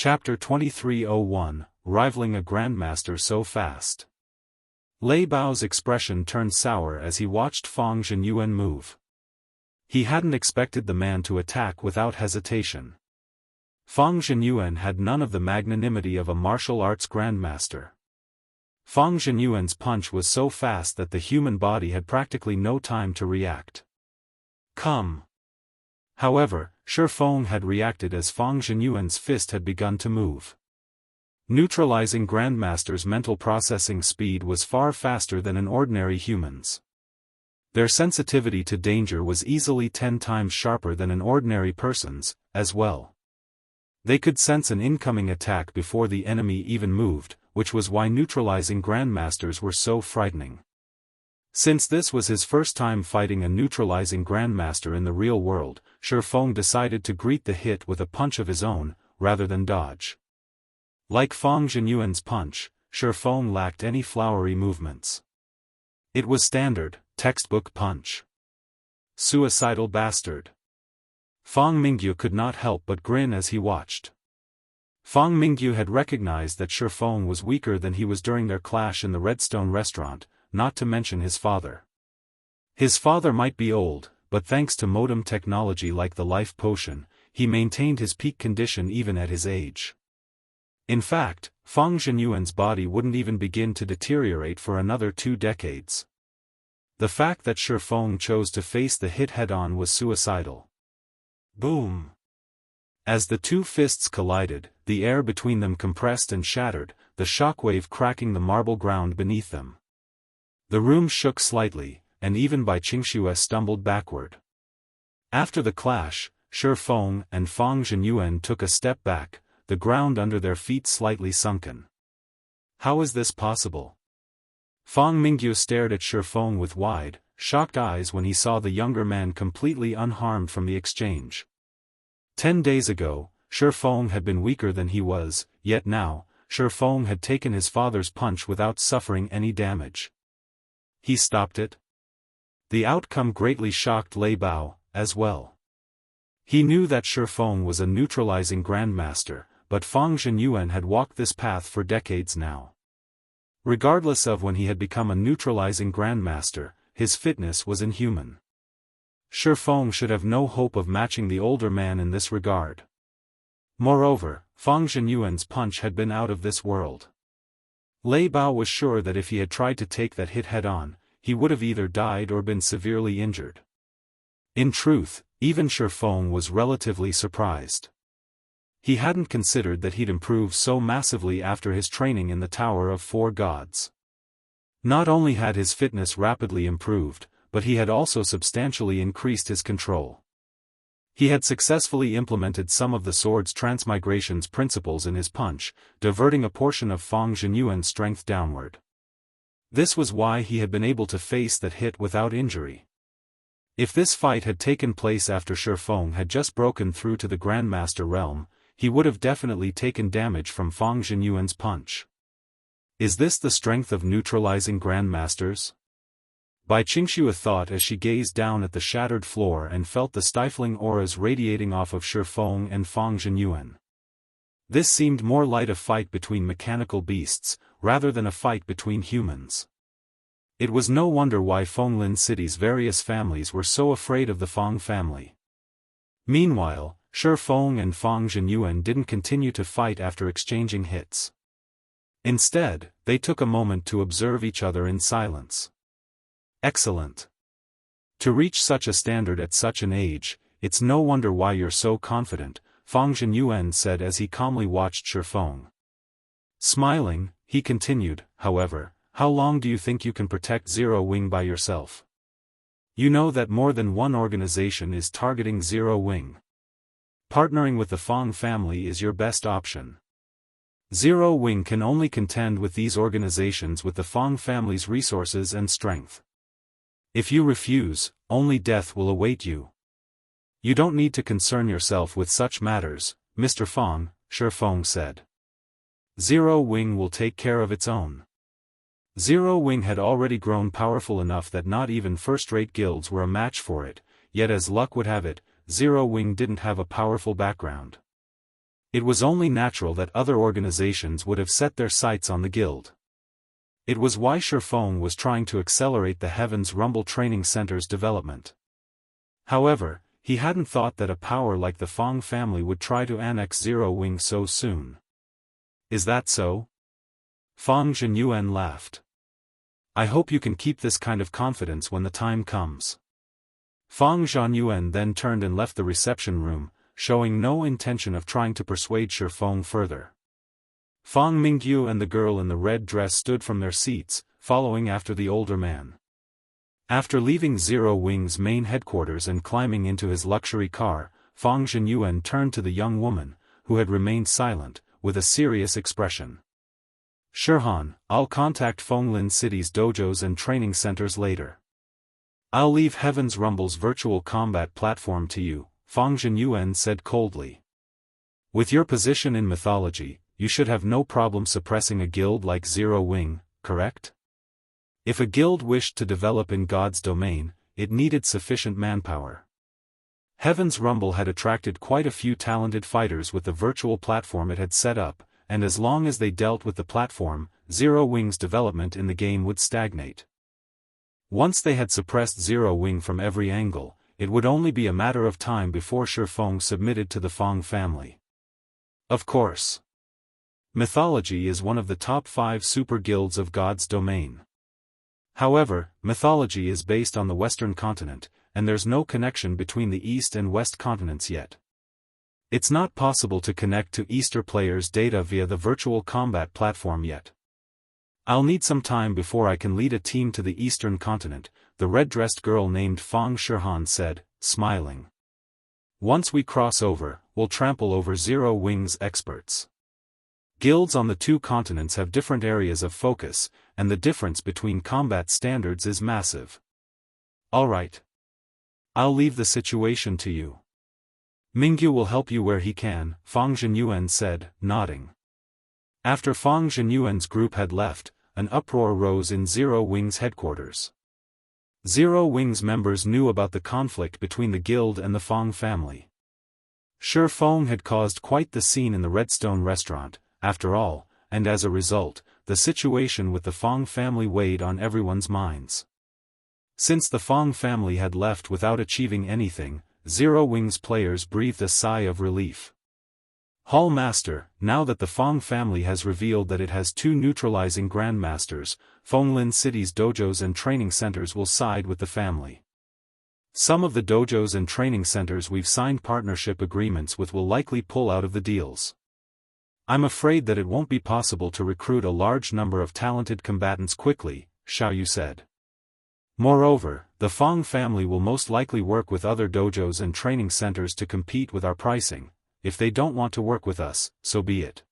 Chapter 2301, Rivaling a Grandmaster So Fast. Lei Bao's expression turned sour as he watched Fang Zhenyuan move. He hadn't expected the man to attack without hesitation. Fang Zhenyuan had none of the magnanimity of a martial arts grandmaster. Fang Zhenyuan's punch was so fast that the human body had practically no time to react. Come! However, Shi Feng had reacted as Fang Zhenyuan's fist had begun to move. Neutralizing Grandmaster's mental processing speed was far faster than an ordinary human's. Their sensitivity to danger was easily 10 times sharper than an ordinary person's, as well. They could sense an incoming attack before the enemy even moved, which was why neutralizing Grandmasters were so frightening. Since this was his first time fighting a neutralizing Grandmaster in the real world, Shi Feng decided to greet the hit with a punch of his own, rather than dodge. Like Fang Zhenyuan's punch, Shi Feng lacked any flowery movements. It was standard, textbook punch. Suicidal bastard. Fang Mingyu could not help but grin as he watched. Fang Mingyu had recognized that Shi Feng was weaker than he was during their clash in the Redstone restaurant, not to mention his father. His father might be old, but thanks to modem technology like the life potion, he maintained his peak condition even at his age. In fact, Fang Zhenyuan's body wouldn't even begin to deteriorate for another 2 decades. The fact that Shi Feng chose to face the hit head-on was suicidal. Boom! As the two fists collided, the air between them compressed and shattered, the shockwave cracking the marble ground beneath them. The room shook slightly, and even Bai Qingxue stumbled backward. After the clash, Shi Feng and Fang Zhenyuan took a step back, the ground under their feet slightly sunken. How is this possible? Fang Mingyu stared at Shi Feng with wide, shocked eyes when he saw the younger man completely unharmed from the exchange. 10 days ago, Shi Feng had been weaker than he was, yet now, Shi Feng had taken his father's punch without suffering any damage. He stopped it? The outcome greatly shocked Lei Bao, as well. He knew that Shi Feng was a neutralizing grandmaster, but Fang Zhenyuan had walked this path for decades now. Regardless of when he had become a neutralizing grandmaster, his fitness was inhuman. Shi Feng should have no hope of matching the older man in this regard. Moreover, Fang Zhenyuan's punch had been out of this world. Lei Bao was sure that if he had tried to take that hit head-on, he would have either died or been severely injured. In truth, even Shi Feng was relatively surprised. He hadn't considered that he'd improve so massively after his training in the Tower of Four Gods. Not only had his fitness rapidly improved, but he had also substantially increased his control. He had successfully implemented some of the sword's transmigration's principles in his punch, diverting a portion of Fang Zhenyuan's strength downward. This was why he had been able to face that hit without injury. If this fight had taken place after Shi Feng had just broken through to the Grandmaster realm, he would have definitely taken damage from Fang Zhenyuan's punch. Is this the strength of neutralizing Grandmasters? Bai Qingxue thought as she gazed down at the shattered floor and felt the stifling auras radiating off of Shi Feng and Fang Zhenyuan. This seemed more like a fight between mechanical beasts, rather than a fight between humans. It was no wonder why Fenglin City's various families were so afraid of the Fang family. Meanwhile, Shi Feng and Fang Zhenyuan didn't continue to fight after exchanging hits. Instead, they took a moment to observe each other in silence. Excellent. To reach such a standard at such an age, it's no wonder why you're so confident, Fang Zhenyuan said as he calmly watched Shi Feng. Smiling, he continued, however, how long do you think you can protect Zero Wing by yourself? You know that more than one organization is targeting Zero Wing. Partnering with the Fang family is your best option. Zero Wing can only contend with these organizations with the Fang family's resources and strength. If you refuse, only death will await you. You don't need to concern yourself with such matters, Mr. Fang, Shi Feng said. Zero Wing will take care of its own. Zero Wing had already grown powerful enough that not even first-rate guilds were a match for it, yet as luck would have it, Zero Wing didn't have a powerful background. It was only natural that other organizations would have set their sights on the guild. It was why Shifeng was trying to accelerate the Heaven's Rumble Training Center's development. However, he hadn't thought that a power like the Fang family would try to annex Zero Wing so soon. Is that so? Fang Zhenyuan laughed. I hope you can keep this kind of confidence when the time comes. Fang Zhenyuan then turned and left the reception room, showing no intention of trying to persuade Shifeng further. Fang Mingyu and the girl in the red dress stood from their seats, following after the older man. After leaving Zero Wing's main headquarters and climbing into his luxury car, Fang Zhenyuan turned to the young woman, who had remained silent, with a serious expression. Shirhan, I'll contact Fenglin City's dojos and training centers later. I'll leave Heaven's Rumble's virtual combat platform to you, Fang Zhenyuan said coldly. With your position in mythology, you should have no problem suppressing a guild like Zero Wing, correct? If a guild wished to develop in God's domain, it needed sufficient manpower. Heaven's Rumble had attracted quite a few talented fighters with the virtual platform it had set up, and as long as they dealt with the platform, Zero Wing's development in the game would stagnate. Once they had suppressed Zero Wing from every angle, it would only be a matter of time before Shifeng submitted to the Fang family. Of course. Mythology is one of the top 5 super guilds of God's domain. However, mythology is based on the Western continent, and there's no connection between the East and West continents yet. It's not possible to connect to Easter players' data via the virtual combat platform yet. I'll need some time before I can lead a team to the Eastern continent, the red-dressed girl named Fang Shirhan said, smiling. Once we cross over, we'll trample over Zero Wing's experts. Guilds on the 2 continents have different areas of focus, and the difference between combat standards is massive. Alright. I'll leave the situation to you. Mingyu will help you where he can, Fang Zhenyuan said, nodding. After Fang Zhenyuan's group had left, an uproar rose in Zero Wing's headquarters. Zero Wing's members knew about the conflict between the guild and the Fang family. Shifeng had caused quite the scene in the Redstone restaurant, after all, and as a result, the situation with the Fang family weighed on everyone's minds. Since the Fang family had left without achieving anything, Zero Wing's players breathed a sigh of relief. Hall Master, now that the Fang family has revealed that it has 2 neutralizing Grandmasters, Fenglin City's dojos and training centers will side with the family. Some of the dojos and training centers we've signed partnership agreements with will likely pull out of the deals. I'm afraid that it won't be possible to recruit a large number of talented combatants quickly, Xiaoyu said. Moreover, the Fang family will most likely work with other dojos and training centers to compete with our pricing. If they don't want to work with us, so be it.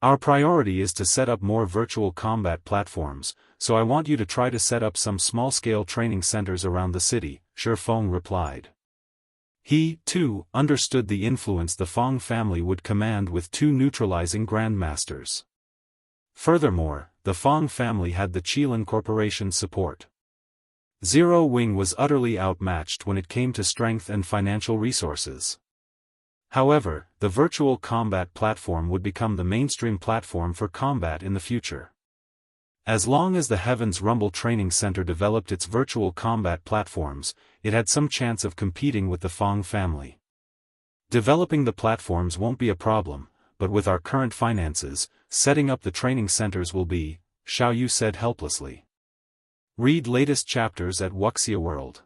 Our priority is to set up more virtual combat platforms, so I want you to try to set up some small-scale training centers around the city, Shifeng replied. He, too, understood the influence the Fang family would command with 2 neutralizing Grandmasters. Furthermore, the Fang family had the Qilin Corporation's support. Zero Wing was utterly outmatched when it came to strength and financial resources. However, the virtual combat platform would become the mainstream platform for combat in the future. As long as the Heaven's Rumble Training Center developed its virtual combat platforms, it had some chance of competing with the Fang family. Developing the platforms won't be a problem, but with our current finances, setting up the training centers will be, Xiaoyu said helplessly. Read latest chapters at Wuxia World.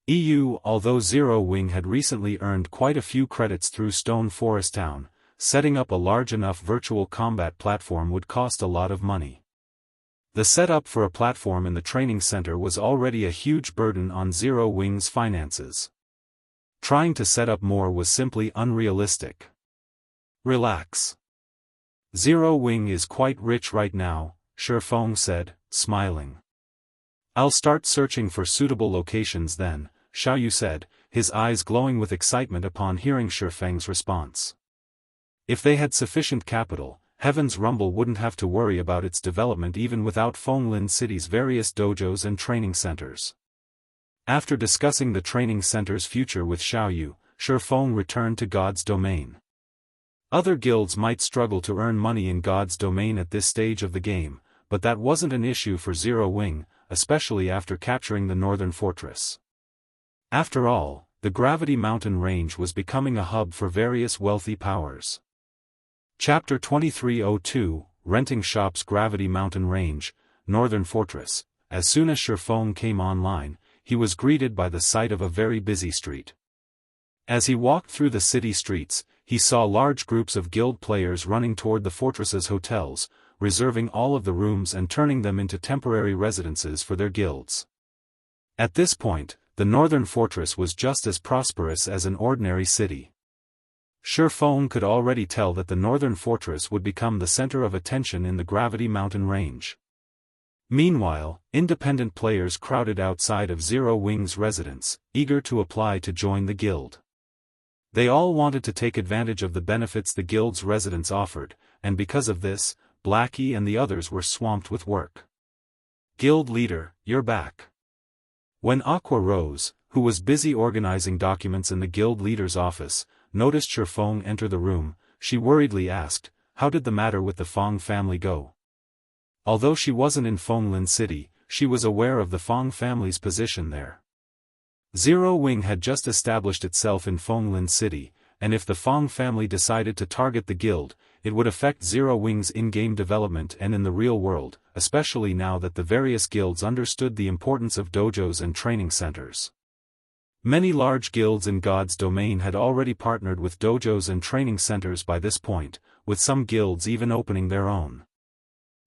EU. Although Zero Wing had recently earned quite a few credits through Stone Forest Town, setting up a large enough virtual combat platform would cost a lot of money. The setup for a platform in the training center was already a huge burden on Zero Wing's finances. Trying to set up more was simply unrealistic. Relax. Zero Wing is quite rich right now, Shifeng said, smiling. I'll start searching for suitable locations then, Xiaoyu said, his eyes glowing with excitement upon hearing Shifeng's response. If they had sufficient capital, Heaven's Rumble wouldn't have to worry about its development even without Fenglin City's various dojos and training centers. After discussing the training center's future with Xiaoyu, Shifeng returned to God's domain. Other guilds might struggle to earn money in God's domain at this stage of the game, but that wasn't an issue for Zero Wing, especially after capturing the northern fortress. After all, the Gravity Mountain Range was becoming a hub for various wealthy powers. Chapter 2302, Renting Shops. Gravity Mountain Range, Northern Fortress. As soon as Shifeng came online, he was greeted by the sight of a very busy street. As he walked through the city streets, he saw large groups of guild players running toward the fortress's hotels, reserving all of the rooms and turning them into temporary residences for their guilds. At this point, the northern fortress was just as prosperous as an ordinary city. Shifeng could already tell that the northern fortress would become the center of attention in the Gravity Mountain Range. Meanwhile, independent players crowded outside of Zero Wing's residence, eager to apply to join the guild. They all wanted to take advantage of the benefits the guild's residence offered, and because of this, Blackie and the others were swamped with work. Guild leader, you're back. When Aqua Rose, who was busy organizing documents in the guild leader's office, noticed Shifeng enter the room, she worriedly asked, "How did the matter with the Fong family go?" Although she wasn't in Fenglin City, she was aware of the Fong family's position there. Zero Wing had just established itself in Fenglin City, and if the Fong family decided to target the guild, it would affect Zero Wing's in-game development and in the real world, especially now that the various guilds understood the importance of dojos and training centers. Many large guilds in God's domain had already partnered with dojos and training centers by this point, with some guilds even opening their own.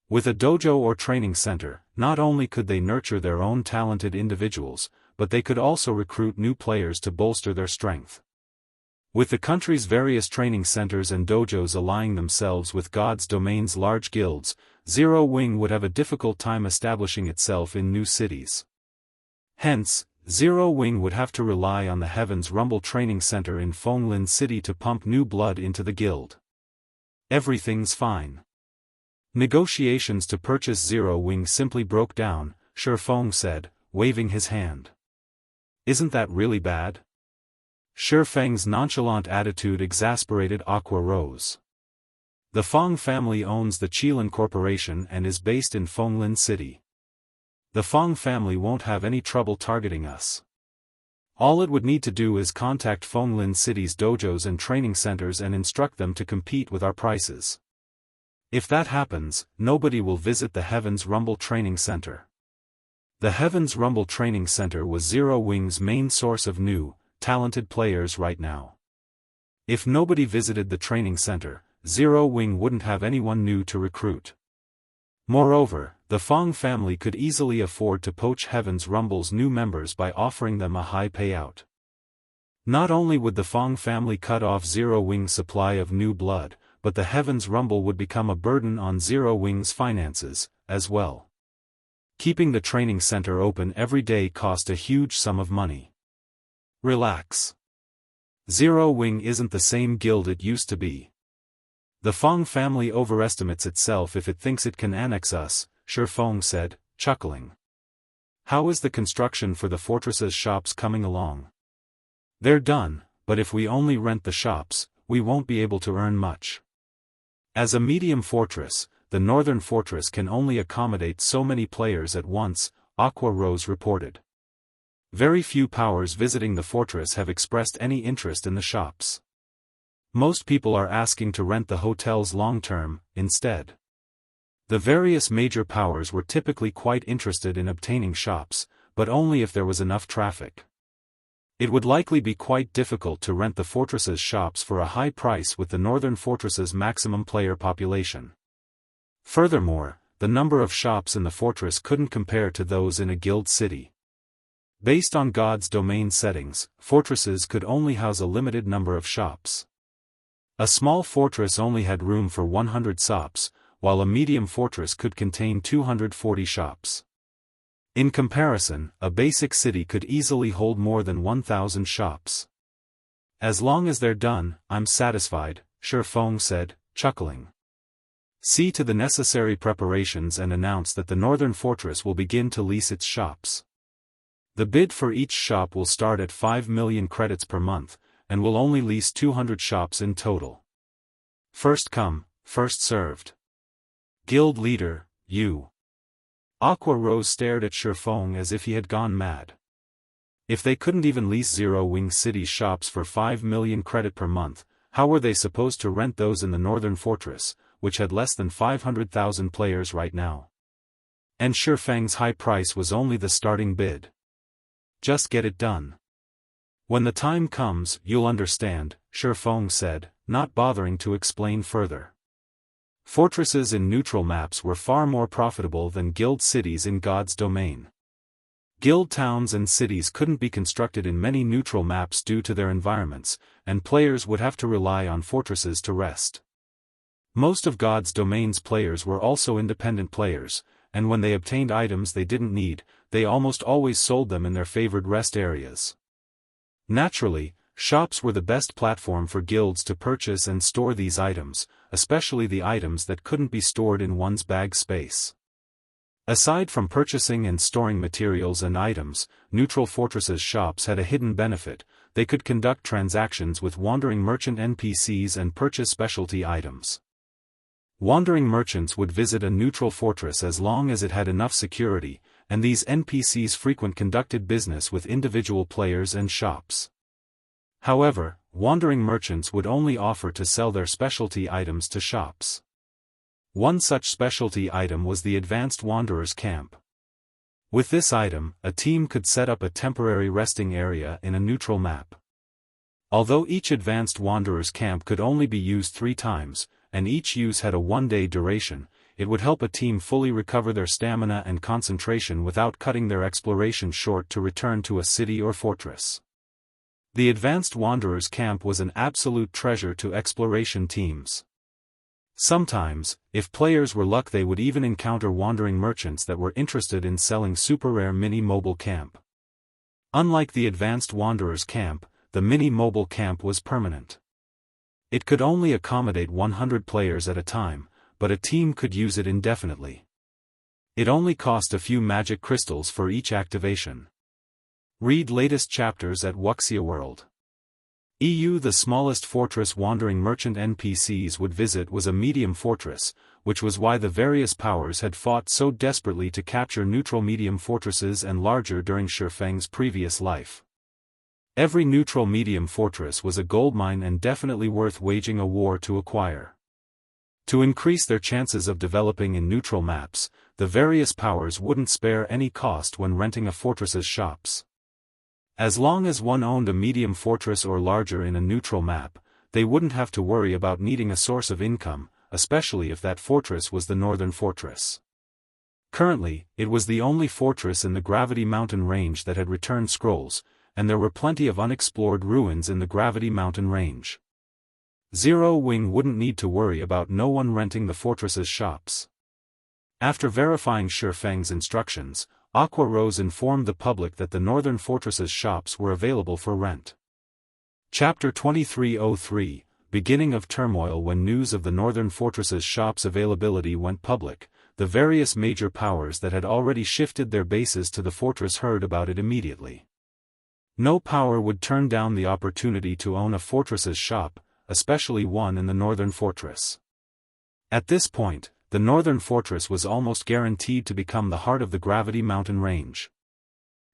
With a dojo or training center, not only could they nurture their own talented individuals, but they could also recruit new players to bolster their strength. With the country's various training centers and dojos aligning themselves with God's domain's large guilds, Zero Wing would have a difficult time establishing itself in new cities. Hence, Zero Wing would have to rely on the Heaven's Rumble Training Center in Fenglin City to pump new blood into the guild. Everything's fine. Negotiations to purchase Zero Wing simply broke down, Shifeng said, waving his hand. Isn't that really bad? Shifeng's nonchalant attitude exasperated Aqua Rose. The Fong family owns the Qilin Corporation and is based in Fenglin City. The Fong family won't have any trouble targeting us. All it would need to do is contact Fenglin City's dojos and training centers and instruct them to compete with our prices. If that happens, nobody will visit the Heaven's Rumble Training Center. The Heaven's Rumble Training Center was Zero Wing's main source of new, talented players right now. If nobody visited the training center, Zero Wing wouldn't have anyone new to recruit. Moreover, the Fong family could easily afford to poach Heaven's Rumble's new members by offering them a high payout. Not only would the Fong family cut off Zero Wing's supply of new blood, but the Heaven's Rumble would become a burden on Zero Wing's finances, as well. Keeping the training center open every day cost a huge sum of money. Relax. Zero Wing isn't the same guild it used to be. The Fong family overestimates itself if it thinks it can annex us, Shifeng said, chuckling. How is the construction for the fortress's shops coming along? They're done, but if we only rent the shops, we won't be able to earn much. As a medium fortress, the northern fortress can only accommodate so many players at once, Aqua Rose reported. Very few powers visiting the fortress have expressed any interest in the shops. Most people are asking to rent the hotels long-term, instead. The various major powers were typically quite interested in obtaining shops, but only if there was enough traffic. It would likely be quite difficult to rent the fortress's shops for a high price with the northern fortress's maximum player population. Furthermore, the number of shops in the fortress couldn't compare to those in a guild city. Based on God's domain settings, fortresses could only house a limited number of shops. A small fortress only had room for 100 shops, while a medium fortress could contain 240 shops. In comparison, a basic city could easily hold more than 1,000 shops. As long as they're done, I'm satisfied, Shifeng said, chuckling. See to the necessary preparations and announce that the northern fortress will begin to lease its shops. The bid for each shop will start at 5 million credits per month, and will only lease 200 shops in total. First come, first served. Guild leader, you. Aqua Rose stared at Shifeng as if he had gone mad. If they couldn't even lease Zero Wing City's shops for 5 million credit per month, how were they supposed to rent those in the Northern Fortress, which had less than 500,000 players right now? And Shifeng's high price was only the starting bid. Just get it done. When the time comes, you'll understand, Shifeng said, not bothering to explain further. Fortresses in neutral maps were far more profitable than guild cities in God's domain. Guild towns and cities couldn't be constructed in many neutral maps due to their environments, and players would have to rely on fortresses to rest. Most of God's domain's players were also independent players, and when they obtained items they didn't need, they almost always sold them in their favored rest areas. Naturally, shops were the best platform for guilds to purchase and store these items, especially the items that couldn't be stored in one's bag space. Aside from purchasing and storing materials and items, neutral fortresses shops had a hidden benefit: they could conduct transactions with wandering merchant NPCs and purchase specialty items. Wandering merchants would visit a neutral fortress as long as it had enough security, and these NPCs frequently conducted business with individual players and shops. However, wandering merchants would only offer to sell their specialty items to shops. One such specialty item was the Advanced Wanderer's Camp. With this item, a team could set up a temporary resting area in a neutral map. Although each Advanced Wanderer's Camp could only be used 3 times, and each use had a 1-day duration, it would help a team fully recover their stamina and concentration without cutting their exploration short to return to a city or fortress. The Advanced Wanderer's Camp was an absolute treasure to exploration teams. Sometimes, if players were lucky, they would even encounter wandering merchants that were interested in selling super-rare mini-mobile camp. Unlike the Advanced Wanderer's Camp, the mini-mobile camp was permanent. It could only accommodate 100 players at a time, but a team could use it indefinitely. It only cost a few magic crystals for each activation. Read latest chapters at Wuxia World. The smallest fortress wandering merchant NPCs would visit was a medium fortress, which was why the various powers had fought so desperately to capture neutral medium fortresses and larger during Shifeng's previous life. Every neutral medium fortress was a goldmine and definitely worth waging a war to acquire. To increase their chances of developing in neutral maps, the various powers wouldn't spare any cost when renting a fortress's shops. As long as one owned a medium fortress or larger in a neutral map, they wouldn't have to worry about needing a source of income, especially if that fortress was the Northern Fortress. Currently, it was the only fortress in the Gravity Mountain range that had returned scrolls, and there were plenty of unexplored ruins in the Gravity Mountain range. Zero Wing wouldn't need to worry about no one renting the fortress's shops. After verifying Shifeng's instructions, Aqua Rose informed the public that the Northern Fortress's shops were available for rent. Chapter 2303, Beginning of Turmoil. When news of the Northern Fortress's shops' availability went public, the various major powers that had already shifted their bases to the fortress heard about it immediately. No power would turn down the opportunity to own a fortress's shop, especially one in the Northern Fortress. At this point, the Northern Fortress was almost guaranteed to become the heart of the Gravity Mountain range.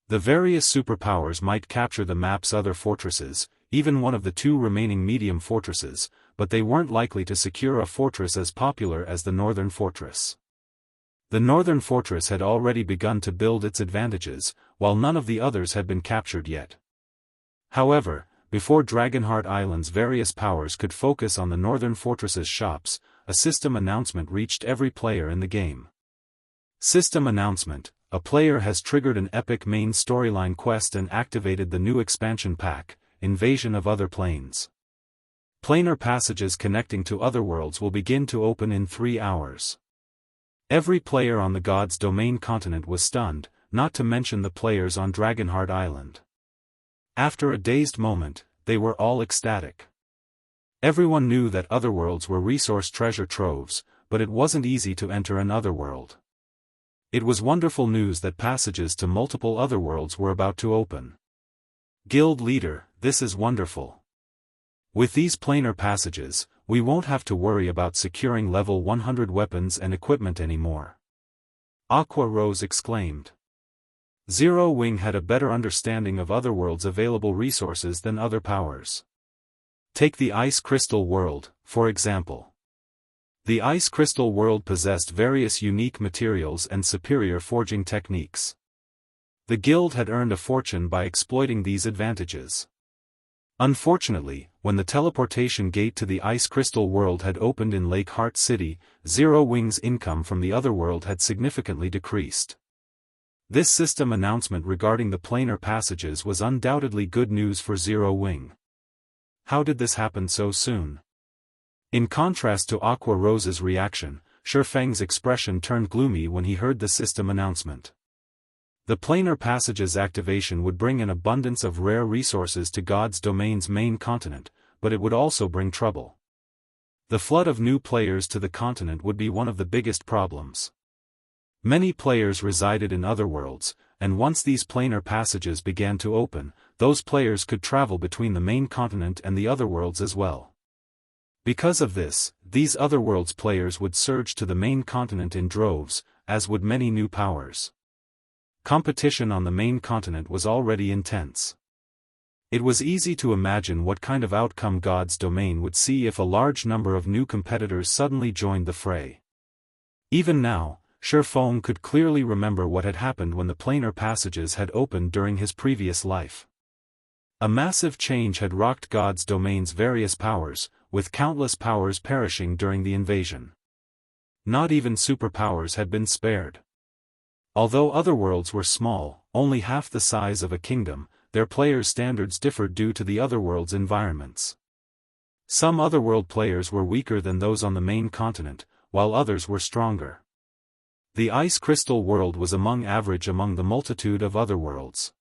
The various superpowers might capture the map's other fortresses, even one of the 2 remaining medium fortresses, but they weren't likely to secure a fortress as popular as the Northern Fortress. The Northern Fortress had already begun to build its advantages, while none of the others had been captured yet. However, before Dragonheart Island's various powers could focus on the Northern Fortress's shops, a system announcement reached every player in the game. System announcement: a player has triggered an epic main storyline quest and activated the new expansion pack, Invasion of Other Planes. Planar passages connecting to other worlds will begin to open in 3 hours. Every player on the God's Domain continent was stunned, not to mention the players on Dragonheart Island. After a dazed moment, they were all ecstatic. Everyone knew that otherworlds were resource treasure troves, but it wasn't easy to enter an otherworld. It was wonderful news that passages to multiple otherworlds were about to open. Guild leader, this is wonderful. With these planar passages, we won't have to worry about securing level 100 weapons and equipment anymore. Aqua Rose exclaimed. Zero Wing had a better understanding of Otherworld's available resources than other powers. Take the Ice Crystal World, for example. The Ice Crystal World possessed various unique materials and superior forging techniques. The guild had earned a fortune by exploiting these advantages. Unfortunately, when the teleportation gate to the Ice Crystal World had opened in Lake Heart City, Zero Wing's income from the Otherworld had significantly decreased. This system announcement regarding the planar passages was undoubtedly good news for Zero Wing. How did this happen so soon? In contrast to Aqua Rose's reaction, Shifeng's expression turned gloomy when he heard the system announcement. The planar passage's activation would bring an abundance of rare resources to God's domain's main continent, but it would also bring trouble. The flood of new players to the continent would be one of the biggest problems. Many players resided in other worlds, and once these planar passages began to open, those players could travel between the main continent and the other worlds as well. Because of this, these otherworlds players would surge to the main continent in droves, as would many new powers. Competition on the main continent was already intense. It was easy to imagine what kind of outcome God's domain would see if a large number of new competitors suddenly joined the fray. Even now, Shifeng could clearly remember what had happened when the planar passages had opened during his previous life. A massive change had rocked God's domain's various powers, with countless powers perishing during the invasion. Not even superpowers had been spared. Although otherworlds were small, only half the size of a kingdom, their players' standards differed due to the otherworld's environments. Some otherworld players were weaker than those on the main continent, while others were stronger. The Ice Crystal World was average among the multitude of otherworlds.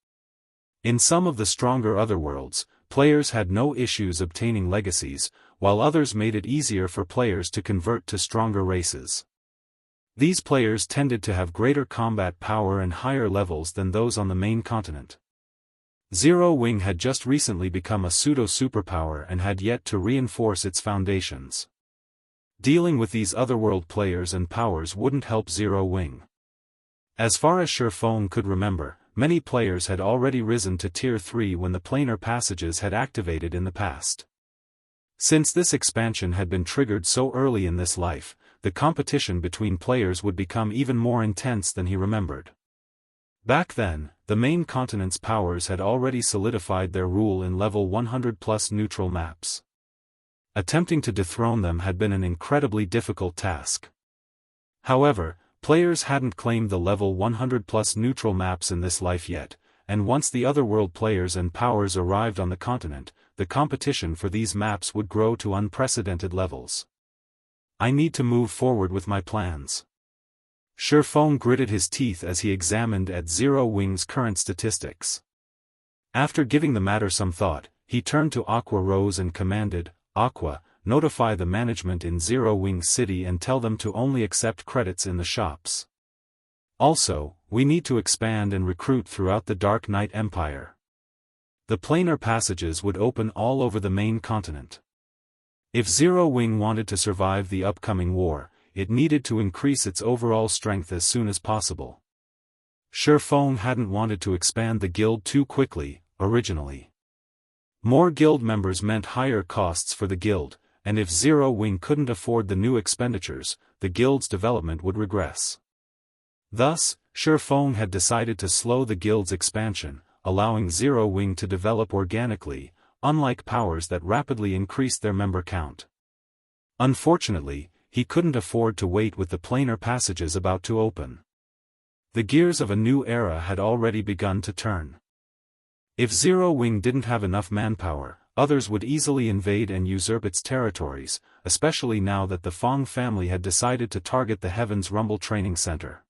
In some of the stronger otherworlds, players had no issues obtaining legacies, while others made it easier for players to convert to stronger races. These players tended to have greater combat power and higher levels than those on the main continent. Zero Wing had just recently become a pseudo-superpower and had yet to reinforce its foundations. Dealing with these otherworld players and powers wouldn't help Zero Wing. As far as Shifeng could remember, many players had already risen to Tier 3 when the planar passages had activated in the past. Since this expansion had been triggered so early in this life, the competition between players would become even more intense than he remembered. Back then, the main continent's powers had already solidified their rule in level 100+ neutral maps. Attempting to dethrone them had been an incredibly difficult task. However, players hadn't claimed the level 100+ neutral maps in this life yet, and once the otherworld players and powers arrived on the continent, the competition for these maps would grow to unprecedented levels. I need to move forward with my plans. Shifeng gritted his teeth as he examined at Zero Wing's current statistics. After giving the matter some thought, he turned to Aqua Rose and commanded, Aqua, notify the management in Zero Wing City and tell them to only accept credits in the shops. Also, we need to expand and recruit throughout the Dark Knight Empire. The planar passages would open all over the main continent. If Zero Wing wanted to survive the upcoming war, it needed to increase its overall strength as soon as possible. Shifeng hadn't wanted to expand the guild too quickly, originally. More guild members meant higher costs for the guild, and if Zero Wing couldn't afford the new expenditures, the guild's development would regress. Thus, Shifeng had decided to slow the guild's expansion, allowing Zero Wing to develop organically, unlike powers that rapidly increased their member count. Unfortunately, he couldn't afford to wait with the planar passages about to open. The gears of a new era had already begun to turn. If Zero Wing didn't have enough manpower, others would easily invade and usurp its territories, especially now that the Fong family had decided to target the Heaven's Rumble Training Center.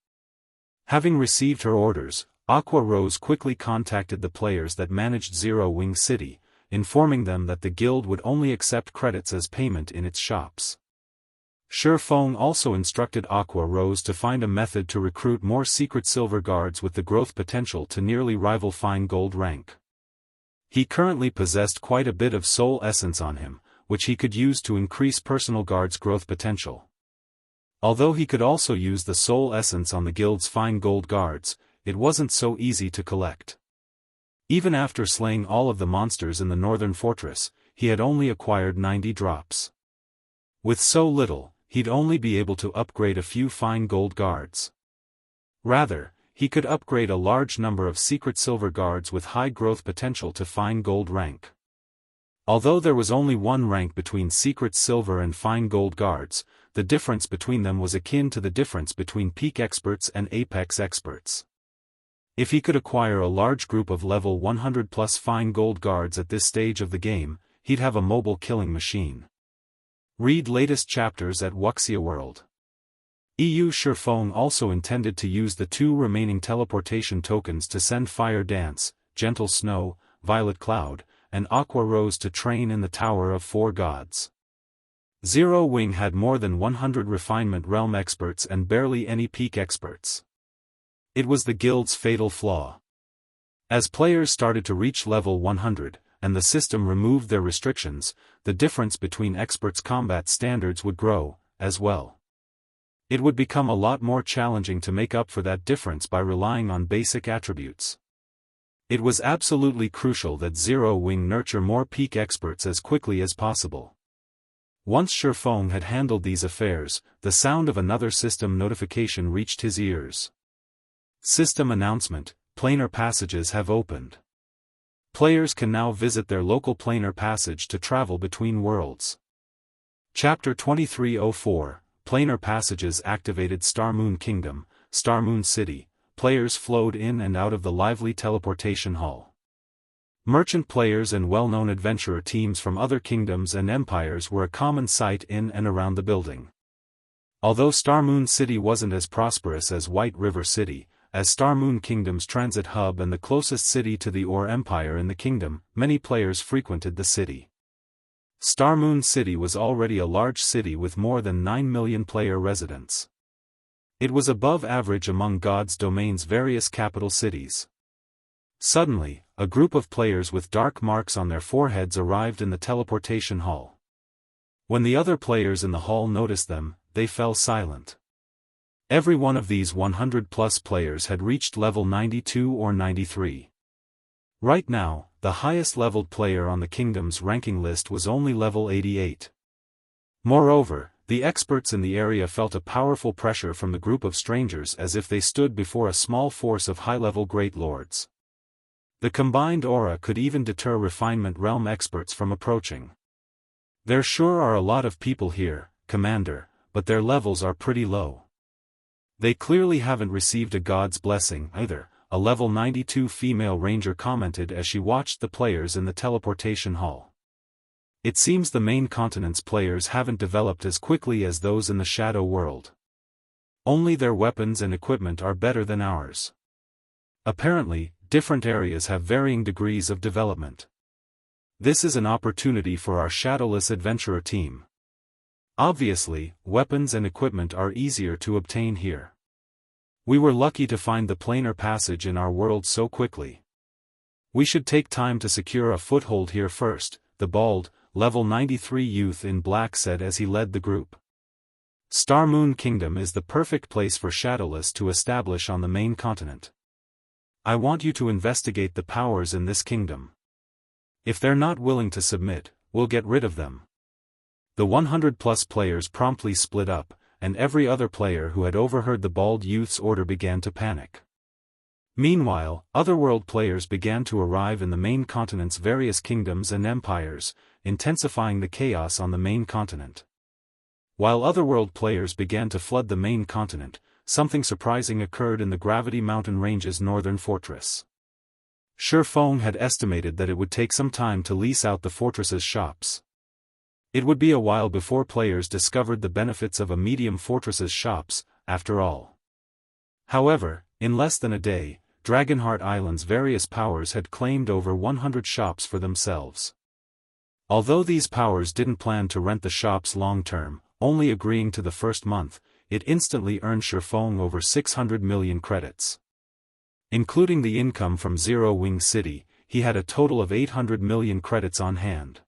Having received her orders, Aqua Rose quickly contacted the players that managed Zero Wing City, informing them that the guild would only accept credits as payment in its shops. Shifeng also instructed Aqua Rose to find a method to recruit more secret silver guards with the growth potential to nearly rival fine gold rank. He currently possessed quite a bit of soul essence on him, which he could use to increase personal guard's growth potential. Although he could also use the soul essence on the guild's fine gold guards, it wasn't so easy to collect. Even after slaying all of the monsters in the northern fortress, he had only acquired 90 drops. With so little, he'd only be able to upgrade a few fine gold guards. Rather, he could upgrade a large number of secret silver guards with high growth potential to fine gold rank. Although there was only one rank between secret silver and fine gold guards, the difference between them was akin to the difference between peak experts and apex experts. If he could acquire a large group of level 100 plus fine gold guards at this stage of the game, he'd have a mobile killing machine. Read latest chapters at Wuxia World. EU Shifeng also intended to use the 2 remaining teleportation tokens to send Fire Dance, Gentle Snow, Violet Cloud, and Aqua Rose to train in the Tower of 4 Gods. Zero Wing had more than 100 refinement realm experts and barely any peak experts. It was the guild's fatal flaw. As players started to reach level 100, and the system removed their restrictions, the difference between experts' combat standards would grow, as well. It would become a lot more challenging to make up for that difference by relying on basic attributes. It was absolutely crucial that Zero Wing nurture more peak experts as quickly as possible. Once Shifeng had handled these affairs, the sound of another system notification reached his ears. System announcement: planar passages have opened. Players can now visit their local planar passage to travel between worlds. Chapter 2304, Planar Passages activated. Starmoon Kingdom, Starmoon City. Players flowed in and out of the lively teleportation hall. Merchant players and well-known adventurer teams from other kingdoms and empires were a common sight in and around the building. Although Starmoon City wasn't as prosperous as White River City, as Starmoon Kingdom's transit hub and the closest city to the Ore Empire in the kingdom, many players frequented the city. Starmoon City was already a large city with more than 9 million player residents. It was above average among God's Domain's various capital cities. Suddenly, a group of players with dark marks on their foreheads arrived in the teleportation hall. When the other players in the hall noticed them, they fell silent. Every one of these 100-plus players had reached level 92 or 93. Right now, the highest-leveled player on the kingdom's ranking list was only level 88. Moreover, the experts in the area felt a powerful pressure from the group of strangers as if they stood before a small force of high-level great lords. The combined aura could even deter refinement realm experts from approaching. There sure are a lot of people here, Commander, but their levels are pretty low. They clearly haven't received a god's blessing either, a level 92 female ranger commented as she watched the players in the teleportation hall. It seems the main continent's players haven't developed as quickly as those in the shadow world. Only their weapons and equipment are better than ours. Apparently, different areas have varying degrees of development. This is an opportunity for our Shadowless adventurer team. Obviously, weapons and equipment are easier to obtain here. We were lucky to find the planar passage in our world so quickly. We should take time to secure a foothold here first, the bald, level 93 youth in black said as he led the group. Starmoon Kingdom is the perfect place for Shadowless to establish on the main continent. I want you to investigate the powers in this kingdom. If they're not willing to submit, we'll get rid of them. The 100-plus players promptly split up, and every other player who had overheard the bald youth's order began to panic. Meanwhile, otherworld players began to arrive in the main continent's various kingdoms and empires, intensifying the chaos on the main continent. While otherworld players began to flood the main continent, something surprising occurred in the Gravity Mountain Range's northern fortress. Shifeng had estimated that it would take some time to lease out the fortress's shops. It would be a while before players discovered the benefits of a medium fortress's shops, after all. However, in less than a day, Dragonheart Island's various powers had claimed over 100 shops for themselves. Although these powers didn't plan to rent the shops long-term, only agreeing to the first month, it instantly earned Shifeng over 600 million credits. Including the income from Zero Wing City, he had a total of 800 million credits on hand.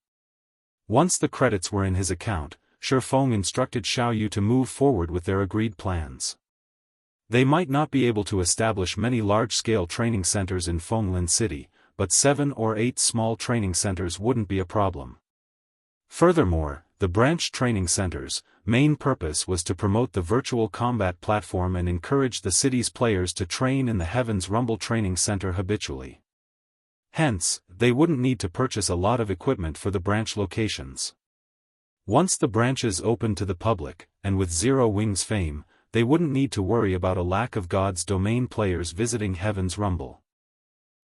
Once the credits were in his account, Shifeng instructed Xiaoyu to move forward with their agreed plans. They might not be able to establish many large-scale training centers in Fenglin City, but 7 or 8 small training centers wouldn't be a problem. Furthermore, the branch training centers' main purpose was to promote the virtual combat platform and encourage the city's players to train in the Heaven's Rumble training center habitually. Hence, they wouldn't need to purchase a lot of equipment for the branch locations. Once the branches opened to the public, and with Zero Wing's fame, they wouldn't need to worry about a lack of God's domain players visiting Heaven's Rumble.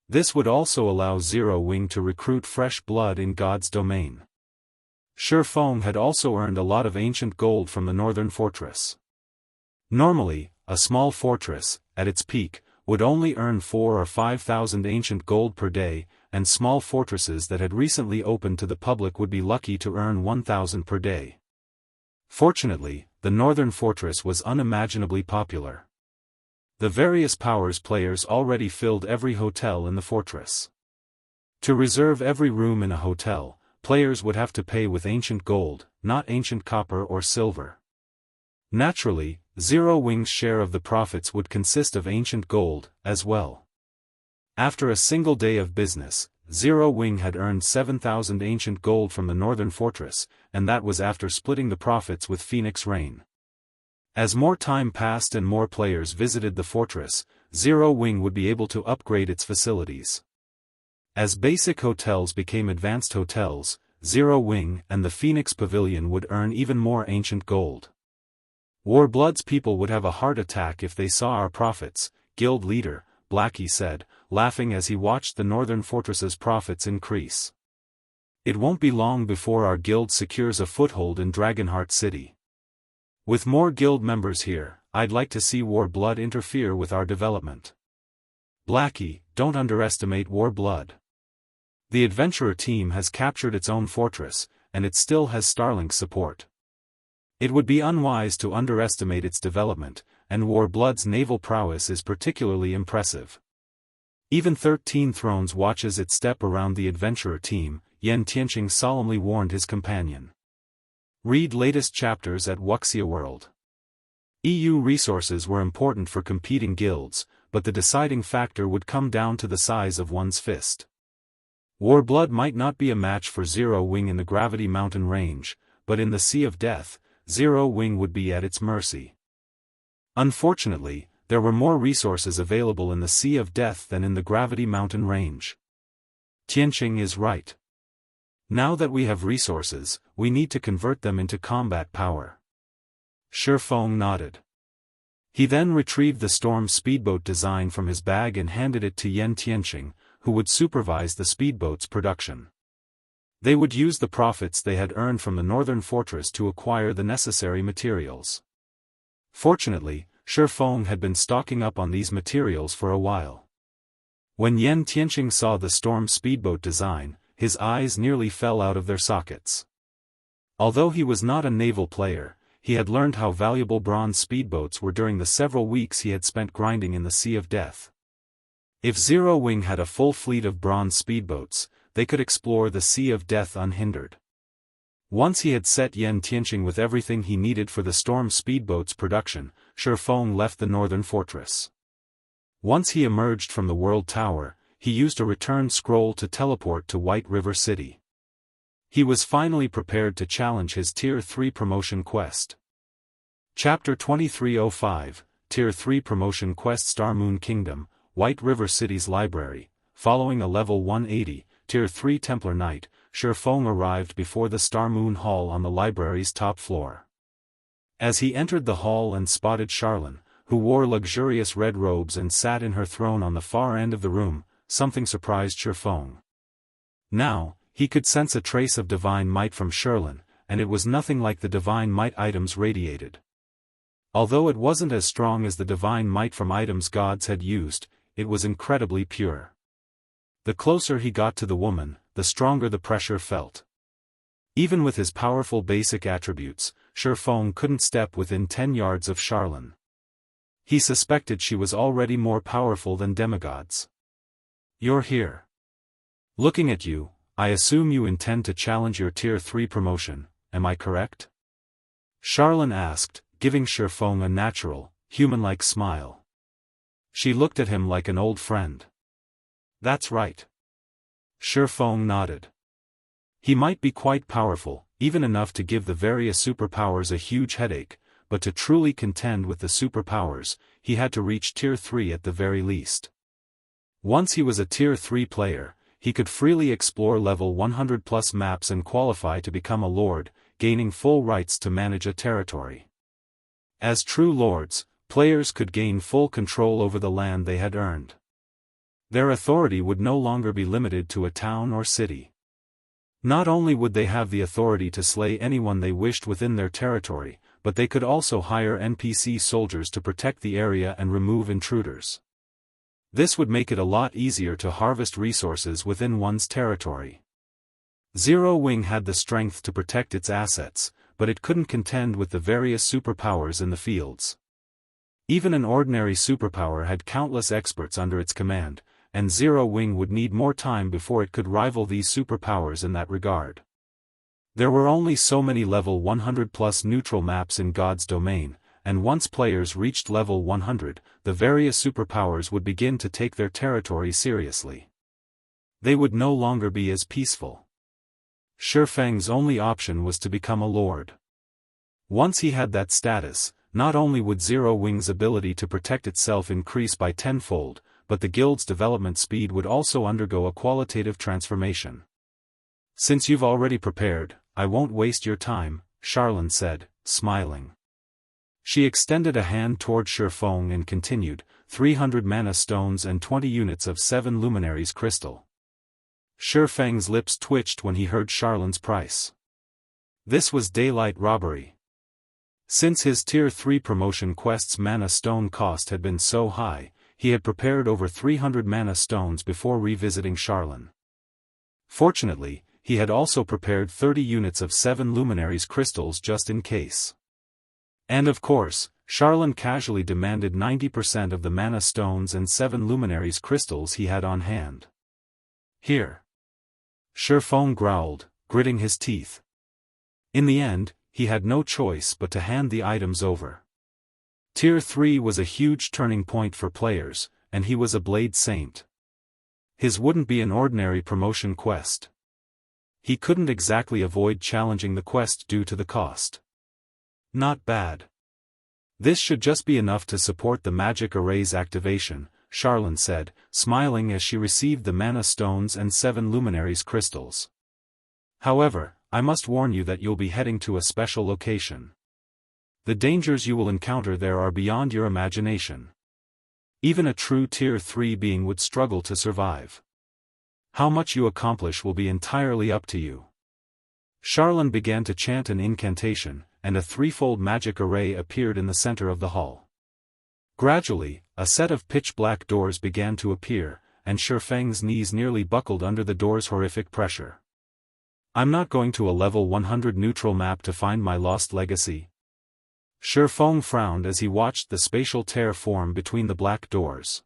This would also allow Zero Wing to recruit fresh blood in God's domain. Shifeng had also earned a lot of ancient gold from the northern fortress. Normally, a small fortress, at its peak, would only earn 4,000 or 5,000 ancient gold per day, and small fortresses that had recently opened to the public would be lucky to earn 1,000 per day. Fortunately, the northern fortress was unimaginably popular. The various powers players already filled every hotel in the fortress. To reserve every room in a hotel, players would have to pay with ancient gold, not ancient copper or silver. Naturally, Zero Wing's share of the profits would consist of ancient gold, as well. After a single day of business, Zero Wing had earned 7,000 ancient gold from the northern fortress, and that was after splitting the profits with Phoenix Rain. As more time passed and more players visited the fortress, Zero Wing would be able to upgrade its facilities. As basic hotels became advanced hotels, Zero Wing and the Phoenix Pavilion would earn even more ancient gold. Warblood's people would have a heart attack if they saw our profits, guild leader, Blackie said, laughing as he watched the northern fortress's profits increase. It won't be long before our guild secures a foothold in Dragonheart City. With more guild members here, I'd like to see Warblood interfere with our development. Blackie, don't underestimate Warblood. The adventurer team has captured its own fortress, and it still has Starlink's support. It would be unwise to underestimate its development, and Warblood's naval prowess is particularly impressive. Even 13 Thrones watches its step around the adventurer team, Yan Tianqing solemnly warned his companion. Read latest chapters at Wuxia World. EU resources were important for competing guilds, but the deciding factor would come down to the size of one's fist. Warblood might not be a match for Zero Wing in the Gravity Mountain range, but in the Sea of Death, Zero Wing would be at its mercy. Unfortunately, there were more resources available in the Sea of Death than in the Gravity Mountain range. Tianqing is right. Now that we have resources, we need to convert them into combat power. Shifeng nodded. He then retrieved the Storm speedboat design from his bag and handed it to Yan Tianqing, who would supervise the speedboat's production. They would use the profits they had earned from the northern fortress to acquire the necessary materials. Fortunately, Shifeng had been stocking up on these materials for a while. When Yan Tianqing saw the Storm speedboat design, his eyes nearly fell out of their sockets. Although he was not a naval player, he had learned how valuable bronze speedboats were during the several weeks he had spent grinding in the Sea of Death. If Zero Wing had a full fleet of bronze speedboats, they could explore the Sea of Death unhindered. Once he had set Yan Tianqing with everything he needed for the Storm speedboat's production, Shifeng left the northern fortress. Once he emerged from the World Tower, he used a return scroll to teleport to White River City. He was finally prepared to challenge his Tier 3 promotion quest. Chapter 2305, Tier 3 Promotion Quest Star Moon Kingdom, White River City's Library. Following a level 180, Tier 3 Templar Knight, Shifeng arrived before the Star Moon Hall on the library's top floor. As he entered the hall and spotted Charlene, who wore luxurious red robes and sat in her throne on the far end of the room, something surprised Shifeng. Now, he could sense a trace of divine might from Charlene, and it was nothing like the divine might items radiated. Although it wasn't as strong as the divine might from items gods had used, it was incredibly pure. The closer he got to the woman, the stronger the pressure felt. Even with his powerful basic attributes, Shifeng couldn't step within 10 yards of Charlene. He suspected she was already more powerful than demigods. "You're here. Looking at you, I assume you intend to challenge your Tier 3 promotion, am I correct? Charlene asked, giving Shifeng a natural, human-like smile. She looked at him like an old friend. That's right. Shifeng nodded. He might be quite powerful, even enough to give the various superpowers a huge headache, but to truly contend with the superpowers, he had to reach Tier 3 at the very least. Once he was a Tier 3 player, he could freely explore level 100+ maps and qualify to become a lord, gaining full rights to manage a territory. As true lords, players could gain full control over the land they had earned. Their authority would no longer be limited to a town or city. Not only would they have the authority to slay anyone they wished within their territory, but they could also hire NPC soldiers to protect the area and remove intruders. This would make it a lot easier to harvest resources within one's territory. Zero Wing had the strength to protect its assets, but it couldn't contend with the various superpowers in the fields. Even an ordinary superpower had countless experts under its command, and Zero Wing would need more time before it could rival these superpowers in that regard. There were only so many level 100+ neutral maps in God's domain, and once players reached level 100, the various superpowers would begin to take their territory seriously. They would no longer be as peaceful. Shifeng's only option was to become a lord. Once he had that status, not only would Zero Wing's ability to protect itself increase by tenfold, but the guild's development speed would also undergo a qualitative transformation. Since you've already prepared, I won't waste your time, Charlene said, smiling. She extended a hand toward Shifeng and continued, 300 mana stones and 20 units of 7 luminaries crystal. Shifeng's lips twitched when he heard Charlene's price. This was daylight robbery. Since his Tier 3 promotion quest's mana stone cost had been so high, he had prepared over 300 mana stones before revisiting Charlene. Fortunately, he had also prepared 30 units of 7 luminaries crystals just in case. And of course, Charlene casually demanded 90% of the mana stones and 7 luminaries crystals he had on hand. Here. Shifeng growled, gritting his teeth. In the end, he had no choice but to hand the items over. Tier 3 was a huge turning point for players, and he was a Blade Saint. His wouldn't be an ordinary promotion quest. He couldn't exactly avoid challenging the quest due to the cost. Not bad. This should just be enough to support the magic array's activation, Charlene said, smiling as she received the mana stones and 7 luminaries crystals. However, I must warn you that you'll be heading to a special location. The dangers you will encounter there are beyond your imagination. Even a true Tier 3 being would struggle to survive. How much you accomplish will be entirely up to you. Charlene began to chant an incantation, and a threefold magic array appeared in the center of the hall. Gradually, a set of pitch-black doors began to appear, and Shifeng's knees nearly buckled under the door's horrific pressure. I'm not going to a level 100 neutral map to find my lost legacy. Shifeng frowned as he watched the spatial tear form between the black doors.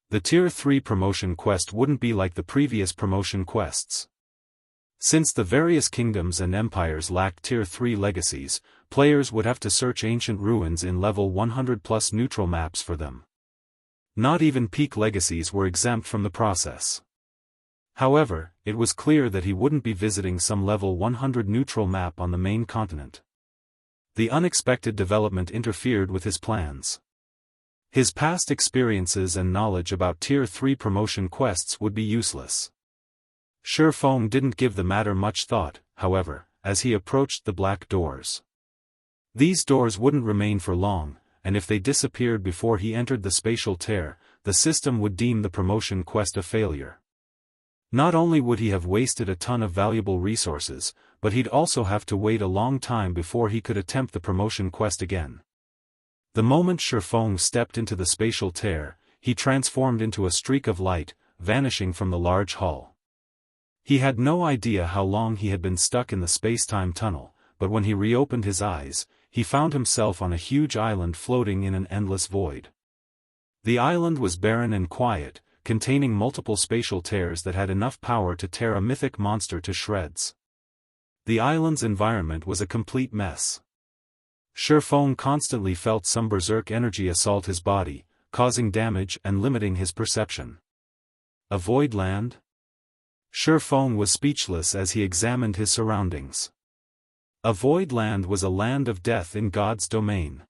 The Tier 3 promotion quest wouldn't be like the previous promotion quests. Since the various kingdoms and empires lacked Tier 3 legacies, players would have to search ancient ruins in level 100+ neutral maps for them. Not even peak legacies were exempt from the process. However, it was clear that he wouldn't be visiting some level 100 neutral map on the main continent. The unexpected development interfered with his plans. His past experiences and knowledge about Tier 3 promotion quests would be useless. Shifeng didn't give the matter much thought, however, as he approached the black doors. These doors wouldn't remain for long, and if they disappeared before he entered the spatial tear, the system would deem the promotion quest a failure. Not only would he have wasted a ton of valuable resources, but he'd also have to wait a long time before he could attempt the promotion quest again. The moment Shifeng stepped into the spatial tear, he transformed into a streak of light, vanishing from the large hall. He had no idea how long he had been stuck in the space-time tunnel, but when he reopened his eyes, he found himself on a huge island floating in an endless void. The island was barren and quiet, containing multiple spatial tears that had enough power to tear a mythic monster to shreds. The island's environment was a complete mess. Shifeng constantly felt some berserk energy assault his body, causing damage and limiting his perception. A void land? Shifeng was speechless as he examined his surroundings. A void land was a land of death in God's domain.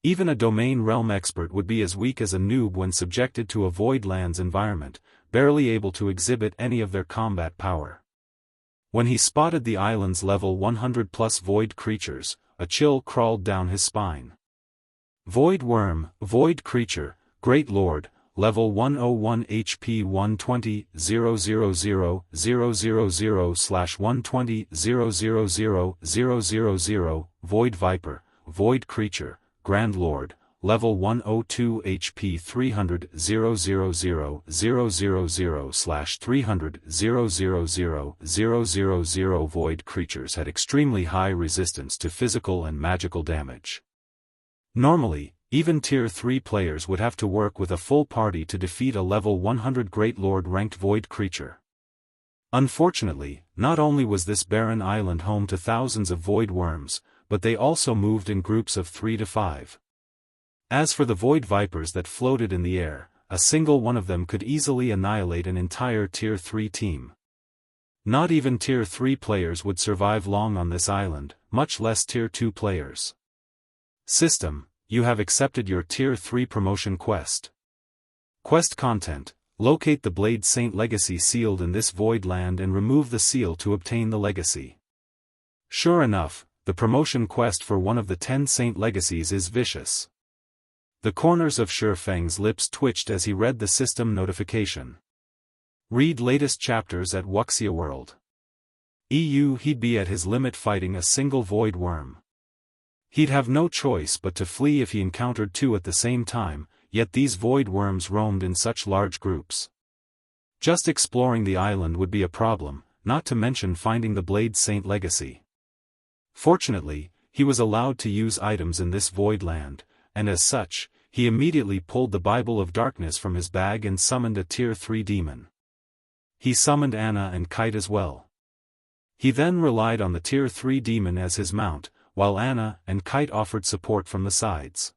Even a domain realm expert would be as weak as a noob when subjected to a void land's environment, barely able to exhibit any of their combat power. When he spotted the island's level 100+ void creatures, a chill crawled down his spine. Void Worm, Void Creature, Great Lord, Level 101 HP 120 000 000/120 000 000, Void Viper, Void Creature, Grand Lord, Level 102 HP 300 000 000/300 000 000. Void creatures had extremely high resistance to physical and magical damage. Normally, even Tier 3 players would have to work with a full party to defeat a level 100 Great Lord ranked void creature. Unfortunately, not only was this barren island home to thousands of void worms, but they also moved in groups of 3 to 5. As for the void vipers that floated in the air, a single one of them could easily annihilate an entire Tier 3 team. Not even Tier 3 players would survive long on this island, much less Tier 2 players. System: you have accepted your Tier 3 promotion quest. Quest content: locate the Blade Saint legacy sealed in this void land and remove the seal to obtain the legacy. Sure enough, the promotion quest for one of the 10 Saint legacies is vicious. The corners of Shifeng's lips twitched as he read the system notification. Read latest chapters at Wuxia World. He'd be at his limit fighting a single void worm. He'd have no choice but to flee if he encountered two at the same time, yet these void worms roamed in such large groups. Just exploring the island would be a problem, not to mention finding the Blade Saint legacy. Fortunately, he was allowed to use items in this void land, and as such, he immediately pulled the Bible of Darkness from his bag and summoned a Tier 3 demon. He summoned Anna and Kite as well. He then relied on the Tier 3 demon as his mount, while Anna and Kite offered support from the sides.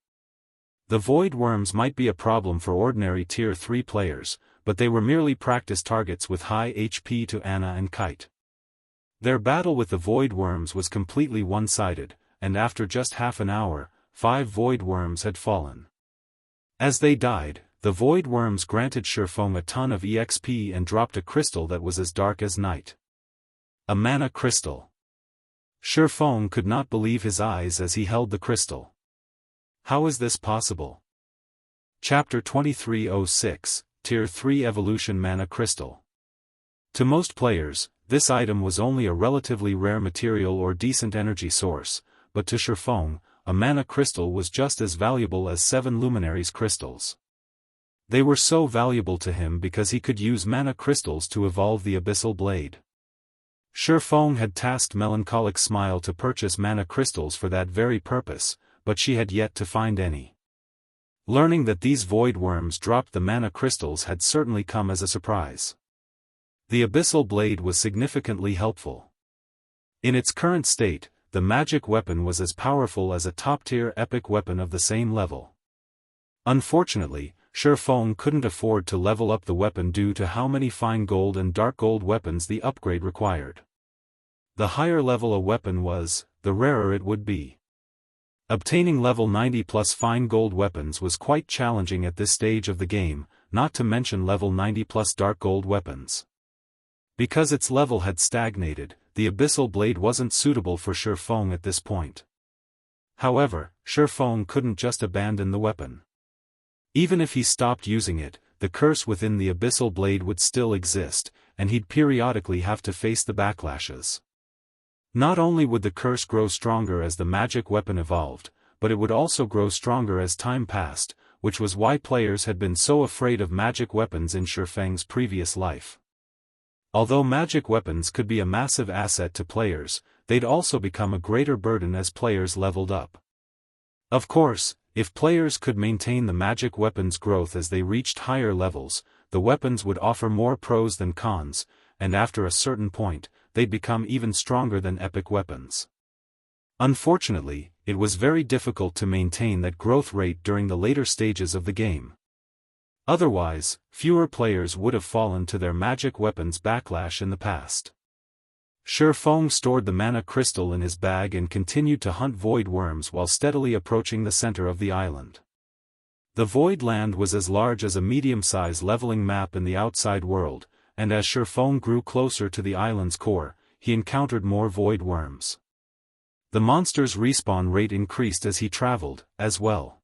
The void worms might be a problem for ordinary Tier 3 players, but they were merely practice targets with high HP to Anna and Kite. Their battle with the void worms was completely one-sided, and after just half an hour, 5 void worms had fallen. As they died, the void worms granted Shifeng a ton of EXP and dropped a crystal that was as dark as night. A mana crystal. Shifeng could not believe his eyes as he held the crystal. How is this possible? Chapter 2306, Tier 3 Evolution Mana Crystal. To most players, this item was only a relatively rare material or decent energy source, but to Shifeng, a mana crystal was just as valuable as 7 luminaries crystals. They were so valuable to him because he could use mana crystals to evolve the abyssal blade. Shifeng had tasked Melancholic Smile to purchase mana crystals for that very purpose, but she had yet to find any. Learning that these void worms dropped the mana crystals had certainly come as a surprise. The abyssal blade was significantly helpful. In its current state, the magic weapon was as powerful as a top-tier epic weapon of the same level. Unfortunately, Shifeng couldn't afford to level up the weapon due to how many fine gold and dark gold weapons the upgrade required. The higher level a weapon was, the rarer it would be. Obtaining level 90+ fine gold weapons was quite challenging at this stage of the game, not to mention level 90+ dark gold weapons. Because its level had stagnated, the abyssal blade wasn't suitable for Shifeng at this point. However, Shifeng couldn't just abandon the weapon. Even if he stopped using it, the curse within the abyssal blade would still exist, and he'd periodically have to face the backlashes. Not only would the curse grow stronger as the magic weapon evolved, but it would also grow stronger as time passed, which was why players had been so afraid of magic weapons in Shifeng's previous life. Although magic weapons could be a massive asset to players, they'd also become a greater burden as players leveled up. Of course, if players could maintain the magic weapons' growth as they reached higher levels, the weapons would offer more pros than cons, and after a certain point, they'd become even stronger than epic weapons. Unfortunately, it was very difficult to maintain that growth rate during the later stages of the game. Otherwise, fewer players would have fallen to their magic weapons backlash in the past. Shifeng stored the mana crystal in his bag and continued to hunt void worms while steadily approaching the center of the island. The void land was as large as a medium-sized leveling map in the outside world, and as Shifeng grew closer to the island's core, he encountered more void worms. The monster's respawn rate increased as he traveled, as well.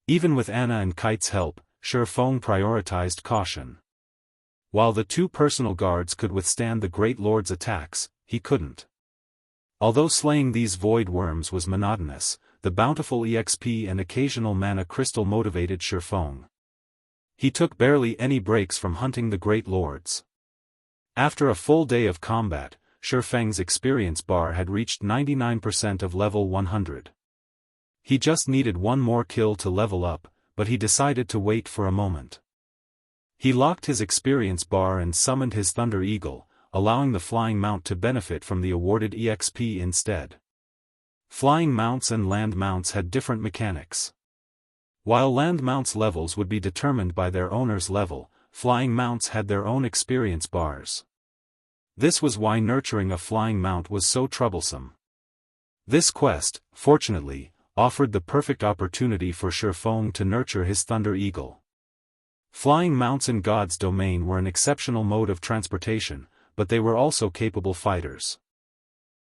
Even with Anna and Kite's help, Shifeng prioritized caution. While the two personal guards could withstand the Great Lord's attacks, he couldn't. Although slaying these void worms was monotonous, the bountiful EXP and occasional mana crystal motivated Shifeng. He took barely any breaks from hunting the Great Lords. After a full day of combat, Shifeng's experience bar had reached 99% of level 100. He just needed one more kill to level up, but he decided to wait for a moment. He locked his experience bar and summoned his Thunder Eagle, allowing the flying mount to benefit from the awarded EXP instead. Flying mounts and land mounts had different mechanics. While land mounts' levels would be determined by their owner's level, flying mounts had their own experience bars. This was why nurturing a flying mount was so troublesome. This quest, fortunately, offered the perfect opportunity for Shifeng to nurture his Thunder Eagle. Flying mounts in God's domain were an exceptional mode of transportation, but they were also capable fighters.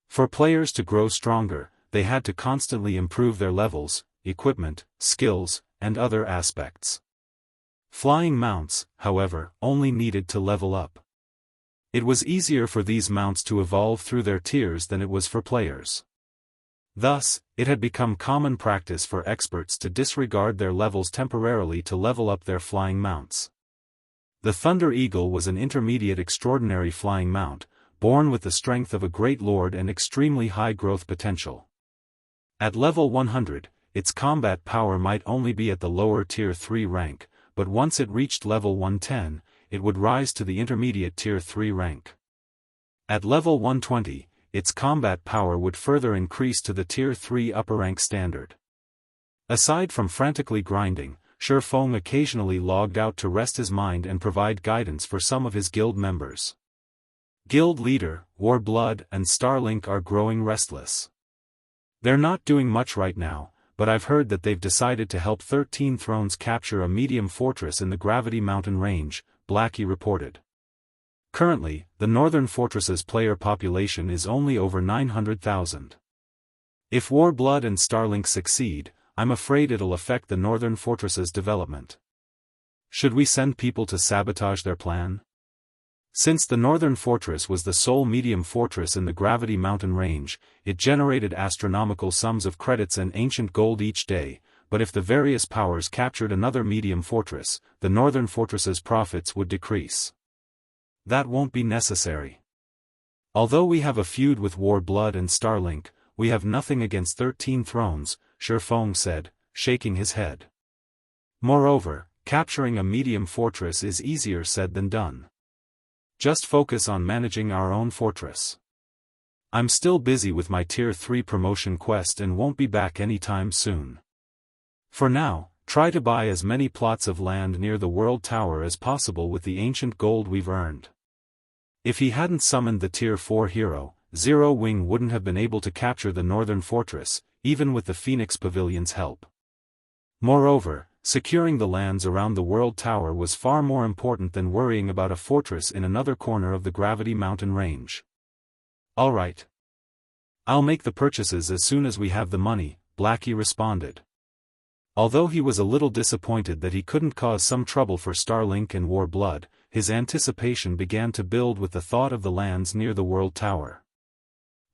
For players to grow stronger, they had to constantly improve their levels, equipment, skills, and other aspects. Flying mounts, however, only needed to level up. It was easier for these mounts to evolve through their tiers than it was for players. Thus, it had become common practice for experts to disregard their levels temporarily to level up their flying mounts. The Thunder Eagle was an intermediate extraordinary flying mount, born with the strength of a great lord and extremely high growth potential. At level 100, its combat power might only be at the lower tier 3 rank, but once it reached level 110, it would rise to the intermediate tier 3 rank. At level 120, its combat power would further increase to the tier 3 upper rank standard. Aside from frantically grinding, Shifeng occasionally logged out to rest his mind and provide guidance for some of his guild members. Guild leader, Warblood, and Starlink are growing restless. They're not doing much right now, but I've heard that they've decided to help 13 Thrones capture a medium fortress in the Gravity Mountain range, Blackie reported. Currently, the Northern Fortress's player population is only over 900,000. If Warblood and Starlink succeed, I'm afraid it'll affect the Northern Fortress's development. Should we send people to sabotage their plan? Since the Northern Fortress was the sole medium fortress in the Gravity Mountain range, it generated astronomical sums of credits and ancient gold each day, but if the various powers captured another medium fortress, the Northern Fortress's profits would decrease. That won't be necessary. Although we have a feud with Warblood and Starlink, we have nothing against 13 Thrones, Shifeng said, shaking his head. Moreover, capturing a medium fortress is easier said than done. Just focus on managing our own fortress. I'm still busy with my tier 3 promotion quest and won't be back anytime soon. For now, try to buy as many plots of land near the World Tower as possible with the ancient gold we've earned. If he hadn't summoned the tier 4 hero, Zero Wing wouldn't have been able to capture the Northern Fortress, even with the Phoenix Pavilion's help. Moreover, securing the lands around the World Tower was far more important than worrying about a fortress in another corner of the Gravity Mountain range. Alright. I'll make the purchases as soon as we have the money, Blackie responded. Although he was a little disappointed that he couldn't cause some trouble for Starlink and Warblood, his anticipation began to build with the thought of the lands near the World Tower.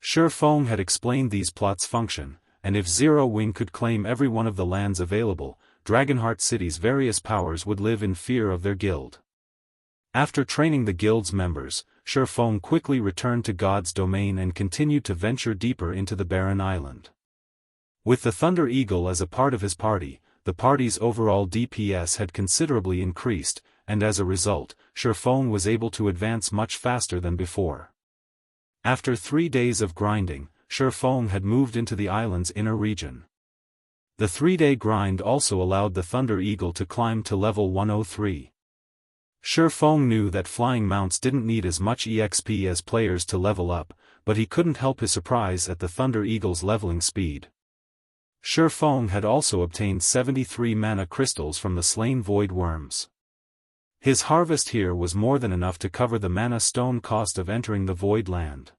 Shifeng had explained these plots' function, and if Zero Wing could claim every one of the lands available, Dragonheart City's various powers would live in fear of their guild. After training the guild's members, Shifeng quickly returned to God's domain and continued to venture deeper into the barren island. With the Thunder Eagle as a part of his party, the party's overall DPS had considerably increased, and as a result, Shifeng was able to advance much faster than before. After 3 days of grinding, Shifeng had moved into the island's inner region. The 3-day grind also allowed the Thunder Eagle to climb to level 103. Shifeng knew that flying mounts didn't need as much EXP as players to level up, but he couldn't help his surprise at the Thunder Eagle's leveling speed. Shifeng had also obtained 73 mana crystals from the slain void worms. His harvest here was more than enough to cover the mana stone cost of entering the void land.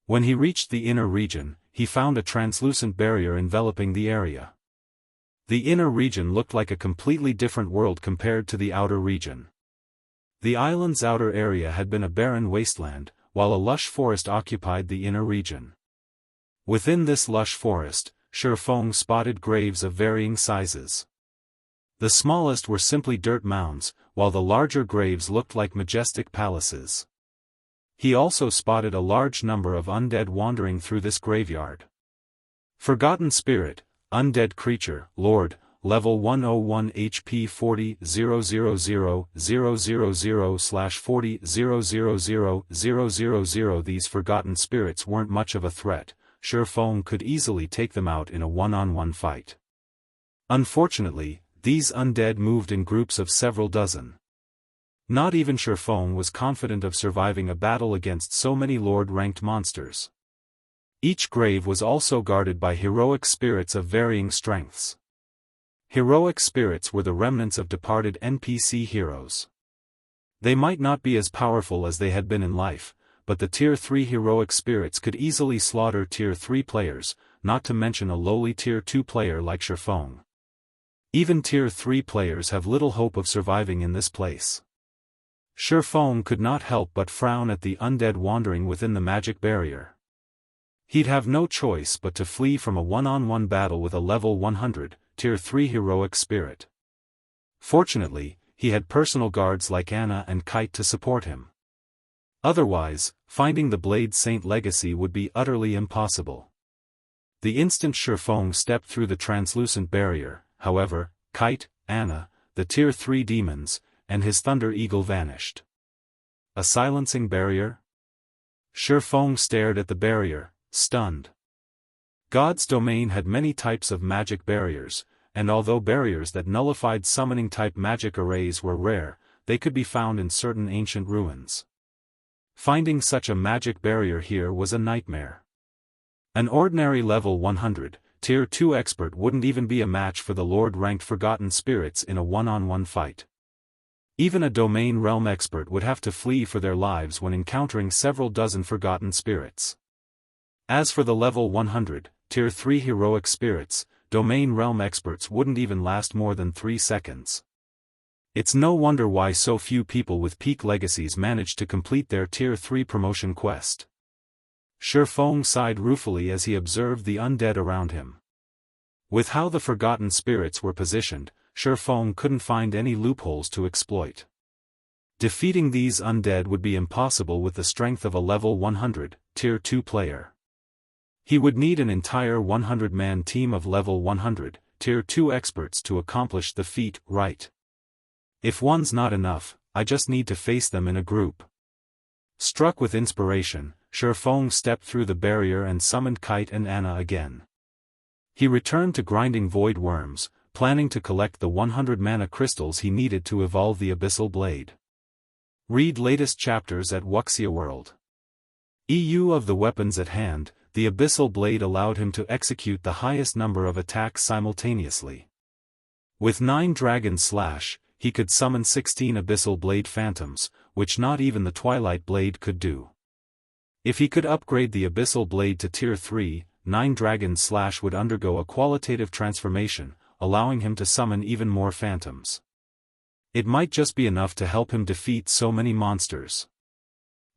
When he reached the inner region, he found a translucent barrier enveloping the area. The inner region looked like a completely different world compared to the outer region. The island's outer area had been a barren wasteland, while a lush forest occupied the inner region. Within this lush forest, Shifeng spotted graves of varying sizes. The smallest were simply dirt mounds, while the larger graves looked like majestic palaces. He also spotted a large number of undead wandering through this graveyard. Forgotten Spirit, Undead Creature, Lord, Level 101 HP 40,000/40,000,000. These forgotten spirits weren't much of a threat. Shifeng could easily take them out in a one-on-one fight. Unfortunately, these undead moved in groups of several dozen. Not even Shifeng was confident of surviving a battle against so many Lord-ranked monsters. Each grave was also guarded by heroic spirits of varying strengths. Heroic spirits were the remnants of departed NPC heroes. They might not be as powerful as they had been in life, but the Tier 3 heroic spirits could easily slaughter Tier 3 players, not to mention a lowly Tier 2 player like Shifeng. Even Tier 3 players have little hope of surviving in this place. Shifeng could not help but frown at the undead wandering within the magic barrier. He'd have no choice but to flee from a one-on-one battle with a level 100, Tier 3 heroic spirit. Fortunately, he had personal guards like Anna and Kite to support him. Otherwise, finding the Blade Saint legacy would be utterly impossible. The instant Shifeng stepped through the translucent barrier, however, Kite, Anna, the Tier 3 demons, and his Thunder Eagle vanished. A silencing barrier? Shifeng stared at the barrier, stunned. God's domain had many types of magic barriers, and although barriers that nullified summoning-type magic arrays were rare, they could be found in certain ancient ruins. Finding such a magic barrier here was a nightmare. An ordinary level 100, Tier 2 expert wouldn't even be a match for the Lord-ranked Forgotten Spirits in a one-on-one fight. Even a Domain Realm expert would have to flee for their lives when encountering several dozen Forgotten Spirits. As for the level 100, Tier 3 heroic spirits, Domain Realm experts wouldn't even last more than 3 seconds. It's no wonder why so few people with peak legacies managed to complete their Tier 3 promotion quest. Shifeng sighed ruefully as he observed the undead around him. With how the Forgotten Spirits were positioned, Shifeng couldn't find any loopholes to exploit. Defeating these undead would be impossible with the strength of a level 100, Tier 2 player. He would need an entire 100-man team of level 100, Tier 2 experts to accomplish the feat, right? If one's not enough, I just need to face them in a group. Struck with inspiration, Shifeng stepped through the barrier and summoned Kite and Anna again. He returned to grinding void worms, planning to collect the 100 mana crystals he needed to evolve the Abyssal Blade. Read latest chapters at Wuxia World. EU of the weapons at hand, the Abyssal Blade allowed him to execute the highest number of attacks simultaneously. With 9 Dragon Slash, he could summon 16 Abyssal Blade Phantoms, which not even the Twilight Blade could do. If he could upgrade the Abyssal Blade to Tier 3, 9 Dragon Slash would undergo a qualitative transformation, allowing him to summon even more phantoms. It might just be enough to help him defeat so many monsters.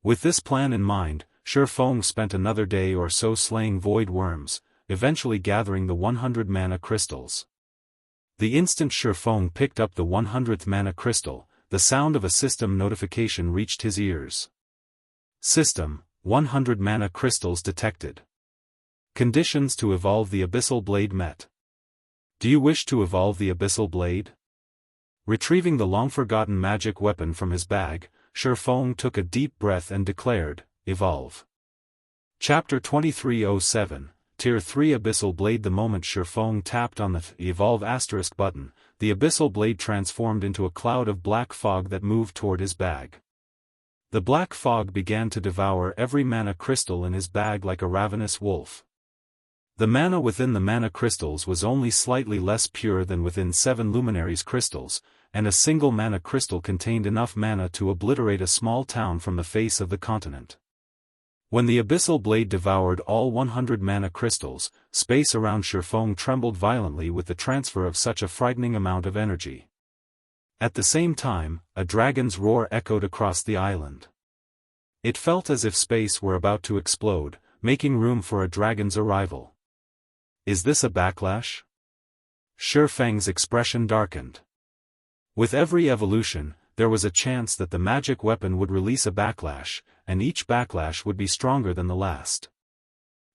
With this plan in mind, Shifeng spent another day or so slaying void worms, eventually gathering the 100 mana crystals. The instant Shifeng picked up the 100th mana crystal, the sound of a system notification reached his ears. System, 100 mana crystals detected. Conditions to evolve the Abyssal Blade met. Do you wish to evolve the Abyssal Blade? Retrieving the long-forgotten magic weapon from his bag, Shifeng took a deep breath and declared, "Evolve." Chapter 2307, Tier 3 Abyssal Blade. The moment Shifeng tapped on the Evolve * button, the Abyssal Blade transformed into a cloud of black fog that moved toward his bag. The black fog began to devour every mana crystal in his bag like a ravenous wolf. The mana within the mana crystals was only slightly less pure than within 7 luminaries crystals, and a single mana crystal contained enough mana to obliterate a small town from the face of the continent. When the Abyssal Blade devoured all 100 mana crystals, space around Shifeng trembled violently with the transfer of such a frightening amount of energy. At the same time, a dragon's roar echoed across the island. It felt as if space were about to explode, making room for a dragon's arrival. Is this a backlash? Shifeng's expression darkened. With every evolution, there was a chance that the magic weapon would release a backlash, and each backlash would be stronger than the last.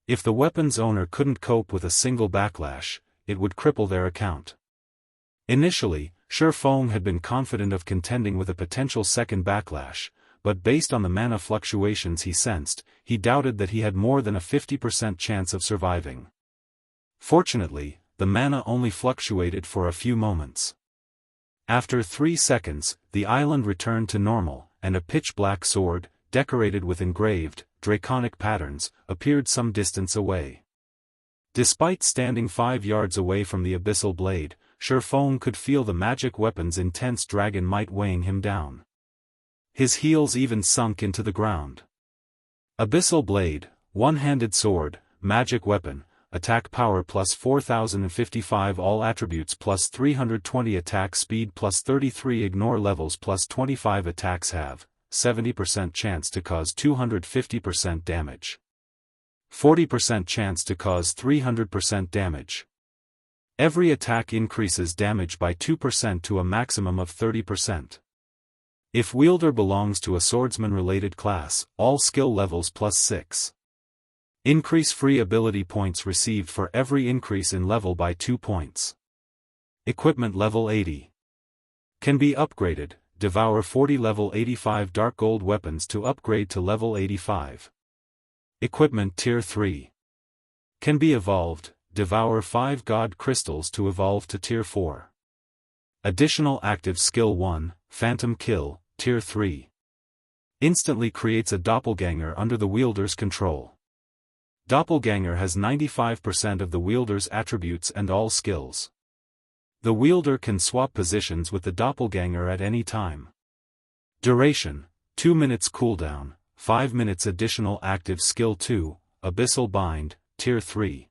If the weapon's owner couldn't cope with a single backlash, it would cripple their account. Initially, Shifeng had been confident of contending with a potential second backlash, but based on the mana fluctuations he sensed, he doubted that he had more than a 50% chance of surviving. Fortunately, the mana only fluctuated for a few moments. After 3 seconds, the island returned to normal, and a pitch-black sword, decorated with engraved, draconic patterns, appeared some distance away. Despite standing 5 yards away from the Abyssal Blade, Shifeng could feel the magic weapon's intense dragon might weighing him down. His heels even sunk into the ground. Abyssal Blade, one-handed sword, magic weapon, attack power plus 4055, all attributes plus 320, attack speed plus 33, ignore levels plus 25, attacks have 70% chance to cause 250% damage. 40% chance to cause 300% damage. Every attack increases damage by 2% to a maximum of 30%. If wielder belongs to a swordsman-related class, all skill levels plus 6. Increase free ability points received for every increase in level by 2 points. Equipment level 80. Can be upgraded, devour 40 level 85 dark gold weapons to upgrade to level 85. Equipment Tier 3. Can be evolved, devour 5 god crystals to evolve to Tier 4. Additional active skill 1, Phantom Kill, Tier 3. Instantly creates a doppelganger under the wielder's control. Doppelganger has 95% of the wielder's attributes and all skills. The wielder can swap positions with the doppelganger at any time. Duration, 2 minutes cooldown, 5 minutes. Additional active skill 2, Abyssal Bind, Tier 3.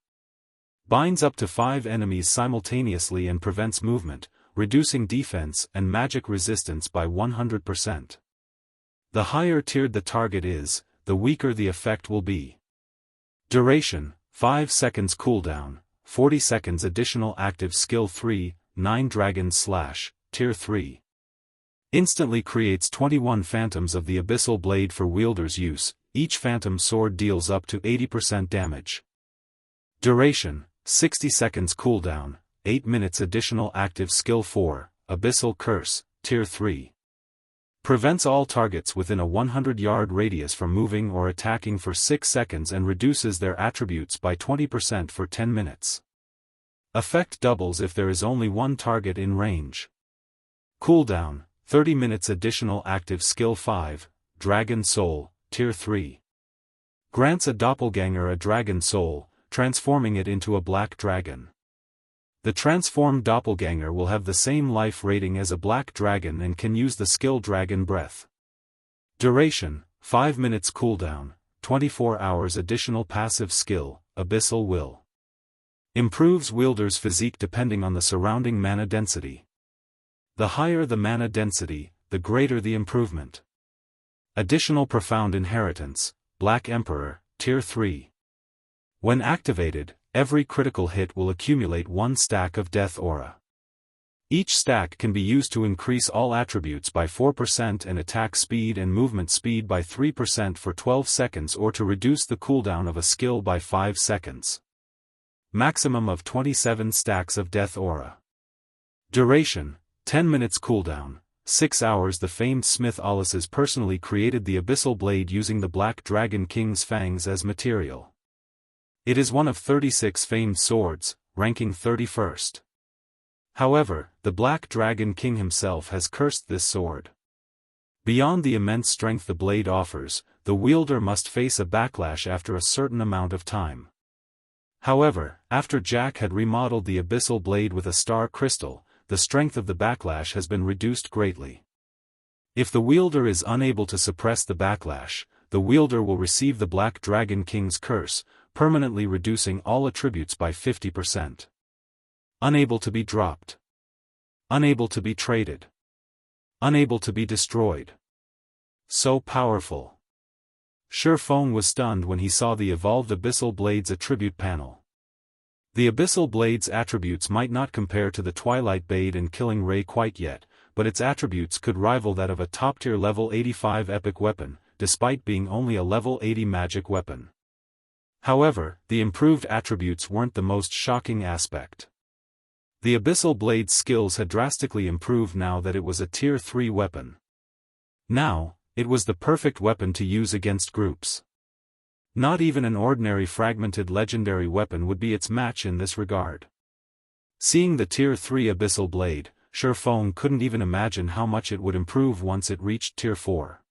Binds up to 5 enemies simultaneously and prevents movement, reducing defense and magic resistance by 100%. The higher tiered the target is, the weaker the effect will be. Duration, 5 seconds cooldown, 40 seconds. Additional active skill 3, 9 Dragon Slash, Tier 3. Instantly creates 21 phantoms of the Abyssal Blade for wielder's use, each phantom sword deals up to 80% damage. Duration, 60 seconds cooldown, 8 minutes. Additional active skill 4, Abyssal Curse, Tier 3. Prevents all targets within a 100-yard radius from moving or attacking for 6 seconds and reduces their attributes by 20% for 10 minutes. Effect doubles if there is only one target in range. Cooldown, 30 minutes. Additional active skill 5, Dragon Soul, Tier 3. Grants a doppelganger a dragon soul, transforming it into a black dragon. The transformed doppelganger will have the same life rating as a black dragon and can use the skill Dragon Breath. Duration, 5 minutes cooldown, 24 hours. Additional passive skill, Abyssal Will. Improves wielder's physique depending on the surrounding mana density. The higher the mana density, the greater the improvement. Additional profound inheritance, Black Emperor, Tier 3. When activated, every critical hit will accumulate 1 stack of death aura. Each stack can be used to increase all attributes by 4% and attack speed and movement speed by 3% for 12 seconds or to reduce the cooldown of a skill by 5 seconds. Maximum of 27 stacks of death aura. Duration, 10 minutes cooldown. 6 hours. The famed smith Ulysses personally created the abyssal blade using the Black Dragon King's fangs as material. It is one of 36 famed swords, ranking 31st. However, the Black Dragon King himself has cursed this sword. Beyond the immense strength the blade offers, the wielder must face a backlash after a certain amount of time. However, after Jack had remodeled the abyssal blade with a star crystal, the strength of the backlash has been reduced greatly. If the wielder is unable to suppress the backlash, the wielder will receive the Black Dragon King's curse, permanently reducing all attributes by 50%. Unable to be dropped. Unable to be traded. Unable to be destroyed. So powerful. Shifeng was stunned when he saw the evolved Abyssal Blade's attribute panel. The Abyssal Blade's attributes might not compare to the Twilight Blade and Killing Ray quite yet, but its attributes could rival that of a top-tier level 85 epic weapon, despite being only a level 80 magic weapon. However, the improved attributes weren't the most shocking aspect. The Abyssal Blade's skills had drastically improved now that it was a Tier 3 weapon. Now, it was the perfect weapon to use against groups. Not even an ordinary fragmented legendary weapon would be its match in this regard. Seeing the Tier 3 Abyssal Blade, Shifeng couldn't even imagine how much it would improve once it reached Tier 4.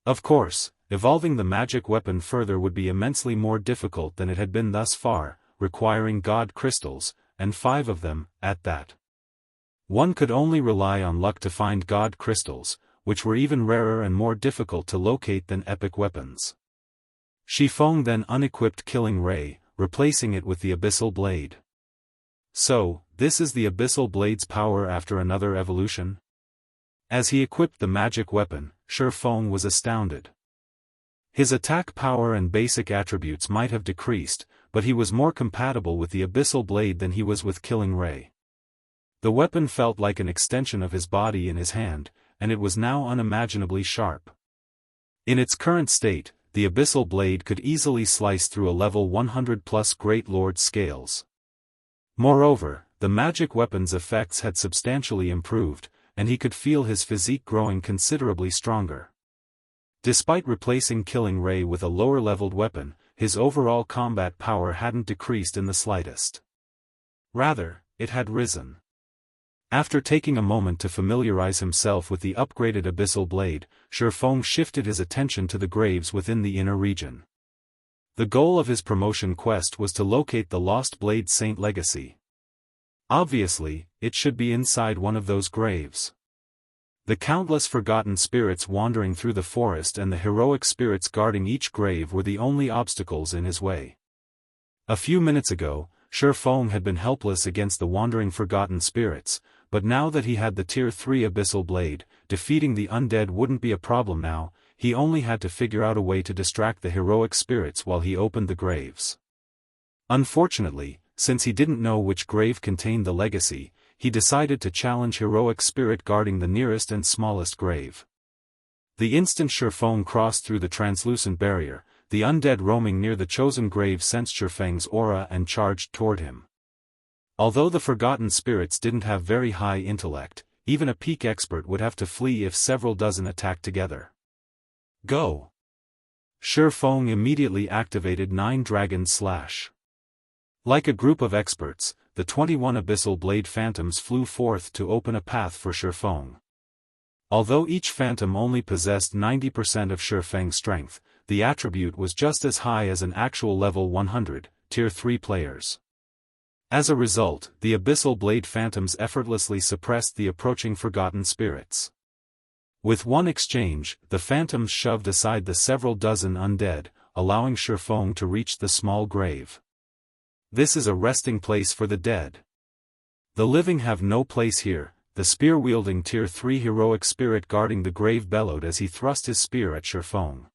Of course, evolving the magic weapon further would be immensely more difficult than it had been thus far, requiring God crystals, and 5 of them, at that. One could only rely on luck to find God crystals, which were even rarer and more difficult to locate than epic weapons. Shifeng then unequipped Killing Ray, replacing it with the Abyssal Blade. So, this is the Abyssal Blade's power after another evolution? As he equipped the magic weapon, Shifeng was astounded. His attack power and basic attributes might have decreased, but he was more compatible with the Abyssal Blade than he was with Killing Ray. The weapon felt like an extension of his body in his hand, and it was now unimaginably sharp. In its current state, the Abyssal Blade could easily slice through a level 100+ Great Lord's scales. Moreover, the magic weapon's effects had substantially improved, and he could feel his physique growing considerably stronger. Despite replacing Killing Ray with a lower-leveled weapon, his overall combat power hadn't decreased in the slightest. Rather, it had risen. After taking a moment to familiarize himself with the upgraded Abyssal Blade, Shifeng shifted his attention to the graves within the inner region. The goal of his promotion quest was to locate the lost Blade Saint legacy. Obviously, it should be inside one of those graves. The countless forgotten spirits wandering through the forest and the heroic spirits guarding each grave were the only obstacles in his way. A few minutes ago, Shifeng had been helpless against the wandering forgotten spirits, but now that he had the Tier 3 Abyssal Blade, defeating the undead wouldn't be a problem now. He only had to figure out a way to distract the heroic spirits while he opened the graves. Unfortunately, since he didn't know which grave contained the legacy, he decided to challenge heroic spirit guarding the nearest and smallest grave. The instant Shifeng crossed through the translucent barrier, the undead roaming near the chosen grave sensed Shifeng's aura and charged toward him. Although the forgotten spirits didn't have very high intellect, even a peak expert would have to flee if several dozen attacked together. Go! Shifeng immediately activated 9 Dragon Slash. Like a group of experts, the 21 Abyssal Blade Phantoms flew forth to open a path for Shifeng. Although each phantom only possessed 90% of Shifeng's strength, the attribute was just as high as an actual level 100, Tier 3 players. As a result, the Abyssal Blade Phantoms effortlessly suppressed the approaching forgotten spirits. With one exchange, the Phantoms shoved aside the several dozen undead, allowing Shifeng to reach the small grave. This is a resting place for the dead. The living have no place here, the spear-wielding Tier 3 heroic spirit guarding the grave bellowed as he thrust his spear at Shifeng.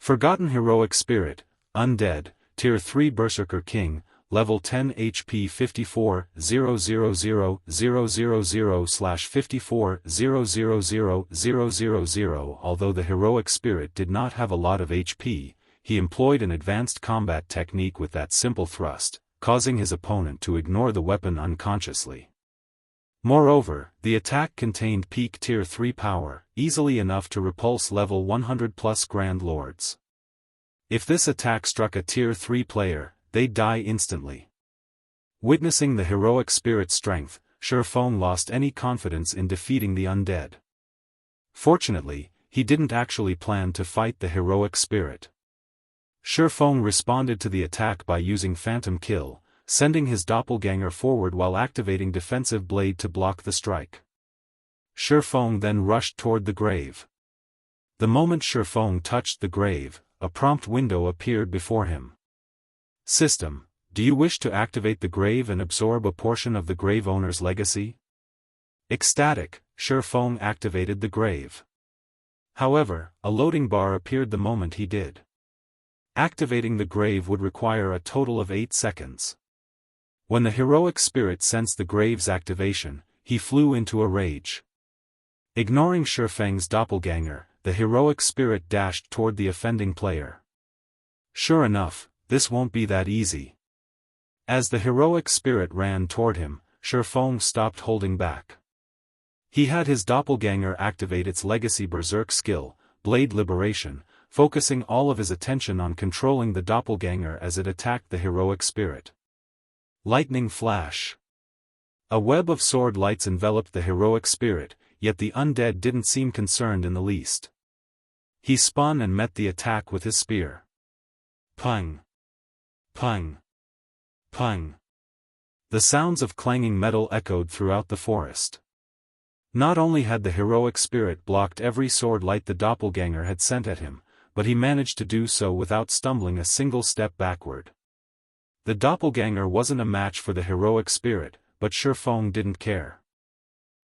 Forgotten heroic spirit, undead, Tier 3 Berserker King, level 10 HP 54,000/54,000,000. Although the heroic spirit did not have a lot of HP, he employed an advanced combat technique with that simple thrust, causing his opponent to ignore the weapon unconsciously. Moreover, the attack contained peak Tier 3 power, easily enough to repulse level 100+ Grand Lords. If this attack struck a Tier 3 player, they'd die instantly. Witnessing the heroic spirit's strength, Shifeng lost any confidence in defeating the undead. Fortunately, he didn't actually plan to fight the heroic spirit. Shifeng responded to the attack by using Phantom Kill, sending his doppelganger forward while activating Defensive Blade to block the strike. Shifeng then rushed toward the grave. The moment Shifeng touched the grave, a prompt window appeared before him. System, do you wish to activate the grave and absorb a portion of the grave owner's legacy? Ecstatic, Shifeng activated the grave. However, a loading bar appeared the moment he did. Activating the grave would require a total of 8 seconds. When the heroic spirit sensed the grave's activation, he flew into a rage. Ignoring Shifeng's doppelganger, the heroic spirit dashed toward the offending player. Sure enough, this won't be that easy. As the heroic spirit ran toward him, Shifeng stopped holding back. He had his doppelganger activate its legacy berserk skill, Blade Liberation, focusing all of his attention on controlling the doppelganger as it attacked the heroic spirit. Lightning Flash. A web of sword lights enveloped the heroic spirit, yet the undead didn't seem concerned in the least. He spun and met the attack with his spear. Pung! Pung! Pung! The sounds of clanging metal echoed throughout the forest. Not only had the heroic spirit blocked every sword light the doppelganger had sent at him, but he managed to do so without stumbling a single step backward. The doppelganger wasn't a match for the heroic spirit, but Shifeng didn't care.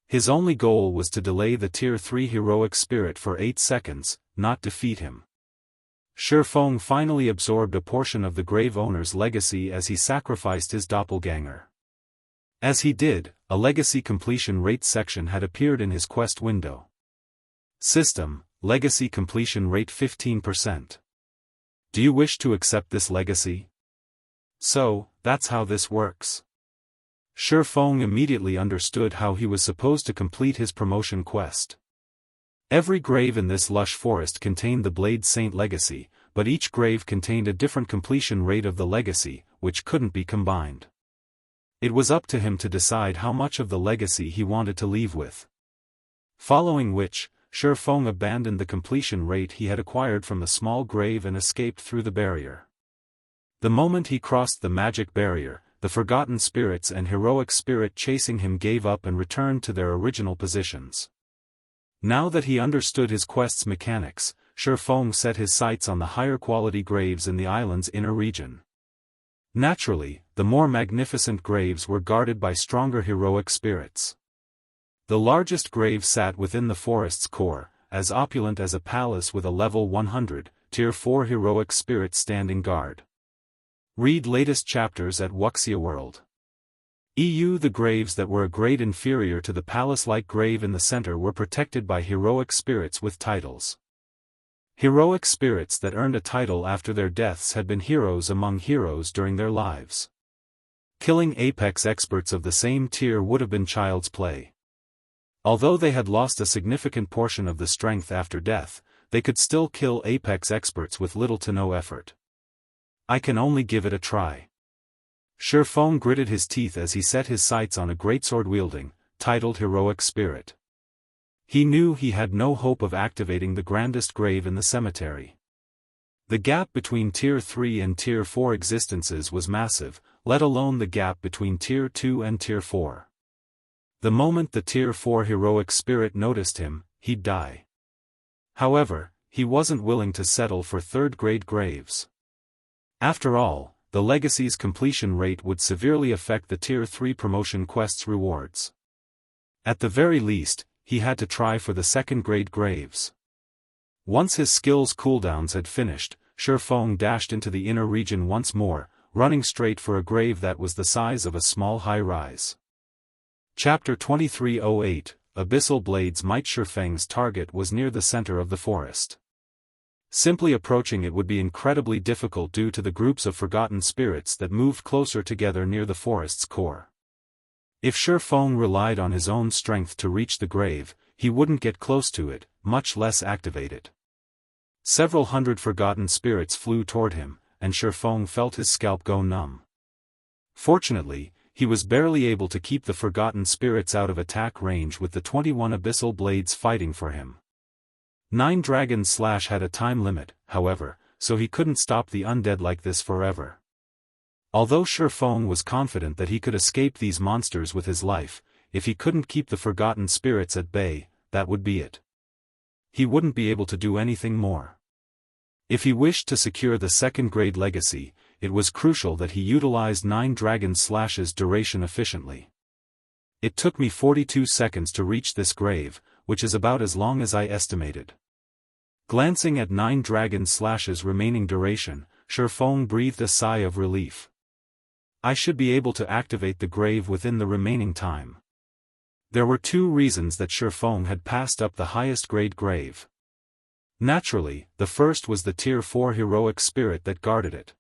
His only goal was to delay the Tier 3 heroic spirit for 8 seconds, not defeat him. Shifeng finally absorbed a portion of the grave owner's legacy as he sacrificed his doppelganger. As he did, a legacy completion rate section had appeared in his quest window. System, legacy completion rate 15%. Do you wish to accept this legacy? So, that's how this works. Shifeng immediately understood how he was supposed to complete his promotion quest. Every grave in this lush forest contained the Blade Saint legacy, but each grave contained a different completion rate of the legacy, which couldn't be combined. It was up to him to decide how much of the legacy he wanted to leave with. Following which, Shifeng abandoned the completion rate he had acquired from the small grave and escaped through the barrier. The moment he crossed the magic barrier, the forgotten spirits and heroic spirit chasing him gave up and returned to their original positions. Now that he understood his quest's mechanics, Shifeng set his sights on the higher quality graves in the island's inner region. Naturally, the more magnificent graves were guarded by stronger heroic spirits. The largest grave sat within the forest's core, as opulent as a palace with a level 100, Tier 4 heroic spirit standing guard. Read latest chapters at Wuxia World. The graves that were a grade inferior to the palace-like grave in the center were protected by heroic spirits with titles. Heroic spirits that earned a title after their deaths had been heroes among heroes during their lives. Killing apex experts of the same tier would have been child's play. Although they had lost a significant portion of the strength after death, they could still kill apex experts with little to no effort. I can only give it a try. Shifeng gritted his teeth as he set his sights on a greatsword-wielding, titled heroic spirit. He knew he had no hope of activating the grandest grave in the cemetery. The gap between Tier 3 and Tier 4 existences was massive, let alone the gap between Tier 2 and Tier 4. The moment the Tier 4 heroic spirit noticed him, he'd die. However, he wasn't willing to settle for third-grade graves. After all, the legacy's completion rate would severely affect the Tier 3 promotion quest's rewards. At the very least, he had to try for the second-grade graves. Once his skills cooldowns had finished, Shifeng dashed into the inner region once more, running straight for a grave that was the size of a small high-rise. Chapter 2308, Abyssal Blades Might. Shifeng's target was near the center of the forest. Simply approaching it would be incredibly difficult due to the groups of forgotten spirits that moved closer together near the forest's core. If Shi Feng relied on his own strength to reach the grave, he wouldn't get close to it, much less activate it. Several hundred forgotten spirits flew toward him, and Shi Feng felt his scalp go numb. Fortunately, he was barely able to keep the forgotten spirits out of attack range with the 21 abyssal blades fighting for him. 9 Dragons Slash had a time limit, however, so he couldn't stop the undead like this forever. Although Shi Feng was confident that he could escape these monsters with his life, if he couldn't keep the forgotten spirits at bay, that would be it. He wouldn't be able to do anything more. If he wished to secure the second-grade legacy, it was crucial that he utilized 9 Dragon Slash's duration efficiently. It took me 42 seconds to reach this grave, which is about as long as I estimated. Glancing at 9 Dragon Slash's remaining duration, Shi Feng breathed a sigh of relief. I should be able to activate the grave within the remaining time. There were 2 reasons that Shi Feng had passed up the highest grade grave. Naturally, the first was the Tier 4 heroic spirit that guarded it.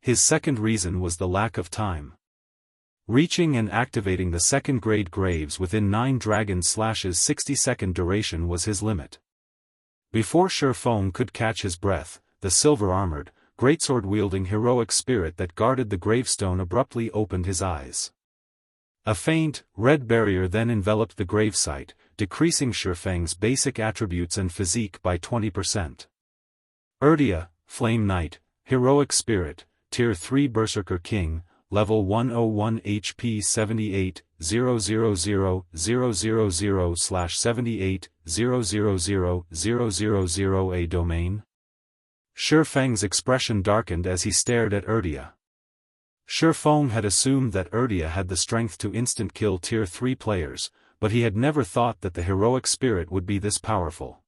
His second reason was the lack of time. Reaching and activating the second-grade graves within 9 Dragon Slash's 60-second duration was his limit. Before Shi Feng could catch his breath, the silver-armored, greatsword-wielding heroic spirit that guarded the gravestone abruptly opened his eyes. A faint, red barrier then enveloped the gravesite, decreasing Shi Feng's basic attributes and physique by 20%. Urdia, Flame Knight, Heroic Spirit, Tier 3 Berserker King, Level 101 HP 78, 000 000/78 A domain? Shi Feng's expression darkened as he stared at Urdia. Shi Feng had assumed that Urdia had the strength to instant-kill Tier 3 players, but he had never thought that the heroic spirit would be this powerful.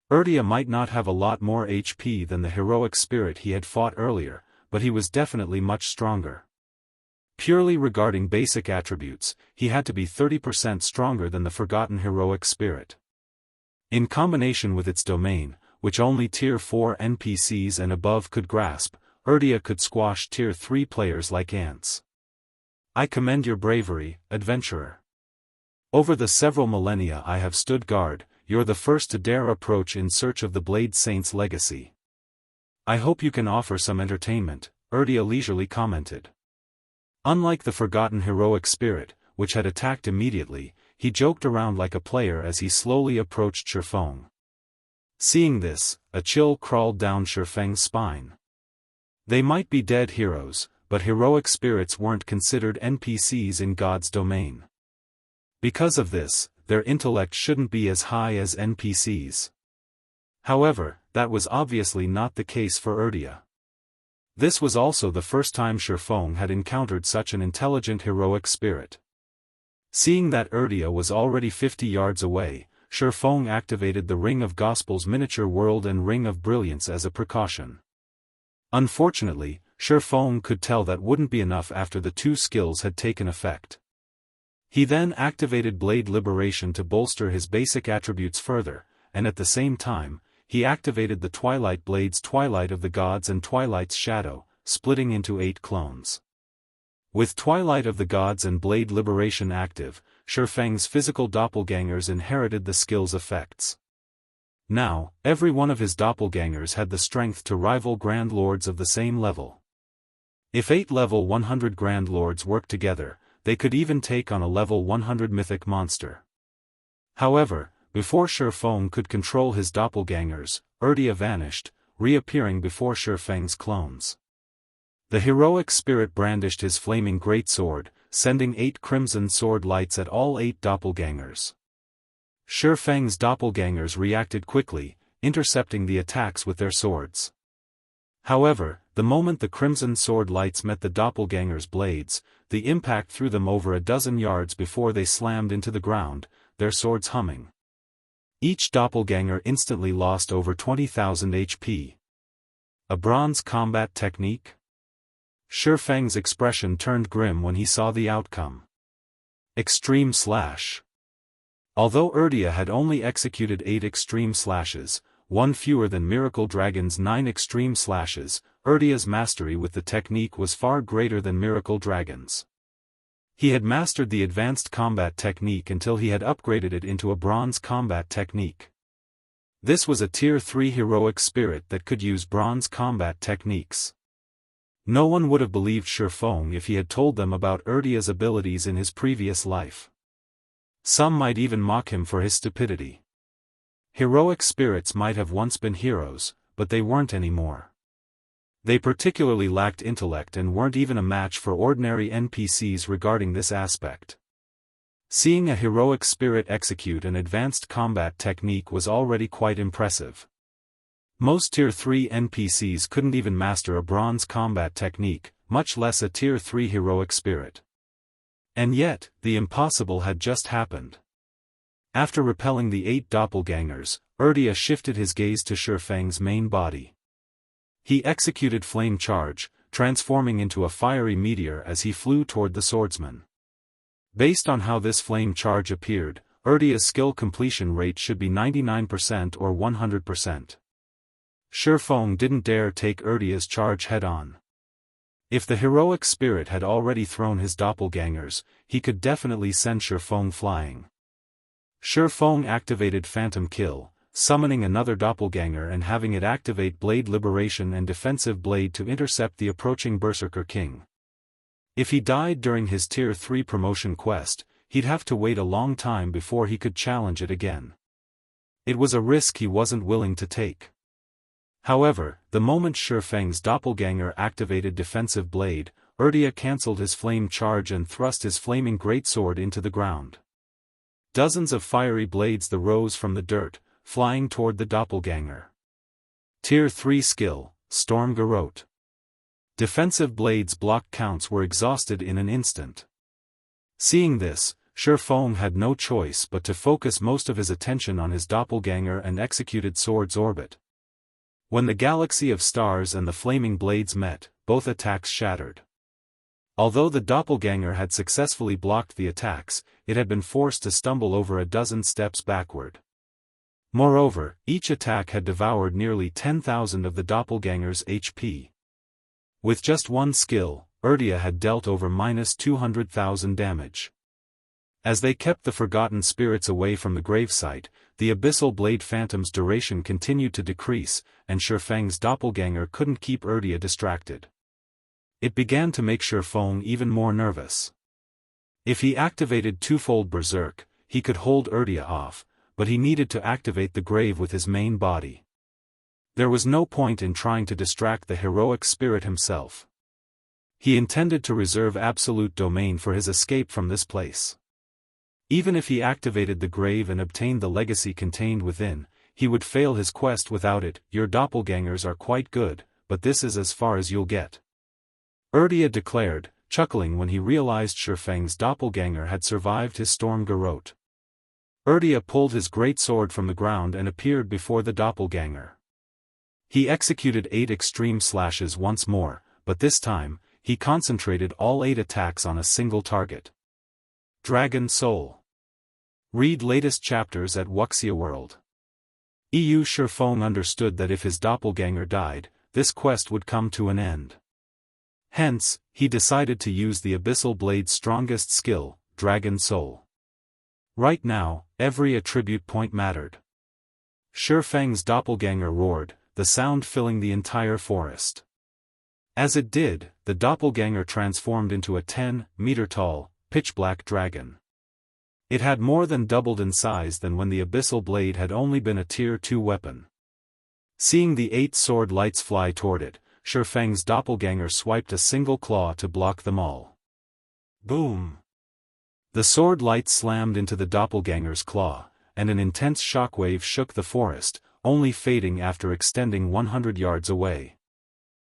Urdia might not have a lot more HP than the heroic spirit he had fought earlier, but he was definitely much stronger. Purely regarding basic attributes, he had to be 30% stronger than the forgotten heroic spirit. In combination with its domain, which only Tier 4 NPCs and above could grasp, Urdia could squash Tier 3 players like ants. I commend your bravery, adventurer. Over the several millennia I have stood guard, you're the first to dare approach in search of the Blade Saint's legacy. I hope you can offer some entertainment, Urdia leisurely commented. Unlike the forgotten heroic spirit, which had attacked immediately, he joked around like a player as he slowly approached Shi Feng. Seeing this, a chill crawled down Shi Feng's spine. They might be dead heroes, but heroic spirits weren't considered NPCs in God's domain. Because of this, their intellect shouldn't be as high as NPCs. However, that was obviously not the case for Urdia. This was also the first time Shi Feng had encountered such an intelligent heroic spirit. Seeing that Urdia was already 50 yards away, Shi Feng activated the Ring of Gospel's miniature world and Ring of Brilliance as a precaution. Unfortunately, Shi Feng could tell that wouldn't be enough after the 2 skills had taken effect. He then activated Blade Liberation to bolster his basic attributes further, and at the same time, he activated the Twilight Blades Twilight of the Gods and Twilight's Shadow, splitting into 8 clones. With Twilight of the Gods and Blade Liberation active, Shi Feng's physical doppelgangers inherited the skill's effects. Now, every one of his doppelgangers had the strength to rival Grand Lords of the same level. If 8 level 100 Grand Lords worked together, they could even take on a level 100 mythic monster. However, before Shi Feng could control his doppelgangers, Urdia vanished, reappearing before Shi Feng's clones. The heroic spirit brandished his flaming greatsword, sending 8 crimson sword lights at all 8 doppelgangers. Shi Feng's doppelgangers reacted quickly, intercepting the attacks with their swords. However, the moment the crimson sword lights met the doppelgangers' blades, the impact threw them over a dozen yards before they slammed into the ground, their swords humming. Each doppelganger instantly lost over 20,000 HP. A bronze combat technique? Shi Feng's expression turned grim when he saw the outcome. Extreme Slash. Although Urdia had only executed 8 extreme slashes, 1 fewer than Miracle Dragon's 9 extreme slashes, Urdia's mastery with the technique was far greater than Miracle Dragon's. He had mastered the advanced combat technique until he had upgraded it into a bronze combat technique. This was a Tier 3 heroic spirit that could use bronze combat techniques. No one would have believed Shifeng if he had told them about Urdia's abilities in his previous life. Some might even mock him for his stupidity. Heroic spirits might have once been heroes, but they weren't anymore. They particularly lacked intellect and weren't even a match for ordinary NPCs regarding this aspect. Seeing a heroic spirit execute an advanced combat technique was already quite impressive. Most Tier 3 NPCs couldn't even master a bronze combat technique, much less a Tier 3 heroic spirit. And yet, the impossible had just happened. After repelling the 8 doppelgangers, Urdia shifted his gaze to Shifeng's main body. He executed Flame Charge, transforming into a fiery meteor as he flew toward the swordsman. Based on how this flame charge appeared, Urdia's skill completion rate should be 99% or 100%. Shifeng didn't dare take Urdia's charge head-on. If the heroic spirit had already thrown his doppelgangers, he could definitely send Shifeng flying. Shifeng activated Phantom Kill, summoning another doppelganger and having it activate Blade Liberation and Defensive Blade to intercept the approaching Berserker King. If he died during his Tier 3 promotion quest, he'd have to wait a long time before he could challenge it again. It was a risk he wasn't willing to take. However, the moment Shifeng's doppelganger activated Defensive Blade, Urdia cancelled his flame charge and thrust his flaming greatsword into the ground. Dozens of fiery blades rose from the dirt, flying toward the doppelganger. Tier 3 skill, Storm Garrote. Defensive Blade's block counts were exhausted in an instant. Seeing this, Shifeng had no choice but to focus most of his attention on his doppelganger and executed Sword's Orbit. When the galaxy of stars and the flaming blades met, both attacks shattered. Although the doppelganger had successfully blocked the attacks, it had been forced to stumble over a dozen steps backward. Moreover, each attack had devoured nearly 10,000 of the doppelganger's HP. With just one skill, Urdia had dealt over -200,000 damage. As they kept the forgotten spirits away from the gravesite, the Abyssal Blade Phantom's duration continued to decrease, and Shifeng's doppelganger couldn't keep Urdia distracted. It began to make Shifeng even more nervous. If he activated Twofold Berserk, he could hold Urdia off, but he needed to activate the grave with his main body. There was no point in trying to distract the heroic spirit himself. He intended to reserve absolute domain for his escape from this place. Even if he activated the grave and obtained the legacy contained within, he would fail his quest without it. Your doppelgangers are quite good, but this is as far as you'll get. Urdia declared, chuckling when he realized Shifeng's doppelganger had survived his Storm Garrote. Urdia pulled his greatsword from the ground and appeared before the doppelganger. He executed 8 extreme slashes once more, but this time, he concentrated all 8 attacks on a single target. Dragon Soul. Read latest chapters at Wuxia World. EU Shifeng understood that if his doppelganger died, this quest would come to an end. Hence, he decided to use the Abyssal Blade's strongest skill, Dragon Soul. Right now, every attribute point mattered. Shifeng's doppelganger roared, the sound filling the entire forest. As it did, the doppelganger transformed into a 10-meter-tall, pitch-black dragon. It had more than doubled in size than when the Abyssal Blade had only been a Tier 2 weapon. Seeing the 8 sword lights fly toward it, Shifeng's doppelganger swiped a single claw to block them all. Boom! The sword light slammed into the doppelganger's claw, and an intense shockwave shook the forest, only fading after extending 100 yards away.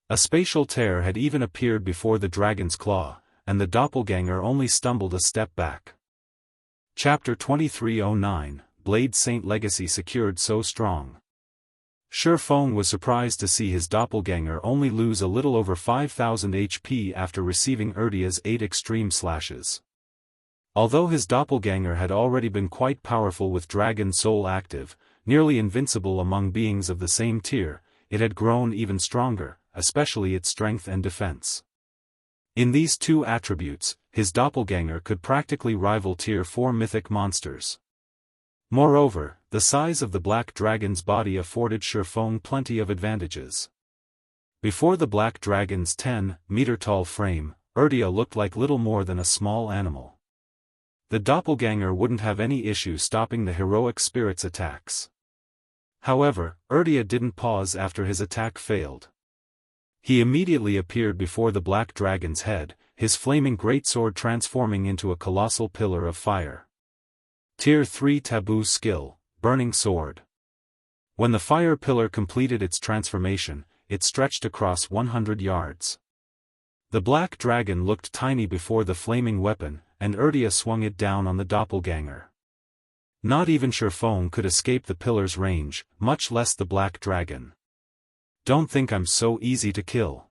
A spatial tear had even appeared before the dragon's claw, and the doppelganger only stumbled a step back. Chapter 2309, Blade Saint Legacy secured so strong. Shifeng was surprised to see his doppelganger only lose a little over 5,000 HP after receiving Urdia's 8 extreme slashes. Although his doppelganger had already been quite powerful with Dragon Soul active, nearly invincible among beings of the same tier, it had grown even stronger, especially its strength and defense. In these 2 attributes, his doppelganger could practically rival Tier 4 mythic monsters. Moreover, the size of the black dragon's body afforded Shifeng plenty of advantages. Before the black dragon's 10-meter-tall frame, Urdia looked like little more than a small animal. The doppelganger wouldn't have any issue stopping the heroic spirit's attacks. However, Urdia didn't pause after his attack failed. He immediately appeared before the black dragon's head, his flaming greatsword transforming into a colossal pillar of fire. Tier 3 Taboo Skill, Burning Sword. When the fire pillar completed its transformation, it stretched across 100 yards. The black dragon looked tiny before the flaming weapon, and Urdia swung it down on the doppelganger. Not even Shifeng could escape the pillar's range, much less the black dragon. Don't think I'm so easy to kill.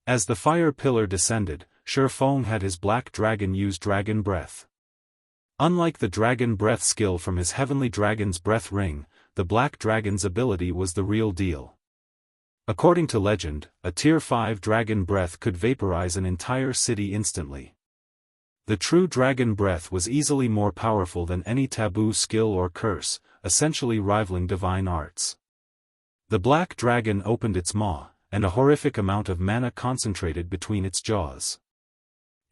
As the fire pillar descended, Shifeng had his black dragon use Dragon Breath. Unlike the Dragon Breath skill from his Heavenly Dragon's Breath Ring, the black dragon's ability was the real deal. According to legend, a Tier 5 Dragon Breath could vaporize an entire city instantly. The true Dragon Breath was easily more powerful than any taboo skill or curse, essentially rivaling divine arts. The black dragon opened its maw, and a horrific amount of mana concentrated between its jaws.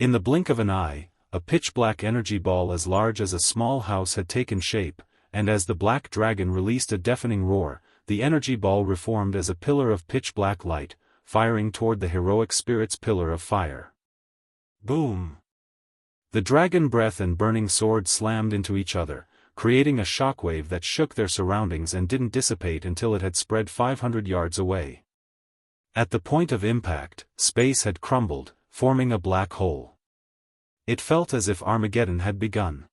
In the blink of an eye, a pitch-black energy ball as large as a small house had taken shape, and as the black dragon released a deafening roar, the energy ball reformed as a pillar of pitch-black light, firing toward the heroic spirit's pillar of fire. Boom! The dragon breath and burning sword slammed into each other, creating a shockwave that shook their surroundings and didn't dissipate until it had spread 500 yards away. At the point of impact, space had crumbled, forming a black hole. It felt as if Armageddon had begun.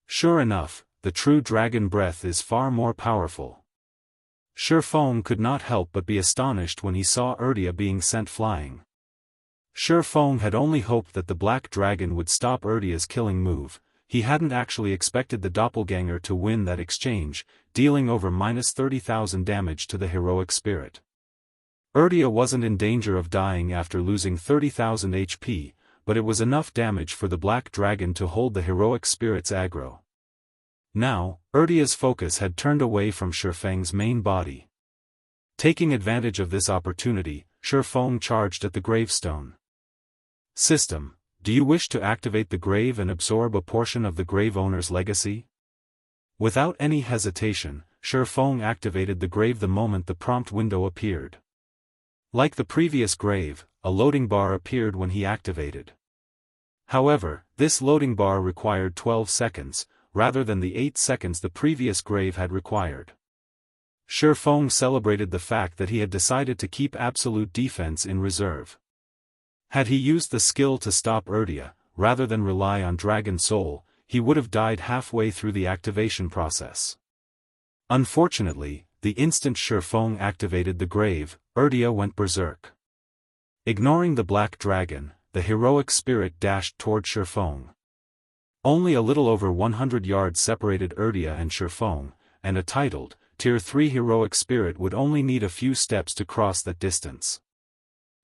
Sure enough, the true dragon breath is far more powerful. Shifeng could not help but be astonished when he saw Urdia being sent flying. Shifeng had only hoped that the black dragon would stop Urdia's killing move. He hadn't actually expected the doppelganger to win that exchange, dealing over -30,000 damage to the heroic spirit. Urdia wasn't in danger of dying after losing 30,000 HP, but it was enough damage for the black dragon to hold the heroic spirit's aggro. Now, Urdia's focus had turned away from Shifeng's main body. Taking advantage of this opportunity, Shifeng charged at the gravestone. System, do you wish to activate the grave and absorb a portion of the grave owner's legacy? Without any hesitation, Shifeng activated the grave the moment the prompt window appeared. Like the previous grave, a loading bar appeared when he activated. However, this loading bar required 12 seconds, rather than the 8 seconds the previous grave had required. Shifeng celebrated the fact that he had decided to keep absolute defense in reserve. Had he used the skill to stop Urdia, rather than rely on Dragon Soul, he would have died halfway through the activation process. Unfortunately, the instant Shifeng activated the grave, Urdia went berserk. Ignoring the black dragon, the heroic spirit dashed toward Shifeng. Only a little over 100 yards separated Urdia and Shifeng, and a titled, Tier 3 heroic spirit would only need a few steps to cross that distance.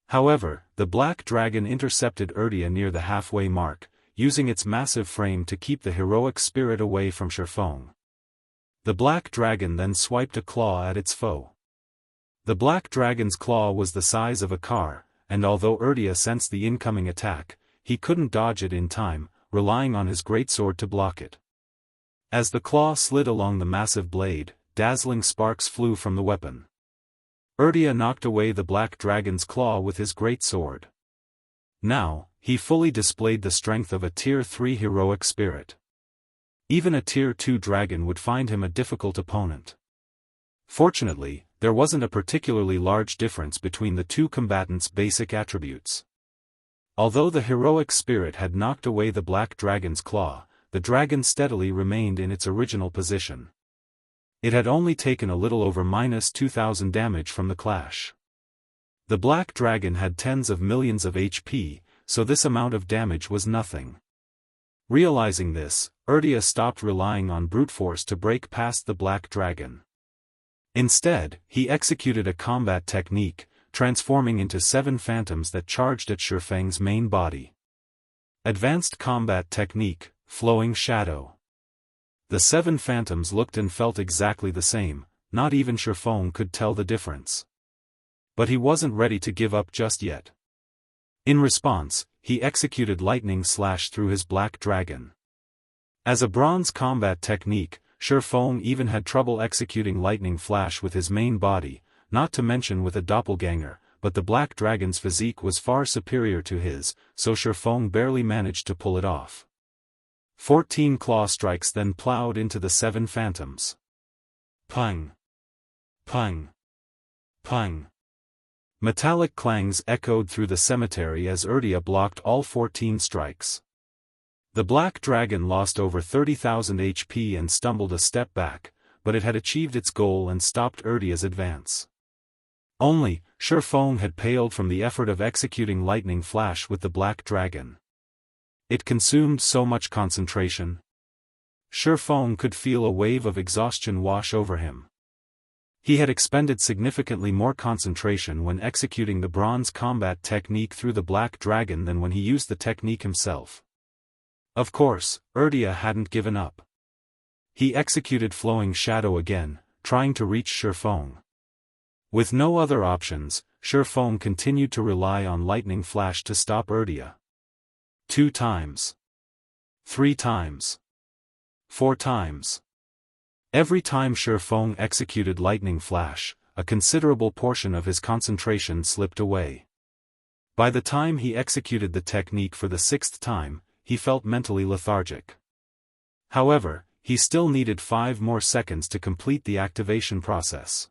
However, the black dragon intercepted Urdia near the halfway mark, using its massive frame to keep the heroic spirit away from Shifeng. The black dragon then swiped a claw at its foe. The black dragon's claw was the size of a car, and although Urdia sensed the incoming attack, he couldn't dodge it in time, relying on his greatsword to block it. As the claw slid along the massive blade, dazzling sparks flew from the weapon. Urdia knocked away the black dragon's claw with his greatsword. Now, he fully displayed the strength of a Tier 3 heroic spirit. Even a Tier 2 dragon would find him a difficult opponent. Fortunately, there wasn't a particularly large difference between the two combatants' basic attributes. Although the heroic spirit had knocked away the black dragon's claw, the dragon steadily remained in its original position. It had only taken a little over -2,000 damage from the clash. The black dragon had tens of millions of HP, so this amount of damage was nothing. Realizing this, Urdia stopped relying on brute force to break past the black dragon. Instead, he executed a combat technique, transforming into 7 phantoms that charged at Shifeng's main body. Advanced Combat Technique, Flowing Shadow. The 7 phantoms looked and felt exactly the same, not even Shifeng could tell the difference. But he wasn't ready to give up just yet. In response, he executed Lightning Slash through his black dragon. As a bronze combat technique, Shifeng even had trouble executing Lightning Flash with his main body, not to mention with a doppelganger, but the black dragon's physique was far superior to his, so Shifeng barely managed to pull it off. 14 claw strikes then plowed into the 7 phantoms. Pung! Pung! Pung! Metallic clangs echoed through the cemetery as Urdia blocked all 14 strikes. The black dragon lost over 30,000 HP and stumbled a step back, but it had achieved its goal and stopped Urdia's advance. Only, Shifeng had paled from the effort of executing Lightning Flash with the black dragon. It consumed so much concentration. Shifeng could feel a wave of exhaustion wash over him. He had expended significantly more concentration when executing the bronze combat technique through the black dragon than when he used the technique himself. Of course, Urdia hadn't given up. He executed Flowing Shadow again, trying to reach Shifeng. With no other options, Shifeng continued to rely on Lightning Flash to stop Urdia. 2 times. 3 times. 4 times. Every time Shifeng executed Lightning Flash, a considerable portion of his concentration slipped away. By the time he executed the technique for the 6th time, he felt mentally lethargic. However, he still needed 5 more seconds to complete the activation process.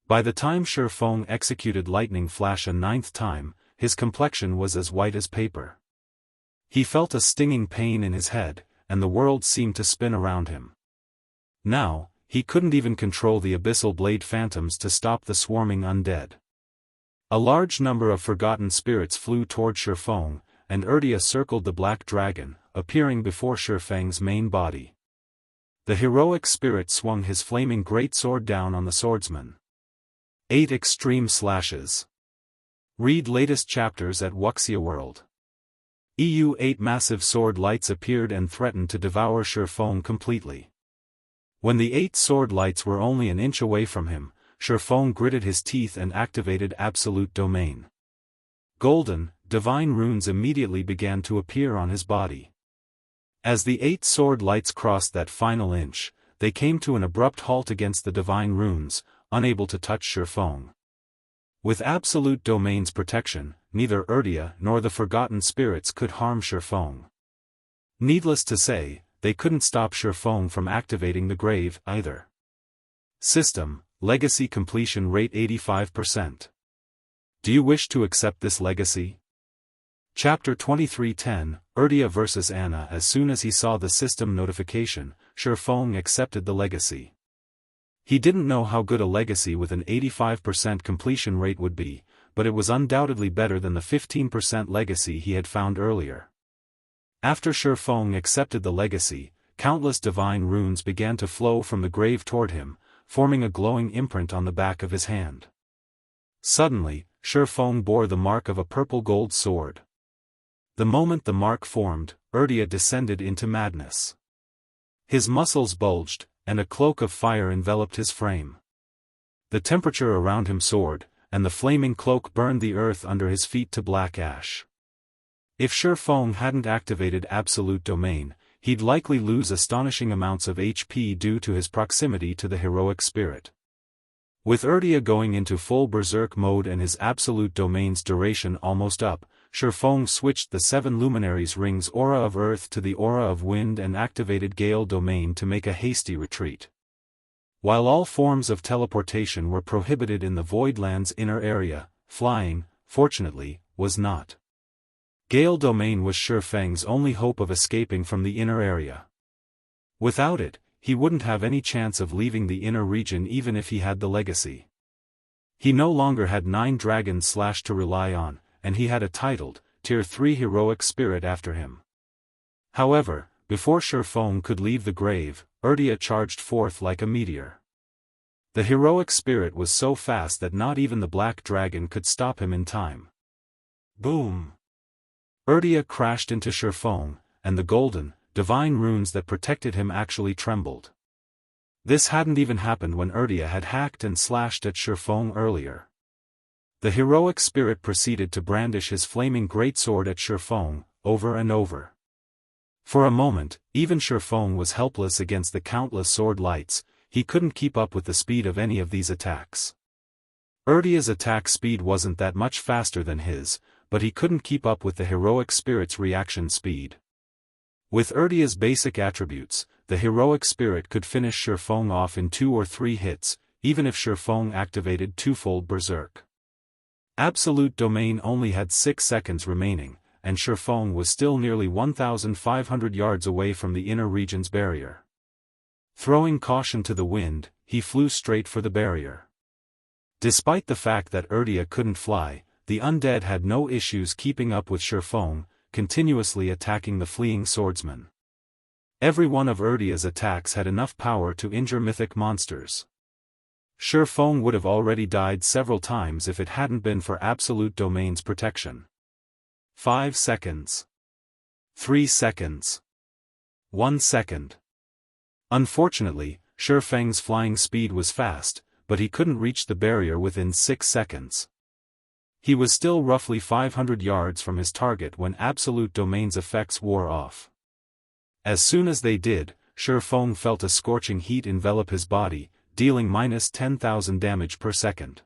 By the time Shifeng executed Lightning Flash a 9th time, his complexion was as white as paper. He felt a stinging pain in his head, and the world seemed to spin around him. Now, he couldn't even control the Abyssal Blade Phantoms to stop the swarming undead. A large number of forgotten spirits flew toward Shifeng, and Urdia circled the black dragon, appearing before Shifeng's main body. The heroic spirit swung his flaming greatsword down on the swordsman. 8 extreme slashes. Read latest chapters at Wuxia World. 8 massive sword lights appeared and threatened to devour Shifeng completely. When the 8 sword lights were only an inch away from him, Shifeng gritted his teeth and activated Absolute Domain. Golden, divine runes immediately began to appear on his body. As the 8 sword lights crossed that final inch, they came to an abrupt halt against the divine runes, unable to touch Shifeng. With Absolute Domain's protection, neither Urdia nor the Forgotten Spirits could harm Shifeng. Needless to say, they couldn't stop Shifeng from activating the grave, either. System, Legacy Completion Rate 85%. Do you wish to accept this legacy? Chapter 2310, Urdia vs. Anna. As soon as he saw the system notification, Shifeng accepted the legacy. He didn't know how good a legacy with an 85% completion rate would be, but it was undoubtedly better than the 15% legacy he had found earlier. After Shifeng accepted the legacy, countless divine runes began to flow from the grave toward him, forming a glowing imprint on the back of his hand. Suddenly, Shifeng bore the mark of a purple-gold sword. The moment the mark formed, Urdia descended into madness. His muscles bulged, and a cloak of fire enveloped his frame. The temperature around him soared, and the flaming cloak burned the earth under his feet to black ash. If Shifeng hadn't activated Absolute Domain, he'd likely lose astonishing amounts of HP due to his proximity to the heroic spirit. With Urdia going into full berserk mode and his Absolute Domain's duration almost up, Shifeng switched the 7 luminaries' rings aura of earth to the aura of wind and activated Gale Domain to make a hasty retreat. While all forms of teleportation were prohibited in the Voidland's inner area, flying, fortunately, was not. Gale Domain was Shifeng's only hope of escaping from the inner area. Without it, he wouldn't have any chance of leaving the inner region even if he had the legacy. He no longer had 9 dragons to rely on, and he had a titled, Tier 3 heroic spirit after him. However, before Shifeng could leave the grave, Urdia charged forth like a meteor. The heroic spirit was so fast that not even the black dragon could stop him in time. Boom! Urdia crashed into Shifeng, and the golden, divine runes that protected him actually trembled. This hadn't even happened when Urdia had hacked and slashed at Shifeng earlier. The heroic spirit proceeded to brandish his flaming greatsword at Shifeng, over and over. For a moment, even Shifeng was helpless against the countless sword lights. He couldn't keep up with the speed of any of these attacks. Urdia's attack speed wasn't that much faster than his, but he couldn't keep up with the heroic spirit's reaction speed. With Urdia's basic attributes, the heroic spirit could finish Shifeng off in 2 or 3 hits, even if Shifeng activated twofold berserk. Absolute Domain only had 6 seconds remaining, and Shifeng was still nearly 1,500 yards away from the inner region's barrier. Throwing caution to the wind, he flew straight for the barrier. Despite the fact that Urdia couldn't fly, the undead had no issues keeping up with Shifeng, continuously attacking the fleeing swordsman. Every one of Urdia's attacks had enough power to injure mythic monsters. Shifeng would have already died several times if it hadn't been for Absolute Domain's protection. 5 seconds. 3 seconds. 1 second. Unfortunately, Shifeng's flying speed was fast, but he couldn't reach the barrier within 6 seconds. He was still roughly 500 yards from his target when Absolute Domain's effects wore off. As soon as they did, Shifeng felt a scorching heat envelop his body, dealing minus 10,000 damage per second.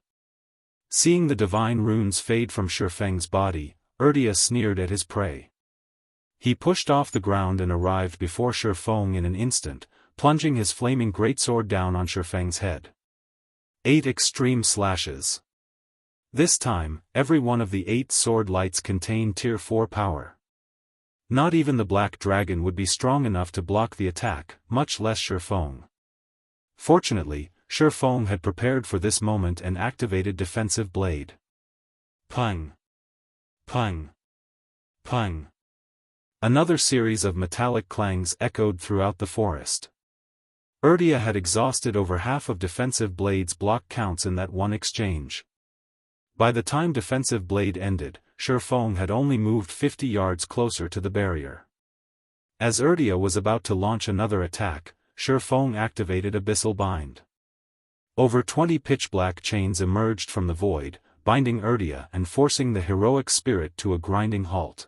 Seeing the divine runes fade from Shifeng's body, Urdia sneered at his prey. He pushed off the ground and arrived before Shifeng in an instant, plunging his flaming greatsword down on Shifeng's head. 8 extreme slashes. This time, every one of the 8 sword lights contained Tier 4 power. Not even the Black Dragon would be strong enough to block the attack, much less Shifeng. Fortunately, Shifeng had prepared for this moment and activated Defensive Blade. Pung! Pung! Pung! Another series of metallic clangs echoed throughout the forest. Urdia had exhausted over half of Defensive Blade's block counts in that one exchange. By the time Defensive Blade ended, Shifeng had only moved 50 yards closer to the barrier. As Urdia was about to launch another attack, Shifeng activated Abyssal Bind. Over 20 pitch-black chains emerged from the void, binding Urdia and forcing the heroic spirit to a grinding halt.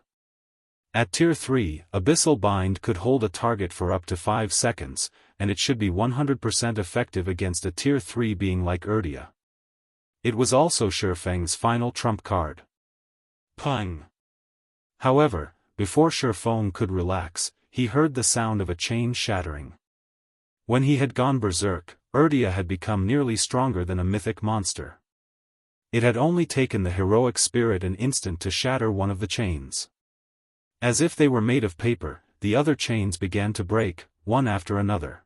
At Tier 3, Abyssal Bind could hold a target for up to 5 seconds, and it should be 100% effective against a Tier 3 being like Urdia. It was also Shifeng's final trump card. Pung! However, before Shifeng could relax, he heard the sound of a chain shattering. When he had gone berserk, Urdia had become nearly stronger than a mythic monster. It had only taken the heroic spirit an instant to shatter one of the chains. As if they were made of paper, the other chains began to break, one after another.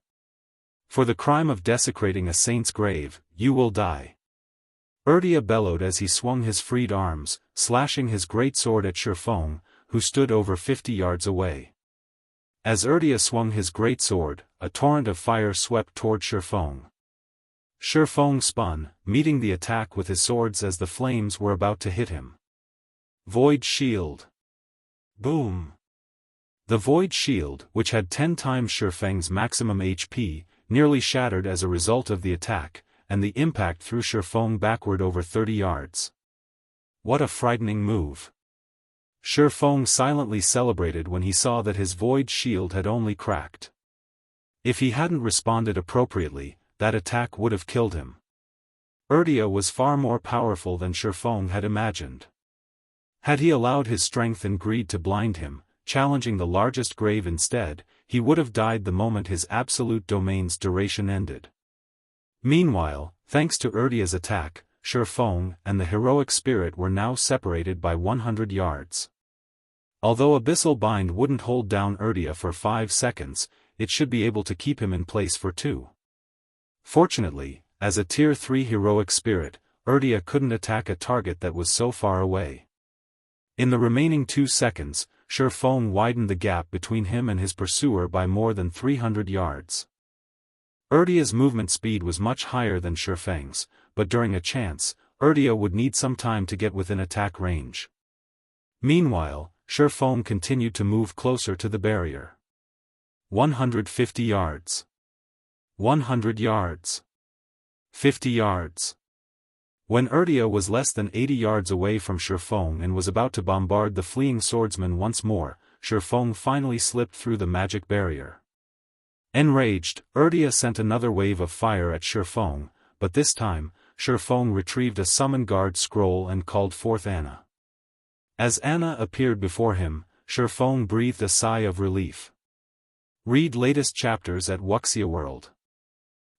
For the crime of desecrating a saint's grave, you will die. Urdia bellowed as he swung his freed arms, slashing his greatsword at Shifeng, who stood over 50 yards away. As Urdia swung his greatsword, a torrent of fire swept toward Shifeng. Shifeng spun, meeting the attack with his swords as the flames were about to hit him. Void Shield. Boom! The Void Shield, which had 10 times Shifeng's maximum HP, nearly shattered as a result of the attack, and the impact threw Shifeng backward over 30 yards. What a frightening move! Shifeng silently celebrated when he saw that his Void Shield had only cracked. If he hadn't responded appropriately, that attack would have killed him. Urdia was far more powerful than Shifeng had imagined. Had he allowed his strength and greed to blind him, challenging the largest grave instead, he would have died the moment his Absolute Domain's duration ended. Meanwhile, thanks to Urdia's attack, Shifeng and the heroic spirit were now separated by 100 yards. Although Abyssal Bind wouldn't hold down Urdia for 5 seconds, it should be able to keep him in place for 2. Fortunately, as a Tier 3 heroic spirit, Urdia couldn't attack a target that was so far away. In the remaining 2 seconds, Shifeng widened the gap between him and his pursuer by more than 300 yards. Urdia's movement speed was much higher than Shifeng's, but during a chance, Urdia would need some time to get within attack range. Meanwhile, Shifeng continued to move closer to the barrier. 150 yards. 100 yards. 50 yards. When Urdia was less than 80 yards away from Shifeng and was about to bombard the fleeing swordsman once more, Shifeng finally slipped through the magic barrier. Enraged, Urdia sent another wave of fire at Shifeng, but this time, Shifeng retrieved a summon guard scroll and called forth Anna. As Anna appeared before him, Shifeng breathed a sigh of relief. Read latest chapters at Wuxia World.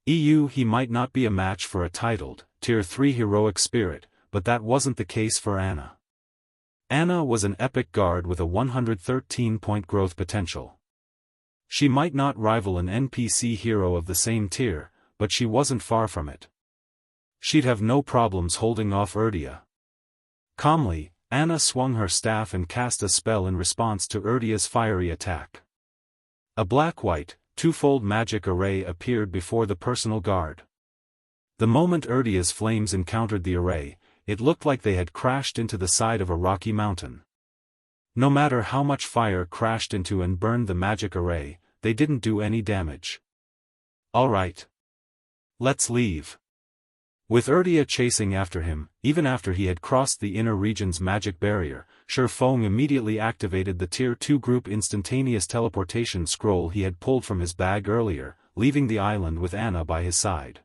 He might not be a match for a titled, Tier 3 heroic spirit, but that wasn't the case for Anna. Anna was an epic guard with a 113-point growth potential. She might not rival an NPC hero of the same tier, but she wasn't far from it. She'd have no problems holding off Urdia. Calmly, Anna swung her staff and cast a spell in response to Urdia's fiery attack. A black-white, twofold magic array appeared before the personal guard. The moment Urdia's flames encountered the array, it looked like they had crashed into the side of a rocky mountain. No matter how much fire crashed into and burned the magic array, they didn't do any damage. All right. Let's leave. With Urdia chasing after him, even after he had crossed the inner region's magic barrier, Shifeng immediately activated the Tier 2 group instantaneous teleportation scroll he had pulled from his bag earlier, leaving the island with Anna by his side.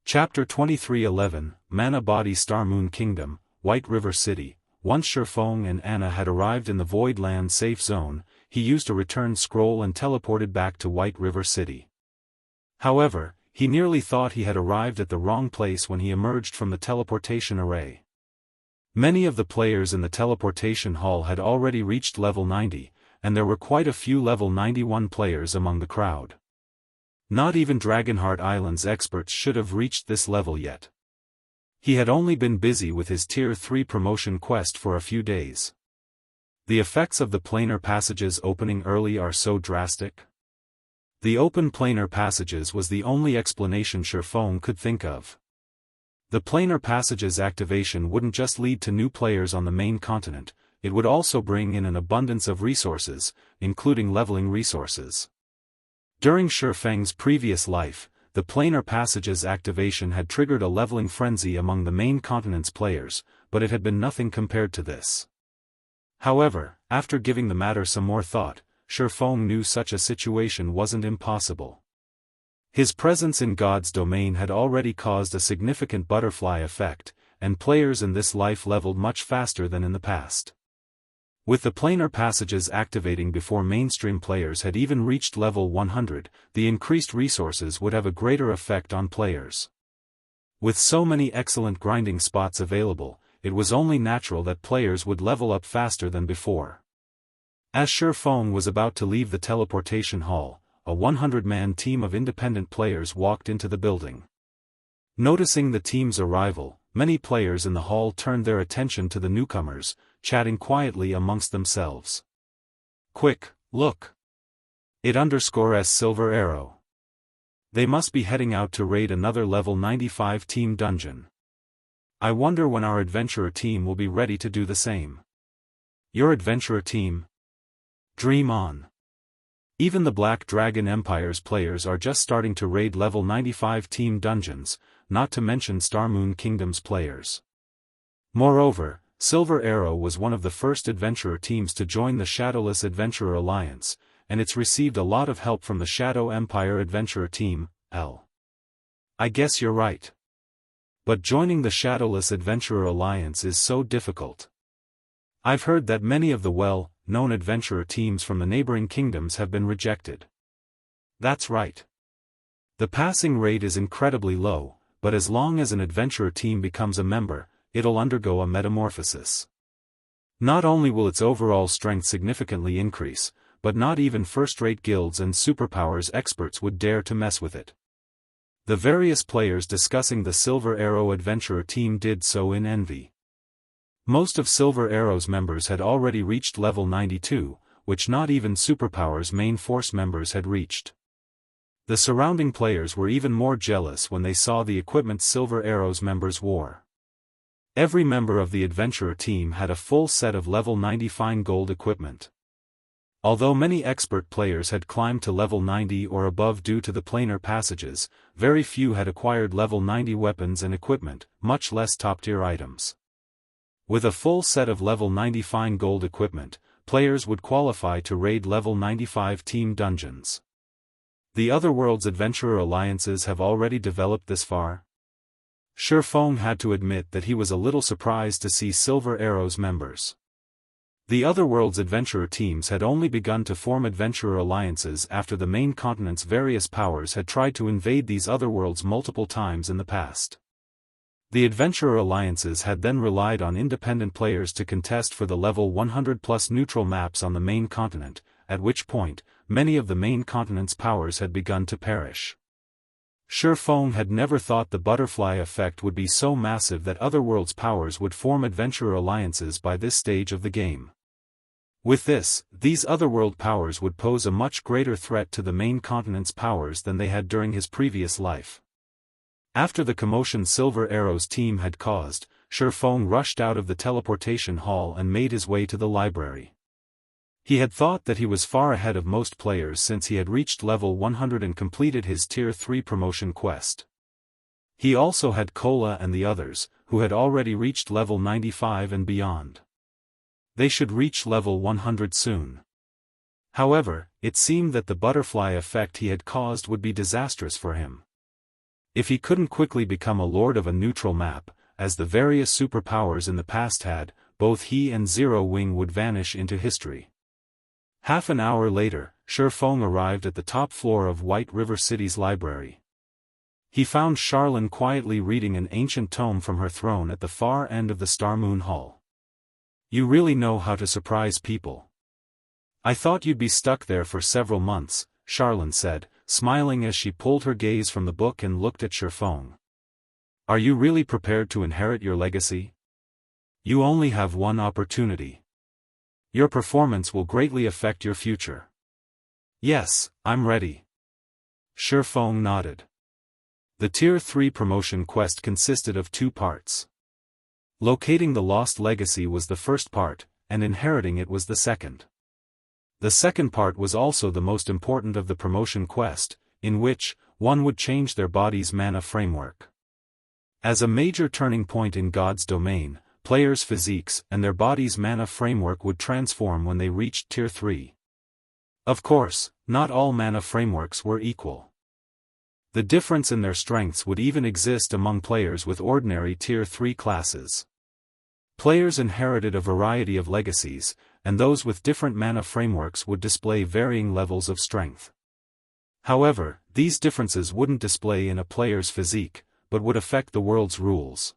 Chapter 23:11, Mana Body Star Moon Kingdom, White River City. Once Shifeng and Anna had arrived in the Void Land safe zone, he used a return scroll and teleported back to White River City. However, he nearly thought he had arrived at the wrong place when he emerged from the teleportation array. Many of the players in the teleportation hall had already reached level 90, and there were quite a few level 91 players among the crowd. Not even Dragonheart Island's experts should have reached this level yet. He had only been busy with his Tier 3 promotion quest for a few days. The effects of the planar passages opening early are so drastic. The open planar passages was the only explanation Shifeng could think of. The planar passages activation wouldn't just lead to new players on the main continent, it would also bring in an abundance of resources, including leveling resources. During Shifeng's previous life, the planar passages activation had triggered a leveling frenzy among the main continent's players, but it had been nothing compared to this. However, after giving the matter some more thought, Shifeng knew such a situation wasn't impossible. His presence in God's domain had already caused a significant butterfly effect, and players in this life leveled much faster than in the past. With the planar passages activating before mainstream players had even reached level 100, the increased resources would have a greater effect on players. With so many excellent grinding spots available, it was only natural that players would level up faster than before. As Shifeng was about to leave the teleportation hall, a 100-man team of independent players walked into the building. Noticing the team's arrival, many players in the hall turned their attention to the newcomers, chatting quietly amongst themselves. Quick, look! It _ Silver Arrow. They must be heading out to raid another level 95 team dungeon. I wonder when our adventurer team will be ready to do the same. Your adventurer team? Dream on. Even the Black Dragon Empire's players are just starting to raid level 95 team dungeons, not to mention Star Moon Kingdom's players. Moreover, Silver Arrow was one of the first adventurer teams to join the Shadowless Adventurer Alliance, and it's received a lot of help from the Shadow Empire Adventurer Team, L. I guess you're right. But joining the Shadowless Adventurer Alliance is so difficult. I've heard that many of the well-known adventurer teams from the neighboring kingdoms have been rejected. That's right. The passing rate is incredibly low, but as long as an adventurer team becomes a member, it'll undergo a metamorphosis. Not only will its overall strength significantly increase, but not even first-rate guilds and superpowers experts would dare to mess with it. The various players discussing the Silver Arrow Adventurer team did so in envy. Most of Silver Arrow's members had already reached level 92, which not even superpowers main force members had reached. The surrounding players were even more jealous when they saw the equipment Silver Arrow's members wore. Every member of the adventurer team had a full set of level 90 fine gold equipment. Although many expert players had climbed to level 90 or above due to the planar passages, very few had acquired level 90 weapons and equipment, much less top-tier items. With a full set of level 90 fine gold equipment, players would qualify to raid level 95 team dungeons. The Otherworld's adventurer alliances have already developed this far? Shifeng had to admit that he was a little surprised to see Silver Arrow's members. The Otherworld's adventurer teams had only begun to form adventurer alliances after the main continent's various powers had tried to invade these otherworlds multiple times in the past. The adventurer alliances had then relied on independent players to contest for the level 100+ neutral maps on the main continent, at which point, many of the main continent's powers had begun to perish. Shifeng had never thought the butterfly effect would be so massive that Otherworld's powers would form adventurer alliances by this stage of the game. With this, these otherworld powers would pose a much greater threat to the main continent's powers than they had during his previous life. After the commotion Silver Arrow's team had caused, Shifeng rushed out of the teleportation hall and made his way to the library. He had thought that he was far ahead of most players since he had reached level 100 and completed his Tier 3 promotion quest. He also had Kola and the others, who had already reached level 95 and beyond. They should reach level 100 soon. However, it seemed that the butterfly effect he had caused would be disastrous for him. If he couldn't quickly become a lord of a neutral map, as the various superpowers in the past had, both he and Zero Wing would vanish into history. Half an hour later, Shifeng arrived at the top floor of White River City's library. He found Charlene quietly reading an ancient tome from her throne at the far end of the Star Moon Hall. "You really know how to surprise people. I thought you'd be stuck there for several months," Charlene said, smiling as she pulled her gaze from the book and looked at Shifeng. "Are you really prepared to inherit your legacy? You only have one opportunity. Your performance will greatly affect your future." "Yes, I'm ready." Shifeng nodded. The Tier 3 promotion quest consisted of 2 parts. Locating the lost legacy was the first part, and inheriting it was the second. The second part was also the most important of the promotion quest, in which, one would change their body's mana framework. As a major turning point in God's domain, players' physiques and their body's mana framework would transform when they reached Tier 3. Of course, not all mana frameworks were equal. The difference in their strengths would even exist among players with ordinary Tier 3 classes. Players inherited a variety of legacies, and those with different mana frameworks would display varying levels of strength. However, these differences wouldn't display in a player's physique, but would affect the world's rules.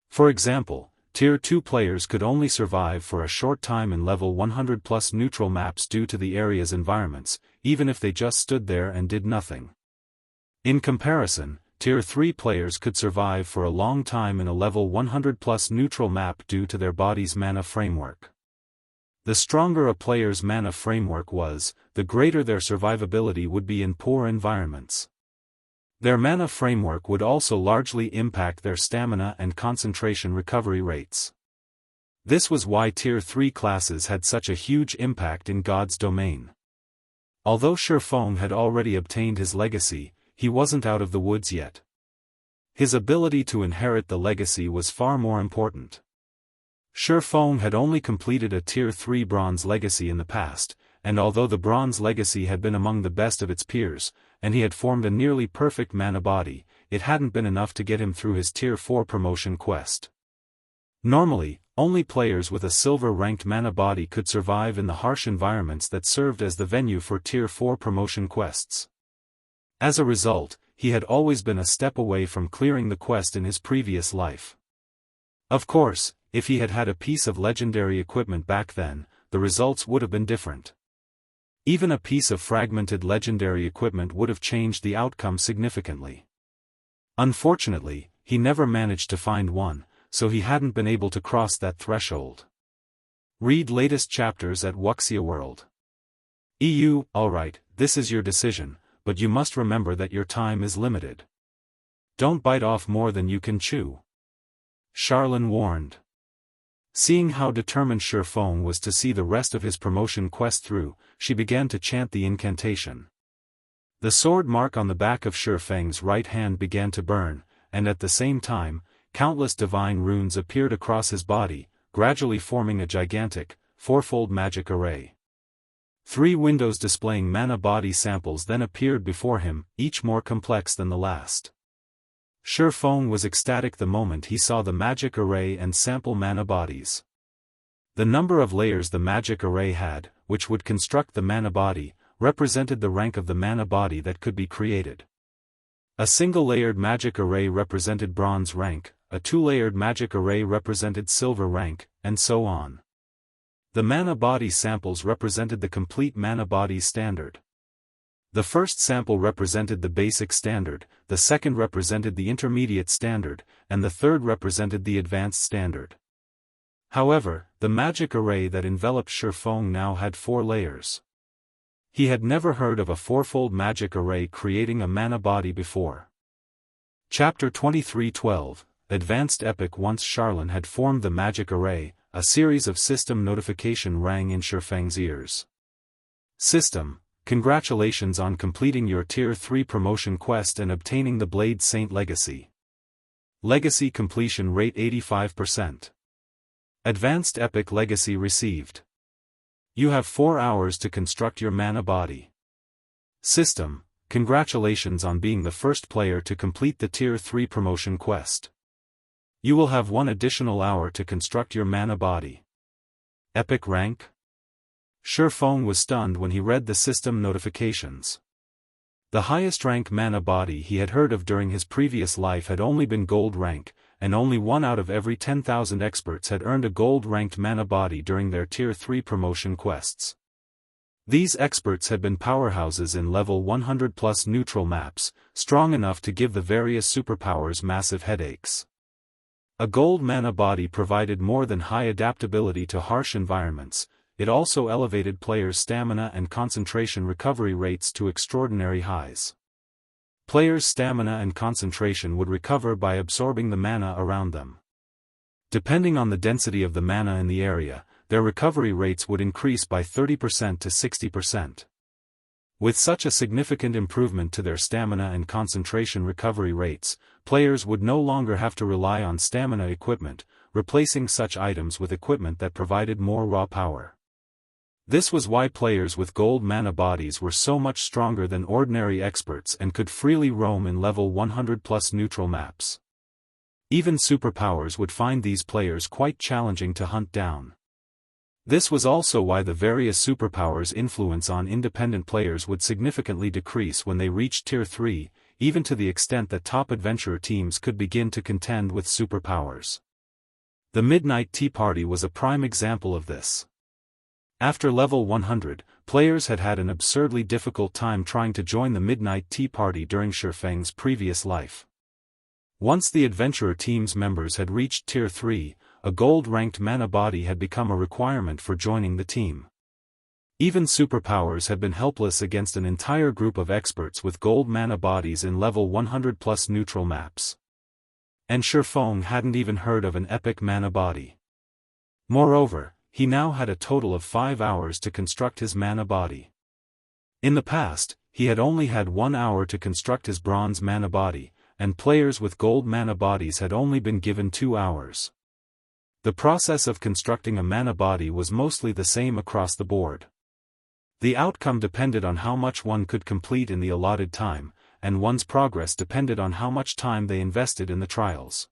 For example, Tier 2 players could only survive for a short time in level 100+ neutral maps due to the area's environments, even if they just stood there and did nothing. In comparison, Tier 3 players could survive for a long time in a level 100+ neutral map due to their body's mana framework. The stronger a player's mana framework was, the greater their survivability would be in poor environments. Their mana framework would also largely impact their stamina and concentration recovery rates. This was why Tier 3 classes had such a huge impact in God's domain. Although Shifeng had already obtained his legacy, he wasn't out of the woods yet. His ability to inherit the legacy was far more important. Shifeng had only completed a Tier 3 Bronze legacy in the past, and although the Bronze legacy had been among the best of its peers, and he had formed a nearly perfect mana body, it hadn't been enough to get him through his Tier 4 promotion quest. Normally, only players with a silver-ranked mana body could survive in the harsh environments that served as the venue for Tier 4 promotion quests. As a result, he had always been a step away from clearing the quest in his previous life. Of course, if he had had a piece of legendary equipment back then, the results would have been different. Even a piece of fragmented legendary equipment would have changed the outcome significantly. Unfortunately, he never managed to find one, so he hadn't been able to cross that threshold. Read latest chapters at Wuxia World. EU. Alright, this is your decision, but you must remember that your time is limited. Don't bite off more than you can chew. Charlene warned. Seeing how determined Shifeng was to see the rest of his promotion quest through, she began to chant the incantation. The sword mark on the back of Shifeng's right hand began to burn, and at the same time, countless divine runes appeared across his body, gradually forming a gigantic, fourfold magic array. 3 windows displaying mana body samples then appeared before him, each more complex than the last. Shifeng was ecstatic the moment he saw the magic array and sample mana bodies. The number of layers the magic array had, which would construct the mana body, represented the rank of the mana body that could be created. A single-layered magic array represented bronze rank, a 2-layered magic array represented silver rank, and so on. The mana body samples represented the complete mana body standard. The first sample represented the basic standard, the second represented the intermediate standard, and the third represented the advanced standard. However, the magic array that enveloped Shifeng now had 4 layers. He had never heard of a fourfold magic array creating a mana body before. Chapter 23:12, Advanced Epic. Once Charlene had formed the magic array, a series of system notification rang in Shifeng's ears. System, congratulations on completing your Tier 3 promotion quest and obtaining the Blade Saint Legacy. Legacy completion rate 85%. Advanced Epic Legacy received. You have 4 hours to construct your mana body. System, congratulations on being the first player to complete the Tier 3 promotion quest. You will have 1 additional hour to construct your mana body. Epic rank? Shifeng was stunned when he read the system notifications. The highest rank mana body he had heard of during his previous life had only been gold rank, and only 1 out of every 10,000 experts had earned a gold-ranked mana body during their Tier 3 promotion quests. These experts had been powerhouses in level 100+ neutral maps, strong enough to give the various superpowers massive headaches. A gold mana body provided more than high adaptability to harsh environments, it also elevated players' stamina and concentration recovery rates to extraordinary highs. Players' stamina and concentration would recover by absorbing the mana around them. Depending on the density of the mana in the area, their recovery rates would increase by 30% to 60%. With such a significant improvement to their stamina and concentration recovery rates, players would no longer have to rely on stamina equipment, replacing such items with equipment that provided more raw power. This was why players with gold mana bodies were so much stronger than ordinary experts and could freely roam in level 100+ neutral maps. Even superpowers would find these players quite challenging to hunt down. This was also why the various superpowers' influence on independent players would significantly decrease when they reached Tier 3, even to the extent that top adventurer teams could begin to contend with superpowers. The Midnight Tea Party was a prime example of this. After level 100, players had had an absurdly difficult time trying to join the Midnight Tea Party during Shifeng's previous life. Once the adventurer team's members had reached Tier 3, a gold-ranked mana body had become a requirement for joining the team. Even superpowers had been helpless against an entire group of experts with gold mana bodies in level 100+ neutral maps. And Shifeng hadn't even heard of an epic mana body. Moreover, he now had a total of 5 hours to construct his mana body. In the past, he had only had 1 hour to construct his bronze mana body, and players with gold mana bodies had only been given 2 hours. The process of constructing a mana body was mostly the same across the board. The outcome depended on how much one could complete in the allotted time, and one's progress depended on how much time they invested in the trials.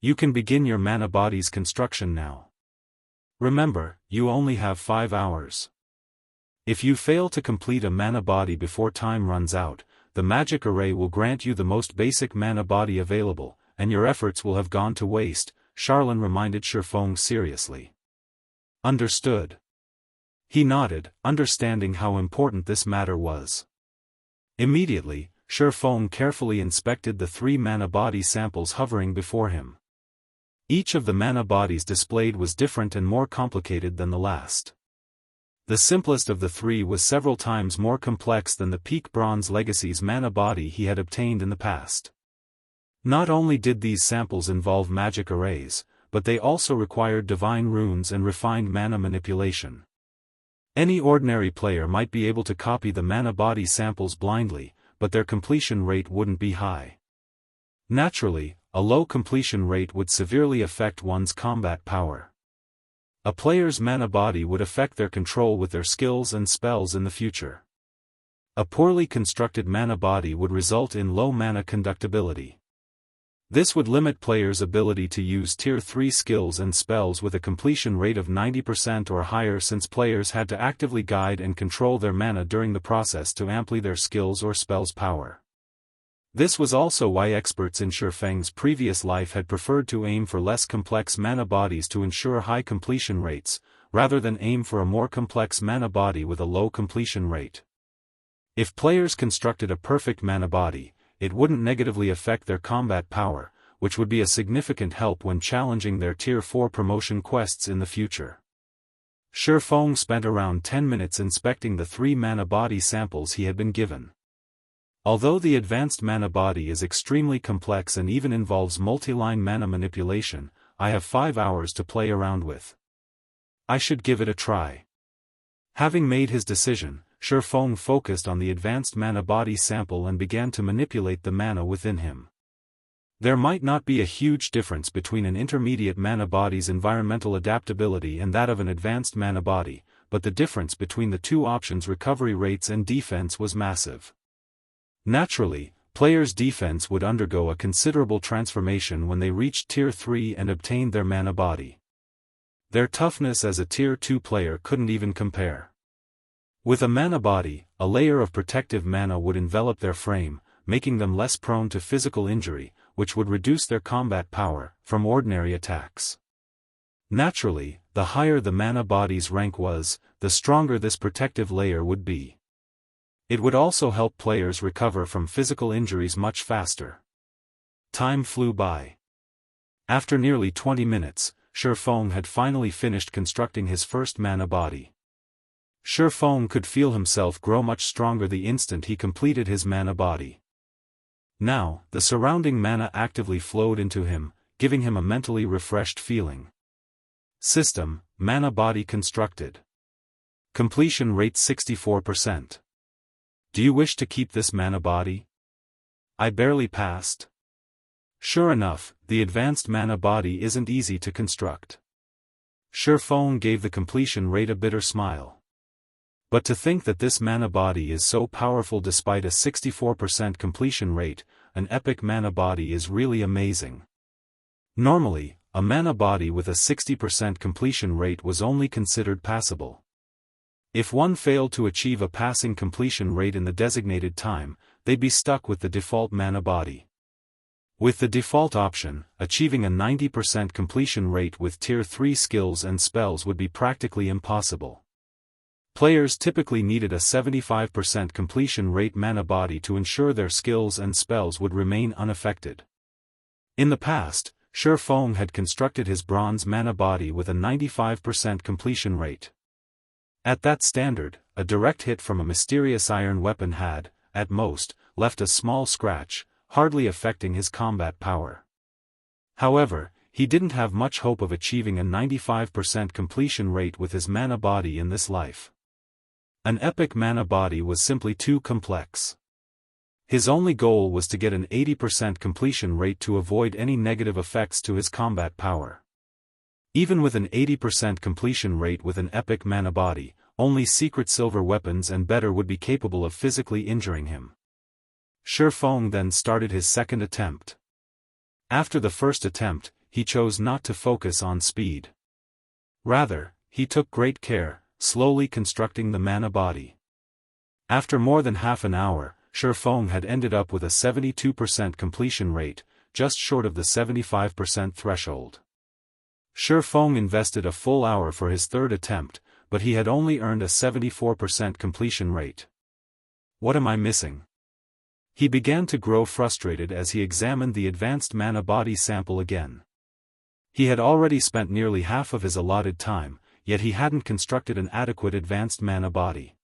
You can begin your mana body's construction now. Remember, you only have 5 hours. If you fail to complete a mana body before time runs out, the magic array will grant you the most basic mana body available, and your efforts will have gone to waste, Charlene reminded Shifeng seriously. Understood. He nodded, understanding how important this matter was. Immediately, Shifeng carefully inspected the 3 mana body samples hovering before him. Each of the mana bodies displayed was different and more complicated than the last. The simplest of the 3 was several times more complex than the Peak Bronze Legacy's mana body he had obtained in the past. Not only did these samples involve magic arrays, but they also required divine runes and refined mana manipulation. Any ordinary player might be able to copy the mana body samples blindly, but their completion rate wouldn't be high. Naturally, a low completion rate would severely affect one's combat power. A player's mana body would affect their control with their skills and spells in the future. A poorly constructed mana body would result in low mana conductibility. This would limit players' ability to use Tier 3 skills and spells with a completion rate of 90% or higher, since players had to actively guide and control their mana during the process to amply their skills or spells' power. This was also why experts in Shifeng's previous life had preferred to aim for less complex mana bodies to ensure high completion rates, rather than aim for a more complex mana body with a low completion rate. If players constructed a perfect mana body, it wouldn't negatively affect their combat power, which would be a significant help when challenging their Tier 4 promotion quests in the future. Shifeng spent around 10 minutes inspecting the 3 mana body samples he had been given. Although the advanced mana body is extremely complex and even involves multi-line mana manipulation, I have 5 hours to play around with. I should give it a try. Having made his decision, Shifeng focused on the advanced mana body sample and began to manipulate the mana within him. There might not be a huge difference between an intermediate mana body's environmental adaptability and that of an advanced mana body, but the difference between the two options' recovery rates and defense was massive. Naturally, players' defense would undergo a considerable transformation when they reached Tier 3 and obtained their mana body. Their toughness as a Tier 2 player couldn't even compare. With a mana body, a layer of protective mana would envelop their frame, making them less prone to physical injury, which would reduce their combat power from ordinary attacks. Naturally, the higher the mana body's rank was, the stronger this protective layer would be. It would also help players recover from physical injuries much faster. Time flew by. After nearly 20 minutes, Shifeng had finally finished constructing his first mana body. Shifeng could feel himself grow much stronger the instant he completed his mana body. Now, the surrounding mana actively flowed into him, giving him a mentally refreshed feeling. System, mana body constructed. Completion rate 64%. Do you wish to keep this mana body? I barely passed. Sure enough, the advanced mana body isn't easy to construct. Shifeng gave the completion rate a bitter smile. But to think that this mana body is so powerful despite a 64% completion rate, an epic mana body is really amazing. Normally, a mana body with a 60% completion rate was only considered passable. If one failed to achieve a passing completion rate in the designated time, they'd be stuck with the default mana body. With the default option, achieving a 90% completion rate with Tier 3 skills and spells would be practically impossible. Players typically needed a 75% completion rate mana body to ensure their skills and spells would remain unaffected. In the past, Shifeng had constructed his bronze mana body with a 95% completion rate. At that standard, a direct hit from a mysterious iron weapon had, at most, left a small scratch, hardly affecting his combat power. However, he didn't have much hope of achieving a 95% completion rate with his mana body in this life. An epic mana body was simply too complex. His only goal was to get an 80% completion rate to avoid any negative effects to his combat power. Even with an 80% completion rate with an epic mana body, only secret silver weapons and better would be capable of physically injuring him. Shifeng then started his second attempt. After the first attempt, he chose not to focus on speed. Rather, he took great care, slowly constructing the mana body. After more than half an hour, Shifeng had ended up with a 72% completion rate, just short of the 75% threshold. Shifeng invested a full hour for his third attempt, but he had only earned a 74% completion rate. What am I missing? He began to grow frustrated as he examined the advanced mana body sample again. He had already spent nearly half of his allotted time, yet he hadn't constructed an adequate advanced mana body.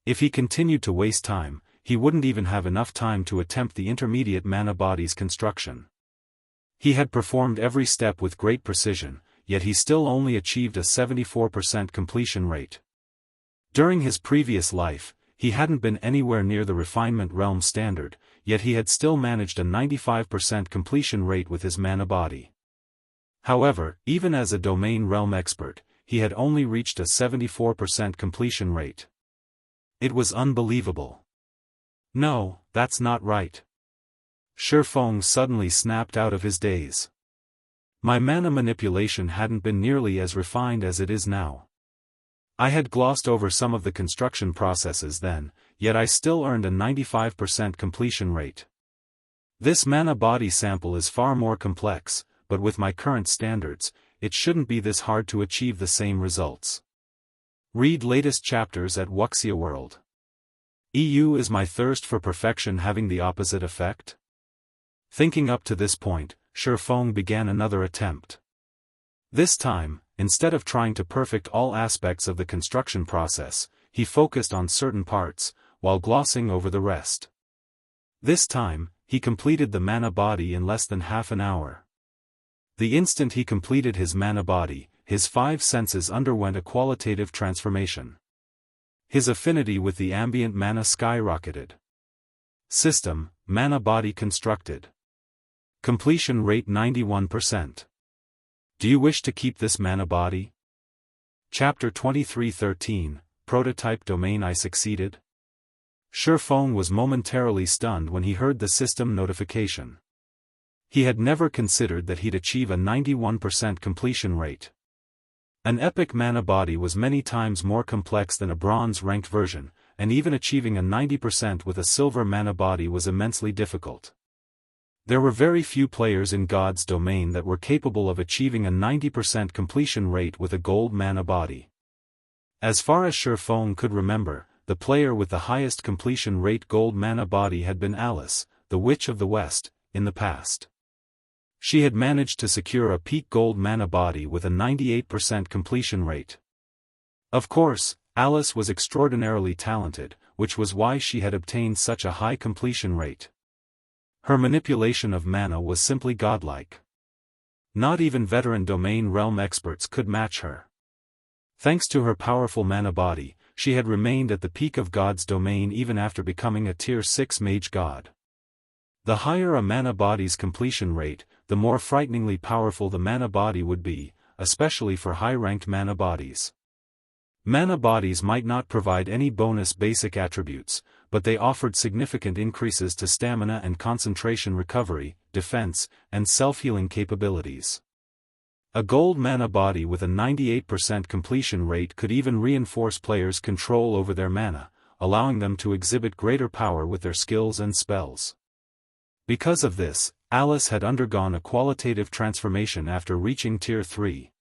If he continued to waste time, he wouldn't even have enough time to attempt the intermediate mana body's construction. He had performed every step with great precision, yet he still only achieved a 74% completion rate. During his previous life, he hadn't been anywhere near the refinement realm standard, yet he had still managed a 95% completion rate with his mana body. However, even as a domain realm expert, he had only reached a 74% completion rate. It was unbelievable. No, that's not right. Shifeng suddenly snapped out of his daze. My mana manipulation hadn't been nearly as refined as it is now. I had glossed over some of the construction processes then, yet I still earned a 95% completion rate. This mana body sample is far more complex, but with my current standards, it shouldn't be this hard to achieve the same results. Read latest chapters at Wuxia World. Is my thirst for perfection having the opposite effect? Thinking up to this point, Shifeng began another attempt. This time, instead of trying to perfect all aspects of the construction process, he focused on certain parts, while glossing over the rest. This time, he completed the mana body in less than half an hour. The instant he completed his mana body, his 5 senses underwent a qualitative transformation. His affinity with the ambient mana skyrocketed. System, mana body constructed. Completion rate 91%. Do you wish to keep this mana body? Chapter 23:13, Prototype Domain. I succeeded? Shifeng was momentarily stunned when he heard the system notification. He had never considered that he'd achieve a 91% completion rate. An epic mana body was many times more complex than a bronze-ranked version, and even achieving a 90% with a silver mana body was immensely difficult. There were very few players in God's domain that were capable of achieving a 90% completion rate with a gold mana body. As far as Shifeng could remember, the player with the highest completion rate gold mana body had been Alice, the Witch of the West, in the past. She had managed to secure a peak gold mana body with a 98% completion rate. Of course, Alice was extraordinarily talented, which was why she had obtained such a high completion rate. Her manipulation of mana was simply godlike. Not even veteran domain realm experts could match her. Thanks to her powerful mana body, she had remained at the peak of God's domain even after becoming a Tier 6 mage god. The higher a mana body's completion rate, the more frighteningly powerful the mana body would be, especially for high-ranked mana bodies. Mana bodies might not provide any bonus basic attributes, but they offered significant increases to stamina and concentration recovery, defense, and self-healing capabilities. A gold mana body with a 98% completion rate could even reinforce players' control over their mana, allowing them to exhibit greater power with their skills and spells. Because of this, Alice had undergone a qualitative transformation after reaching Tier 3.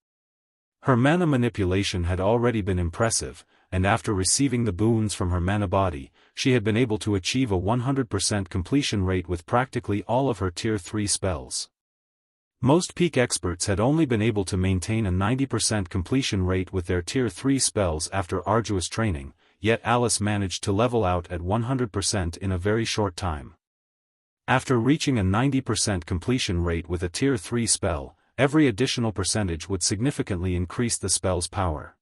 Her mana manipulation had already been impressive, and after receiving the boons from her mana body, she had been able to achieve a 100% completion rate with practically all of her Tier 3 spells. Most peak experts had only been able to maintain a 90% completion rate with their Tier 3 spells after arduous training, yet Alice managed to level out at 100% in a very short time. After reaching a 90% completion rate with a Tier 3 spell, every additional percentage would significantly increase the spell's power.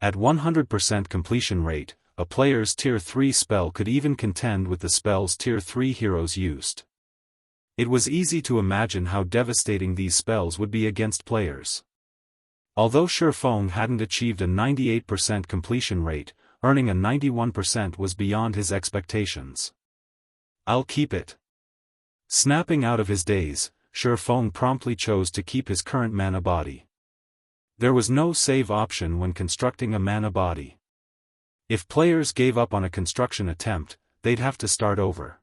At 100% completion rate, a player's Tier 3 spell could even contend with the spells Tier 3 heroes used. It was easy to imagine how devastating these spells would be against players. Although Shifeng hadn't achieved a 98% completion rate, earning a 91% was beyond his expectations. I'll keep it. Snapping out of his daze, Shifeng promptly chose to keep his current mana body. There was no save option when constructing a mana body. If players gave up on a construction attempt, they'd have to start over.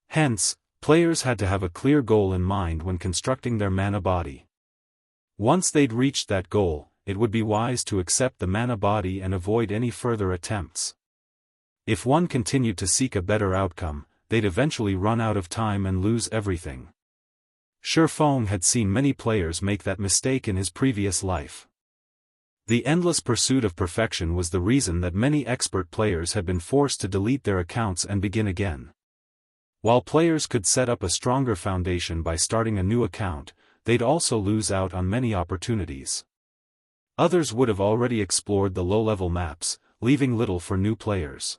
Hence, players had to have a clear goal in mind when constructing their mana body. Once they'd reached that goal, it would be wise to accept the mana body and avoid any further attempts. If one continued to seek a better outcome, they'd eventually run out of time and lose everything. Shifeng had seen many players make that mistake in his previous life. The endless pursuit of perfection was the reason that many expert players had been forced to delete their accounts and begin again. While players could set up a stronger foundation by starting a new account, they'd also lose out on many opportunities. Others would have already explored the low-level maps, leaving little for new players.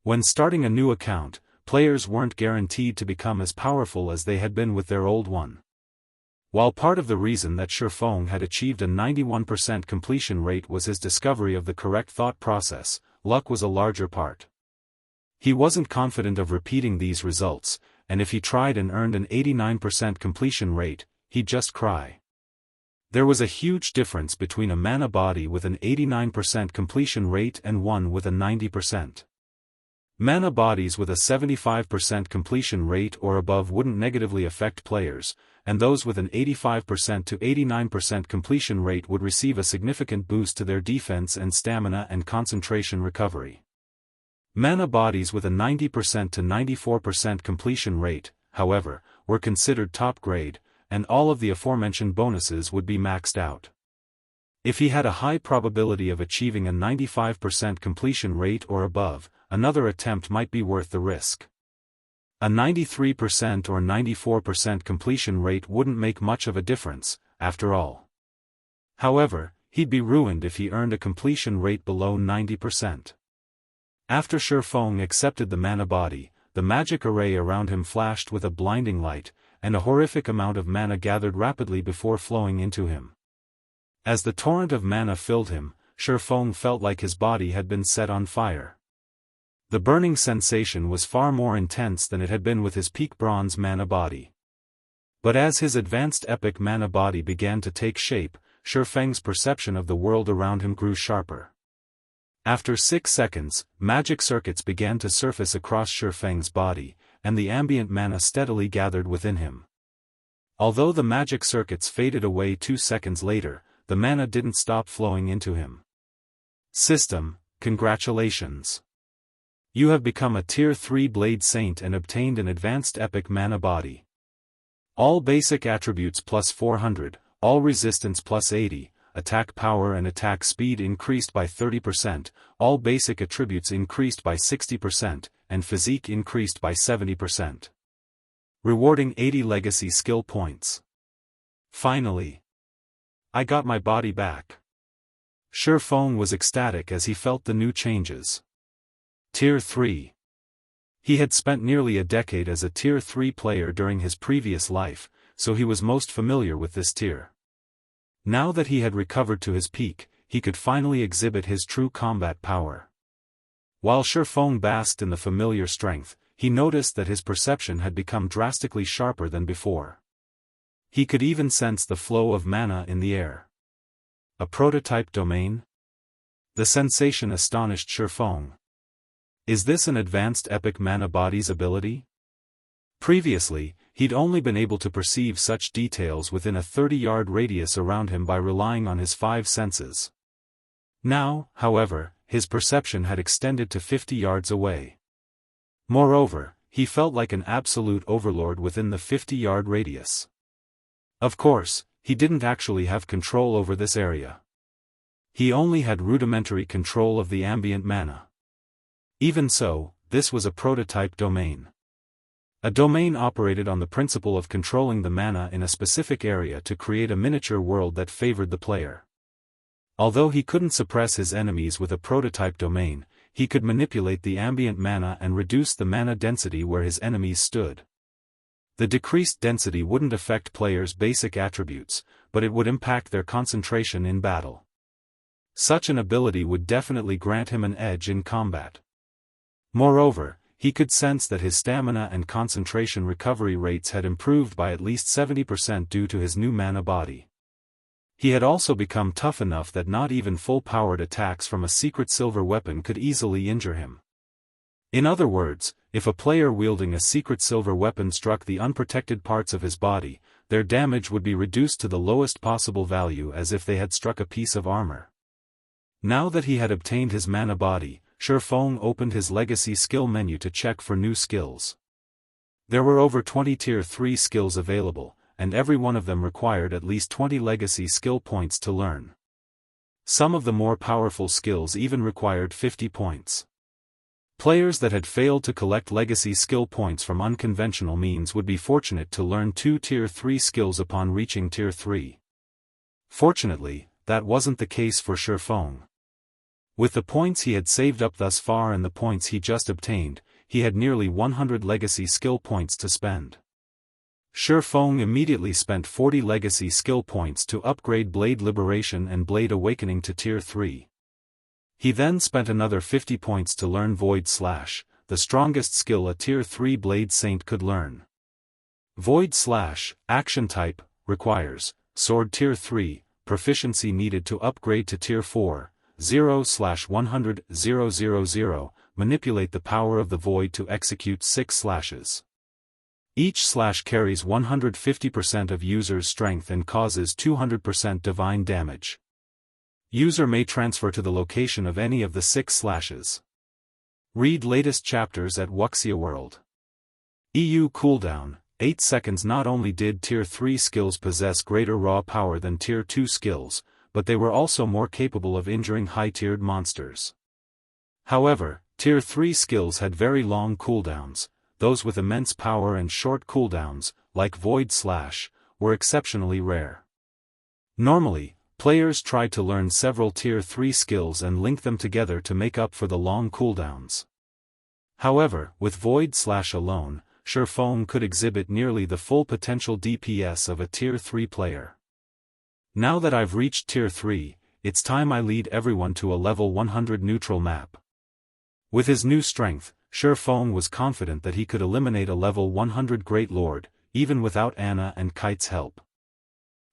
When starting a new account, players weren't guaranteed to become as powerful as they had been with their old one. While part of the reason that Shifeng had achieved a 91% completion rate was his discovery of the correct thought process, luck was a larger part. He wasn't confident of repeating these results, and if he tried and earned an 89% completion rate, he'd just cry. There was a huge difference between a mana body with an 89% completion rate and one with a 90%. Mana bodies with a 75% completion rate or above wouldn't negatively affect players, and those with an 85% to 89% completion rate would receive a significant boost to their defense and stamina and concentration recovery. Mana bodies with a 90% to 94% completion rate, however, were considered top grade, and all of the aforementioned bonuses would be maxed out. If he had a high probability of achieving a 95% completion rate or above, another attempt might be worth the risk. A 93% or 94% completion rate wouldn't make much of a difference, after all. However, he'd be ruined if he earned a completion rate below 90%. After Shifeng accepted the mana body, the magic array around him flashed with a blinding light, and a horrific amount of mana gathered rapidly before flowing into him. As the torrent of mana filled him, Shifeng felt like his body had been set on fire. The burning sensation was far more intense than it had been with his peak bronze mana body. But as his advanced epic mana body began to take shape, Shifeng's perception of the world around him grew sharper. After 6 seconds, magic circuits began to surface across Shifeng's body, and the ambient mana steadily gathered within him. Although the magic circuits faded away 2 seconds later, the mana didn't stop flowing into him. System, congratulations. You have become a Tier 3 Blade Saint and obtained an advanced epic mana body. All basic attributes plus 400, all resistance plus 80, attack power and attack speed increased by 30%, all basic attributes increased by 60%, and physique increased by 70%. Rewarding 80 legacy skill points. Finally, I got my body back. Shifeng was ecstatic as he felt the new changes. Tier 3. He had spent nearly a decade as a Tier 3 player during his previous life, so he was most familiar with this tier. Now that he had recovered to his peak, he could finally exhibit his true combat power. While Shifeng basked in the familiar strength, he noticed that his perception had become drastically sharper than before. He could even sense the flow of mana in the air. A prototype domain? The sensation astonished Shifeng. Is this an advanced epic mana body's ability? Previously, he'd only been able to perceive such details within a 30-yard radius around him by relying on his 5 senses. Now, however, his perception had extended to 50 yards away. Moreover, he felt like an absolute overlord within the 50-yard radius. Of course, he didn't actually have control over this area. He only had rudimentary control of the ambient mana. Even so, this was a prototype domain. A domain operated on the principle of controlling the mana in a specific area to create a miniature world that favored the player. Although he couldn't suppress his enemies with a prototype domain, he could manipulate the ambient mana and reduce the mana density where his enemies stood. The decreased density wouldn't affect players' basic attributes, but it would impact their concentration in battle. Such an ability would definitely grant him an edge in combat. Moreover, he could sense that his stamina and concentration recovery rates had improved by at least 70% due to his new mana body. He had also become tough enough that not even full-powered attacks from a secret silver weapon could easily injure him. In other words, if a player wielding a secret silver weapon struck the unprotected parts of his body, their damage would be reduced to the lowest possible value as if they had struck a piece of armor. Now that he had obtained his mana body, Shifeng opened his legacy skill menu to check for new skills. There were over 20 Tier 3 skills available, and every one of them required at least 20 legacy skill points to learn. Some of the more powerful skills even required 50 points. Players that had failed to collect legacy skill points from unconventional means would be fortunate to learn 2 Tier 3 skills upon reaching Tier 3. Fortunately, that wasn't the case for Shifeng. With the points he had saved up thus far and the points he just obtained, he had nearly 100 legacy skill points to spend. Shifeng immediately spent 40 legacy skill points to upgrade Blade Liberation and Blade Awakening to Tier 3. He then spent another 50 points to learn Void Slash, the strongest skill a Tier 3 Blade Saint could learn. Void Slash, action type, requires, Sword Tier 3, proficiency needed to upgrade to Tier 4, 0/100,000, manipulate the power of the Void to execute 6 slashes. Each slash carries 150% of user's strength and causes 200% divine damage. User may transfer to the location of any of the 6 slashes. Read latest chapters at Wuxia World. EU cooldown, 8 seconds. Not only did Tier 3 skills possess greater raw power than Tier 2 skills, but they were also more capable of injuring high-tiered monsters. However, Tier 3 skills had very long cooldowns. Those with immense power and short cooldowns, like Void Slash, were exceptionally rare. Normally, players tried to learn several Tier 3 skills and link them together to make up for the long cooldowns. However, with Void Slash alone, Shifeng could exhibit nearly the full potential DPS of a Tier 3 player. Now that I've reached Tier 3, it's time I lead everyone to a level 100 neutral map. With his new strength, Shifeng was confident that he could eliminate a level 100 Great Lord, even without Anna and Kite's help.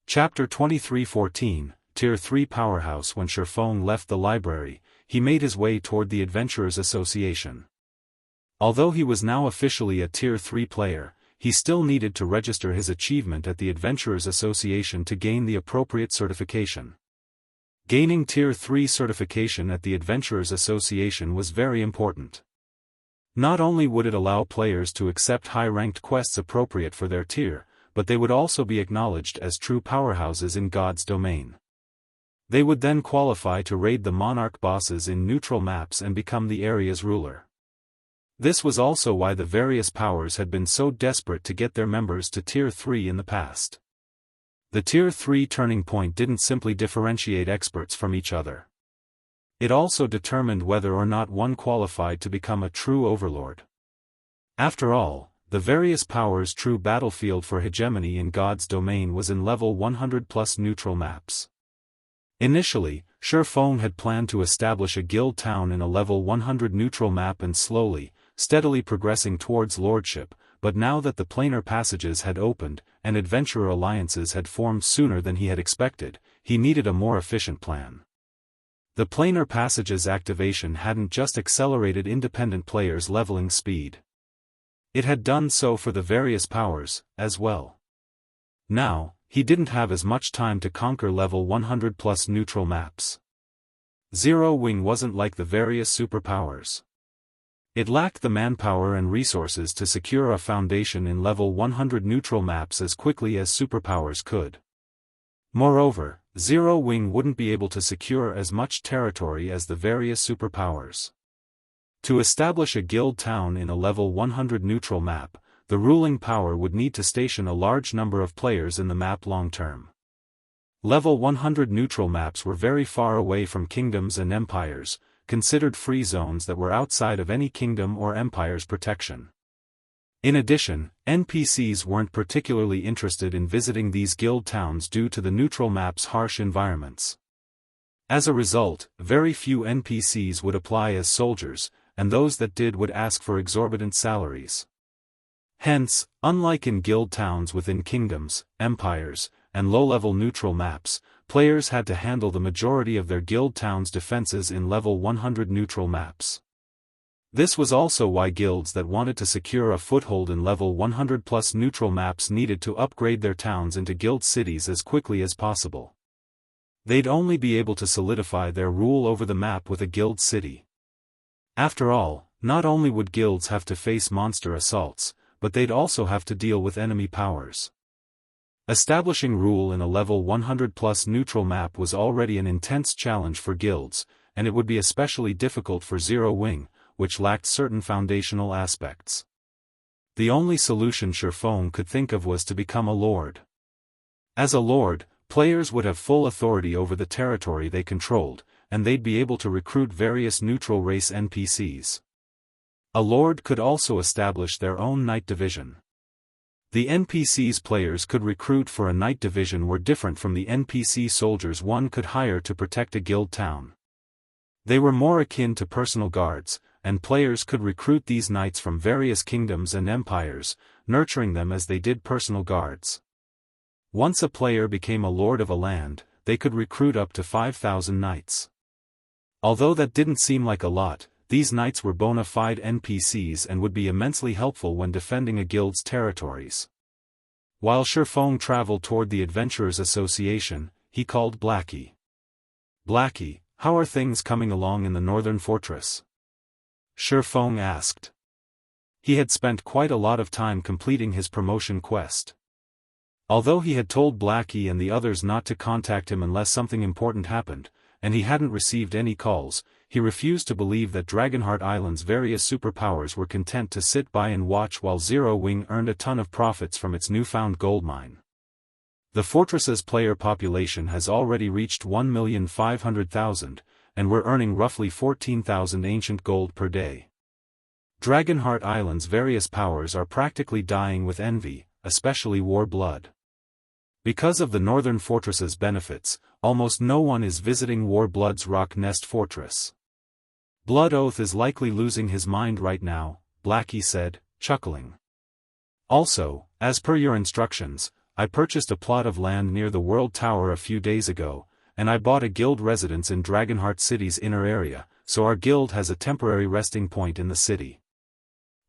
Chapter 23:14, Tier 3 Powerhouse. When Shifeng left the library, he made his way toward the Adventurers Association. Although he was now officially a Tier 3 player, he still needed to register his achievement at the Adventurers Association to gain the appropriate certification. Gaining Tier 3 certification at the Adventurers Association was very important. Not only would it allow players to accept high-ranked quests appropriate for their tier, but they would also be acknowledged as true powerhouses in God's domain. They would then qualify to raid the monarch bosses in neutral maps and become the area's ruler. This was also why the various powers had been so desperate to get their members to Tier 3 in the past. The Tier 3 turning point didn't simply differentiate experts from each other. It also determined whether or not one qualified to become a true overlord. After all, the various powers' true battlefield for hegemony in God's domain was in level 100+ neutral maps. Initially, Shifeng had planned to establish a guild town in a level 100 neutral map and steadily progressing towards lordship, but now that the planar passages had opened, and adventurer alliances had formed sooner than he had expected, he needed a more efficient plan. The planar passages activation hadn't just accelerated independent players' leveling speed. It had done so for the various powers, as well. Now, he didn't have as much time to conquer level 100+ neutral maps. Zero Wing wasn't like the various superpowers. It lacked the manpower and resources to secure a foundation in level 100 neutral maps as quickly as superpowers could. Moreover, Zero Wing wouldn't be able to secure as much territory as the various superpowers. To establish a guild town in a level 100 neutral map, the ruling power would need to station a large number of players in the map long-term. Level 100 neutral maps were very far away from kingdoms and empires, considered free zones that were outside of any kingdom or empire's protection. In addition, NPCs weren't particularly interested in visiting these guild towns due to the neutral map's harsh environments. As a result, very few NPCs would apply as soldiers, and those that did would ask for exorbitant salaries. Hence, unlike in guild towns within kingdoms, empires, and low-level neutral maps, players had to handle the majority of their guild town's defenses in level 100 neutral maps. This was also why guilds that wanted to secure a foothold in level 100+ neutral maps needed to upgrade their towns into guild cities as quickly as possible. They'd only be able to solidify their rule over the map with a guild city. After all, not only would guilds have to face monster assaults, but they'd also have to deal with enemy powers. Establishing rule in a level 100+ neutral map was already an intense challenge for guilds, and it would be especially difficult for Zero Wing, which lacked certain foundational aspects. The only solution Shifeng could think of was to become a lord. As a lord, players would have full authority over the territory they controlled, and they'd be able to recruit various neutral race NPCs. A lord could also establish their own knight division. The NPCs players could recruit for a knight division were different from the NPC soldiers one could hire to protect a guild town. They were more akin to personal guards, and players could recruit these knights from various kingdoms and empires, nurturing them as they did personal guards. Once a player became a lord of a land, they could recruit up to 5,000 knights. Although that didn't seem like a lot, these knights were bona fide NPCs and would be immensely helpful when defending a guild's territories. While Shifeng traveled toward the Adventurers Association, he called Blackie. "Blackie, how are things coming along in the Northern Fortress?" Shifeng asked. He had spent quite a lot of time completing his promotion quest. Although he had told Blackie and the others not to contact him unless something important happened, and he hadn't received any calls, he refused to believe that Dragonheart Island's various superpowers were content to sit by and watch while Zero Wing earned a ton of profits from its newfound gold mine. The fortress's player population has already reached 1,500,000, and we're earning roughly 14,000 ancient gold per day. Dragonheart Island's various powers are practically dying with envy, especially War Blood. Because of the Northern Fortress's benefits, almost no one is visiting War Blood's Rock Nest Fortress. Blood Oath is likely losing his mind right now, Blackie said, chuckling. Also, as per your instructions, I purchased a plot of land near the World Tower a few days ago, and I bought a guild residence in Dragonheart City's inner area, so our guild has a temporary resting point in the city.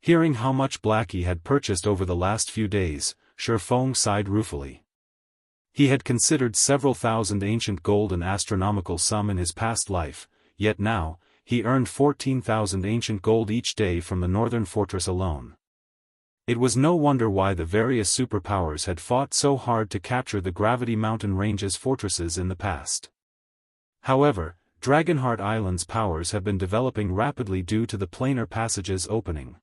Hearing how much Blackie had purchased over the last few days, Shifeng sighed ruefully. He had considered several thousand ancient gold an astronomical sum in his past life, yet now, he earned 14,000 ancient gold each day from the Northern Fortress alone. It was no wonder why the various superpowers had fought so hard to capture the Gravity Mountain Range's fortresses in the past. However, Dragonheart Island's powers have been developing rapidly due to the planar passages opening.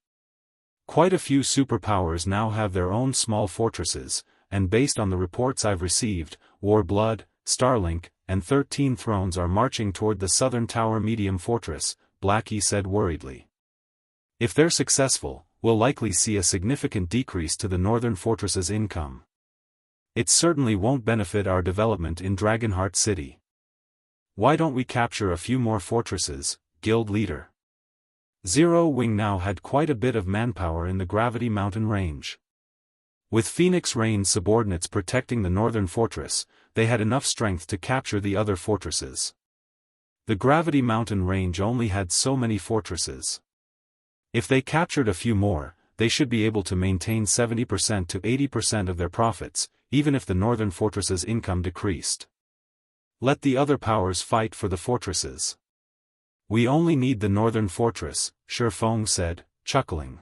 Quite a few superpowers now have their own small fortresses, and based on the reports I've received, War Blood, Starlink, and 13 Thrones are marching toward the Southern Tower Medium Fortress, Blackie said worriedly. If they're successful, we'll likely see a significant decrease to the Northern Fortress's income. It certainly won't benefit our development in Dragonheart City. Why don't we capture a few more fortresses, guild leader? Zero Wing now had quite a bit of manpower in the Gravity Mountain Range. With Phoenix Rain's subordinates protecting the Northern Fortress, they had enough strength to capture the other fortresses. The Gravity Mountain Range only had so many fortresses. If they captured a few more, they should be able to maintain 70% to 80% of their profits, even if the Northern Fortress's income decreased. Let the other powers fight for the fortresses. We only need the Northern Fortress, Shifeng said, chuckling.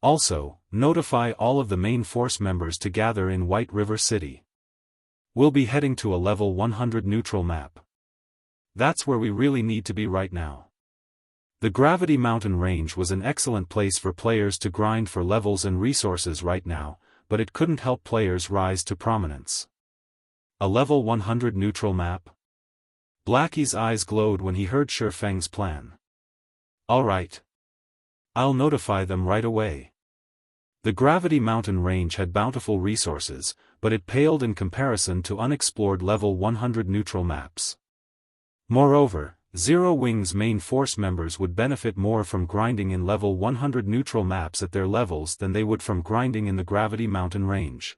Also, notify all of the main force members to gather in White River City. We'll be heading to a level 100 neutral map. That's where we really need to be right now. The Gravity Mountain Range was an excellent place for players to grind for levels and resources right now, but it couldn't help players rise to prominence. A level 100 neutral map? Blackie's eyes glowed when he heard Shifeng's plan. Alright. I'll notify them right away. The Gravity Mountain Range had bountiful resources, but it paled in comparison to unexplored level 100 neutral maps. Moreover, Zero Wing's main force members would benefit more from grinding in level 100 neutral maps at their levels than they would from grinding in the Gravity Mountain Range.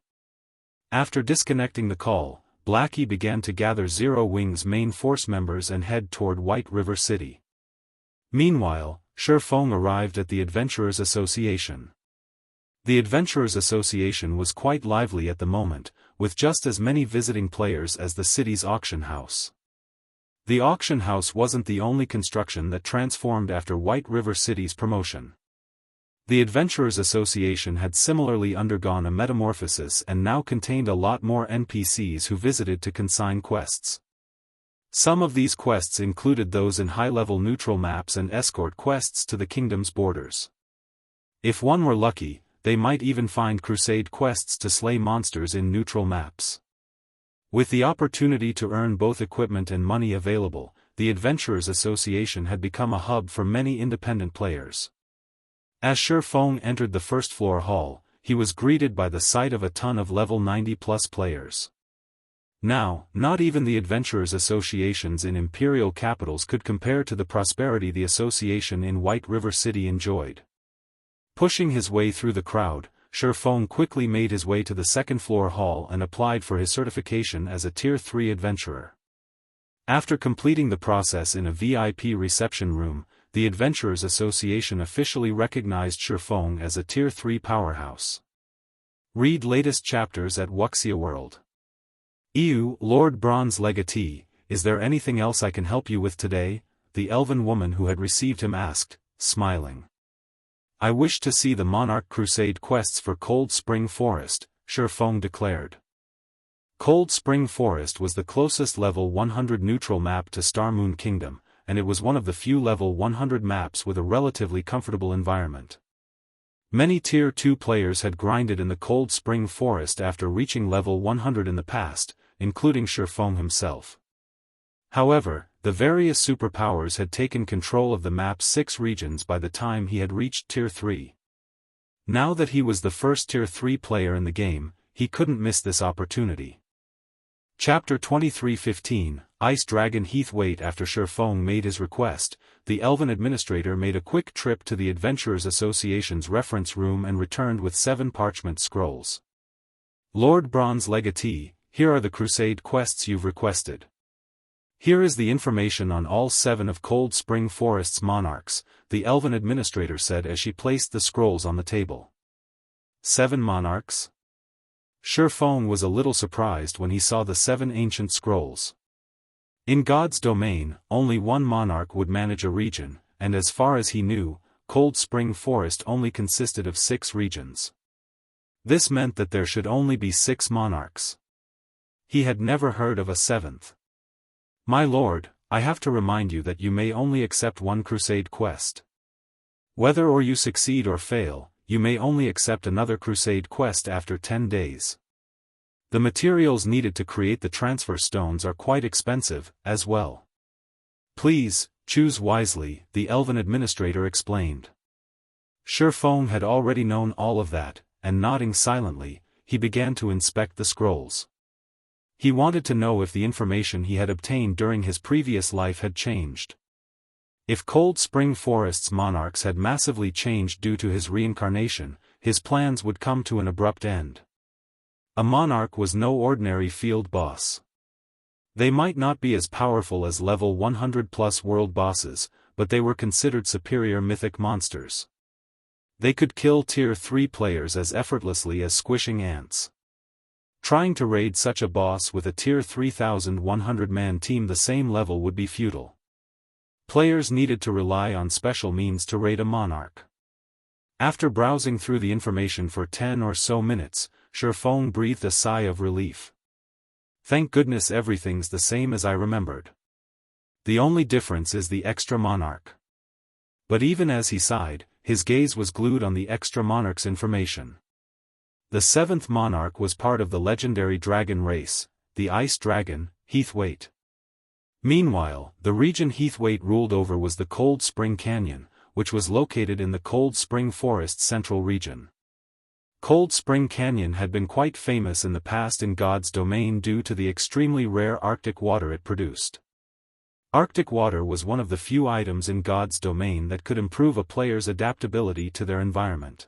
After disconnecting the call, Blackie began to gather Zero Wing's main force members and head toward White River City. Meanwhile, Shifeng arrived at the Adventurers Association. The Adventurers Association was quite lively at the moment, with just as many visiting players as the city's auction house. The auction house wasn't the only construction that transformed after White River City's promotion. The Adventurers Association had similarly undergone a metamorphosis and now contained a lot more NPCs who visited to consign quests. Some of these quests included those in high-level neutral maps and escort quests to the kingdom's borders. If one were lucky, they might even find crusade quests to slay monsters in neutral maps. With the opportunity to earn both equipment and money available, the Adventurers Association had become a hub for many independent players. As Shi Feng entered the first-floor hall, he was greeted by the sight of a ton of level 90-plus players. Now, not even the Adventurers Associations in imperial capitals could compare to the prosperity the association in White River City enjoyed. Pushing his way through the crowd, Shi Feng quickly made his way to the second-floor hall and applied for his certification as a Tier 3 adventurer. After completing the process in a VIP reception room, the Adventurers Association officially recognized Shi Feng as a Tier 3 powerhouse. Read latest chapters at Wuxia World. Lord Bronze Legatee, is there anything else I can help you with today? The elven woman who had received him asked, smiling. I wish to see the Monarch Crusade quests for Cold Spring Forest, Shi Feng declared. Cold Spring Forest was the closest level 100 neutral map to Starmoon Kingdom, and it was one of the few level 100 maps with a relatively comfortable environment. Many Tier 2 players had grinded in the Cold Spring Forest after reaching level 100 in the past, including Shi Feng himself. However, the various superpowers had taken control of the map's 6 regions by the time he had reached Tier 3. Now that he was the first Tier 3 player in the game, he couldn't miss this opportunity. Chapter 23:15, Ice Dragon Heathwaite. After Shi Feng made his request, the Elven Administrator made a quick trip to the Adventurers Association's reference room and returned with 7 parchment scrolls. Lord Bronze Legatee, here are the Crusade quests you've requested. Here is the information on all 7 of Cold Spring Forest's monarchs, the Elven Administrator said as she placed the scrolls on the table. 7 monarchs? Shi Feng was a little surprised when he saw the 7 ancient scrolls. In God's domain, only one monarch would manage a region, and as far as he knew, Cold Spring Forest only consisted of 6 regions. This meant that there should only be 6 monarchs. He had never heard of a 7th. My lord, I have to remind you that you may only accept one crusade quest. Whether or you succeed or fail, you may only accept another crusade quest after 10 days. The materials needed to create the transfer stones are quite expensive, as well. Please, choose wisely, the Elven Administrator explained. Shi Feng had already known all of that, and nodding silently, he began to inspect the scrolls. He wanted to know if the information he had obtained during his previous life had changed. If Cold Spring Forest's monarchs had massively changed due to his reincarnation, his plans would come to an abrupt end. A monarch was no ordinary field boss. They might not be as powerful as level 100+ world bosses, but they were considered superior mythic monsters. They could kill Tier 3 players as effortlessly as squishing ants. Trying to raid such a boss with a Tier 3,100-man team the same level would be futile. Players needed to rely on special means to raid a monarch. After browsing through the information for 10 or so minutes, Shi Feng breathed a sigh of relief. Thank goodness everything's the same as I remembered. The only difference is the extra monarch. But even as he sighed, his gaze was glued on the extra monarch's information. The 7th monarch was part of the legendary dragon race, the Ice Dragon, Heathwaite. Meanwhile, the region Heathwaite ruled over was the Cold Spring Canyon, which was located in the Cold Spring Forest Central region. Cold Spring Canyon had been quite famous in the past in God's domain due to the extremely rare Arctic water it produced. Arctic water was one of the few items in God's domain that could improve a player's adaptability to their environment.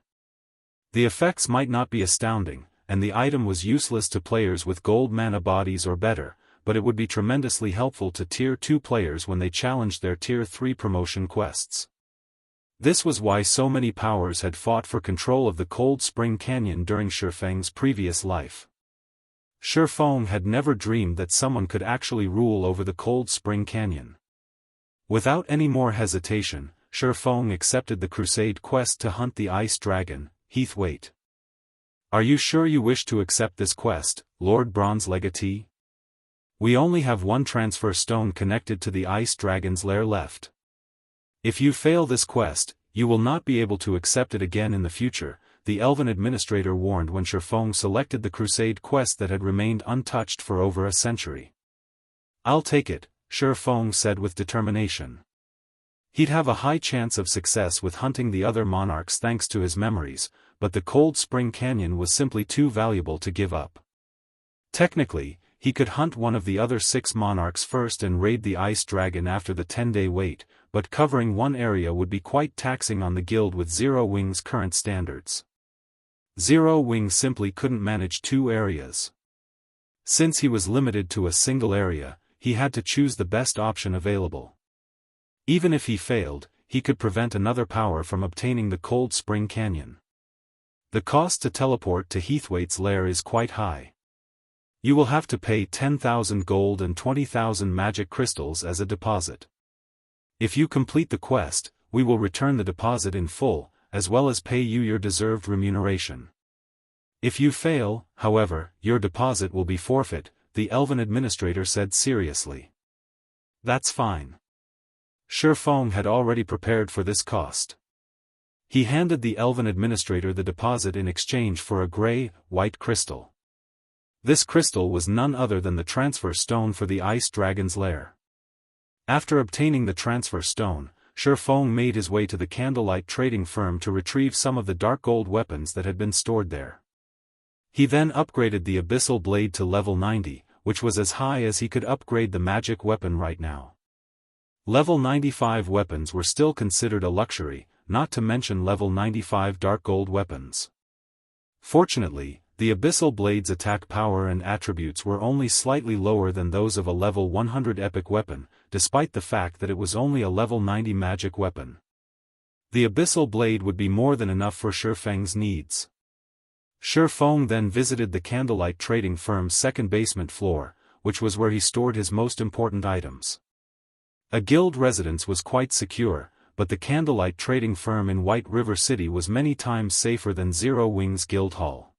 The effects might not be astounding, and the item was useless to players with gold mana bodies or better, but it would be tremendously helpful to Tier 2 players when they challenged their Tier 3 promotion quests. This was why so many powers had fought for control of the Cold Spring Canyon during Shi Feng's previous life. Shi Feng had never dreamed that someone could actually rule over the Cold Spring Canyon. Without any more hesitation, Feng accepted the crusade quest to hunt the ice dragon, Heathwaite. Are you sure you wish to accept this quest, Lord Bronze Legatee? We only have one transfer stone connected to the ice dragon's lair left. If you fail this quest, you will not be able to accept it again in the future, the elven administrator warned when Feng selected the crusade quest that had remained untouched for over a century. I'll take it, Feng said with determination. He'd have a high chance of success with hunting the other monarchs thanks to his memories, but the Cold Spring Canyon was simply too valuable to give up. Technically, he could hunt one of the other 6 monarchs first and raid the ice dragon after the 10-day wait, but covering one area would be quite taxing on the guild with Zero Wing's current standards. Zero Wing simply couldn't manage 2 areas. Since he was limited to a single area, he had to choose the best option available. Even if he failed, he could prevent another power from obtaining the Cold Spring Canyon. The cost to teleport to Heathwaite's lair is quite high. You will have to pay 10,000 gold and 20,000 magic crystals as a deposit. If you complete the quest, we will return the deposit in full, as well as pay you your deserved remuneration. If you fail, however, your deposit will be forfeit, the elven administrator said seriously. That's fine. Feng had already prepared for this cost. He handed the elven administrator the deposit in exchange for a gray-white crystal. This crystal was none other than the transfer stone for the ice dragon's lair. After obtaining the transfer stone, Feng made his way to the Candlelight trading firm to retrieve some of the dark gold weapons that had been stored there. He then upgraded the abyssal blade to level 90, which was as high as he could upgrade the magic weapon right now. Level 95 weapons were still considered a luxury, not to mention level 95 dark gold weapons. Fortunately, the abyssal blade's attack power and attributes were only slightly lower than those of a level 100 epic weapon, despite the fact that it was only a level 90 magic weapon. The abyssal blade would be more than enough for Feng's needs. Feng then visited the Candlelight trading firm's second basement floor, which was where he stored his most important items. A guild residence was quite secure, but the Candlelight trading firm in White River City was many times safer than Zero Wing's guild hall.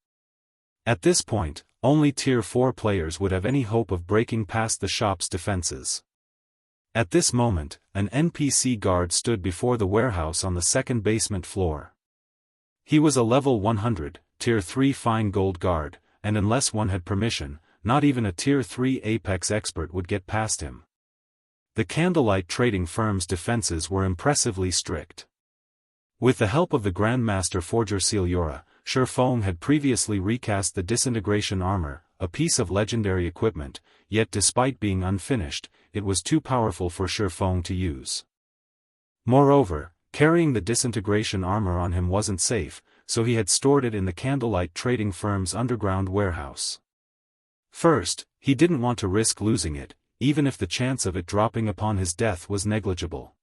At this point, only Tier 4 players would have any hope of breaking past the shop's defenses. At this moment, an NPC guard stood before the warehouse on the second basement floor. He was a level 100, Tier 3 fine gold guard, and unless one had permission, not even a Tier 3 Apex expert would get past him. The Candlelight trading firm's defenses were impressively strict. With the help of the Grandmaster Forger Sealiora, Feng had previously recast the disintegration armor, a piece of legendary equipment, yet despite being unfinished, it was too powerful for Feng to use. Moreover, carrying the disintegration armor on him wasn't safe, so he had stored it in the Candlelight trading firm's underground warehouse. First, he didn't want to risk losing it, even if the chance of it dropping upon his death was negligible.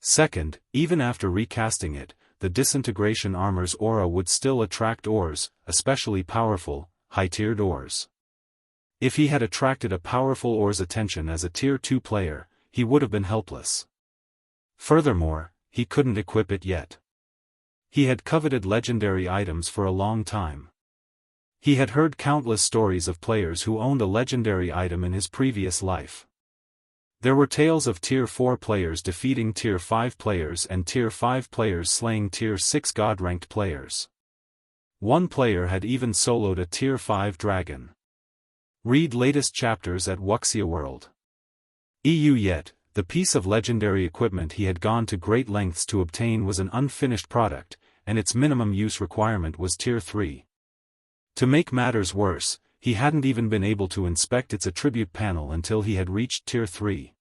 Second, even after recasting it, the disintegration armor's aura would still attract ores, especially powerful, high-tiered ores. If he had attracted a powerful ore's attention as a Tier 2 player, he would have been helpless. Furthermore, he couldn't equip it yet. He had coveted legendary items for a long time. He had heard countless stories of players who owned a legendary item in his previous life. There were tales of Tier 4 players defeating Tier 5 players and Tier 5 players slaying Tier 6 God-ranked players. One player had even soloed a Tier 5 dragon. Read latest chapters at Wuxia World. Yet, the piece of legendary equipment he had gone to great lengths to obtain was an unfinished product, and its minimum use requirement was Tier 3. To make matters worse, he hadn't even been able to inspect its attribute panel until he had reached Tier 3.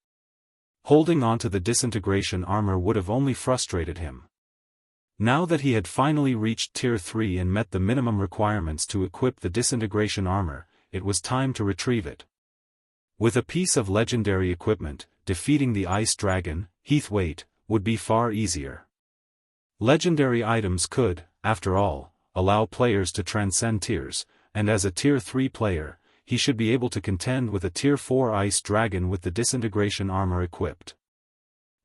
Holding onto the disintegration armor would have only frustrated him. Now that he had finally reached Tier 3 and met the minimum requirements to equip the disintegration armor, it was time to retrieve it. With a piece of legendary equipment, defeating the ice dragon, Heathwaite, would be far easier. Legendary items could, after all, allow players to transcend tiers, and as a Tier 3 player, he should be able to contend with a Tier 4 ice dragon with the disintegration armor equipped.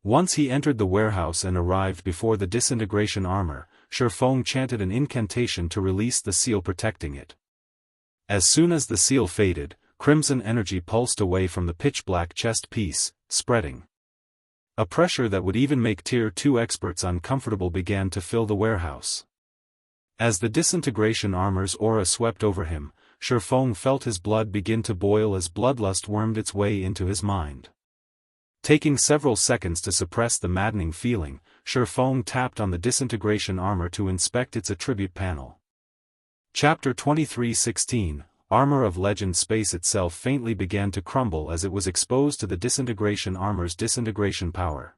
Once he entered the warehouse and arrived before the disintegration armor, Shifeng chanted an incantation to release the seal protecting it. As soon as the seal faded, crimson energy pulsed away from the pitch-black chest piece, spreading. A pressure that would even make Tier 2 experts uncomfortable began to fill the warehouse. As the disintegration armor's aura swept over him, Shifeng felt his blood begin to boil as bloodlust wormed its way into his mind. Taking several seconds to suppress the maddening feeling, Shifeng tapped on the disintegration armor to inspect its attribute panel. Chapter 23:16, Armor of Legend. Space itself faintly began to crumble as it was exposed to the disintegration armor's disintegration power.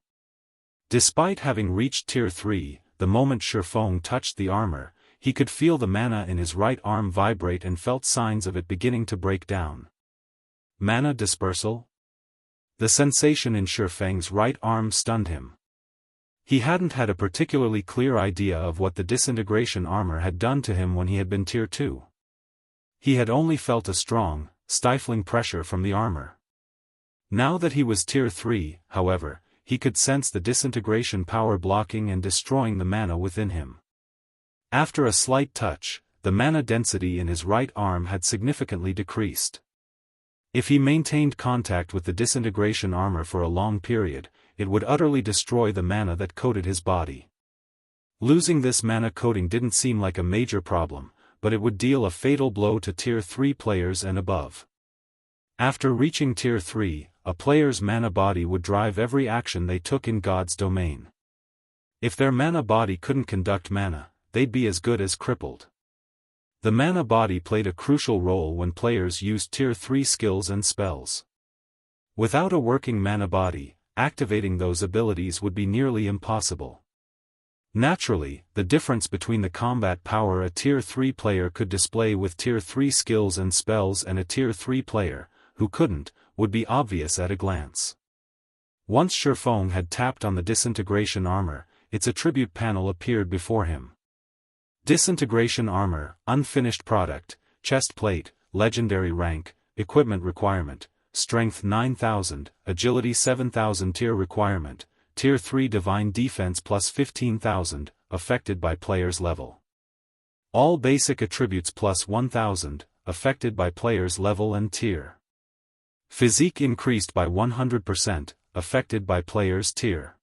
Despite having reached Tier 3, the moment Shifeng touched the armor, he could feel the mana in his right arm vibrate and felt signs of it beginning to break down. Mana dispersal? The sensation in Shifeng's right arm stunned him. He hadn't had a particularly clear idea of what the disintegration armor had done to him when he had been Tier 2. He had only felt a strong, stifling pressure from the armor. Now that he was Tier 3, however, he could sense the disintegration power blocking and destroying the mana within him. After a slight touch, the mana density in his right arm had significantly decreased. If he maintained contact with the disintegration armor for a long period, it would utterly destroy the mana that coated his body. Losing this mana coating didn't seem like a major problem, but it would deal a fatal blow to Tier 3 players and above. After reaching Tier 3, a player's mana body would drive every action they took in God's domain. If their mana body couldn't conduct mana, they'd be as good as crippled. The mana body played a crucial role when players used Tier 3 skills and spells. Without a working mana body, activating those abilities would be nearly impossible. Naturally, the difference between the combat power a Tier 3 player could display with Tier 3 skills and spells and a Tier 3 player, who couldn't, would be obvious at a glance. Once Shifeng had tapped on the disintegration armor, its attribute panel appeared before him. Disintegration armor, unfinished product, chest plate, legendary rank, equipment requirement, strength 9000, agility 7000. Tier requirement, Tier 3 divine defense plus 15,000, affected by player's level. All basic attributes plus 1000, affected by player's level and tier. Physique increased by 100%, affected by player's tier.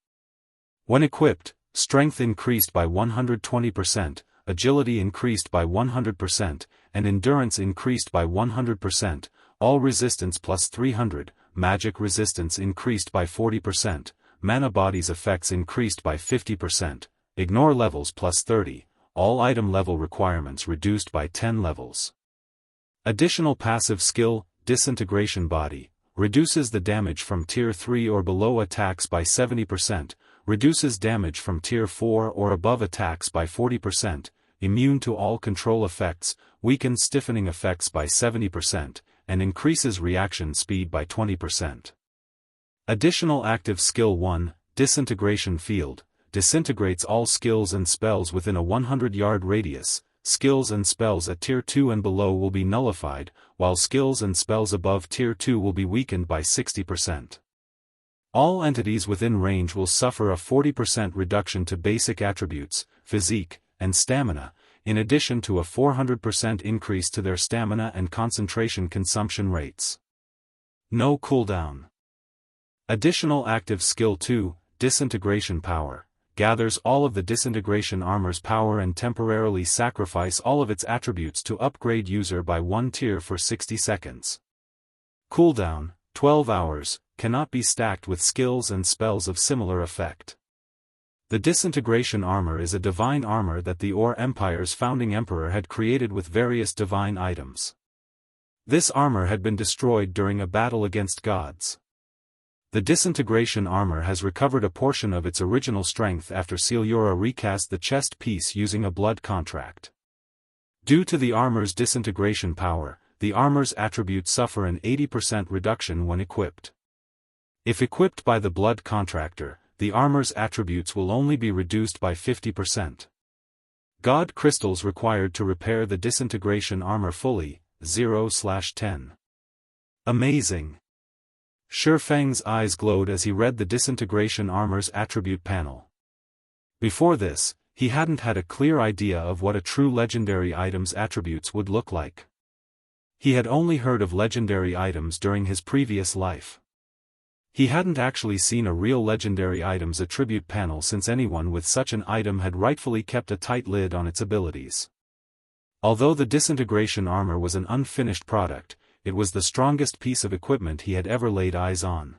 When equipped, strength increased by 120%, agility increased by 100%, and endurance increased by 100%, all resistance plus 300, magic resistance increased by 40%, mana body's effects increased by 50%, ignore levels plus 30, all item level requirements reduced by 10 levels. Additional passive skill, disintegration body, reduces the damage from Tier 3 or below attacks by 70%, reduces damage from Tier 4 or above attacks by 40%, immune to all control effects, weakens stiffening effects by 70%, and increases reaction speed by 20%. Additional active skill 1, Disintegration Field, disintegrates all skills and spells within a 100-yard radius. Skills and spells at Tier 2 and below will be nullified, while skills and spells above Tier 2 will be weakened by 60%. All entities within range will suffer a 40% reduction to basic attributes, physique, and stamina, in addition to a 400% increase to their stamina and concentration consumption rates. No cooldown. Additional active skill 2, Disintegration Power, gathers all of the disintegration armor's power and temporarily sacrifice all of its attributes to upgrade user by 1 tier for 60 seconds. Cooldown, 12 hours, cannot be stacked with skills and spells of similar effect. The disintegration armor is a divine armor that the Or Empire's founding emperor had created with various divine items. This armor had been destroyed during a battle against gods. The disintegration armor has recovered a portion of its original strength after Celiura recast the chest piece using a blood contract. Due to the armor's disintegration power, the armor's attributes suffer an 80% reduction when equipped. If equipped by the blood contractor, the armor's attributes will only be reduced by 50%. God crystals required to repair the disintegration armor fully, 0/10. Amazing. Shi Feng's eyes glowed as he read the Disintegration Armor's attribute panel. Before this, he hadn't had a clear idea of what a true legendary item's attributes would look like. He had only heard of legendary items during his previous life. He hadn't actually seen a real legendary item's attribute panel since anyone with such an item had rightfully kept a tight lid on its abilities. Although the Disintegration Armor was an unfinished product, it was the strongest piece of equipment he had ever laid eyes on.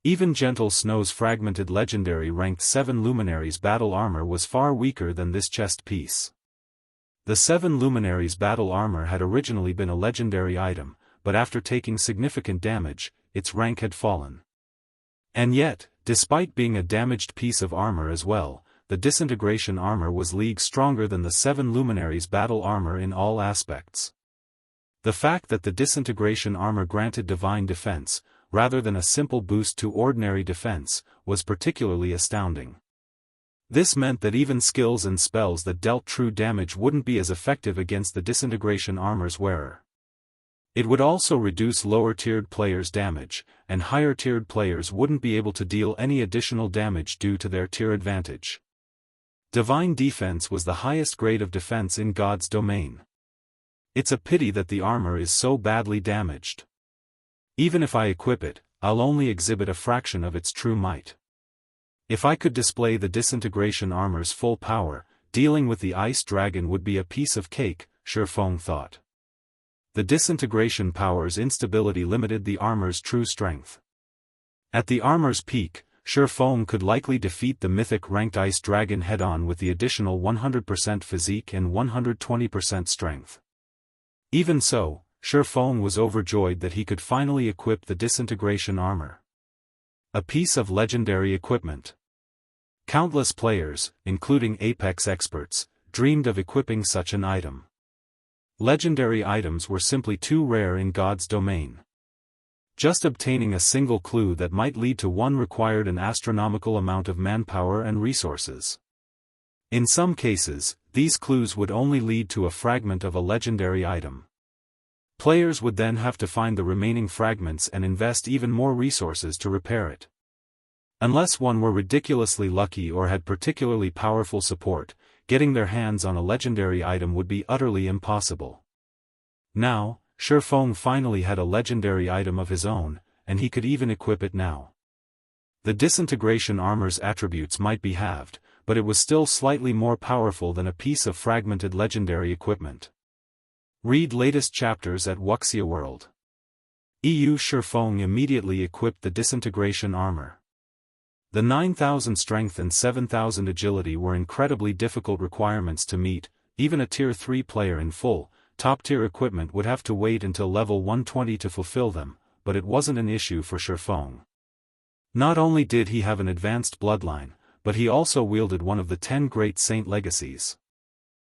Even Gentle Snow's fragmented legendary ranked 7 Luminaries battle armor was far weaker than this chest piece. The 7 Luminaries battle armor had originally been a legendary item, but after taking significant damage, its rank had fallen. And yet, despite being a damaged piece of armor as well, the Disintegration Armor was leagues stronger than the 7 Luminaries battle armor in all aspects. The fact that the Disintegration Armor granted divine defense, rather than a simple boost to ordinary defense, was particularly astounding. This meant that even skills and spells that dealt true damage wouldn't be as effective against the Disintegration Armor's wearer. It would also reduce lower-tiered players' damage, and higher-tiered players wouldn't be able to deal any additional damage due to their tier advantage. Divine Defense was the highest grade of defense in God's domain. It's a pity that the armor is so badly damaged. Even if I equip it, I'll only exhibit a fraction of its true might. If I could display the Disintegration Armor's full power, dealing with the Ice Dragon would be a piece of cake, Shi Feng thought. The Disintegration power's instability limited the armor's true strength. At the armor's peak, Shi Feng could likely defeat the Mythic-ranked Ice Dragon head-on with the additional 100% physique and 120% strength. Even so, Shi Feng was overjoyed that he could finally equip the Disintegration Armor. A piece of legendary equipment. Countless players, including Apex experts, dreamed of equipping such an item. Legendary items were simply too rare in God's domain. Just obtaining a single clue that might lead to one required an astronomical amount of manpower and resources. In some cases, these clues would only lead to a fragment of a legendary item. Players would then have to find the remaining fragments and invest even more resources to repair it. Unless one were ridiculously lucky or had particularly powerful support, getting their hands on a legendary item would be utterly impossible. Now, Shi Feng finally had a legendary item of his own, and he could even equip it now. The Disintegration Armor's attributes might be halved, but it was still slightly more powerful than a piece of fragmented legendary equipment. Read latest chapters at Wuxia World. Shi Feng immediately equipped the Disintegration Armor. The 9,000 strength and 7,000 agility were incredibly difficult requirements to meet. Even a Tier 3 player in full, top-tier equipment would have to wait until level 120 to fulfill them, but it wasn't an issue for Shi Feng. Not only did he have an advanced bloodline, but he also wielded one of the 10 great saint legacies.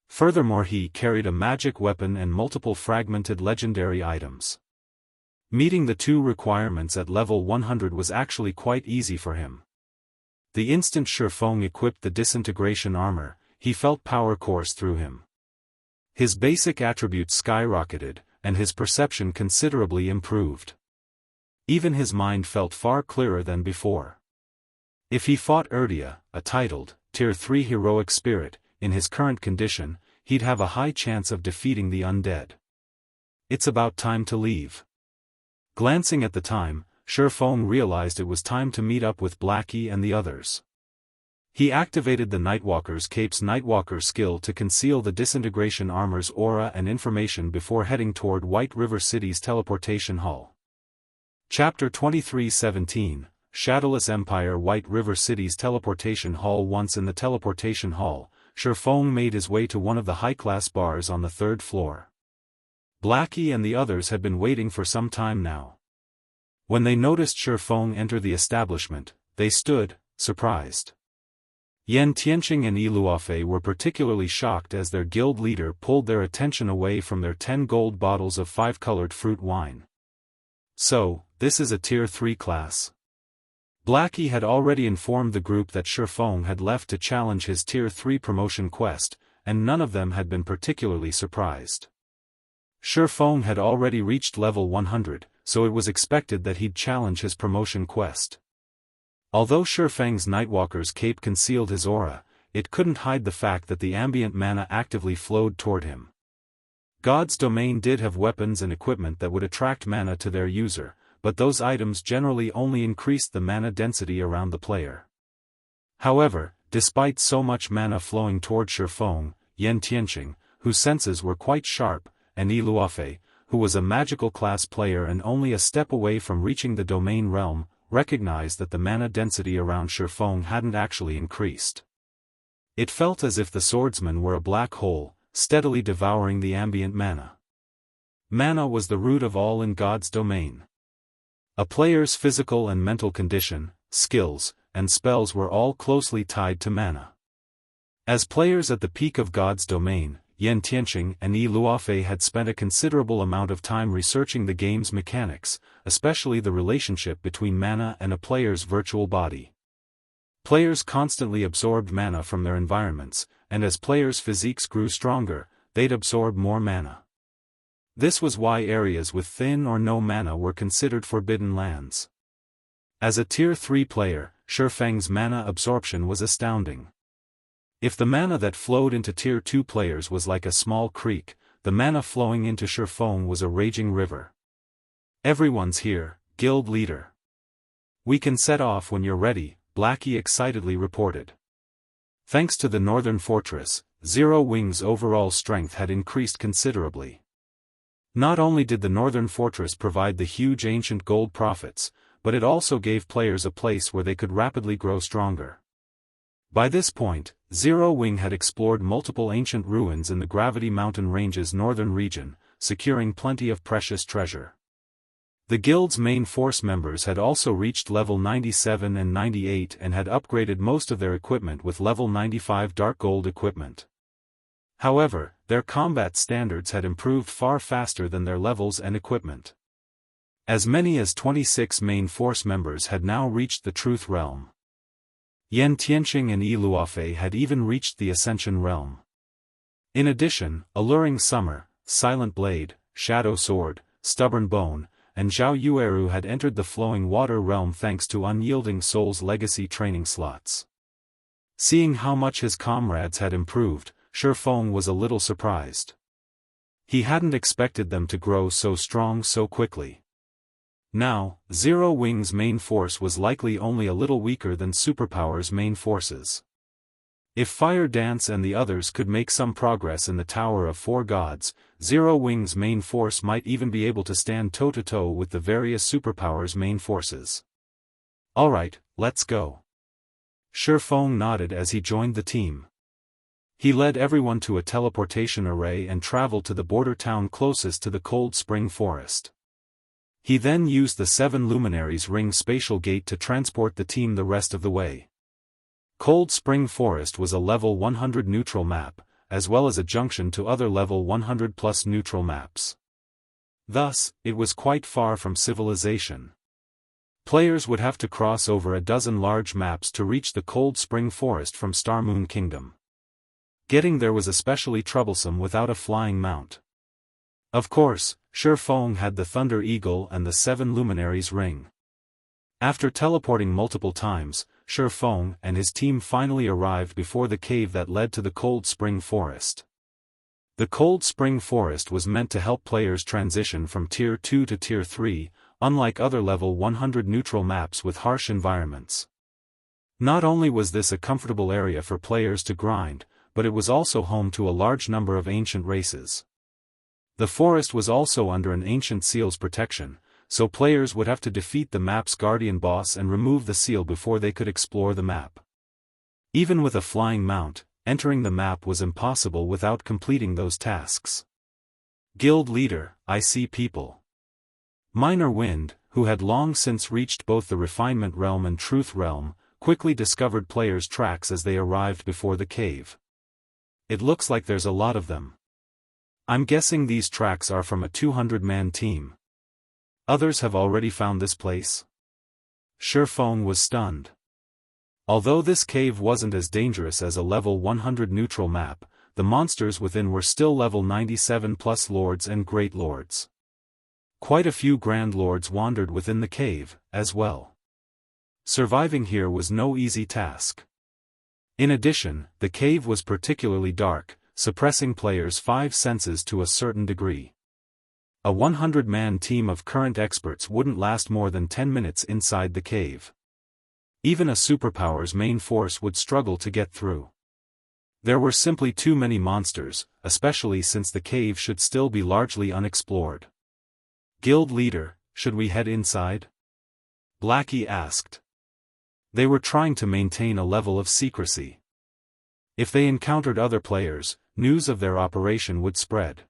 Furthermore, he carried a magic weapon and multiple fragmented legendary items. Meeting the two requirements at level 100 was actually quite easy for him. The instant Shi Feng equipped the Disintegration Armor, he felt power course through him. His basic attributes skyrocketed, and his perception considerably improved. Even his mind felt far clearer than before. If he fought Urdia, a titled, Tier 3 heroic spirit, in his current condition, he'd have a high chance of defeating the undead. It's about time to leave. Glancing at the time, Shi Feng realized it was time to meet up with Blackie and the others. He activated the Nightwalker's Cape's Nightwalker skill to conceal the Disintegration Armor's aura and information before heading toward White River City's Teleportation Hall. Chapter 23:17, Shadowless Empire. White River City's Teleportation Hall. Once in the Teleportation Hall, Shi Feng made his way to one of the high-class bars on the 3rd floor. Blackie and the others had been waiting for some time now. When they noticed Shi Feng enter the establishment, they stood, surprised. Yan Tianqing and Iluofei were particularly shocked as their guild leader pulled their attention away from their 10 gold bottles of 5-colored fruit wine. So, this is a Tier 3 class. Blackie had already informed the group that Shi Feng had left to challenge his Tier 3 promotion quest, and none of them had been particularly surprised. Shi Feng had already reached level 100, so it was expected that he'd challenge his promotion quest. Although Shifeng's Nightwalker's cape concealed his aura, it couldn't hide the fact that the ambient mana actively flowed toward him. God's domain did have weapons and equipment that would attract mana to their user, but those items generally only increased the mana density around the player. However, despite so much mana flowing toward Shifeng, Yan Tianqing, whose senses were quite sharp, and Yi Luofei, who was a magical class player and only a step away from reaching the domain realm, recognized that the mana density around Shifeng hadn't actually increased. It felt as if the swordsman were a black hole, steadily devouring the ambient mana. Mana was the root of all in God's domain. A player's physical and mental condition, skills, and spells were all closely tied to mana. As players at the peak of God's domain, Yan Tianqing and Yi Luofei had spent a considerable amount of time researching the game's mechanics, especially the relationship between mana and a player's virtual body. Players constantly absorbed mana from their environments, and as players' physiques grew stronger, they'd absorb more mana. This was why areas with thin or no mana were considered forbidden lands. As a Tier 3 player, Shifeng's mana absorption was astounding. If the mana that flowed into Tier 2 players was like a small creek, the mana flowing into Shifeng was a raging river. "Everyone's here, guild leader. We can set off when you're ready," Blackie excitedly reported. Thanks to the northern fortress, Zero Wing's overall strength had increased considerably. Not only did the northern fortress provide the huge ancient gold profits, but it also gave players a place where they could rapidly grow stronger. By this point, Zero Wing had explored multiple ancient ruins in the Gravity Mountain Range's northern region, securing plenty of precious treasure. The guild's main force members had also reached level 97 and 98 and had upgraded most of their equipment with level 95 dark gold equipment. However, their combat standards had improved far faster than their levels and equipment. As many as 26 main force members had now reached the Truth Realm. Yan Tianqing and Yi Luofei had even reached the Ascension Realm. In addition, Alluring Summer, Silent Blade, Shadow Sword, Stubborn Bone, and Zhao Yueru had entered the Flowing Water Realm thanks to Unyielding Soul's legacy training slots. Seeing how much his comrades had improved, Shifeng was a little surprised. He hadn't expected them to grow so strong so quickly. Now, Zero Wing's main force was likely only a little weaker than Superpower's main forces. If Fire Dance and the others could make some progress in the Tower of Four Gods, Zero Wing's main force might even be able to stand toe-to-toe with the various Superpowers' main forces. "Alright, let's go." Shifeng nodded as he joined the team. He led everyone to a teleportation array and traveled to the border town closest to the Cold Spring Forest. He then used the 7 Luminaries Ring spatial gate to transport the team the rest of the way. Cold Spring Forest was a level 100 neutral map, as well as a junction to other level 100+ neutral maps. Thus, it was quite far from civilization. Players would have to cross over a dozen large maps to reach the Cold Spring Forest from Starmoon Kingdom. Getting there was especially troublesome without a flying mount. Of course, Shifeng had the Thunder Eagle and the 7 Luminaries Ring. After teleporting multiple times, Shifeng and his team finally arrived before the cave that led to the Cold Spring Forest. The Cold Spring Forest was meant to help players transition from Tier 2 to Tier 3, unlike other level 100 neutral maps with harsh environments. Not only was this a comfortable area for players to grind, but it was also home to a large number of ancient races. The forest was also under an ancient seal's protection, so players would have to defeat the map's guardian boss and remove the seal before they could explore the map. Even with a flying mount, entering the map was impossible without completing those tasks. Guild leader, I see people. Minor Wind, who had long since reached both the Refinement Realm and Truth Realm, quickly discovered players' tracks as they arrived before the cave. It looks like there's a lot of them. I'm guessing these tracks are from a 200-man team. Others have already found this place? Shifeng was stunned. Although this cave wasn't as dangerous as a level 100 neutral map, the monsters within were still level 97+ lords and great lords. Quite a few Grand Lords wandered within the cave, as well. Surviving here was no easy task. In addition, the cave was particularly dark, suppressing players' five senses to a certain degree. A 100-man team of current experts wouldn't last more than 10 minutes inside the cave. Even a superpower's main force would struggle to get through. There were simply too many monsters, especially since the cave should still be largely unexplored. Guild leader, should we head inside? Blackie asked. They were trying to maintain a level of secrecy. If they encountered other players, news of their operation would spread.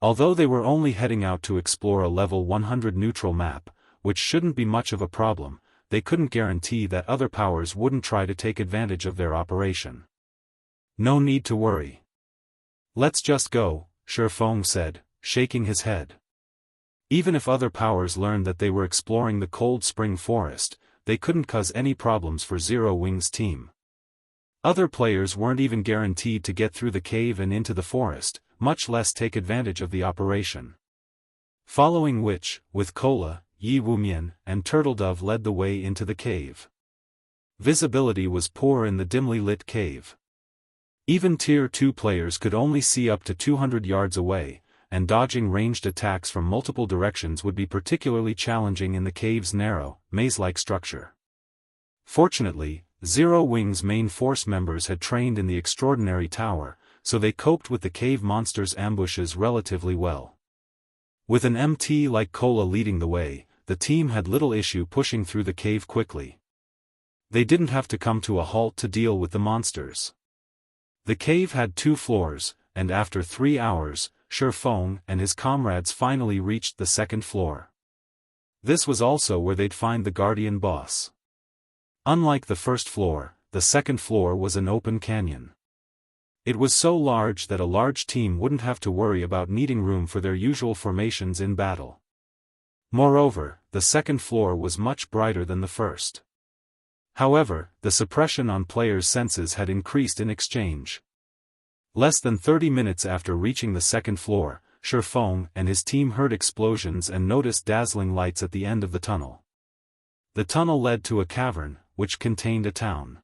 Although they were only heading out to explore a level 100 neutral map, which shouldn't be much of a problem, they couldn't guarantee that other powers wouldn't try to take advantage of their operation. No need to worry. Let's just go, Shifeng said, shaking his head. Even if other powers learned that they were exploring the Cold Spring Forest, they couldn't cause any problems for Zero Wing's team. Other players weren't even guaranteed to get through the cave and into the forest, much less take advantage of the operation. Following which, with Cola, Yi Wumian, and Turtledove led the way into the cave. Visibility was poor in the dimly lit cave. Even Tier 2 players could only see up to 200 yards away, and dodging ranged attacks from multiple directions would be particularly challenging in the cave's narrow, maze-like structure. Fortunately, Zero Wing's main force members had trained in the Extraordinary Tower, so they coped with the cave monsters' ambushes relatively well. With an MT like Cola leading the way, the team had little issue pushing through the cave quickly. They didn't have to come to a halt to deal with the monsters. The cave had 2 floors, and after 3 hours, Shifeng and his comrades finally reached the 2nd floor. This was also where they'd find the Guardian boss. Unlike the 1st floor, the 2nd floor was an open canyon. It was so large that a large team wouldn't have to worry about needing room for their usual formations in battle. Moreover, the 2nd floor was much brighter than the 1st. However, the suppression on players' senses had increased in exchange. Less than 30 minutes after reaching the 2nd floor, Shifeng and his team heard explosions and noticed dazzling lights at the end of the tunnel. The tunnel led to a cavern, which contained a town.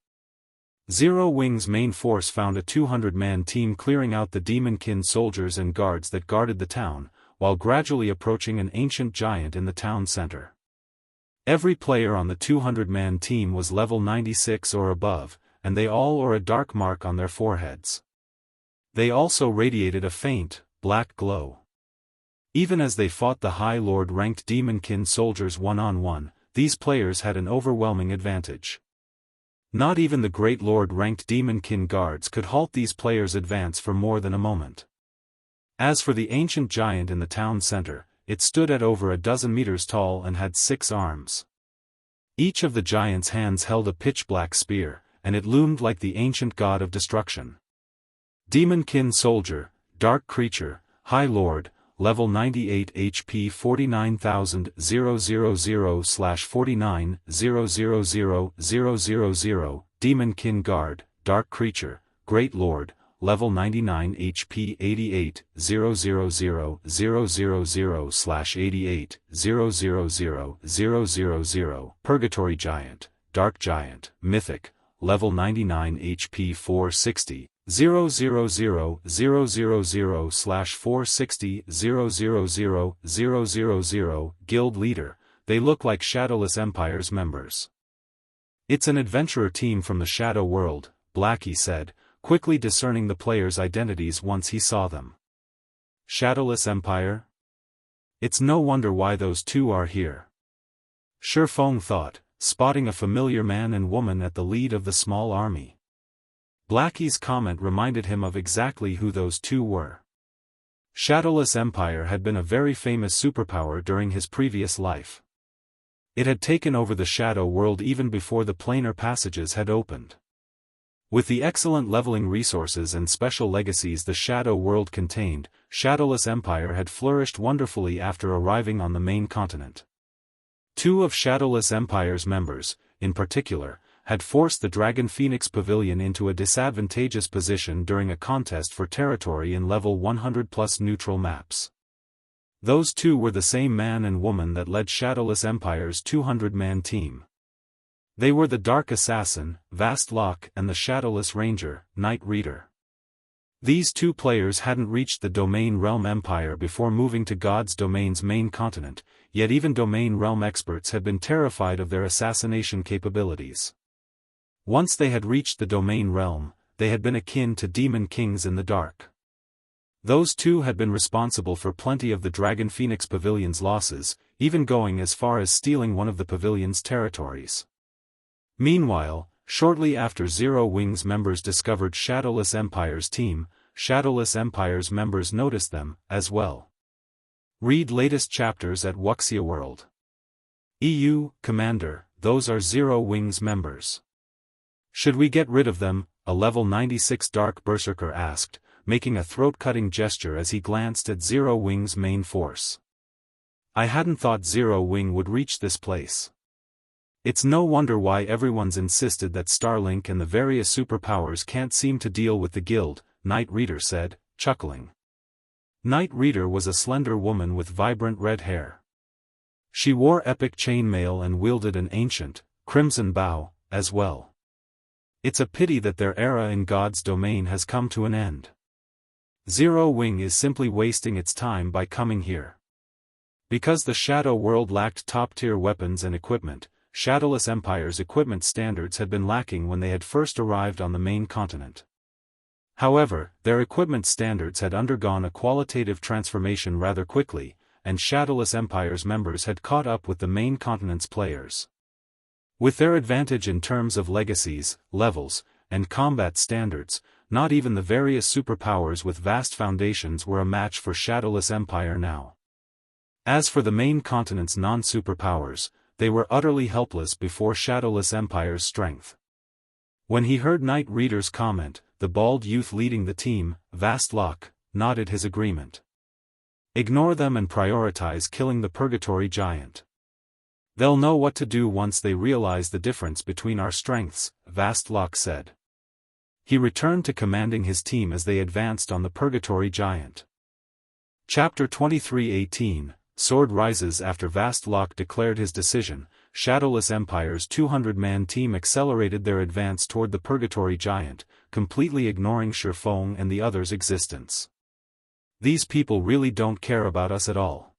Zero Wing's main force found a 200-man team clearing out the demonkin soldiers and guards that guarded the town, while gradually approaching an ancient giant in the town center. Every player on the 200-man team was level 96 or above, and they all wore a dark mark on their foreheads. They also radiated a faint, black glow. Even as they fought the High Lord-ranked demonkin soldiers one-on-one, these players had an overwhelming advantage. Not even the Great Lord-ranked demonkin guards could halt these players' advance for more than a moment. As for the ancient giant in the town center, it stood at over a dozen meters tall and had 6 arms. Each of the giant's hands held a pitch-black spear, and it loomed like the ancient god of destruction. Demonkin Soldier, Dark Creature, High Lord, Level 98 HP 49,000/49,000,000, Demonkin Guard, Dark Creature, Great Lord, Level 99 HP 88,000/88,000,000, Purgatory Giant, Dark Giant, Mythic, Level 99 HP 460, 000/460,000,000, Guild Leader, they look like Shadowless Empire's members. It's an adventurer team from the Shadow World, Blackie said, quickly discerning the players' identities once he saw them. Shadowless Empire? It's no wonder why those two are here. Shifeng thought, spotting a familiar man and woman at the lead of the small army. Blackie's comment reminded him of exactly who those two were. Shadowless Empire had been a very famous superpower during his previous life. It had taken over the Shadow World even before the planar passages had opened. With the excellent leveling resources and special legacies the Shadow World contained, Shadowless Empire had flourished wonderfully after arriving on the main continent. 2 of Shadowless Empire's members, in particular, had forced the Dragon Phoenix Pavilion into a disadvantageous position during a contest for territory in level 100+ neutral maps. Those two were the same man and woman that led Shadowless Empire's 200-man team. They were the Dark Assassin, Vast Lock, and the Shadowless Ranger, Night Reader. These two players hadn't reached the Domain Realm Empire before moving to God's Domain's main continent, yet even Domain Realm experts had been terrified of their assassination capabilities. Once they had reached the Domain Realm, they had been akin to demon kings in the dark. Those two had been responsible for plenty of the Dragon Phoenix Pavilion's losses, even going as far as stealing one of the pavilion's territories. Meanwhile, shortly after Zero Wings members discovered Shadowless Empire's team, Shadowless Empire's members noticed them, as well. Read latest chapters at Wuxia World. EU, Commander, those are Zero Wings members. Should we get rid of them? A level 96 Dark Berserker asked, making a throat-cutting gesture as he glanced at Zero Wing's main force. I hadn't thought Zero Wing would reach this place. It's no wonder why everyone's insisted that Starlink and the various superpowers can't seem to deal with the guild, Night Reader said, chuckling. Night Reader was a slender woman with vibrant red hair. She wore epic chainmail and wielded an ancient, crimson bow, as well. It's a pity that their era in God's domain has come to an end. Zero Wing is simply wasting its time by coming here. Because the Shadow World lacked top-tier weapons and equipment, Shadowless Empire's equipment standards had been lacking when they had first arrived on the main continent. However, their equipment standards had undergone a qualitative transformation rather quickly, and Shadowless Empire's members had caught up with the main continent's players. With their advantage in terms of legacies, levels, and combat standards, not even the various superpowers with vast foundations were a match for Shadowless Empire now. As for the main continent's non-superpowers, they were utterly helpless before Shadowless Empire's strength. When he heard Night Reader's comment, the bald youth leading the team, Vast Lock, nodded his agreement. Ignore them and prioritize killing the Purgatory Giant. They'll know what to do once they realize the difference between our strengths, Vast Lock said. He returned to commanding his team as they advanced on the Purgatory Giant. Chapter 23:18, Sword rises. After Vast Lock declared his decision, Shadowless Empire's 200-man team accelerated their advance toward the Purgatory Giant, completely ignoring Shifeng and the others' existence. These people really don't care about us at all.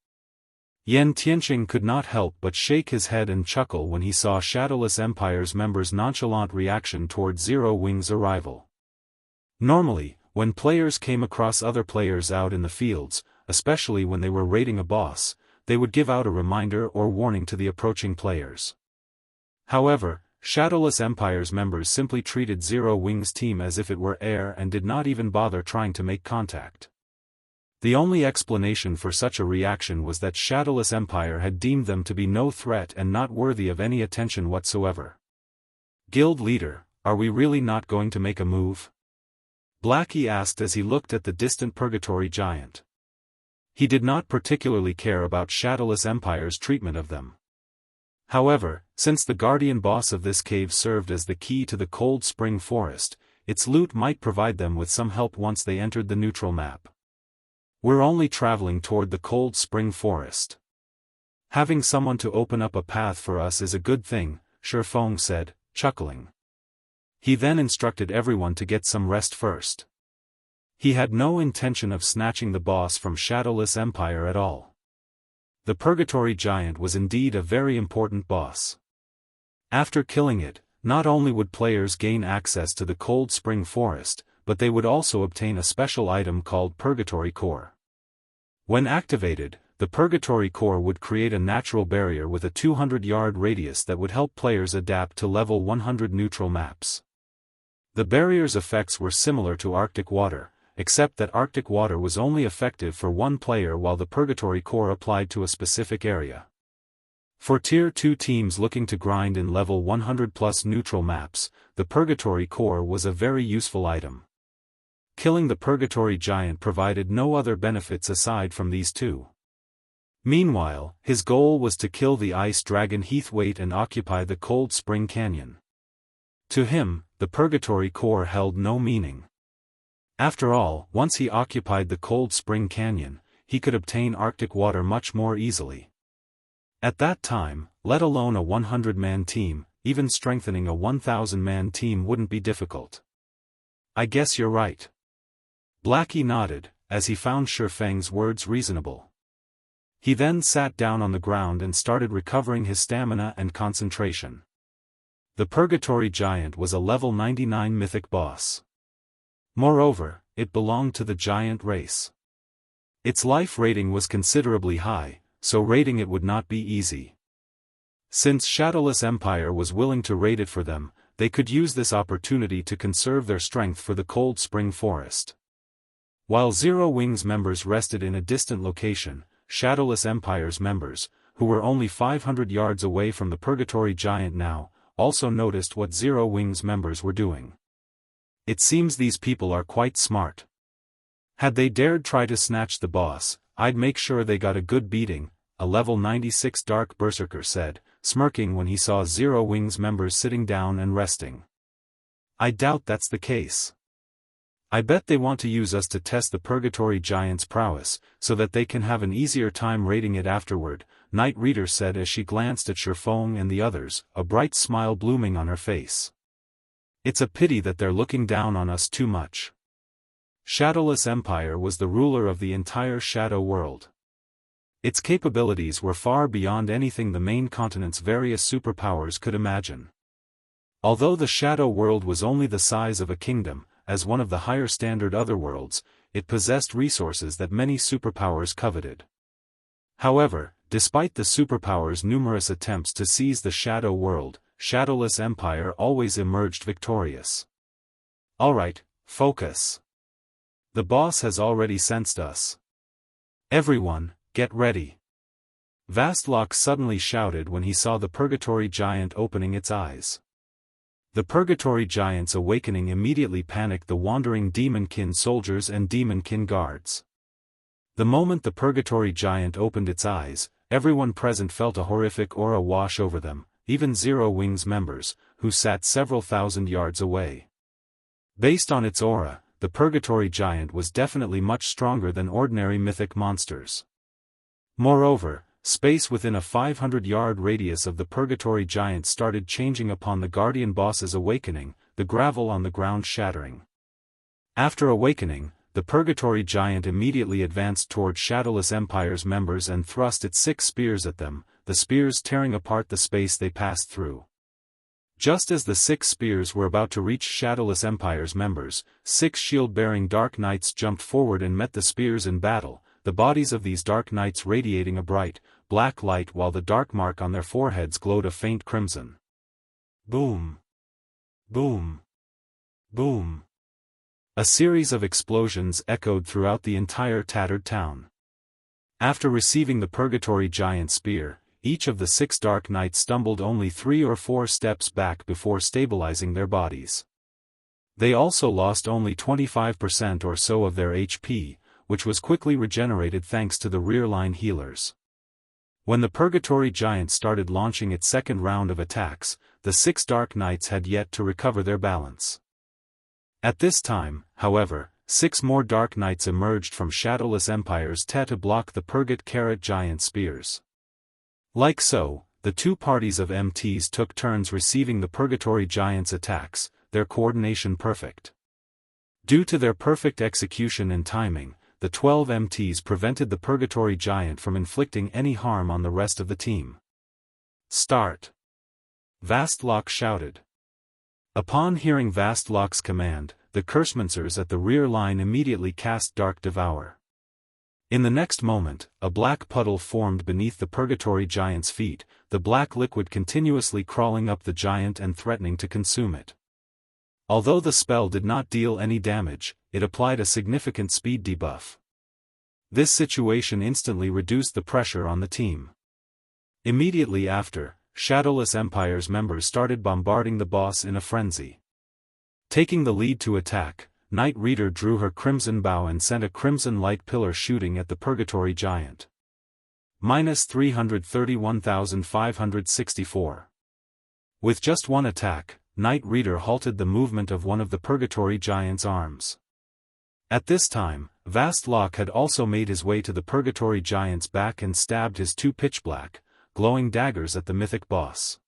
Yan Tianqing could not help but shake his head and chuckle when he saw Shadowless Empire's members' nonchalant reaction toward Zero Wing's arrival. Normally, when players came across other players out in the fields, especially when they were raiding a boss, they would give out a reminder or warning to the approaching players. However, Shadowless Empire's members simply treated Zero Wing's team as if it were air and did not even bother trying to make contact. The only explanation for such a reaction was that Shadowless Empire had deemed them to be no threat and not worthy of any attention whatsoever. Guild leader, are we really not going to make a move? Blackie asked as he looked at the distant Purgatory Giant. He did not particularly care about Shadowless Empire's treatment of them. However, since the guardian boss of this cave served as the key to the Cold Spring Forest, its loot might provide them with some help once they entered the neutral map. We're only traveling toward the Cold Spring Forest. Having someone to open up a path for us is a good thing, Shifeng said, chuckling. He then instructed everyone to get some rest first. He had no intention of snatching the boss from Shadowless Empire at all. The Purgatory Giant was indeed a very important boss. After killing it, not only would players gain access to the Cold Spring Forest, but they would also obtain a special item called Purgatory Core. When activated, the Purgatory Core would create a natural barrier with a 200-yard radius that would help players adapt to level 100 neutral maps. The barrier's effects were similar to Arctic Water, except that Arctic Water was only effective for one player while the Purgatory Core applied to a specific area. For Tier 2 teams looking to grind in level 100+ neutral maps, the Purgatory Core was a very useful item. Killing the Purgatory Giant provided no other benefits aside from these two. Meanwhile, his goal was to kill the ice dragon Heathwaite and occupy the Cold Spring Canyon. To him, the Purgatory Core held no meaning. After all, once he occupied the Cold Spring Canyon, he could obtain Arctic water much more easily. At that time, let alone a 100-man team, even strengthening a 1,000-man team wouldn't be difficult. I guess you're right. Blackie nodded, as he found Shifeng's words reasonable. He then sat down on the ground and started recovering his stamina and concentration. The Purgatory Giant was a level 99 mythic boss. Moreover, it belonged to the giant race. Its life rating was considerably high, so raiding it would not be easy. Since Shadowless Empire was willing to raid it for them, they could use this opportunity to conserve their strength for the Cold Spring Forest. While Zero Wings members rested in a distant location, Shadowless Empire's members, who were only 500 yards away from the Purgatory Giant now, also noticed what Zero Wings members were doing. It seems these people are quite smart. Had they dared try to snatch the boss, I'd make sure they got a good beating, a level 96 Dark Berserker said, smirking when he saw Zero Wings members sitting down and resting. I doubt that's the case. I bet they want to use us to test the Purgatory Giant's prowess, so that they can have an easier time raiding it afterward, Night Reader said as she glanced at Shifeng and the others, a bright smile blooming on her face. It's a pity that they're looking down on us too much. Shadowless Empire was the ruler of the entire Shadow world. Its capabilities were far beyond anything the main continent's various superpowers could imagine. Although the Shadow world was only the size of a kingdom, as one of the higher standard otherworlds, it possessed resources that many superpowers coveted. However, despite the superpowers' numerous attempts to seize the Shadow world, Shadowless Empire always emerged victorious. Alright, focus. The boss has already sensed us. Everyone, get ready. Vastlock suddenly shouted when he saw the Purgatory Giant opening its eyes. The Purgatory Giant's awakening immediately panicked the wandering Demonkin soldiers and Demonkin guards. The moment the Purgatory Giant opened its eyes, everyone present felt a horrific aura wash over them, even Zero Wings members, who sat several thousand yards away. Based on its aura, the Purgatory Giant was definitely much stronger than ordinary mythic monsters. Moreover, space within a 500-yard radius of the Purgatory Giant started changing upon the Guardian boss's awakening, the gravel on the ground shattering. After awakening, the Purgatory Giant immediately advanced toward Shadowless Empire's members and thrust its 6 spears at them, the spears tearing apart the space they passed through. Just as the 6 spears were about to reach Shadowless Empire's members, 6 shield-bearing Dark Knights jumped forward and met the spears in battle, the bodies of these Dark Knights radiating a bright, black light while the dark mark on their foreheads glowed a faint crimson. Boom! Boom! Boom! A series of explosions echoed throughout the entire tattered town. After receiving the Purgatory Giant spear, each of the 6 Dark Knights stumbled only 3 or 4 steps back before stabilizing their bodies. They also lost only 25% or so of their HP, which was quickly regenerated thanks to the rear-line healers. When the Purgatory Giant started launching its second round of attacks, the 6 Dark Knights had yet to recover their balance. At this time, however, 6 more Dark Knights emerged from Shadowless Empire's to block the Purgatory Giant spears. Like so, the 2 parties of MTs took turns receiving the Purgatory Giant's attacks, their coordination perfect. Due to their perfect execution and timing, the 12 MTs prevented the Purgatory Giant from inflicting any harm on the rest of the team. Start! Vastlock shouted. Upon hearing Vastlock's command, the Cursemancers at the rear line immediately cast Dark Devour. In the next moment, a black puddle formed beneath the Purgatory Giant's feet, the black liquid continuously crawling up the giant and threatening to consume it. Although the spell did not deal any damage, it applied a significant speed debuff. This situation instantly reduced the pressure on the team. Immediately after, Shadowless Empire's members started bombarding the boss in a frenzy. Taking the lead to attack, Night Reader drew her Crimson Bow and sent a crimson light pillar shooting at the Purgatory Giant. -331,564. With just one attack, Night Reader halted the movement of one of the Purgatory Giant's arms. At this time, Vastlock had also made his way to the Purgatory Giant's back and stabbed his two pitch-black, glowing daggers at the Mythic boss.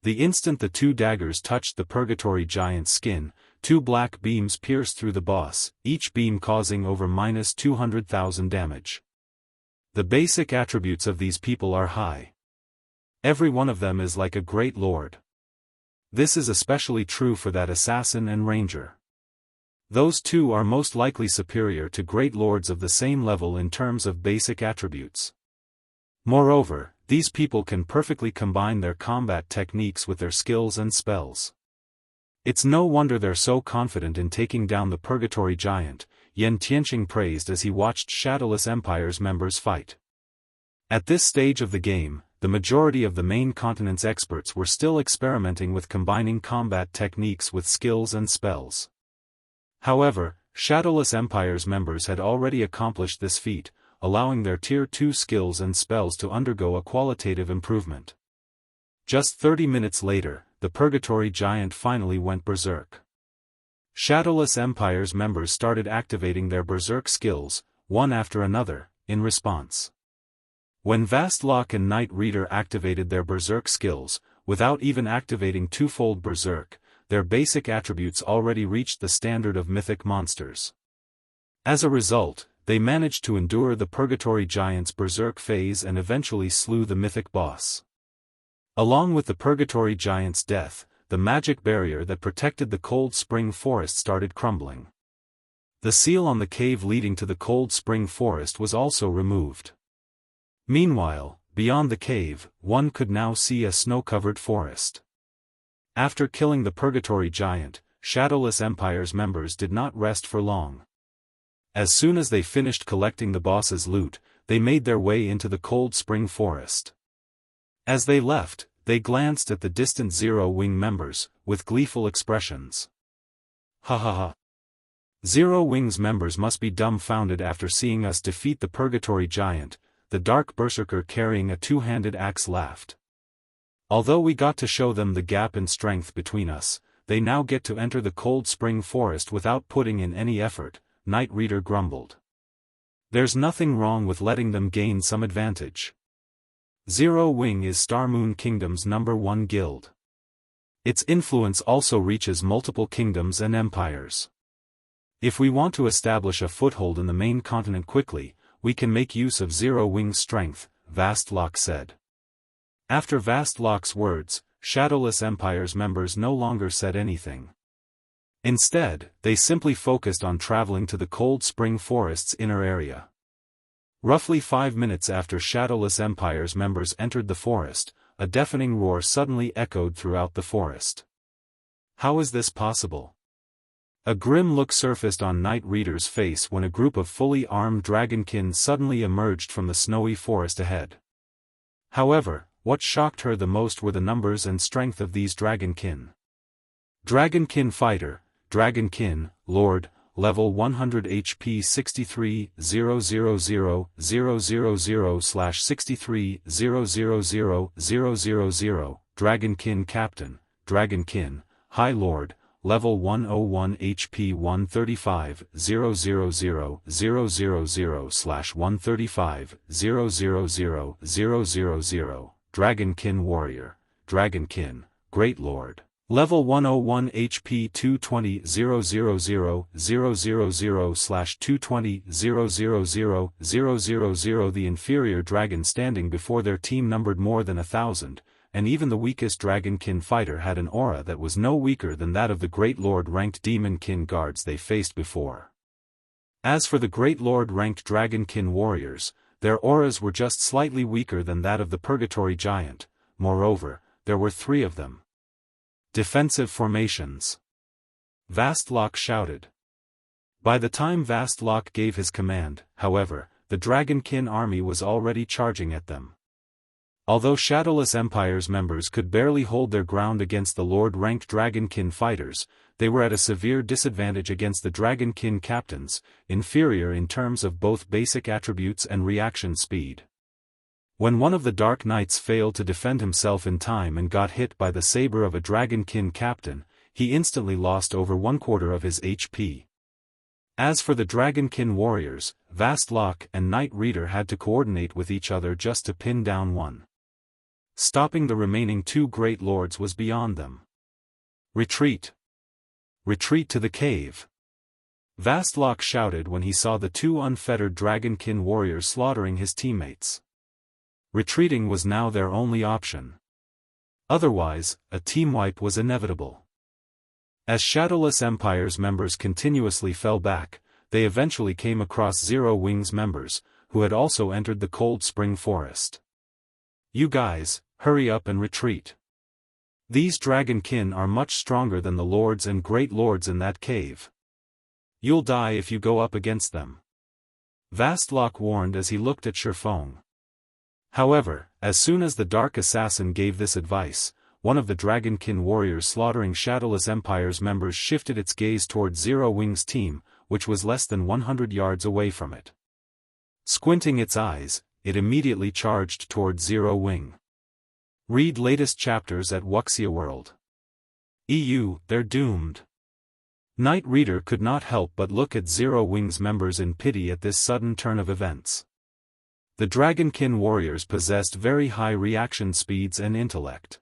The instant the two daggers touched the Purgatory Giant's skin, two black beams pierced through the boss, each beam causing over -200,000 damage. The basic attributes of these people are high. Every one of them is like a great lord. This is especially true for that assassin and ranger. Those two are most likely superior to great lords of the same level in terms of basic attributes. Moreover, these people can perfectly combine their combat techniques with their skills and spells. It's no wonder they're so confident in taking down the Purgatory Giant, Yan Tianqing praised as he watched Shadowless Empire's members fight. At this stage of the game, the majority of the main continent's experts were still experimenting with combining combat techniques with skills and spells. However, Shadowless Empire's members had already accomplished this feat, allowing their Tier 2 skills and spells to undergo a qualitative improvement. Just 30 minutes later, the Purgatory Giant finally went berserk. Shadowless Empire's members started activating their berserk skills, one after another, in response. When Vastlock and Night Reader activated their berserk skills, without even activating twofold berserk, their basic attributes already reached the standard of mythic monsters. As a result, they managed to endure the Purgatory Giant's berserk phase and eventually slew the mythic boss. Along with the Purgatory Giant's death, the magic barrier that protected the Cold Spring Forest started crumbling. The seal on the cave leading to the Cold Spring Forest was also removed. Meanwhile, beyond the cave, one could now see a snow-covered forest. After killing the Purgatory Giant, Shadowless Empire's members did not rest for long. As soon as they finished collecting the boss's loot, they made their way into the Cold Spring Forest. As they left, they glanced at the distant Zero Wing members, with gleeful expressions. Ha ha ha. Zero Wing's members must be dumbfounded after seeing us defeat the Purgatory Giant, the Dark Berserker carrying a two-handed axe laughed. Although we got to show them the gap in strength between us, they now get to enter the Cold Spring Forest without putting in any effort, Night Reader grumbled. There's nothing wrong with letting them gain some advantage. Zero Wing is Star Moon Kingdom's #1 guild. Its influence also reaches multiple kingdoms and empires. If we want to establish a foothold in the main continent quickly, we can make use of Zero Wing's strength, Vastlock said. After Vastlock's words, Shadowless Empire's members no longer said anything. Instead, they simply focused on traveling to the Cold Spring Forest's inner area. Roughly 5 minutes after Shadowless Empire's members entered the forest, a deafening roar suddenly echoed throughout the forest. How is this possible? A grim look surfaced on Night Reader's face when a group of fully armed dragonkin suddenly emerged from the snowy forest ahead. However, what shocked her the most were the numbers and strength of these dragonkin. Dragonkin Fighter, Dragonkin, Lord, level 100 HP 63,000/63,000,000, Dragonkin Captain, Dragonkin, High Lord, level 101 HP 135,000/135,000,000, Dragonkin Warrior, Dragonkin, Great Lord. Level 101 HP 220,000/220,000,000. The inferior dragon standing before their team numbered more than 1,000, and even the weakest dragonkin fighter had an aura that was no weaker than that of the Great Lord-ranked demonkin guards they faced before. As for the Great Lord-ranked dragonkin warriors, their auras were just slightly weaker than that of the Purgatory Giant. Moreover, there were 3 of them. Defensive formations. Vastlock shouted. By the time Vastlock gave his command, however, the Dragonkin army was already charging at them. Although Shadowless Empire's members could barely hold their ground against the Lord-ranked Dragonkin fighters, they were at a severe disadvantage against the Dragonkin captains, inferior in terms of both basic attributes and reaction speed. When one of the Dark Knights failed to defend himself in time and got hit by the saber of a Dragonkin captain, he instantly lost over 1/4 of his HP. As for the Dragonkin warriors, Vastlock and Knight Reader had to coordinate with each other just to pin down one. Stopping the remaining two great lords was beyond them. Retreat! Retreat to the cave! Vastlock shouted when he saw the two unfettered Dragonkin warriors slaughtering his teammates. Retreating was now their only option. Otherwise, a team wipe was inevitable. As Shadowless Empire's members continuously fell back, they eventually came across Zero Wings members, who had also entered the Cold Spring Forest. "You guys, hurry up and retreat. These Dragonkin are much stronger than the lords and great lords in that cave. You'll die if you go up against them," Vastlock warned as he looked at Shifeng. However, as soon as the Dark Assassin gave this advice, one of the Dragonkin warriors slaughtering Shadowless Empire's members shifted its gaze toward Zero Wings' team, which was less than 100 yards away from it. Squinting its eyes, it immediately charged toward Zero Wing. Read latest chapters at Wuxia World. They're doomed. Knight Reader could not help but look at Zero Wings members in pity at this sudden turn of events. The Dragonkin warriors possessed very high reaction speeds and intellect.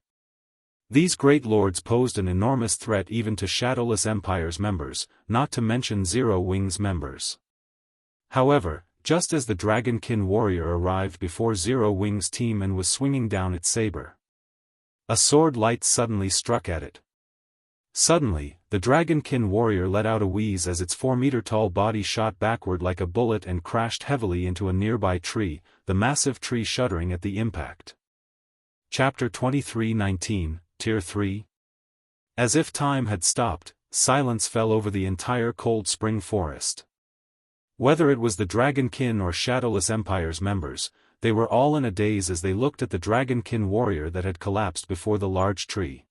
These great lords posed an enormous threat even to Shadowless Empire's members, not to mention Zero Wings members. However, just as the Dragonkin warrior arrived before Zero Wings' team and was swinging down its saber, a sword light suddenly struck at it. Suddenly, the Dragonkin warrior let out a wheeze as its 4-meter-tall body shot backward like a bullet and crashed heavily into a nearby tree, the massive tree shuddering at the impact. Chapter 23:19, Tier 3. As if time had stopped, silence fell over the entire Cold Spring Forest. Whether it was the Dragonkin or Shadowless Empire's members, they were all in a daze as they looked at the Dragonkin warrior that had collapsed before the large tree.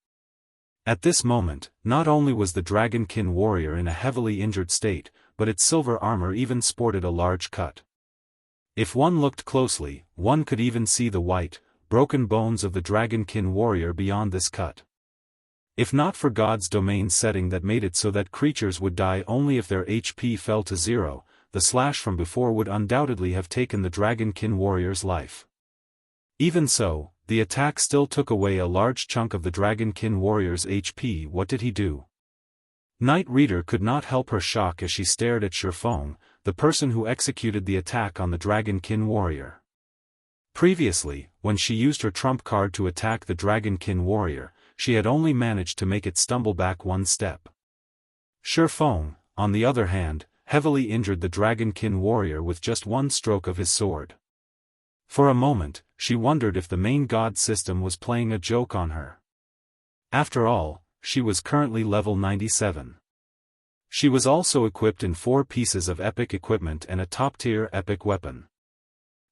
At this moment, not only was the Dragonkin warrior in a heavily injured state, but its silver armor even sported a large cut. If one looked closely, one could even see the white, broken bones of the Dragonkin warrior beyond this cut. If not for God's domain setting that made it so that creatures would die only if their HP fell to 0, the slash from before would undoubtedly have taken the Dragonkin warrior's life. Even so, the attack still took away a large chunk of the Dragonkin warrior's HP. What did he do? Knight Reader could not help her shock as she stared at Shifeng, the person who executed the attack on the Dragonkin warrior. Previously, when she used her trump card to attack the Dragonkin warrior, she had only managed to make it stumble back one step. Shifeng, on the other hand, heavily injured the Dragonkin warrior with just one stroke of his sword. For a moment, she wondered if the main god system was playing a joke on her. After all, she was currently level 97. She was also equipped in 4 pieces of epic equipment and a top-tier epic weapon.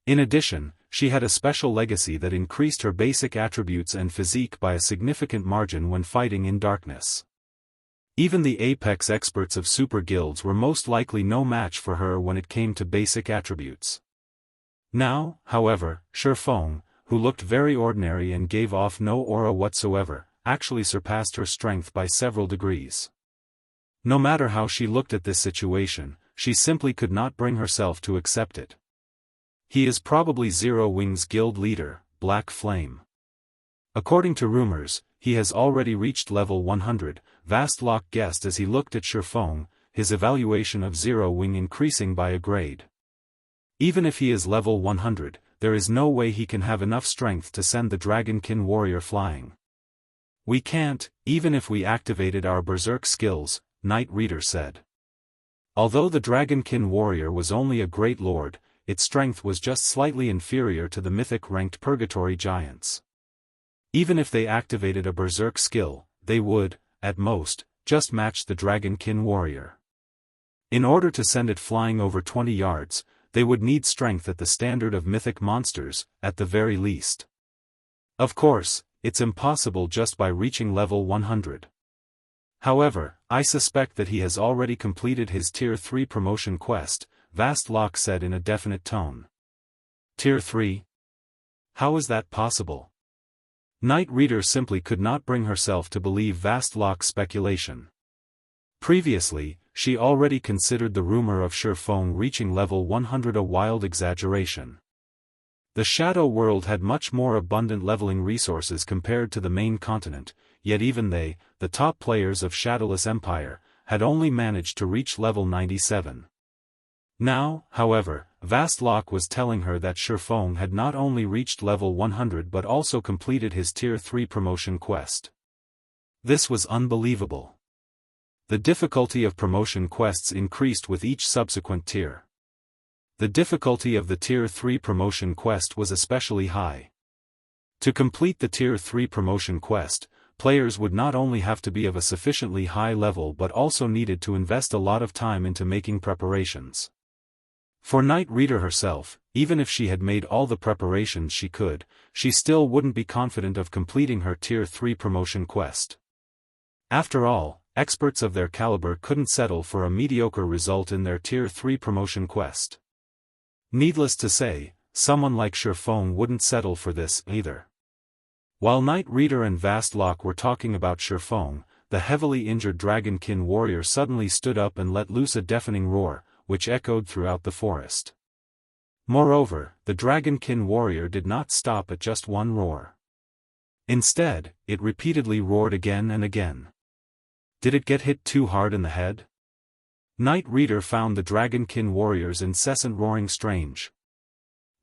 In addition, she had a special legacy that increased her basic attributes and physique by a significant margin when fighting in darkness. Even the apex experts of super guilds were most likely no match for her when it came to basic attributes. Now, however, Shifeng, who looked very ordinary and gave off no aura whatsoever, actually surpassed her strength by several degrees. No matter how she looked at this situation, she simply could not bring herself to accept it. He is probably Zero Wings guild leader, Black Flame. According to rumors, he has already reached level 100, Vastlock guessed as he looked at Shifeng, his evaluation of Zero Wing increasing by a grade. Even if he is level 100, there is no way he can have enough strength to send the Dragonkin warrior flying. "We can't, even if we activated our berserk skills," Knight Reader said. Although the Dragonkin warrior was only a great lord, its strength was just slightly inferior to the mythic-ranked purgatory giants. Even if they activated a berserk skill, they would, at most, just match the Dragonkin warrior. In order to send it flying over 20 yards, they would need strength at the standard of mythic monsters, at the very least. Of course, it's impossible just by reaching level 100. However, I suspect that he has already completed his Tier 3 promotion quest, Vastlock said in a definite tone. Tier 3? How is that possible? Knight Reader simply could not bring herself to believe Vastlock's speculation. Previously, she already considered the rumor of Shifeng reaching level 100 a wild exaggeration. The Shadow World had much more abundant leveling resources compared to the main continent, yet even they, the top players of Shadowless Empire, had only managed to reach level 97. Now, however, Vastlock was telling her that Shifeng had not only reached level 100 but also completed his Tier 3 promotion quest. This was unbelievable. The difficulty of promotion quests increased with each subsequent tier. The difficulty of the Tier 3 promotion quest was especially high. To complete the Tier 3 promotion quest, players would not only have to be of a sufficiently high level but also needed to invest a lot of time into making preparations. For Night Reader herself, even if she had made all the preparations she could, she still wouldn't be confident of completing her Tier 3 promotion quest. After all, experts of their caliber couldn't settle for a mediocre result in their Tier 3 promotion quest. Needless to say, someone like Shifeng wouldn't settle for this either. While Night Reader and Vastlock were talking about Shifeng, the heavily injured Dragonkin warrior suddenly stood up and let loose a deafening roar, which echoed throughout the forest. Moreover, the Dragonkin warrior did not stop at just one roar. Instead, it repeatedly roared again and again. Did it get hit too hard in the head? Night Reader found the Dragonkin warrior's incessant roaring strange.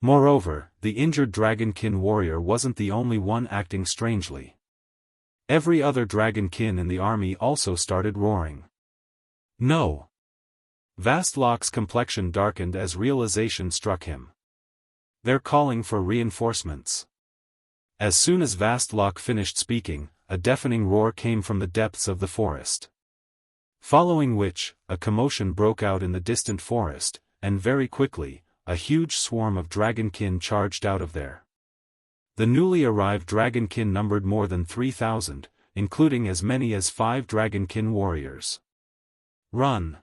Moreover, the injured Dragonkin warrior wasn't the only one acting strangely. Every other Dragonkin in the army also started roaring. No! Vastlock's complexion darkened as realization struck him. They're calling for reinforcements. As soon as Vastlock finished speaking, a deafening roar came from the depths of the forest. Following which, a commotion broke out in the distant forest, and very quickly, a huge swarm of Dragonkin charged out of there. The newly arrived Dragonkin numbered more than 3,000, including as many as 5 Dragonkin warriors. Run!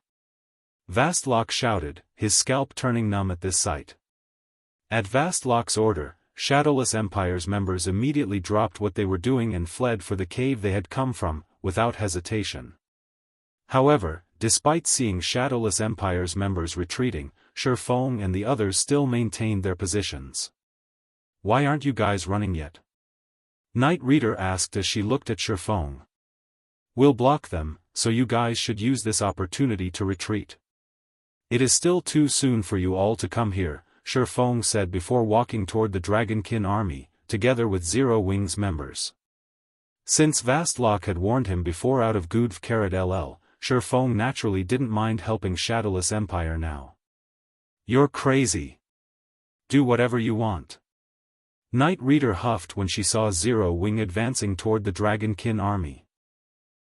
Vastlock shouted, his scalp turning numb at this sight. At Vastlock's order, Shadowless Empire's members immediately dropped what they were doing and fled for the cave they had come from, without hesitation. However, despite seeing Shadowless Empire's members retreating, Shifeng and the others still maintained their positions. Why aren't you guys running yet? Night Reader asked as she looked at Shifeng. We'll block them, so you guys should use this opportunity to retreat. It is still too soon for you all to come here, Shifeng said before walking toward the Dragonkin army, together with Zero Wing's members. Since Vastlock had warned him before out of Gudv Karat LL, Shifeng naturally didn't mind helping Shadowless Empire now. You're crazy. Do whatever you want. Night Reader huffed when she saw Zero Wing advancing toward the Dragonkin army.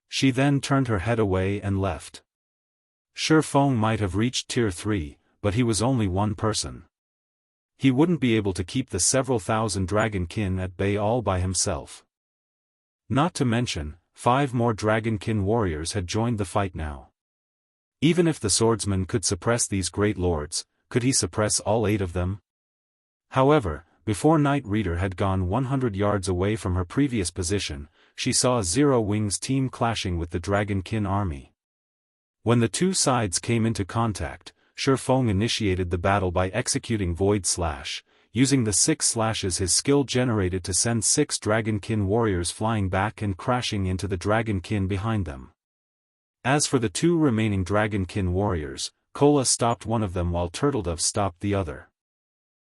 She then turned her head away and left. Shifeng might have reached Tier 3, but he was only one person. He wouldn't be able to keep the several thousand Dragonkin at bay all by himself. Not to mention, 5 more Dragonkin warriors had joined the fight now. Even if the swordsman could suppress these great lords, could he suppress all 8 of them? However, before Night Reader had gone 100 yards away from her previous position, she saw Zero Wing's team clashing with the Dragonkin army. When the two sides came into contact, Shifeng initiated the battle by executing Void Slash, using the 6 slashes his skill generated to send 6 Dragonkin warriors flying back and crashing into the Dragonkin behind them. As for the 2 remaining Dragonkin warriors, Kola stopped one of them while Turtledove stopped the other.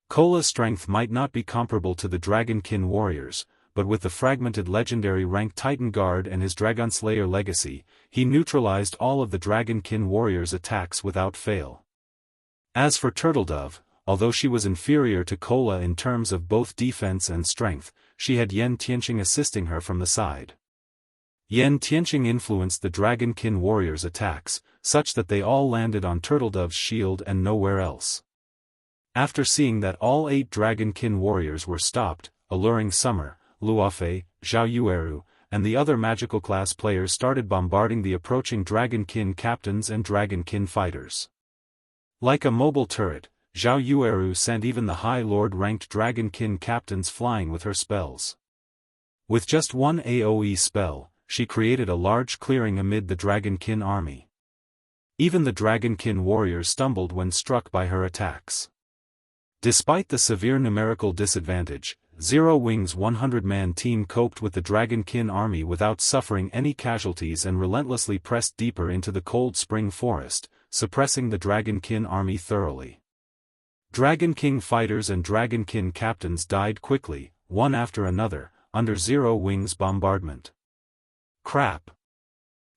Kola's strength might not be comparable to the Dragonkin warriors, but with the fragmented legendary rank Titan Guard and his Dragonslayer legacy, he neutralized all of the Dragonkin warriors' attacks without fail. As for Turtledove, although she was inferior to Kola in terms of both defense and strength, she had Yen Tianqing assisting her from the side. Yen Tianqing influenced the Dragonkin warriors' attacks, such that they all landed on Turtledove's shield and nowhere else. After seeing that all 8 Dragonkin warriors were stopped, Alluring Summer, Luofei, Zhao Yueru, and the other magical class players started bombarding the approaching Dragonkin captains and Dragonkin fighters. Like a mobile turret, Zhao Yueru sent even the High Lord-ranked Dragonkin captains flying with her spells. With just one AoE spell, she created a large clearing amid the Dragonkin army. Even the Dragonkin warriors stumbled when struck by her attacks. Despite the severe numerical disadvantage, Zero Wing's 100-man team coped with the Dragonkin army without suffering any casualties and relentlessly pressed deeper into the Cold Spring Forest, suppressing the Dragonkin army thoroughly. Dragon King fighters and Dragonkin captains died quickly, one after another, under Zero Wing's bombardment. Crap!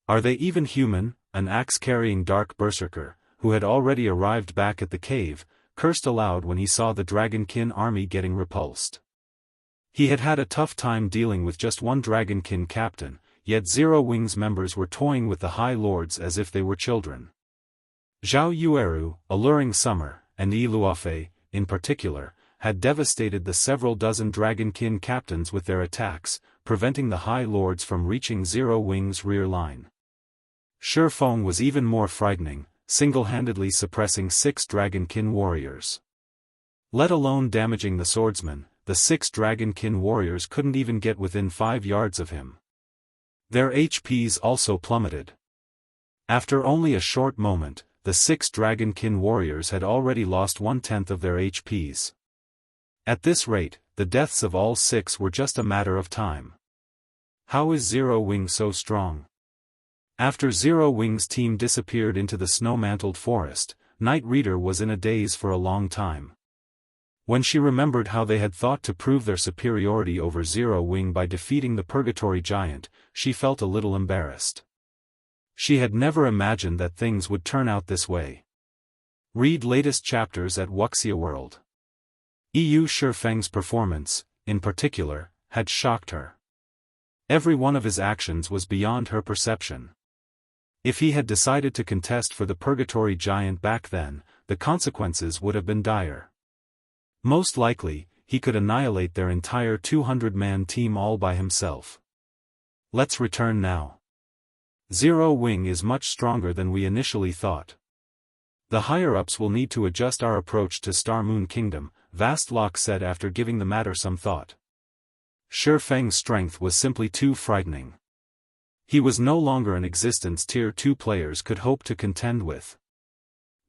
Are they even human? An axe-carrying dark berserker, who had already arrived back at the cave, cursed aloud when he saw the Dragonkin army getting repulsed. He had had a tough time dealing with just one Dragonkin captain, yet Zero Wing's members were toying with the High Lords as if they were children. Zhao Yueru, Alluring Summer, and Yi Luofei, in particular, had devastated the several dozen Dragonkin captains with their attacks, preventing the High Lords from reaching Zero Wing's rear line. Shi Feng was even more frightening, single-handedly suppressing 6 Dragonkin warriors. Let alone damaging the swordsman, the 6 Dragonkin warriors couldn't even get within 5 yards of him. Their HPs also plummeted. After only a short moment, the 6 Dragonkin warriors had already lost 1/10 of their HPs. At this rate, the deaths of all 6 were just a matter of time. How is Zero Wing so strong? After Zero Wing's team disappeared into the snow-mantled forest, Night Reader was in a daze for a long time. When she remembered how they had thought to prove their superiority over Zero Wing by defeating the Purgatory Giant, she felt a little embarrassed. She had never imagined that things would turn out this way. Read latest chapters at Wuxia World. EU Shi Feng's performance, in particular, had shocked her. Every one of his actions was beyond her perception. If he had decided to contest for the Purgatory Giant back then, the consequences would have been dire. Most likely, he could annihilate their entire 200-man team all by himself. Let's return now. Zero Wing is much stronger than we initially thought. The higher-ups will need to adjust our approach to Star Moon Kingdom, Vastlock said after giving the matter some thought. Shi Feng's strength was simply too frightening. He was no longer an existence Tier 2 players could hope to contend with.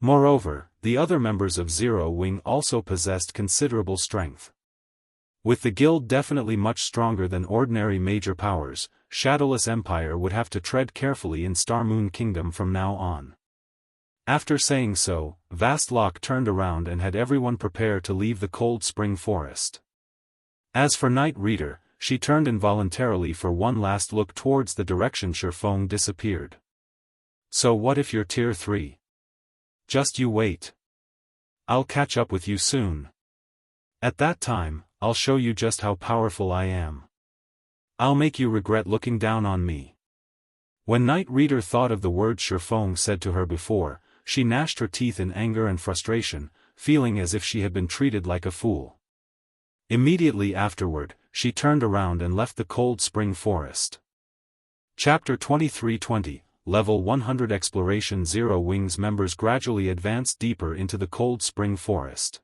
Moreover, the other members of Zero Wing also possessed considerable strength. With the guild definitely much stronger than ordinary major powers, Shadowless Empire would have to tread carefully in Star Moon Kingdom from now on. After saying so, Vastlock turned around and had everyone prepare to leave the Cold Spring Forest. As for Night Reader, she turned involuntarily for one last look towards the direction Shi Feng disappeared. So what if you're Tier 3? Just you wait. I'll catch up with you soon. At that time, I'll show you just how powerful I am. I'll make you regret looking down on me. When Night Reader thought of the words Shi Feng said to her before, she gnashed her teeth in anger and frustration, feeling as if she had been treated like a fool. Immediately afterward, she turned around and left the Cold Spring Forest. Chapter 2320, Level 100 Exploration. Zero Wing's members gradually advanced deeper into the Cold Spring Forest.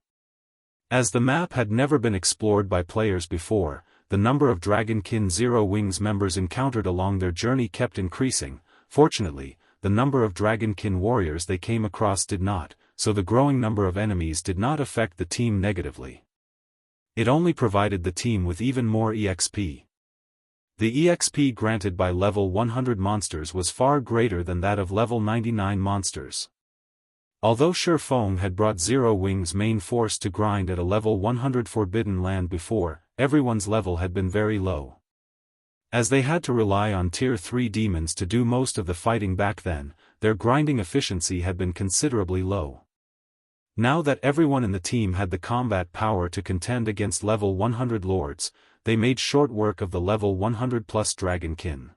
As the map had never been explored by players before, the number of Dragonkin Zero Wing's members encountered along their journey kept increasing. Fortunately, the number of Dragonkin warriors they came across did not, so the growing number of enemies did not affect the team negatively. It only provided the team with even more EXP. The EXP granted by level 100 monsters was far greater than that of level 99 monsters. Although Shi Feng had brought Zero Wing's main force to grind at a level 100 Forbidden Land before, everyone's level had been very low. As they had to rely on Tier 3 demons to do most of the fighting back then, their grinding efficiency had been considerably low. Now that everyone in the team had the combat power to contend against level 100 lords, they made short work of the level 100 plus Dragonkin.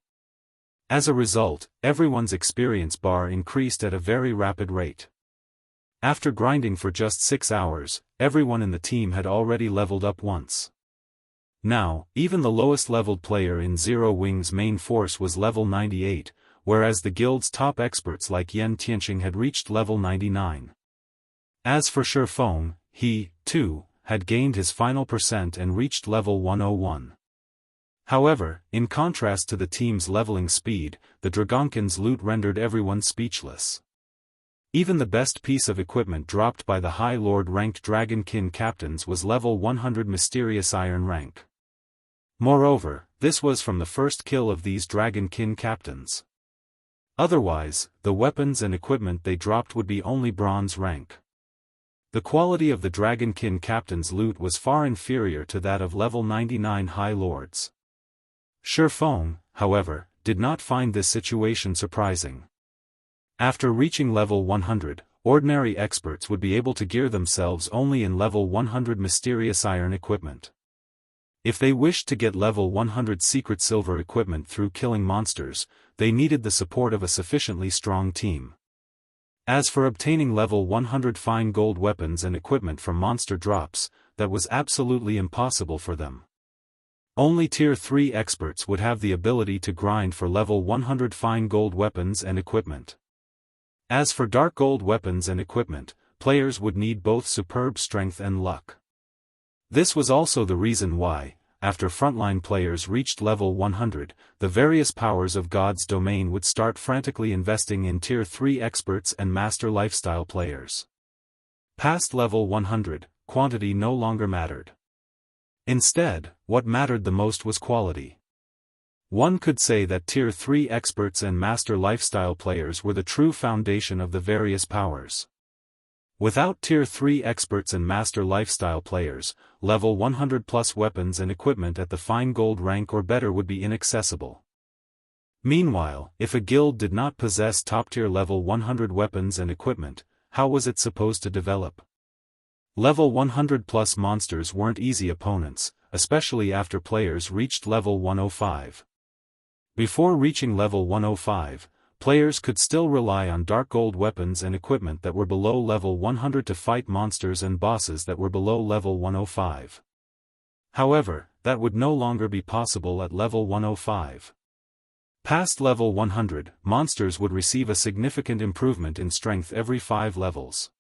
As a result, everyone's experience bar increased at a very rapid rate. After grinding for just 6 hours, everyone in the team had already leveled up once. Now, even the lowest leveled player in Zero Wing's main force was level 98, whereas the guild's top experts like Yen Tianxing had reached level 99. As for Shi Feng, he, too, had gained his final percent and reached level 101. However, in contrast to the team's leveling speed, the Dragonkin's loot rendered everyone speechless. Even the best piece of equipment dropped by the High Lord-ranked Dragonkin captains was level 100 Mysterious Iron rank. Moreover, this was from the first kill of these Dragonkin captains. Otherwise, the weapons and equipment they dropped would be only bronze rank. The quality of the Dragonkin captain's loot was far inferior to that of level 99 High Lords. Shifeng, however, did not find this situation surprising. After reaching level 100, ordinary experts would be able to gear themselves only in level 100 Mysterious Iron equipment. If they wished to get level 100 Secret Silver equipment through killing monsters, they needed the support of a sufficiently strong team. As for obtaining level 100 Fine Gold weapons and equipment from monster drops, that was absolutely impossible for them. Only Tier 3 experts would have the ability to grind for level 100 Fine Gold weapons and equipment. As for Dark Gold weapons and equipment, players would need both superb strength and luck. This was also the reason why, after frontline players reached level 100, the various powers of God's domain would start frantically investing in Tier 3 experts and Master Lifestyle players. Past level 100, quantity no longer mattered. Instead, what mattered the most was quality. One could say that Tier 3 experts and Master Lifestyle players were the true foundation of the various powers. Without Tier 3 experts and Master Lifestyle players, level 100 plus weapons and equipment at the Fine Gold rank or better would be inaccessible. Meanwhile, if a guild did not possess top-tier level 100 weapons and equipment, how was it supposed to develop? Level 100 plus monsters weren't easy opponents, especially after players reached level 105. Before reaching level 105, players could still rely on Dark Gold weapons and equipment that were below level 100 to fight monsters and bosses that were below level 105. However, that would no longer be possible at level 105. Past level 100, monsters would receive a significant improvement in strength every 5 levels.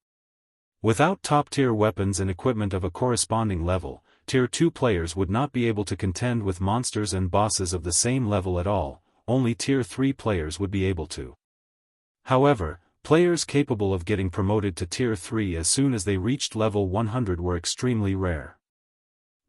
Without top-tier weapons and equipment of a corresponding level, Tier 2 players would not be able to contend with monsters and bosses of the same level at all. Only Tier 3 players would be able to. However, players capable of getting promoted to Tier 3 as soon as they reached level 100 were extremely rare.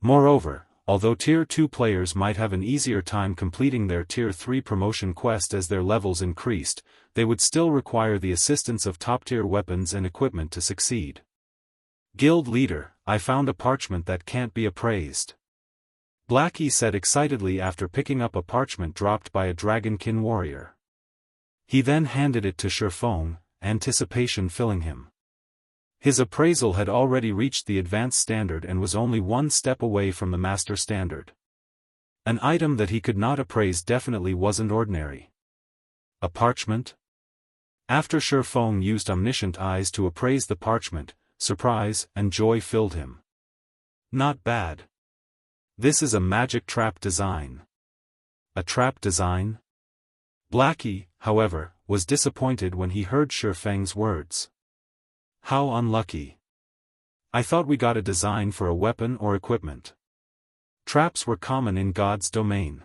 Moreover, although Tier 2 players might have an easier time completing their Tier 3 promotion quest as their levels increased, they would still require the assistance of top-tier weapons and equipment to succeed. Guild leader, I found a parchment that can't be appraised. Blackie said excitedly after picking up a parchment dropped by a Dragonkin warrior. He then handed it to Shifeng, anticipation filling him. His appraisal had already reached the advanced standard and was only one step away from the master standard. An item that he could not appraise definitely wasn't ordinary. A parchment? After Shifeng used omniscient eyes to appraise the parchment, surprise and joy filled him. Not bad. This is a magic trap design. A trap design? Blackie, however, was disappointed when he heard Shifeng's words. How unlucky. I thought we got a design for a weapon or equipment. Traps were common in God's domain.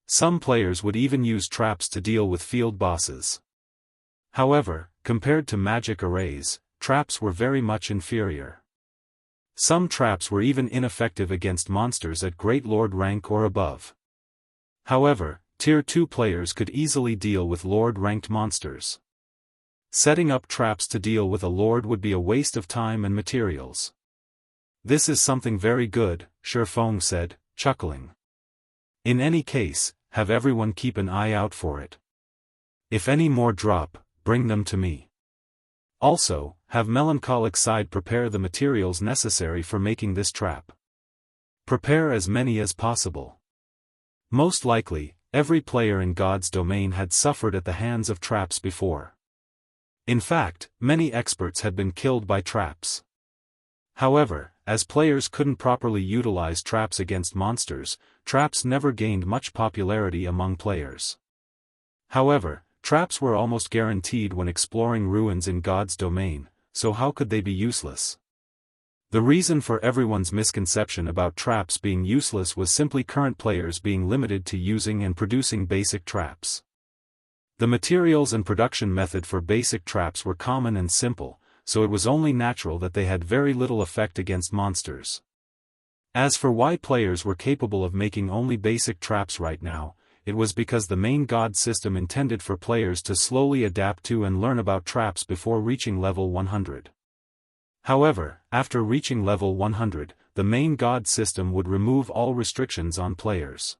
Some players would even use traps to deal with field bosses. However, compared to magic arrays, traps were very much inferior. Some traps were even ineffective against monsters at Great Lord rank or above. However, Tier 2 players could easily deal with Lord-ranked monsters. Setting up traps to deal with a Lord would be a waste of time and materials. This is something very good, Shifeng said, chuckling. In any case, have everyone keep an eye out for it. If any more drop, bring them to me. Also, have Melancholic Side prepare the materials necessary for making this trap. Prepare as many as possible. Most likely, every player in God's domain had suffered at the hands of traps before. In fact, many experts had been killed by traps. However, as players couldn't properly utilize traps against monsters, traps never gained much popularity among players. However, traps were almost guaranteed when exploring ruins in God's domain, so how could they be useless? The reason for everyone's misconception about traps being useless was simply current players being limited to using and producing basic traps. The materials and production method for basic traps were common and simple, so it was only natural that they had very little effect against monsters. As for why players were capable of making only basic traps right now, it was because the main god system intended for players to slowly adapt to and learn about traps before reaching level 100. However, after reaching level 100, the main god system would remove all restrictions on players.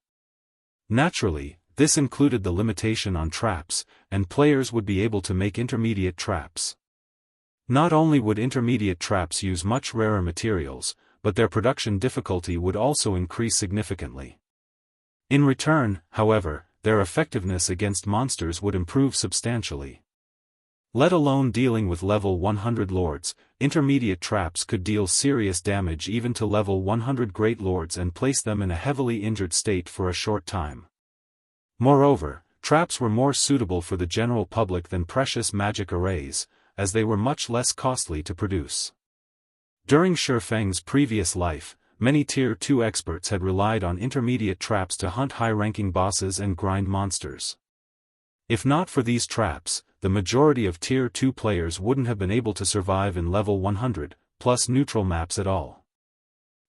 Naturally, this included the limitation on traps, and players would be able to make intermediate traps. Not only would intermediate traps use much rarer materials, but their production difficulty would also increase significantly. In return, however, their effectiveness against monsters would improve substantially. Let alone dealing with level 100 lords, intermediate traps could deal serious damage even to level 100 great lords and place them in a heavily injured state for a short time. Moreover, traps were more suitable for the general public than precious magic arrays, as they were much less costly to produce. During Shifeng's previous life, many Tier 2 experts had relied on intermediate traps to hunt high-ranking bosses and grind monsters. If not for these traps, the majority of Tier 2 players wouldn't have been able to survive in level 100, plus neutral maps at all.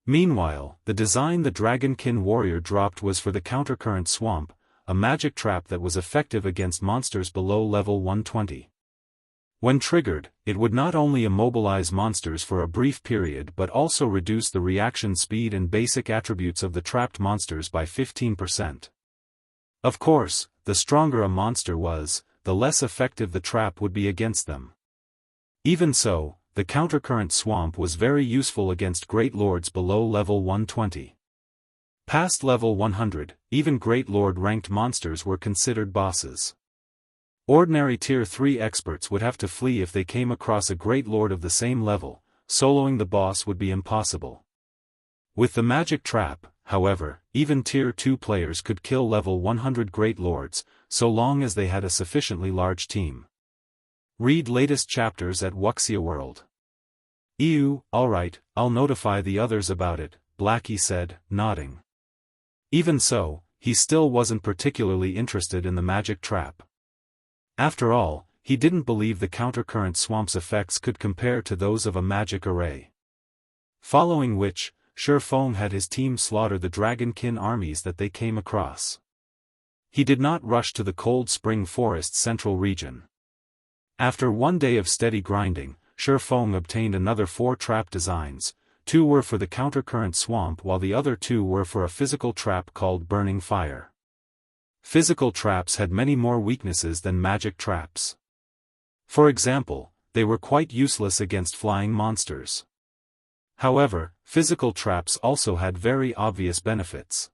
Meanwhile, the design the Dragonkin warrior dropped was for the Countercurrent Swamp, a magic trap that was effective against monsters below level 120. When triggered, it would not only immobilize monsters for a brief period but also reduce the reaction speed and basic attributes of the trapped monsters by 15%. Of course, the stronger a monster was, the less effective the trap would be against them. Even so, the Countercurrent Swamp was very useful against Great Lords below level 120. Past level 100, even Great Lord ranked monsters were considered bosses. Ordinary Tier 3 experts would have to flee if they came across a Great Lord of the same level, soloing the boss would be impossible. With the magic trap, however, even Tier 2 players could kill level 100 Great Lords, so long as they had a sufficiently large team. Read latest chapters at Wuxia World. Ew, alright, I'll notify the others about it, Blackie said, nodding. Even so, he still wasn't particularly interested in the magic trap. After all, he didn't believe the Countercurrent Swamp's effects could compare to those of a magic array. Following which, Shifeng had his team slaughter the Dragonkin armies that they came across. He did not rush to the Cold Spring Forest's central region. After one day of steady grinding, Shifeng obtained another 4 trap designs. 2 were for the Countercurrent Swamp while the other 2 were for a physical trap called Burning Fire. Physical traps had many more weaknesses than magic traps. For example, they were quite useless against flying monsters. However, physical traps also had very obvious benefits.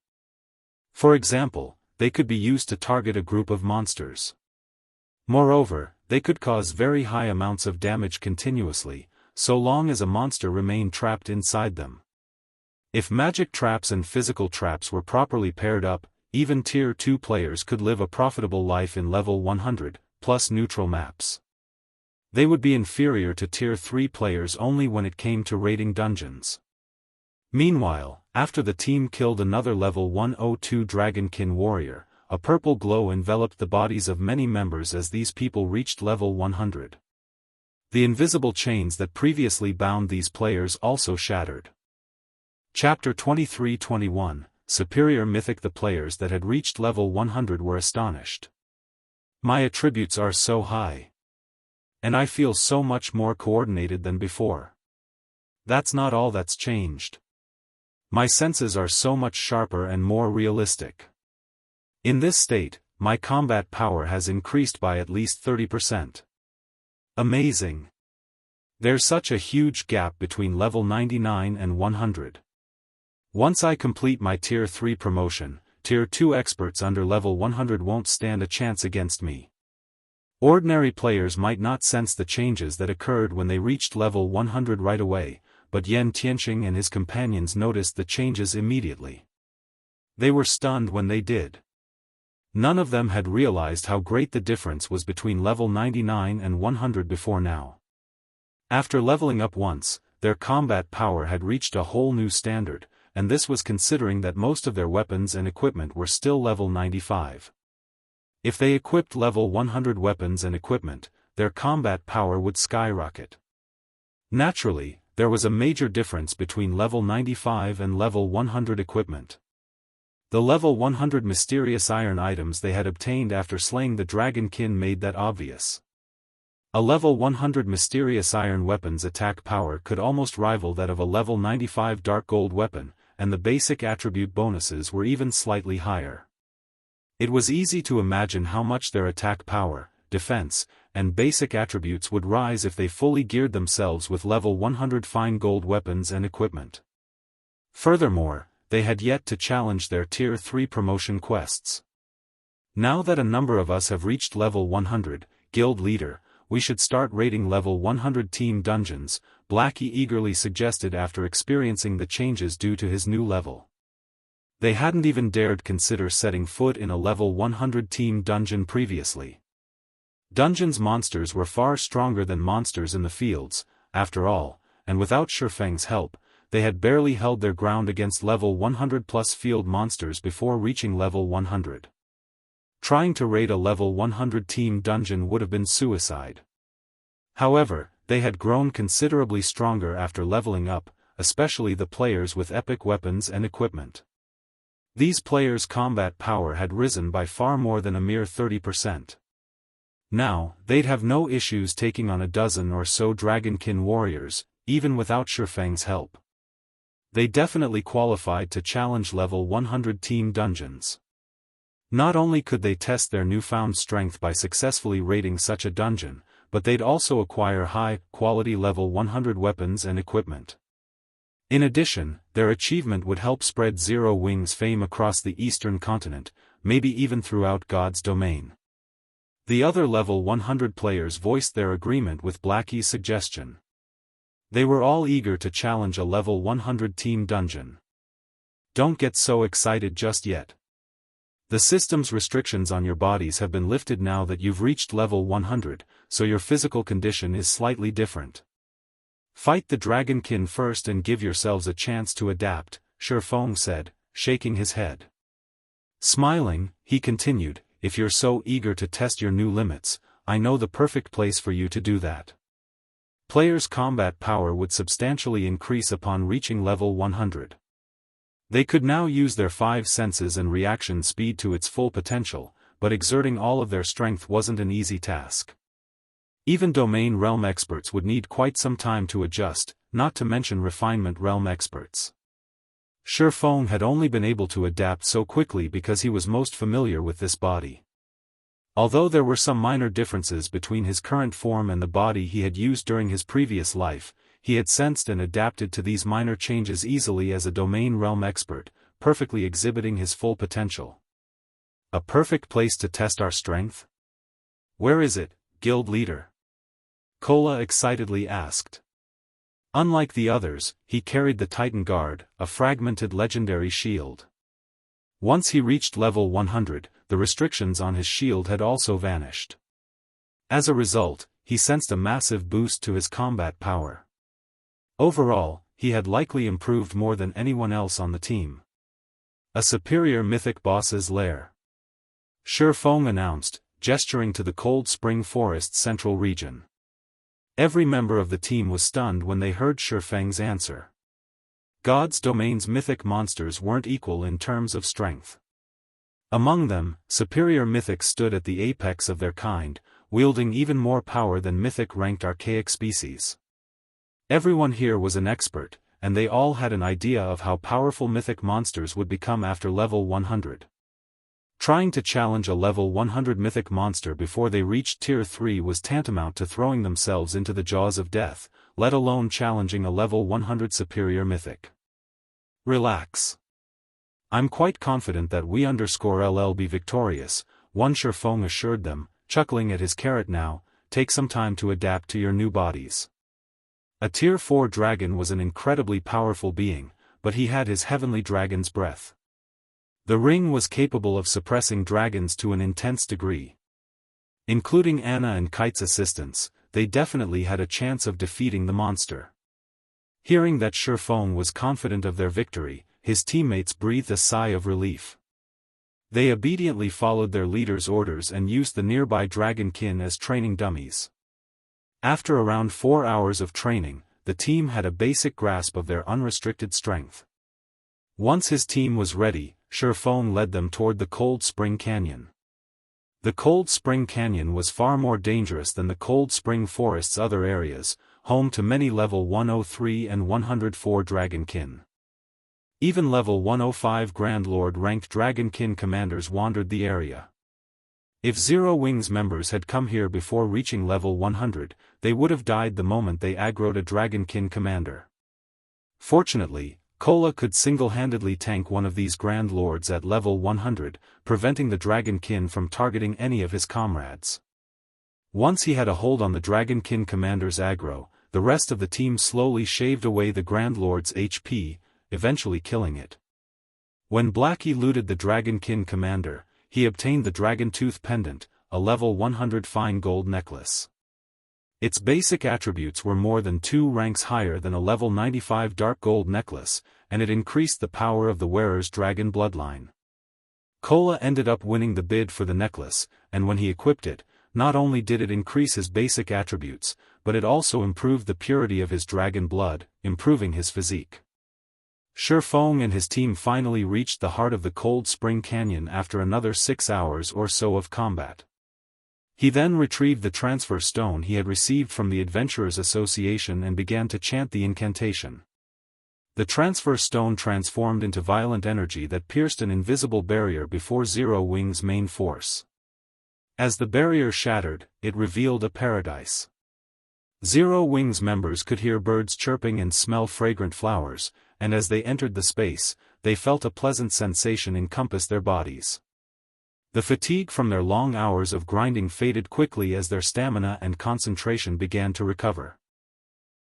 For example, they could be used to target a group of monsters. Moreover, they could cause very high amounts of damage continuously, so long as a monster remained trapped inside them. If magic traps and physical traps were properly paired up, even Tier 2 players could live a profitable life in level 100, plus neutral maps. They would be inferior to Tier 3 players only when it came to raiding dungeons. Meanwhile, after the team killed another level 102 Dragonkin warrior, a purple glow enveloped the bodies of many members as these people reached level 100. The invisible chains that previously bound these players also shattered. Chapter 23-21, Superior Mythic. The players that had reached level 100 were astonished. My attributes are so high. And I feel so much more coordinated than before. That's not all that's changed. My senses are so much sharper and more realistic. In this state, my combat power has increased by at least 30%. Amazing. There's such a huge gap between level 99 and 100. Once I complete my Tier 3 promotion, Tier 2 experts under level 100 won't stand a chance against me. Ordinary players might not sense the changes that occurred when they reached level 100 right away, but Yan Tianxing and his companions noticed the changes immediately. They were stunned when they did. None of them had realized how great the difference was between level 99 and 100 before now. After leveling up once, their combat power had reached a whole new standard, and this was considering that most of their weapons and equipment were still level 95. If they equipped level 100 weapons and equipment, their combat power would skyrocket. Naturally, there was a major difference between level 95 and level 100 equipment. The level 100 mysterious iron items they had obtained after slaying the Dragonkin made that obvious. A level 100 mysterious iron weapon's attack power could almost rival that of a level 95 dark gold weapon, and the basic attribute bonuses were even slightly higher. It was easy to imagine how much their attack power, defense, and basic attributes would rise if they fully geared themselves with level 100 fine gold weapons and equipment. Furthermore, they had yet to challenge their Tier 3 promotion quests. Now that a number of us have reached level 100, Guild Leader, we should start raiding level 100 team dungeons, Blackie eagerly suggested after experiencing the changes due to his new level. They hadn't even dared consider setting foot in a level 100 team dungeon previously. Dungeons monsters were far stronger than monsters in the fields, after all, and without Shifeng's help, they had barely held their ground against level 100 plus field monsters before reaching level 100. Trying to raid a level 100 team dungeon would have been suicide. However, they had grown considerably stronger after leveling up, especially the players with epic weapons and equipment. These players' combat power had risen by far more than a mere 30%. Now, they'd have no issues taking on a dozen or so Dragonkin warriors, even without Shifeng's help. They definitely qualified to challenge level 100 team dungeons. Not only could they test their newfound strength by successfully raiding such a dungeon, but they'd also acquire high-quality level 100 weapons and equipment. In addition, their achievement would help spread Zero Wing's fame across the eastern continent, maybe even throughout God's domain. The other level 100 players voiced their agreement with Blackie's suggestion. They were all eager to challenge a level 100 team dungeon. Don't get so excited just yet. The system's restrictions on your bodies have been lifted now that you've reached level 100, so your physical condition is slightly different. Fight the Dragonkin first and give yourselves a chance to adapt, Shifeng said, shaking his head. Smiling, he continued, if you're so eager to test your new limits, I know the perfect place for you to do that. Players' combat power would substantially increase upon reaching level 100. They could now use their 5 senses and reaction speed to its full potential, but exerting all of their strength wasn't an easy task. Even domain realm experts would need quite some time to adjust, not to mention refinement realm experts. Shifeng had only been able to adapt so quickly because he was most familiar with this body. Although there were some minor differences between his current form and the body he had used during his previous life, he had sensed and adapted to these minor changes easily as a domain realm expert, perfectly exhibiting his full potential. A perfect place to test our strength? Where is it, Guild Leader? Kola excitedly asked. Unlike the others, he carried the Titan Guard, a fragmented legendary shield. Once he reached level 100, the restrictions on his shield had also vanished. As a result, he sensed a massive boost to his combat power. Overall, he had likely improved more than anyone else on the team. A superior mythic boss's lair. Shifeng announced, gesturing to the Cold Spring Forest's central region. Every member of the team was stunned when they heard Shifeng's answer. God's domain's mythic monsters weren't equal in terms of strength. Among them, superior mythics stood at the apex of their kind, wielding even more power than mythic-ranked archaic species. Everyone here was an expert, and they all had an idea of how powerful mythic monsters would become after level 100. Trying to challenge a level 100 mythic monster before they reached Tier 3 was tantamount to throwing themselves into the jaws of death, let alone challenging a level 100 superior mythic. Relax. I'm quite confident that we _LL be victorious, one Shifeng assured them, chuckling at his carrot now, take some time to adapt to your new bodies. A Tier 4 dragon was an incredibly powerful being, but he had his heavenly dragon's breath. The ring was capable of suppressing dragons to an intense degree. Including Anna and Kite's assistance, they definitely had a chance of defeating the monster. Hearing that Shifeng was confident of their victory, his teammates breathed a sigh of relief. They obediently followed their leader's orders and used the nearby dragonkin as training dummies. After around 4 hours of training, the team had a basic grasp of their unrestricted strength. Once his team was ready, Shifeng led them toward the Cold Spring Canyon. The Cold Spring Canyon was far more dangerous than the Cold Spring Forest's other areas, home to many level 103 and 104 dragonkin. Even level 105 Grand Lord-ranked dragonkin commanders wandered the area. If Zero Wings members had come here before reaching level 100, they would have died the moment they aggroed a dragonkin commander. Fortunately, Kola could single-handedly tank one of these Grand Lords at level 100, preventing the dragonkin from targeting any of his comrades. Once he had a hold on the dragonkin commander's aggro, the rest of the team slowly shaved away the Grand Lord's HP, eventually killing it. When Blackie looted the dragonkin commander, he obtained the Dragon Tooth Pendant, a level 100 fine gold necklace. Its basic attributes were more than 2 ranks higher than a level 95 dark gold necklace, and it increased the power of the wearer's dragon bloodline. Kola ended up winning the bid for the necklace, and when he equipped it, not only did it increase his basic attributes, but it also improved the purity of his dragon blood, improving his physique. Shifeng and his team finally reached the heart of the Cold Spring Canyon after another 6 hours or so of combat. He then retrieved the transfer stone he had received from the Adventurers Association and began to chant the incantation. The transfer stone transformed into violent energy that pierced an invisible barrier before Zero Wings' main force. As the barrier shattered, it revealed a paradise. Zero Wings members could hear birds chirping and smell fragrant flowers, and as they entered the space, they felt a pleasant sensation encompass their bodies. The fatigue from their long hours of grinding faded quickly as their stamina and concentration began to recover.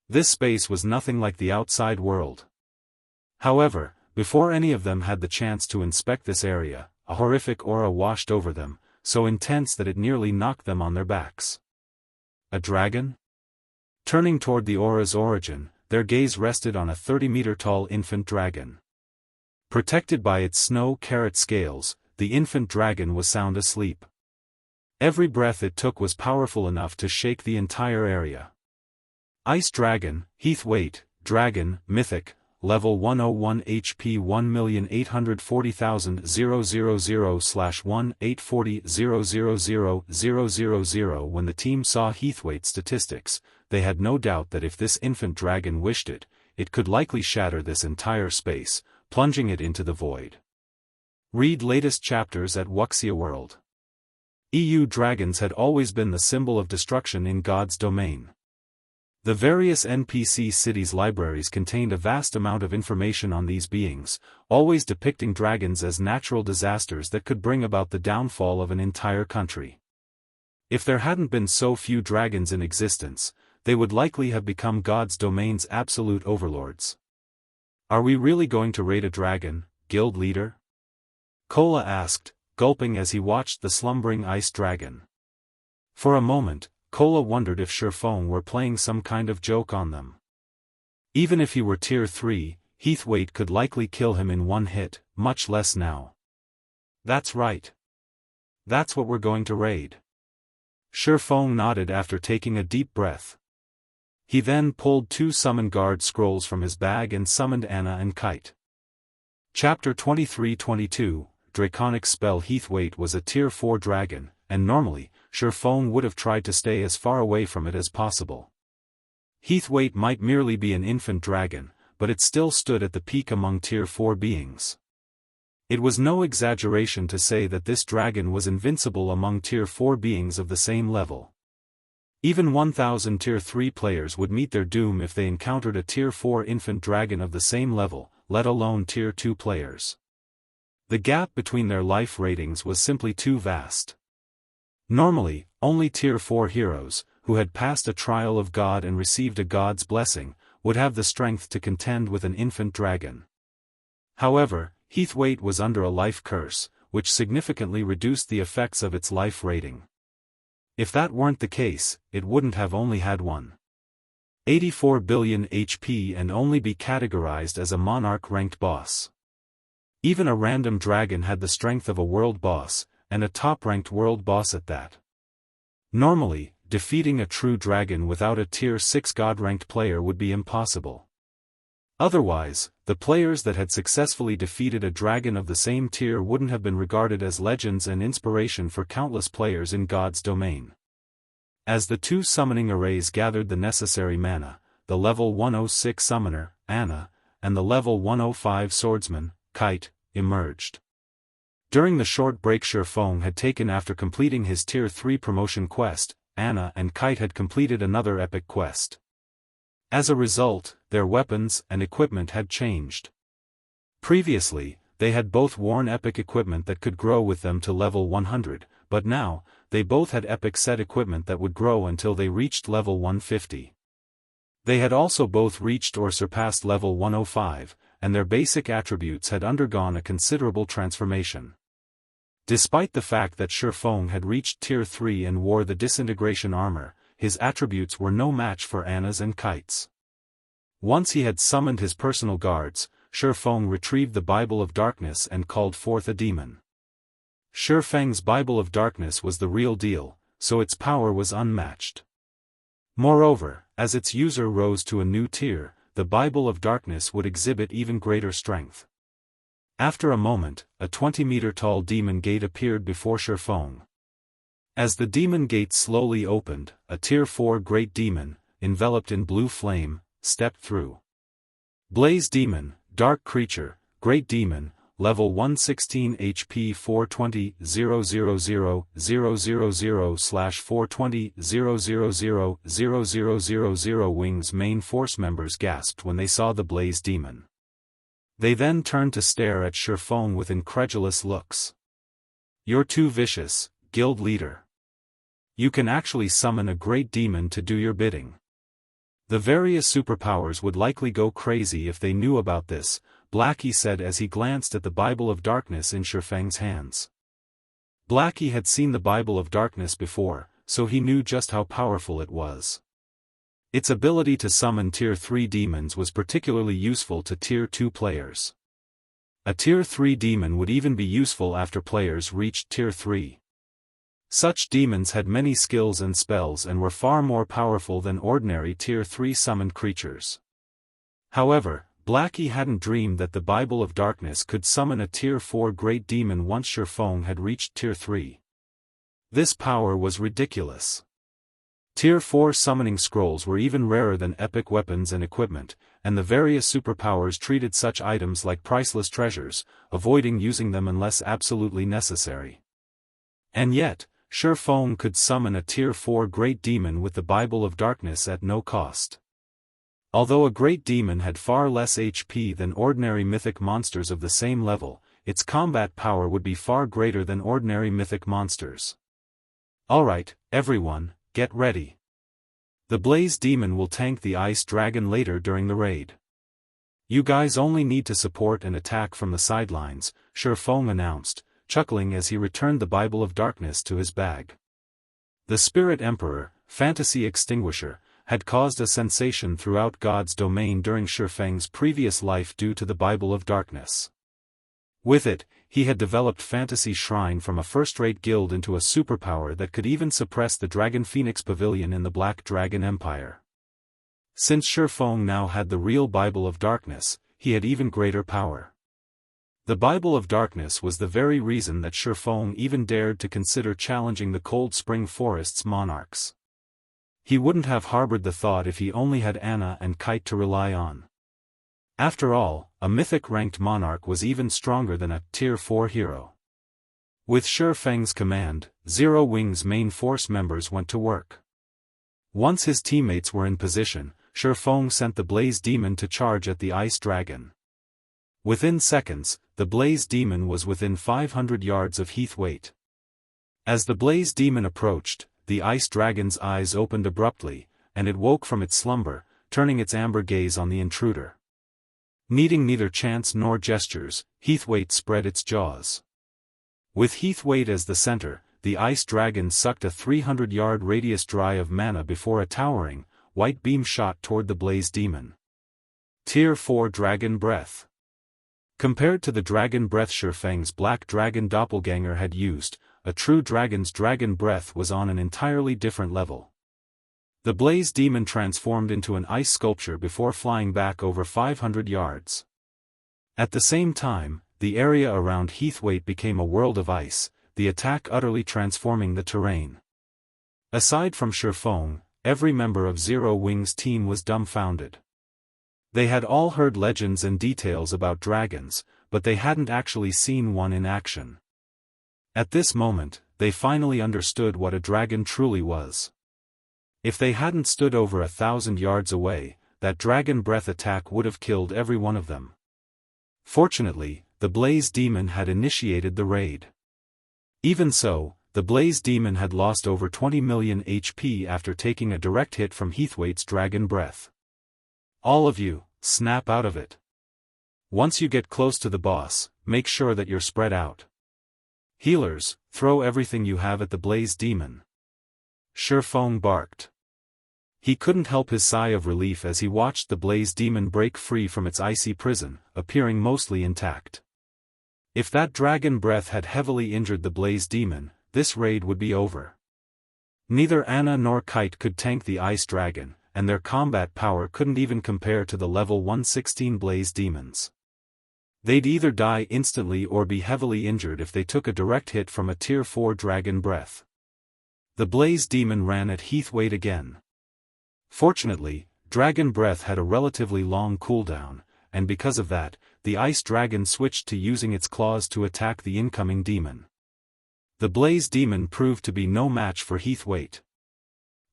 This space was nothing like the outside world. However, before any of them had the chance to inspect this area, a horrific aura washed over them, so intense that it nearly knocked them on their backs. A dragon? Turning toward the aura's origin, their gaze rested on a 30-meter-tall infant dragon. Protected by its snow-carrot scales, the infant dragon was sound asleep. Every breath it took was powerful enough to shake the entire area. Ice Dragon, Heathwaite, Dragon, Mythic, Level 101 HP 1840000/184000000. When the team saw Heathwaite's statistics, they had no doubt that if this infant dragon wished it, it could likely shatter this entire space, plunging it into the void. Read latest chapters at Wuxia World. EU dragons had always been the symbol of destruction in God's domain. The various NPC cities' libraries contained a vast amount of information on these beings, always depicting dragons as natural disasters that could bring about the downfall of an entire country. If there hadn't been so few dragons in existence, they would likely have become God's domain's absolute overlords. Are we really going to raid a dragon, guild leader? Kola asked, gulping as he watched the slumbering ice dragon. For a moment, Kola wondered if Shifeng were playing some kind of joke on them. Even if he were tier 3, Heathwaite could likely kill him in one hit, much less now. That's right. That's what we're going to raid. Shifeng nodded after taking a deep breath. He then pulled 2 Summon Guard scrolls from his bag and summoned Anna and Kite. Chapter 23-22, Draconic spell. Heathwaite was a tier 4 dragon, and normally, Shifeng would have tried to stay as far away from it as possible. Heathwaite might merely be an infant dragon, but it still stood at the peak among tier 4 beings. It was no exaggeration to say that this dragon was invincible among tier 4 beings of the same level. Even 1000 tier 3 players would meet their doom if they encountered a tier 4 infant dragon of the same level, let alone tier 2 players. The gap between their life ratings was simply too vast. Normally, only tier 4 heroes, who had passed a trial of God and received a God's blessing, would have the strength to contend with an infant dragon. However, Heathwaite was under a life curse, which significantly reduced the effects of its life rating. If that weren't the case, it wouldn't have only had 1.84 billion HP and only be categorized as a monarch-ranked boss. Even a random dragon had the strength of a world boss, and a top-ranked world boss at that. Normally, defeating a true dragon without a Tier 6 god-ranked player would be impossible. Otherwise, the players that had successfully defeated a dragon of the same tier wouldn't have been regarded as legends and inspiration for countless players in God's domain. As the two summoning arrays gathered the necessary mana, the level 106 summoner, Anna, and the level 105 swordsman, Kite, emerged. During the short break Shifeng had taken after completing his Tier 3 promotion quest, Anna and Kite had completed another epic quest. As a result, their weapons and equipment had changed. Previously, they had both worn epic equipment that could grow with them to level 100, but now, they both had epic set equipment that would grow until they reached level 150. They had also both reached or surpassed level 105, and their basic attributes had undergone a considerable transformation. Despite the fact that Shifeng had reached Tier 3 and wore the disintegration armor, his attributes were no match for Anna's and Kite's. Once he had summoned his personal guards, Shifeng retrieved the Bible of Darkness and called forth a demon. Shifeng's Bible of Darkness was the real deal, so its power was unmatched. Moreover, as its user rose to a new tier, the Bible of Darkness would exhibit even greater strength. After a moment, a 20-meter-tall demon gate appeared before Shifeng. As the demon gate slowly opened, a Tier 4 Great Demon, enveloped in blue flame, stepped through. Blaze Demon, Dark Creature, Great Demon, Level 116 HP 420 000 000/420 000 000 Wings main force members gasped when they saw the Blaze Demon. They then turned to stare at Shifeng with incredulous looks. "You're too vicious, guild leader. You can actually summon a great demon to do your bidding." The various superpowers would likely go crazy if they knew about this, Blackie said as he glanced at the Bible of Darkness in Shifeng's hands. Blackie had seen the Bible of Darkness before, so he knew just how powerful it was. Its ability to summon Tier 3 demons was particularly useful to Tier 2 players. A Tier 3 demon would even be useful after players reached Tier 3. Such demons had many skills and spells and were far more powerful than ordinary Tier 3 summoned creatures. However, Blackie hadn't dreamed that the Bible of Darkness could summon a Tier 4 Great Demon once Shifeng had reached Tier 3. This power was ridiculous. Tier 4 summoning scrolls were even rarer than epic weapons and equipment, and the various superpowers treated such items like priceless treasures, avoiding using them unless absolutely necessary. And yet, Shifeng could summon a Tier 4 Great Demon with the Bible of Darkness at no cost. Although a Great Demon had far less HP than ordinary mythic monsters of the same level, its combat power would be far greater than ordinary mythic monsters. "Alright, everyone, get ready. The Blaze Demon will tank the Ice Dragon later during the raid. You guys only need to support and attack from the sidelines," Shifeng announced, chuckling as he returned the Bible of Darkness to his bag. The Spirit Emperor, Fantasy Extinguisher, had caused a sensation throughout God's domain during Shifeng's previous life due to the Bible of Darkness. With it, he had developed Fantasy Shrine from a first-rate guild into a superpower that could even suppress the Dragon Phoenix Pavilion in the Black Dragon Empire. Since Shifeng now had the real Bible of Darkness, he had even greater power. The Bible of Darkness was the very reason that Shifeng even dared to consider challenging the Cold Spring Forest's monarchs. He wouldn't have harbored the thought if he only had Anna and Kite to rely on. After all, a mythic-ranked monarch was even stronger than a Tier 4 hero. With Shifeng's command, Zero Wing's main force members went to work. Once his teammates were in position, Shifeng sent the Blaze Demon to charge at the Ice Dragon. Within seconds, the Blaze Demon was within 500 yards of Heathwaite. As the Blaze Demon approached, the Ice Dragon's eyes opened abruptly, and it woke from its slumber, turning its amber gaze on the intruder. Needing neither chance nor gestures, Heathwaite spread its jaws. With Heathwaite as the center, the Ice Dragon sucked a 300-yard radius dry of mana before a towering, white beam shot toward the Blaze Demon. Tier 4 Dragon Breath. Compared to the dragon breath Shifeng's black dragon doppelganger had used, a true dragon's dragon breath was on an entirely different level. The blaze demon transformed into an ice sculpture before flying back over 500 yards. At the same time, the area around Heathwaite became a world of ice, the attack utterly transforming the terrain. Aside from Shifeng, every member of Zero Wing's team was dumbfounded. They had all heard legends and details about dragons, but they hadn't actually seen one in action. At this moment, they finally understood what a dragon truly was. If they hadn't stood over 1,000 yards away, that dragon breath attack would have killed every one of them. Fortunately, the Blaze Demon had initiated the raid. Even so, the Blaze Demon had lost over 20 million HP after taking a direct hit from Heathwaite's dragon breath. All of you, snap out of it. Once you get close to the boss, make sure that you're spread out. Healers, throw everything you have at the Blaze Demon. Shifeng barked. He couldn't help his sigh of relief as he watched the Blaze Demon break free from its icy prison, appearing mostly intact. If that dragon breath had heavily injured the Blaze Demon, this raid would be over. Neither Anna nor Kite could tank the Ice Dragon, and their combat power couldn't even compare to the level 116 Blaze Demons. They'd either die instantly or be heavily injured if they took a direct hit from a Tier 4 dragon breath. The Blaze Demon ran at Heathwaite again. Fortunately, dragon breath had a relatively long cooldown, and because of that, the Ice Dragon switched to using its claws to attack the incoming demon. The Blaze Demon proved to be no match for Heathwaite.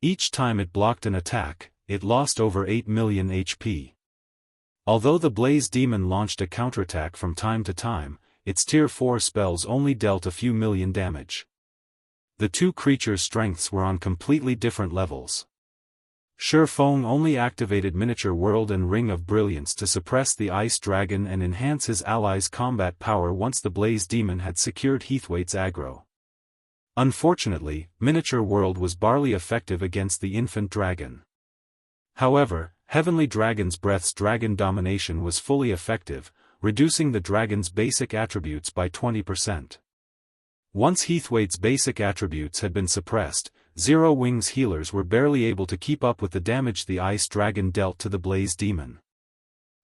Each time it blocked an attack, it lost over 8 million HP. Although the Blaze Demon launched a counterattack from time to time, its Tier 4 spells only dealt a few million damage. The two creatures' strengths were on completely different levels. Shifeng only activated Miniature World and Ring of Brilliance to suppress the Ice Dragon and enhance his allies' combat power once the Blaze Demon had secured Heathwaite's aggro. Unfortunately, Miniature World was barely effective against the Infant Dragon. However, Heavenly Dragon's Breath's Dragon Domination was fully effective, reducing the dragon's basic attributes by 20%. Once Heathwaite's basic attributes had been suppressed, Zero Wing's healers were barely able to keep up with the damage the Ice Dragon dealt to the Blaze Demon.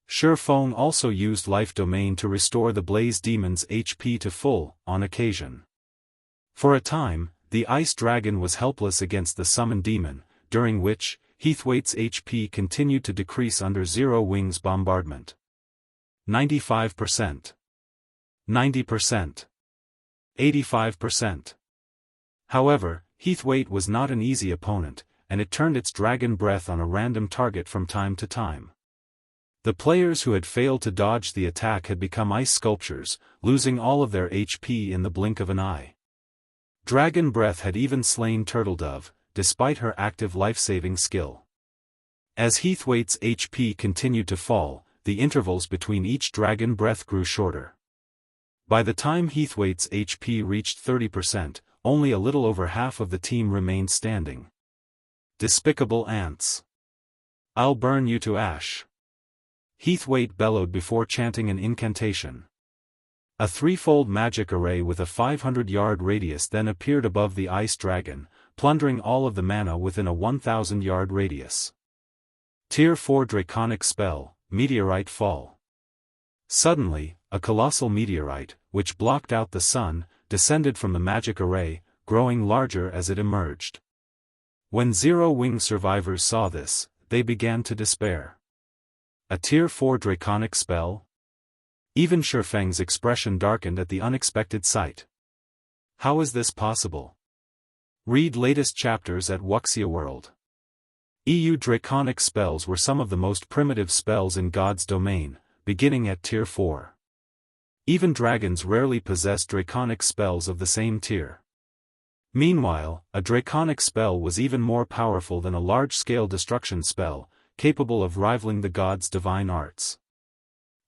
Shifeng also used Life Domain to restore the Blaze Demon's HP to full, on occasion. For a time, the Ice Dragon was helpless against the Summon Demon, during which, Heathwaite's HP continued to decrease under Zero Wing's bombardment. 95%. 90%. 85%. However, Heathwaite was not an easy opponent, and it turned its dragon breath on a random target from time to time. The players who had failed to dodge the attack had become ice sculptures, losing all of their HP in the blink of an eye. Dragon breath had even slain Turtledove, despite her active life-saving skill. As Heathwaite's HP continued to fall, the intervals between each dragon breath grew shorter. By the time Heathwaite's HP reached 30%, only a little over half of the team remained standing. Despicable ants. I'll burn you to ash. Heathwaite bellowed before chanting an incantation. A threefold magic array with a 500-yard radius then appeared above the Ice Dragon, plundering all of the mana within a 1,000-yard radius. Tier 4 Draconic spell, Meteorite Fall. Suddenly, a colossal meteorite, which blocked out the sun, descended from the magic array, growing larger as it emerged. When Zero Wing survivors saw this, they began to despair. A Tier 4 Draconic spell? Even Shifeng's expression darkened at the unexpected sight. How is this possible? Read latest chapters at Wuxia World. EU Draconic spells were some of the most primitive spells in God's domain, beginning at Tier 4. Even dragons rarely possess Draconic spells of the same tier. Meanwhile, a Draconic spell was even more powerful than a large-scale destruction spell, capable of rivaling the god's divine arts.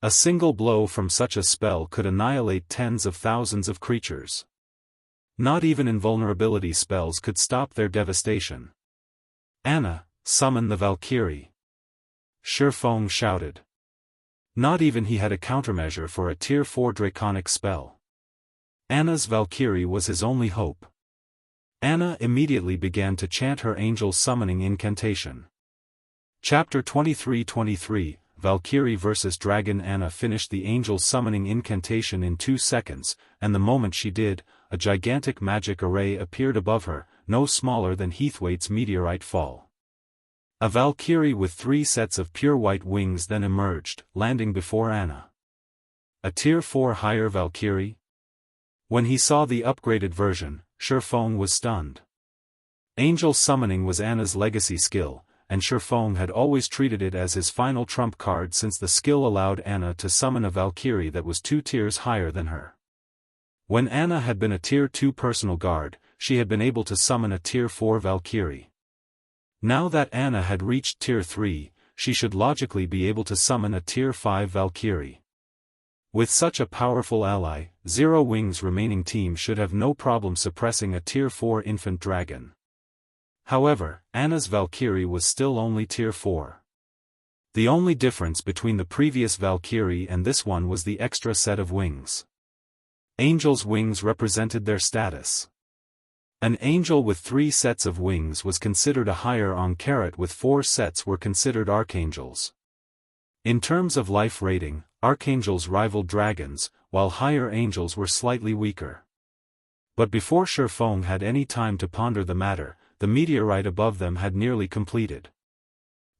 A single blow from such a spell could annihilate tens of thousands of creatures. Not even invulnerability spells could stop their devastation. Anna, summon the Valkyrie. Shifeng shouted. Not even he had a countermeasure for a Tier 4 Draconic spell. Anna's Valkyrie was his only hope. Anna immediately began to chant her angel summoning incantation. Chapter 23-23, Valkyrie vs. Dragon. Anna finished the angel summoning incantation in 2 seconds, and the moment she did, a gigantic magic array appeared above her, no smaller than Heathwaite's meteorite fall. A Valkyrie with 3 sets of pure white wings then emerged, landing before Anna. A Tier 4 higher Valkyrie? When he saw the upgraded version, Shifeng was stunned. Angel summoning was Anna's legacy skill, and Shifeng had always treated it as his final trump card since the skill allowed Anna to summon a Valkyrie that was 2 tiers higher than her. When Anna had been a Tier 2 personal guard, she had been able to summon a Tier 4 Valkyrie. Now that Anna had reached Tier 3, she should logically be able to summon a Tier 5 Valkyrie. With such a powerful ally, Zero Wings' remaining team should have no problem suppressing a Tier 4 infant dragon. However, Anna's Valkyrie was still only Tier 4. The only difference between the previous Valkyrie and this one was the extra set of wings. Angel's wings represented their status. An angel with 3 sets of wings was considered a higher Ankh with 4 sets were considered archangels. In terms of life rating, archangels rivaled dragons, while higher angels were slightly weaker. But before Shifeng had any time to ponder the matter, the meteorite above them had nearly completed.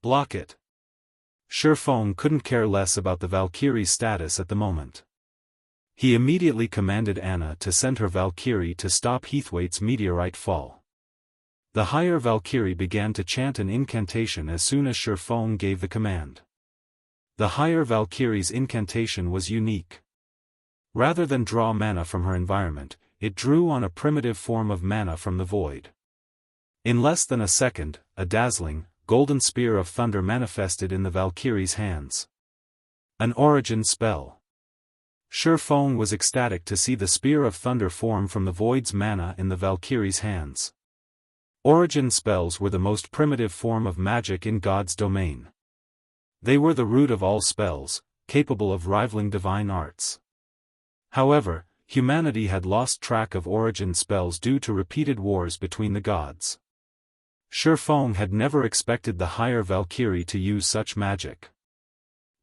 Block it. Shifeng couldn't care less about the Valkyrie's status at the moment. He immediately commanded Anna to send her Valkyrie to stop Heathwaite's meteorite fall. The higher Valkyrie began to chant an incantation as soon as Shifeng gave the command. The higher Valkyrie's incantation was unique. Rather than draw mana from her environment, it drew on a primitive form of mana from the void. In less than a second, a dazzling, golden spear of thunder manifested in the Valkyrie's hands. An origin spell. Shifeng was ecstatic to see the spear of thunder form from the void's mana in the Valkyrie's hands. Origin spells were the most primitive form of magic in God's domain. They were the root of all spells, capable of rivaling divine arts. However, humanity had lost track of origin spells due to repeated wars between the gods. Shifeng had never expected the higher Valkyrie to use such magic.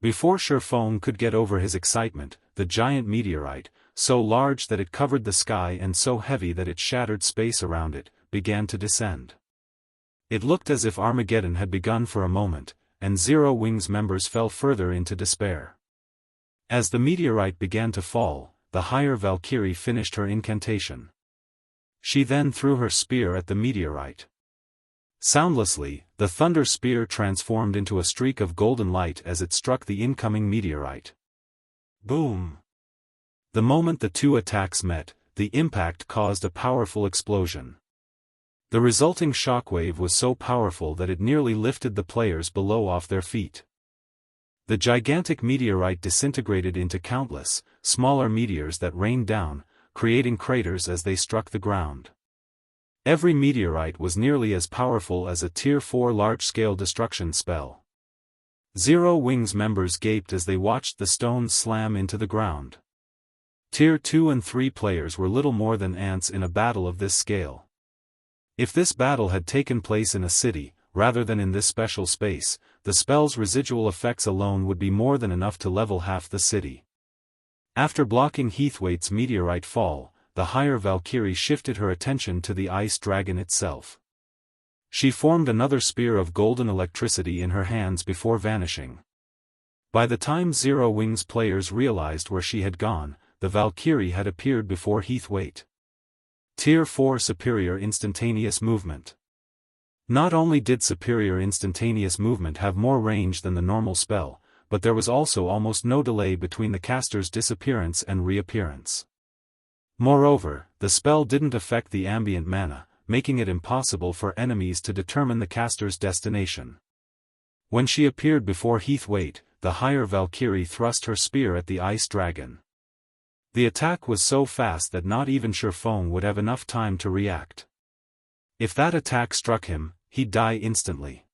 Before Shifeng could get over his excitement, the giant meteorite, so large that it covered the sky and so heavy that it shattered space around it, began to descend. It looked as if Armageddon had begun for a moment, and Zero Wings members fell further into despair. As the meteorite began to fall, the higher Valkyrie finished her incantation. She then threw her spear at the meteorite. Soundlessly, the thunder spear transformed into a streak of golden light as it struck the incoming meteorite. Boom! The moment the 2 attacks met, the impact caused a powerful explosion. The resulting shockwave was so powerful that it nearly lifted the players below off their feet. The gigantic meteorite disintegrated into countless, smaller meteors that rained down, creating craters as they struck the ground. Every meteorite was nearly as powerful as a Tier 4 large-scale destruction spell. Zero Wings members gaped as they watched the stones slam into the ground. Tier 2 and 3 players were little more than ants in a battle of this scale. If this battle had taken place in a city, rather than in this special space, the spell's residual effects alone would be more than enough to level half the city. After blocking Heathwaite's meteorite fall, the higher Valkyrie shifted her attention to the ice dragon itself. She formed another spear of golden electricity in her hands before vanishing. By the time Zero Wings players realized where she had gone, the Valkyrie had appeared before Heathwaite. Tier 4 Superior Instantaneous Movement. Not only did Superior Instantaneous Movement have more range than the normal spell, but there was also almost no delay between the caster's disappearance and reappearance. Moreover, the spell didn't affect the ambient mana, making it impossible for enemies to determine the caster's destination. When she appeared before Heathwaite, the higher Valkyrie thrust her spear at the ice dragon. The attack was so fast that not even Shifeng would have enough time to react. If that attack struck him, he'd die instantly.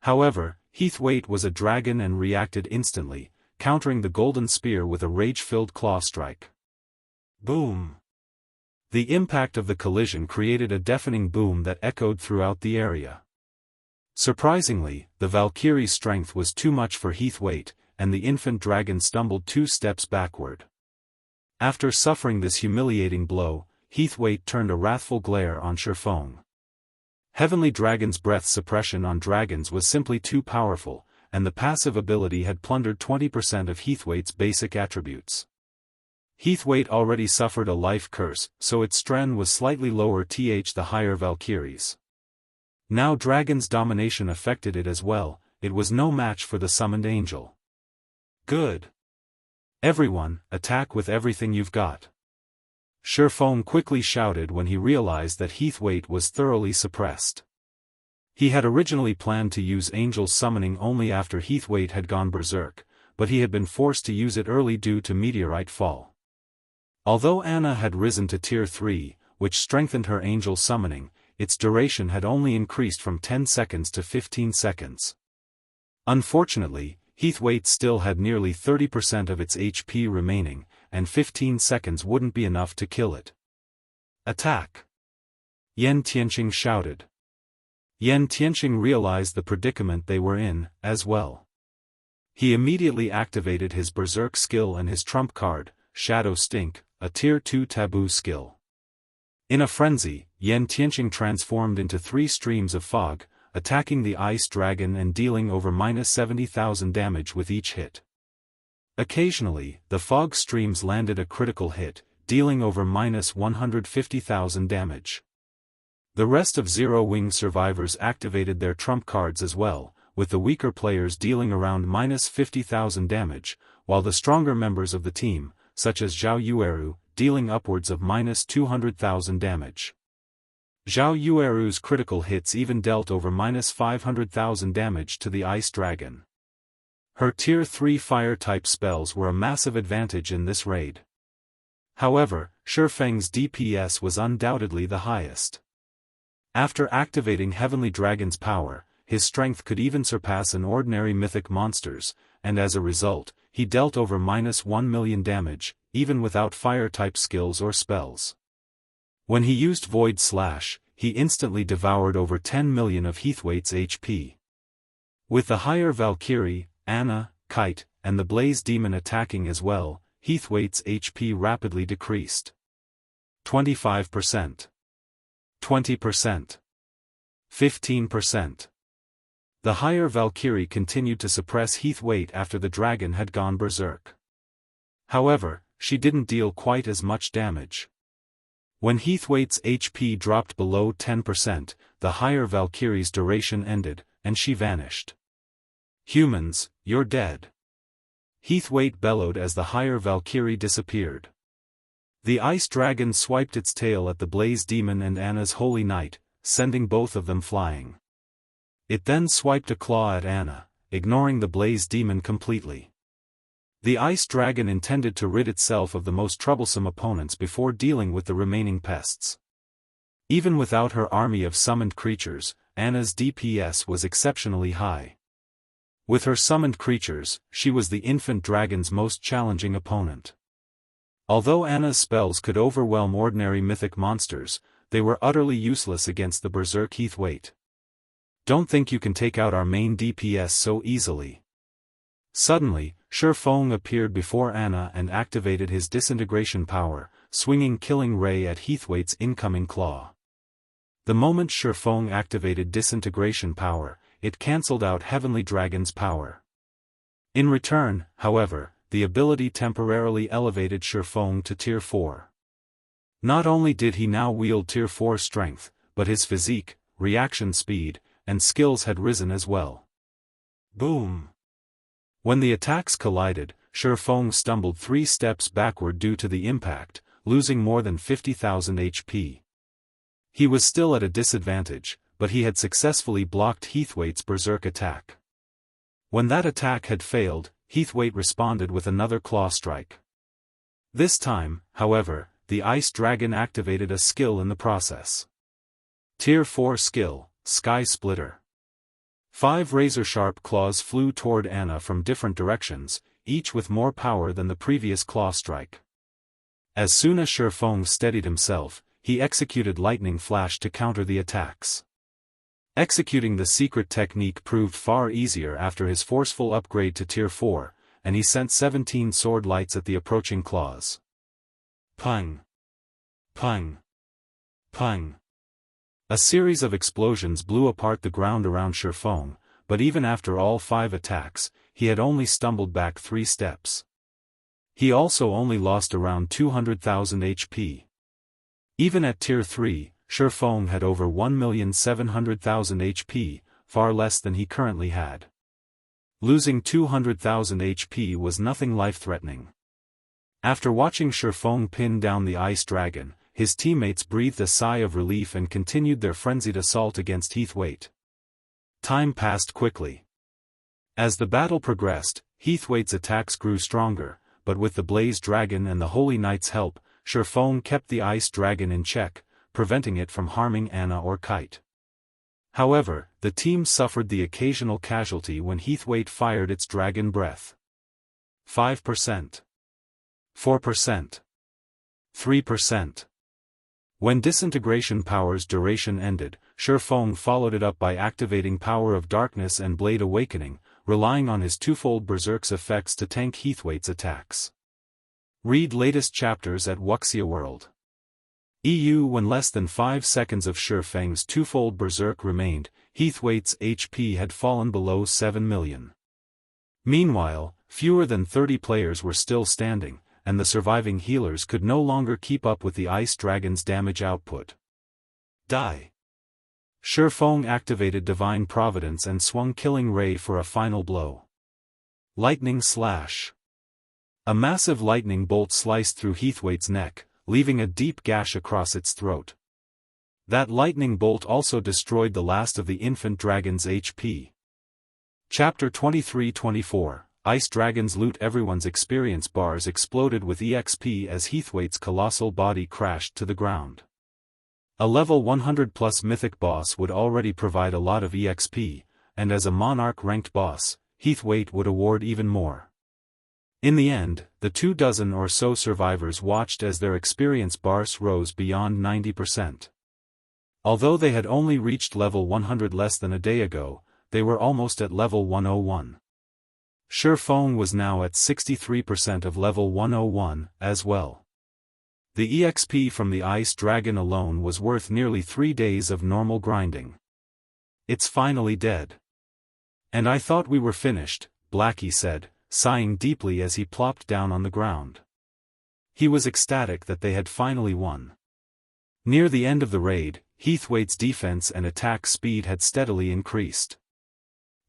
However, Heathwaite was a dragon and reacted instantly. countering the golden spear with a rage-filled claw strike. Boom! The impact of the collision created a deafening boom that echoed throughout the area. Surprisingly, the Valkyrie's strength was too much for Heathwaite, and the infant dragon stumbled 2 steps backward. After suffering this humiliating blow, Heathwaite turned a wrathful glare on Shifeng. Heavenly Dragon's breath suppression on dragons was simply too powerful, and the passive ability had plundered 20% of Heathwaite's basic attributes. Heathwaite already suffered a life curse, so its strength was slightly lower the higher Valkyries. Now Dragon's domination affected it as well, it was no match for the summoned angel. Good. Everyone, attack with everything you've got. Shifeng quickly shouted when he realized that Heathwaite was thoroughly suppressed. He had originally planned to use Angel's summoning only after Heathwaite had gone berserk, but he had been forced to use it early due to meteorite fall. Although Anna had risen to Tier 3, which strengthened her Angel summoning, its duration had only increased from 10 seconds to 15 seconds. Unfortunately, Heathwaite still had nearly 30% of its HP remaining, and 15 seconds wouldn't be enough to kill it. Attack! Yan Tianqing shouted. Yan Tianqing realized the predicament they were in, as well. He immediately activated his berserk skill and his trump card, Shadow Stink, a Tier 2 taboo skill. In a frenzy, Yan Tianqing transformed into 3 streams of fog, attacking the ice dragon and dealing over -70,000 damage with each hit. Occasionally, the fog streams landed a critical hit, dealing over -150,000 damage. The rest of Zero Wing survivors activated their trump cards as well, with the weaker players dealing around -50,000 damage, while the stronger members of the team, such as Zhao Yueru, dealing upwards of -200,000 damage. Zhao Yueru's critical hits even dealt over -500,000 damage to the ice dragon. Her Tier 3 fire-type spells were a massive advantage in this raid. However, Shifeng's DPS was undoubtedly the highest. After activating Heavenly Dragon's power, his strength could even surpass an ordinary mythic monster's, and as a result, he dealt over -1 million damage, even without fire-type skills or spells. When he used Void Slash, he instantly devoured over 10 million of Heathwaite's HP. With the higher Valkyrie, Anna, Kite, and the Blaze Demon attacking as well, Heathwaite's HP rapidly decreased. 25%. 20%. 15%. The higher Valkyrie continued to suppress Heathwaite after the dragon had gone berserk. However, she didn't deal quite as much damage. When Heathwaite's HP dropped below 10%, the higher Valkyrie's duration ended, and she vanished. Humans, you're dead. Heathwaite bellowed as the higher Valkyrie disappeared. The ice dragon swiped its tail at the Blaze Demon and Anna's Holy Knight, sending both of them flying. It then swiped a claw at Anna, ignoring the Blaze Demon completely. The ice dragon intended to rid itself of the most troublesome opponents before dealing with the remaining pests. Even without her army of summoned creatures, Anna's DPS was exceptionally high. With her summoned creatures, she was the infant dragon's most challenging opponent. Although Anna's spells could overwhelm ordinary mythic monsters, they were utterly useless against the berserk Heathwaite. Don't think you can take out our main DPS so easily. Suddenly, Shifeng appeared before Anna and activated his disintegration power, swinging Killing Ray at Heathwaite's incoming claw. The moment Shifeng activated disintegration power, it cancelled out Heavenly Dragon's power. In return, however, the ability temporarily elevated Shifeng to Tier 4. Not only did he now wield Tier 4 strength, but his physique, reaction speed, and skills had risen as well. Boom! When the attacks collided, Shifeng stumbled 3 steps backward due to the impact, losing more than 50,000 HP. He was still at a disadvantage, but he had successfully blocked Heathwaite's berserk attack. When that attack had failed, Heathwaite responded with another claw strike. This time, however, the ice dragon activated a skill in the process. Tier 4 skill, Sky Splitter. 5 razor-sharp claws flew toward Anna from different directions, each with more power than the previous claw strike. As soon as Shifeng steadied himself, he executed Lightning Flash to counter the attacks. Executing the secret technique proved far easier after his forceful upgrade to Tier 4, and he sent 17 sword lights at the approaching claws. Pung! Pung! Pung! A series of explosions blew apart the ground around Shifeng, but even after all 5 attacks, he had only stumbled back 3 steps. He also only lost around 200,000 HP. Even at Tier 3, Shifeng had over 1,700,000 HP, far less than he currently had. Losing 200,000 HP was nothing life-threatening. After watching Shifeng pin down the Ice Dragon, his teammates breathed a sigh of relief and continued their frenzied assault against Heathwaite. Time passed quickly. As the battle progressed, Heathwaite's attacks grew stronger, but with the Blaze Dragon and the Holy Knight's help, Shifeng kept the Ice Dragon in check, preventing it from harming Anna or Kite. However, the team suffered the occasional casualty when Heathwaite fired its dragon breath. 5%. 4%. 3%. When Disintegration Power's duration ended, Shifeng followed it up by activating Power of Darkness and Blade Awakening, relying on his twofold Berserk's effects to tank Heathwaite's attacks. Read latest chapters at Wuxia World. EU. When less than 5 seconds of Shifeng's twofold Berserk remained, Heathwaite's HP had fallen below 7 million. Meanwhile, fewer than 30 players were still standing, and the surviving healers could no longer keep up with the Ice Dragon's damage output. Die! Shifeng activated Divine Providence and swung Killing Ray for a final blow. Lightning Slash. A massive lightning bolt sliced through Heathwaite's neck, leaving a deep gash across its throat. That lightning bolt also destroyed the last of the infant dragon's HP. Chapter 23-24, Ice Dragon's Loot. Everyone's experience bars exploded with EXP as Heathwaite's colossal body crashed to the ground. A level 100+ mythic boss would already provide a lot of EXP, and as a monarch-ranked boss, Heathwaite would award even more. In the end, the 24 or so survivors watched as their experience bars rose beyond 90%. Although they had only reached level 100 less than a day ago, they were almost at level 101. Shifeng was now at 63% of level 101 as well. The EXP from the Ice Dragon alone was worth nearly 3 days of normal grinding. It's finally dead. And I thought we were finished, Blackie said, sighing deeply as he plopped down on the ground. He was ecstatic that they had finally won. Near the end of the raid, Heathwaite's defense and attack speed had steadily increased.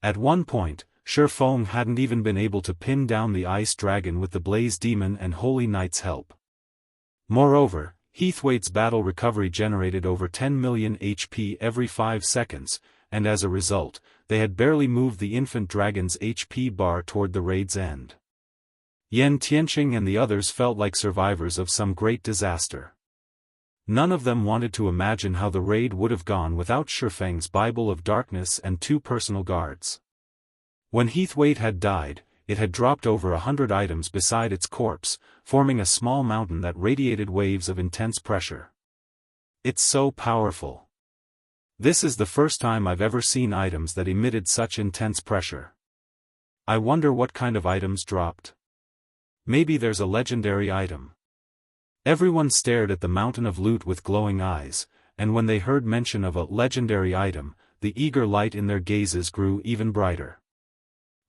At one point, Shifeng hadn't even been able to pin down the Ice Dragon with the Blaze Demon and Holy Knight's help. Moreover, Heathwaite's battle recovery generated over 10 million HP every 5 seconds, and as a result, they had barely moved the infant dragon's HP bar toward the raid's end. Yan Tianqing and the others felt like survivors of some great disaster. None of them wanted to imagine how the raid would have gone without Shifeng's Bible of Darkness and 2 personal guards. When Heathwaite had died, it had dropped over 100 items beside its corpse, forming a small mountain that radiated waves of intense pressure. It's so powerful. This is the first time I've ever seen items that emitted such intense pressure. I wonder what kind of items dropped. Maybe there's a legendary item. Everyone stared at the mountain of loot with glowing eyes, and when they heard mention of a legendary item, the eager light in their gazes grew even brighter.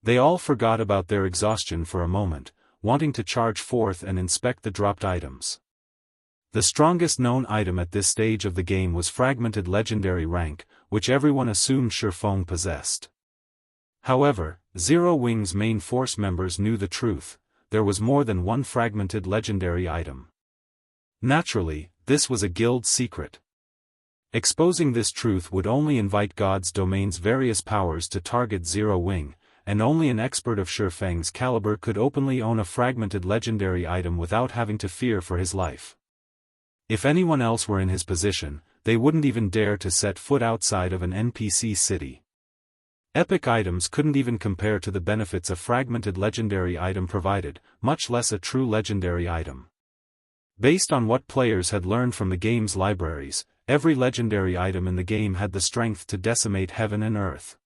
They all forgot about their exhaustion for a moment, wanting to charge forth and inspect the dropped items. The strongest known item at this stage of the game was Fragmented Legendary Rank, which everyone assumed Shifeng possessed. However, Zero Wing's main force members knew the truth: there was more than one fragmented legendary item. Naturally, this was a guild secret. Exposing this truth would only invite God's domain's various powers to target Zero Wing, and only an expert of Shifeng's caliber could openly own a fragmented legendary item without having to fear for his life. If anyone else were in his position, they wouldn't even dare to set foot outside of an NPC city. Epic items couldn't even compare to the benefits a fragmented legendary item provided, much less a true legendary item. Based on what players had learned from the game's libraries, every legendary item in the game had the strength to decimate heaven and earth.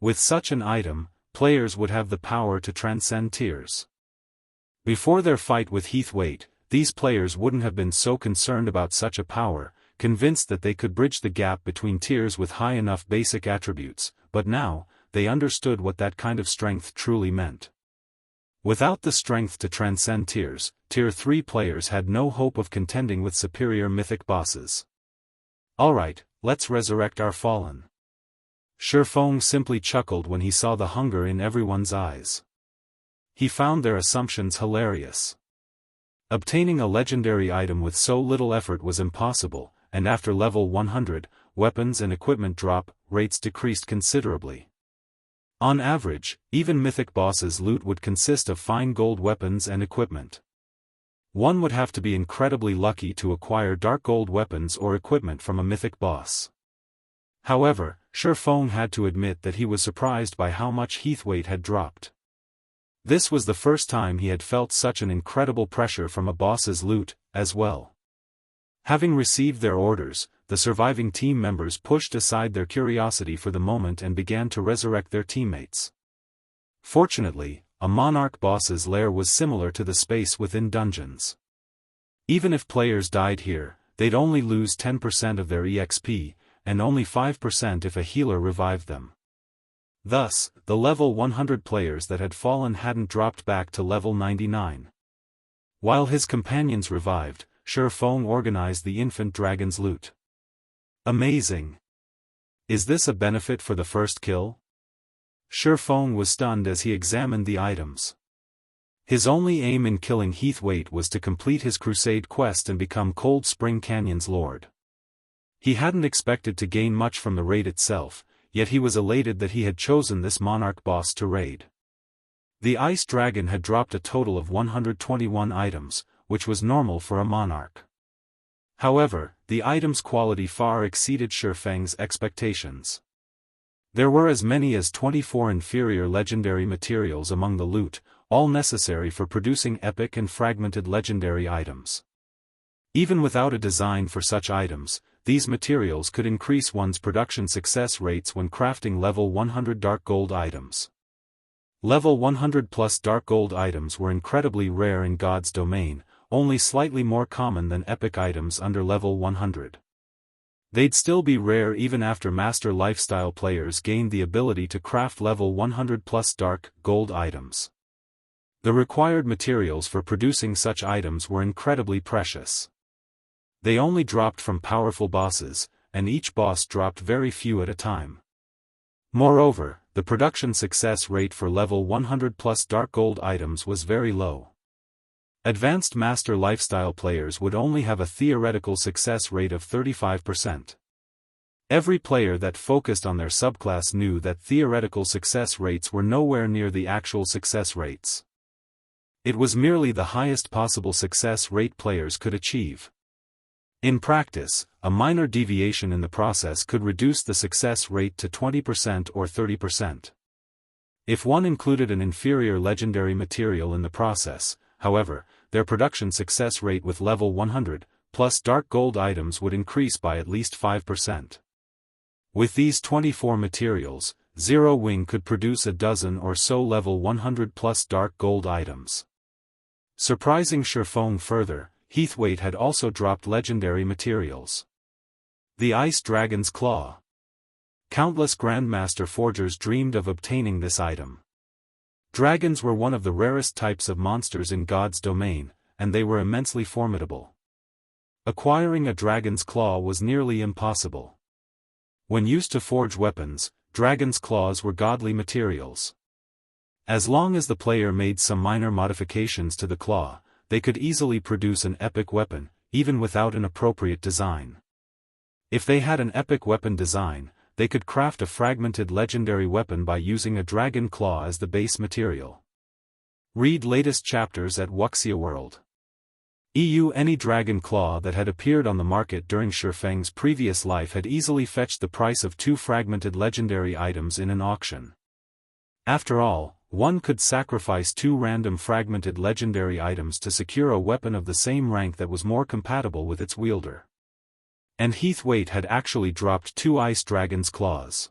With such an item, players would have the power to transcend tiers. Before their fight with Heathwaite, these players wouldn't have been so concerned about such a power, convinced that they could bridge the gap between tiers with high enough basic attributes, but now, they understood what that kind of strength truly meant. Without the strength to transcend tiers, Tier 3 players had no hope of contending with superior mythic bosses. Alright, let's resurrect our fallen. Shifeng simply chuckled when he saw the hunger in everyone's eyes. He found their assumptions hilarious. Obtaining a legendary item with so little effort was impossible, and after level 100, weapons and equipment drop rates decreased considerably. On average, even mythic bosses' loot would consist of fine gold weapons and equipment. One would have to be incredibly lucky to acquire dark gold weapons or equipment from a mythic boss. However, Shifeng had to admit that he was surprised by how much Heathwaite had dropped. This was the first time he had felt such an incredible pressure from a boss's loot, as well. Having received their orders, the surviving team members pushed aside their curiosity for the moment and began to resurrect their teammates. Fortunately, a monarch boss's lair was similar to the space within dungeons. Even if players died here, they'd only lose 10% of their EXP, and only 5% if a healer revived them. Thus, the level 100 players that had fallen hadn't dropped back to level 99. While his companions revived, Shifeng organized the infant dragon's loot. Amazing! Is this a benefit for the first kill? Shifeng was stunned as he examined the items. His only aim in killing Heathwaite was to complete his crusade quest and become Cold Spring Canyon's lord. He hadn't expected to gain much from the raid itself, yet he was elated that he had chosen this monarch boss to raid. The ice dragon had dropped a total of 121 items, which was normal for a monarch. However, the items' quality far exceeded Shifeng's expectations. There were as many as 24 inferior legendary materials among the loot, all necessary for producing epic and fragmented legendary items. Even without a design for such items, these materials could increase one's production success rates when crafting level 100 dark gold items. Level 100 plus dark gold items were incredibly rare in God's domain, only slightly more common than epic items under level 100. They'd still be rare even after master lifestyle players gained the ability to craft level 100 plus dark gold items. The required materials for producing such items were incredibly precious. They only dropped from powerful bosses, and each boss dropped very few at a time. Moreover, the production success rate for level 100 plus dark gold items was very low. Advanced master lifestyle players would only have a theoretical success rate of 35%. Every player that focused on their subclass knew that theoretical success rates were nowhere near the actual success rates. It was merely the highest possible success rate players could achieve. In practice, a minor deviation in the process could reduce the success rate to 20% or 30%. If one included an inferior legendary material in the process, however, their production success rate with level 100 plus dark gold items would increase by at least 5%. With these 24 materials, Zero Wing could produce a dozen or so level 100 plus dark gold items. Surprising Shifeng further, Heathwaite had also dropped legendary materials. The Ice Dragon's Claw. Countless Grandmaster Forgers dreamed of obtaining this item. Dragons were one of the rarest types of monsters in God's domain, and they were immensely formidable. Acquiring a dragon's claw was nearly impossible. When used to forge weapons, dragon's claws were godly materials. As long as the player made some minor modifications to the claw, they could easily produce an epic weapon, even without an appropriate design. If they had an epic weapon design, they could craft a fragmented legendary weapon by using a dragon claw as the base material. Read latest chapters at Wuxia World. Any dragon claw that had appeared on the market during Shifeng's previous life had easily fetched the price of 2 fragmented legendary items in an auction. After all, one could sacrifice 2 random fragmented legendary items to secure a weapon of the same rank that was more compatible with its wielder. And Heathwaite had actually dropped 2 ice dragon's claws.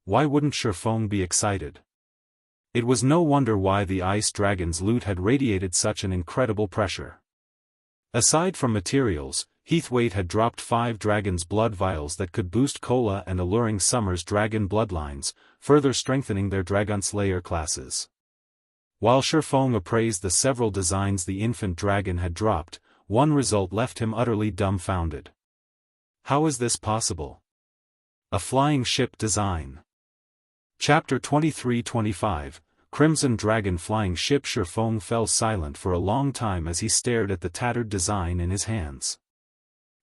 Why wouldn't Shifeng be excited? It was no wonder why the ice dragon's loot had radiated such an incredible pressure. Aside from materials, Heathwaite had dropped 5 dragon's blood vials that could boost Kola and Alluring Summer's dragon bloodlines, further strengthening their Dragon Slayer classes. While Shifeng appraised the several designs the infant dragon had dropped, one result left him utterly dumbfounded. How is this possible? A flying ship design. Chapter 23-25, Crimson Dragon Flying Ship. Shifeng fell silent for a long time as he stared at the tattered design in his hands.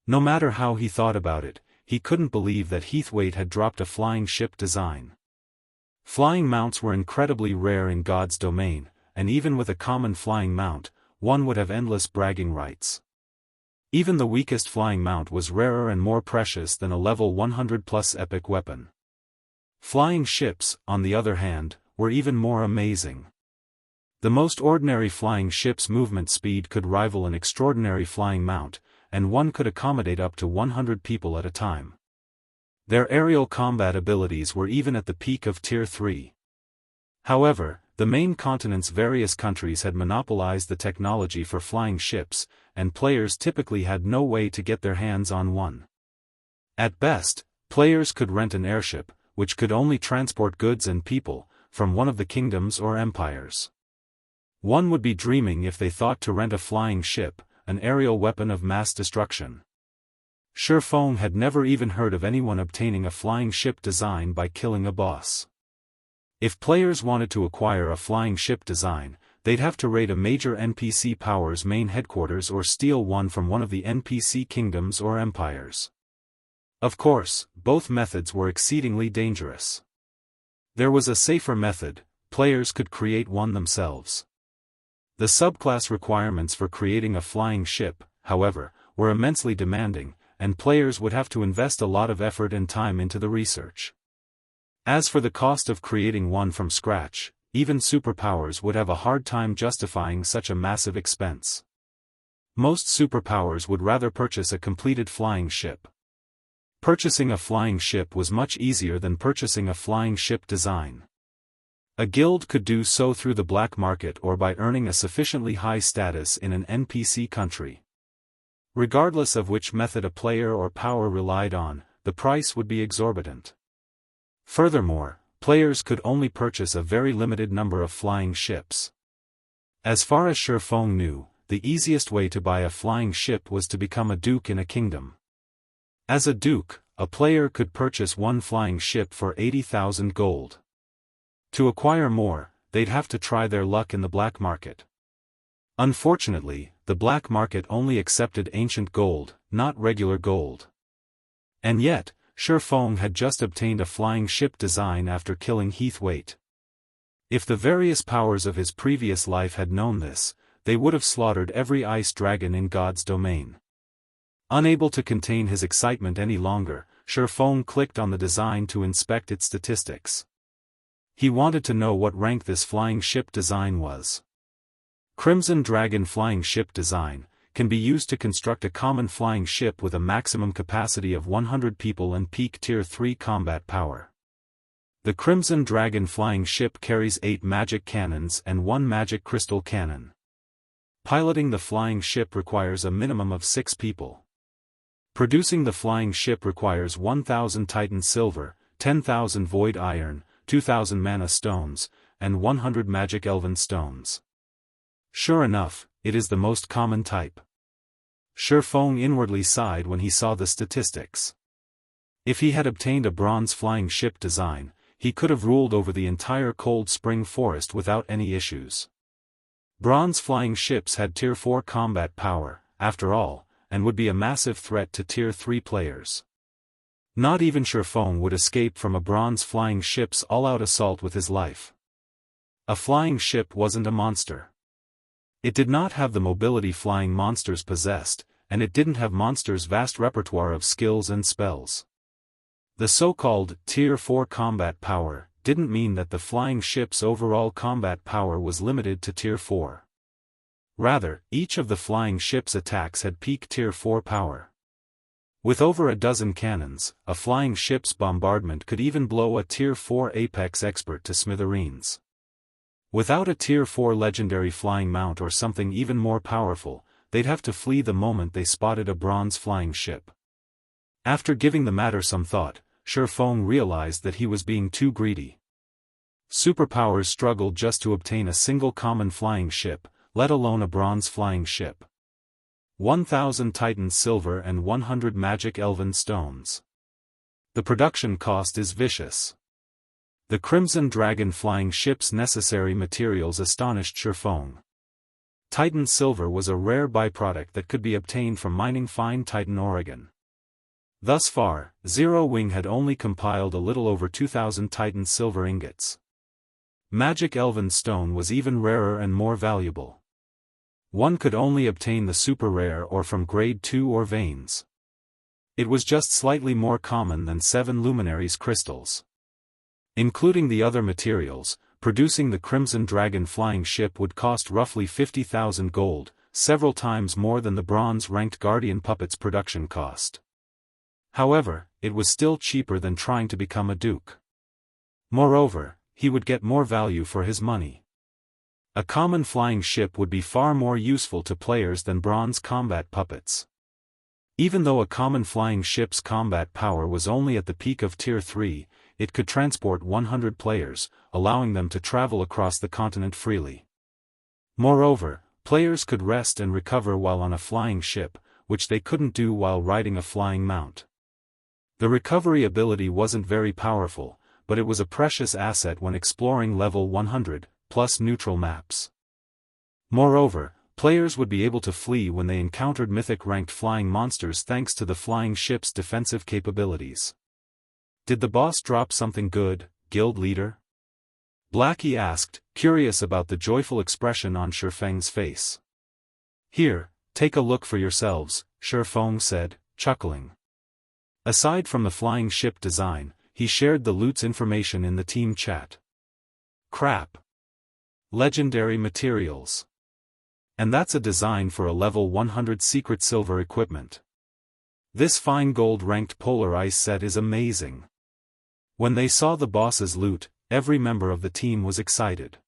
No matter how he thought about it, he couldn't believe that Heathwaite had dropped a flying ship design. Flying mounts were incredibly rare in God's domain, and even with a common flying mount, one would have endless bragging rights. Even the weakest flying mount was rarer and more precious than a level 100+ epic weapon. Flying ships, on the other hand, were even more amazing. The most ordinary flying ship's movement speed could rival an extraordinary flying mount, and one could accommodate up to 100 people at a time. Their aerial combat abilities were even at the peak of Tier 3. However, the main continent's various countries had monopolized the technology for flying ships, and players typically had no way to get their hands on one. At best, players could rent an airship, which could only transport goods and people, from one of the kingdoms or empires. One would be dreaming if they thought to rent a flying ship, an aerial weapon of mass destruction. Shifeng had never even heard of anyone obtaining a flying ship design by killing a boss. If players wanted to acquire a flying ship design, they'd have to raid a major NPC power's main headquarters or steal one from one of the NPC kingdoms or empires. Of course, both methods were exceedingly dangerous. There was a safer method: players could create one themselves. The subclass requirements for creating a flying ship, however, were immensely demanding, and players would have to invest a lot of effort and time into the research. As for the cost of creating one from scratch, even superpowers would have a hard time justifying such a massive expense. Most superpowers would rather purchase a completed flying ship. Purchasing a flying ship was much easier than purchasing a flying ship design. A guild could do so through the black market or by earning a sufficiently high status in an NPC country. Regardless of which method a player or power relied on, the price would be exorbitant. Furthermore, players could only purchase a very limited number of flying ships. As far as Shifeng knew, the easiest way to buy a flying ship was to become a duke in a kingdom. As a duke, a player could purchase one flying ship for 80,000 gold. To acquire more, they'd have to try their luck in the black market. Unfortunately, the black market only accepted ancient gold, not regular gold. And yet, Shifeng had just obtained a flying ship design after killing Heathwaite. If the various powers of his previous life had known this, they would have slaughtered every ice dragon in God's domain. Unable to contain his excitement any longer, Shifeng clicked on the design to inspect its statistics. He wanted to know what rank this flying ship design was. Crimson Dragon Flying Ship Design can be used to construct a common flying ship with a maximum capacity of 100 people and peak Tier 3 combat power. The Crimson Dragon Flying Ship carries 8 magic cannons and 1 magic crystal cannon. Piloting the flying ship requires a minimum of 6 people. Producing the flying ship requires 1,000 Titan Silver, 10,000 Void Iron, 2,000 Mana Stones, and 100 Magic Elven Stones. Sure enough, it is the most common type. Shifeng inwardly sighed when he saw the statistics. If he had obtained a bronze flying ship design, he could have ruled over the entire Cold Spring Forest without any issues. Bronze flying ships had Tier 4 combat power, after all, and would be a massive threat to Tier 3 players. Not even Shifeng would escape from a bronze flying ship's all-out assault with his life. A flying ship wasn't a monster. It did not have the mobility flying monsters possessed, and it didn't have monsters' vast repertoire of skills and spells. The so-called Tier 4 combat power didn't mean that the flying ship's overall combat power was limited to Tier 4. Rather, each of the flying ship's attacks had peak Tier 4 power. With over a dozen cannons, a flying ship's bombardment could even blow a Tier 4 Apex expert to smithereens. Without a Tier 4 legendary flying mount or something even more powerful, they'd have to flee the moment they spotted a bronze flying ship. After giving the matter some thought, Shifeng realized that he was being too greedy. Superpowers struggled just to obtain a single common flying ship, let alone a bronze flying ship. 1,000 Titan silver and 100 magic elven stones. The production cost is vicious. The Crimson Dragon flying ship's necessary materials astonished Shifeng. Titan silver was a rare byproduct that could be obtained from mining fine Titan Oregon. Thus far, Zero Wing had only compiled a little over 2,000 Titan silver ingots. Magic elven stone was even rarer and more valuable. One could only obtain the super rare or from grade 2 or veins. It was just slightly more common than 7 luminaries crystals. Including the other materials, producing the Crimson Dragon flying ship would cost roughly 50,000 gold, several times more than the bronze-ranked Guardian Puppet's production cost. However, it was still cheaper than trying to become a duke. Moreover, he would get more value for his money. A common flying ship would be far more useful to players than bronze combat puppets. Even though a common flying ship's combat power was only at the peak of Tier 3, it could transport 100 players, allowing them to travel across the continent freely. Moreover, players could rest and recover while on a flying ship, which they couldn't do while riding a flying mount. The recovery ability wasn't very powerful, but it was a precious asset when exploring level 100. Plus neutral maps. Moreover, players would be able to flee when they encountered mythic-ranked flying monsters thanks to the flying ship's defensive capabilities. Did the boss drop something good, guild leader? Blackie asked, curious about the joyful expression on Shifeng's face. Here, take a look for yourselves, Shifeng said, chuckling. Aside from the flying ship design, he shared the loot's information in the team chat. Crap. Legendary materials. And that's a design for a level 100 secret silver equipment. This fine gold-ranked polar ice set is amazing. When they saw the boss's loot, every member of the team was excited.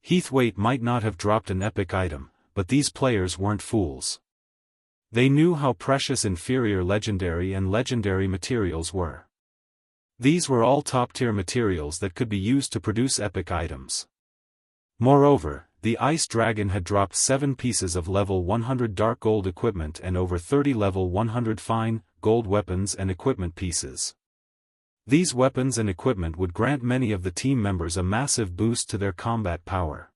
Heathwaite might not have dropped an epic item, but these players weren't fools. They knew how precious inferior legendary and legendary materials were. These were all top-tier materials that could be used to produce epic items. Moreover, the Ice Dragon had dropped 7 pieces of level 100 dark gold equipment and over 30 level 100 fine, gold weapons and equipment pieces. These weapons and equipment would grant many of the team members a massive boost to their combat power.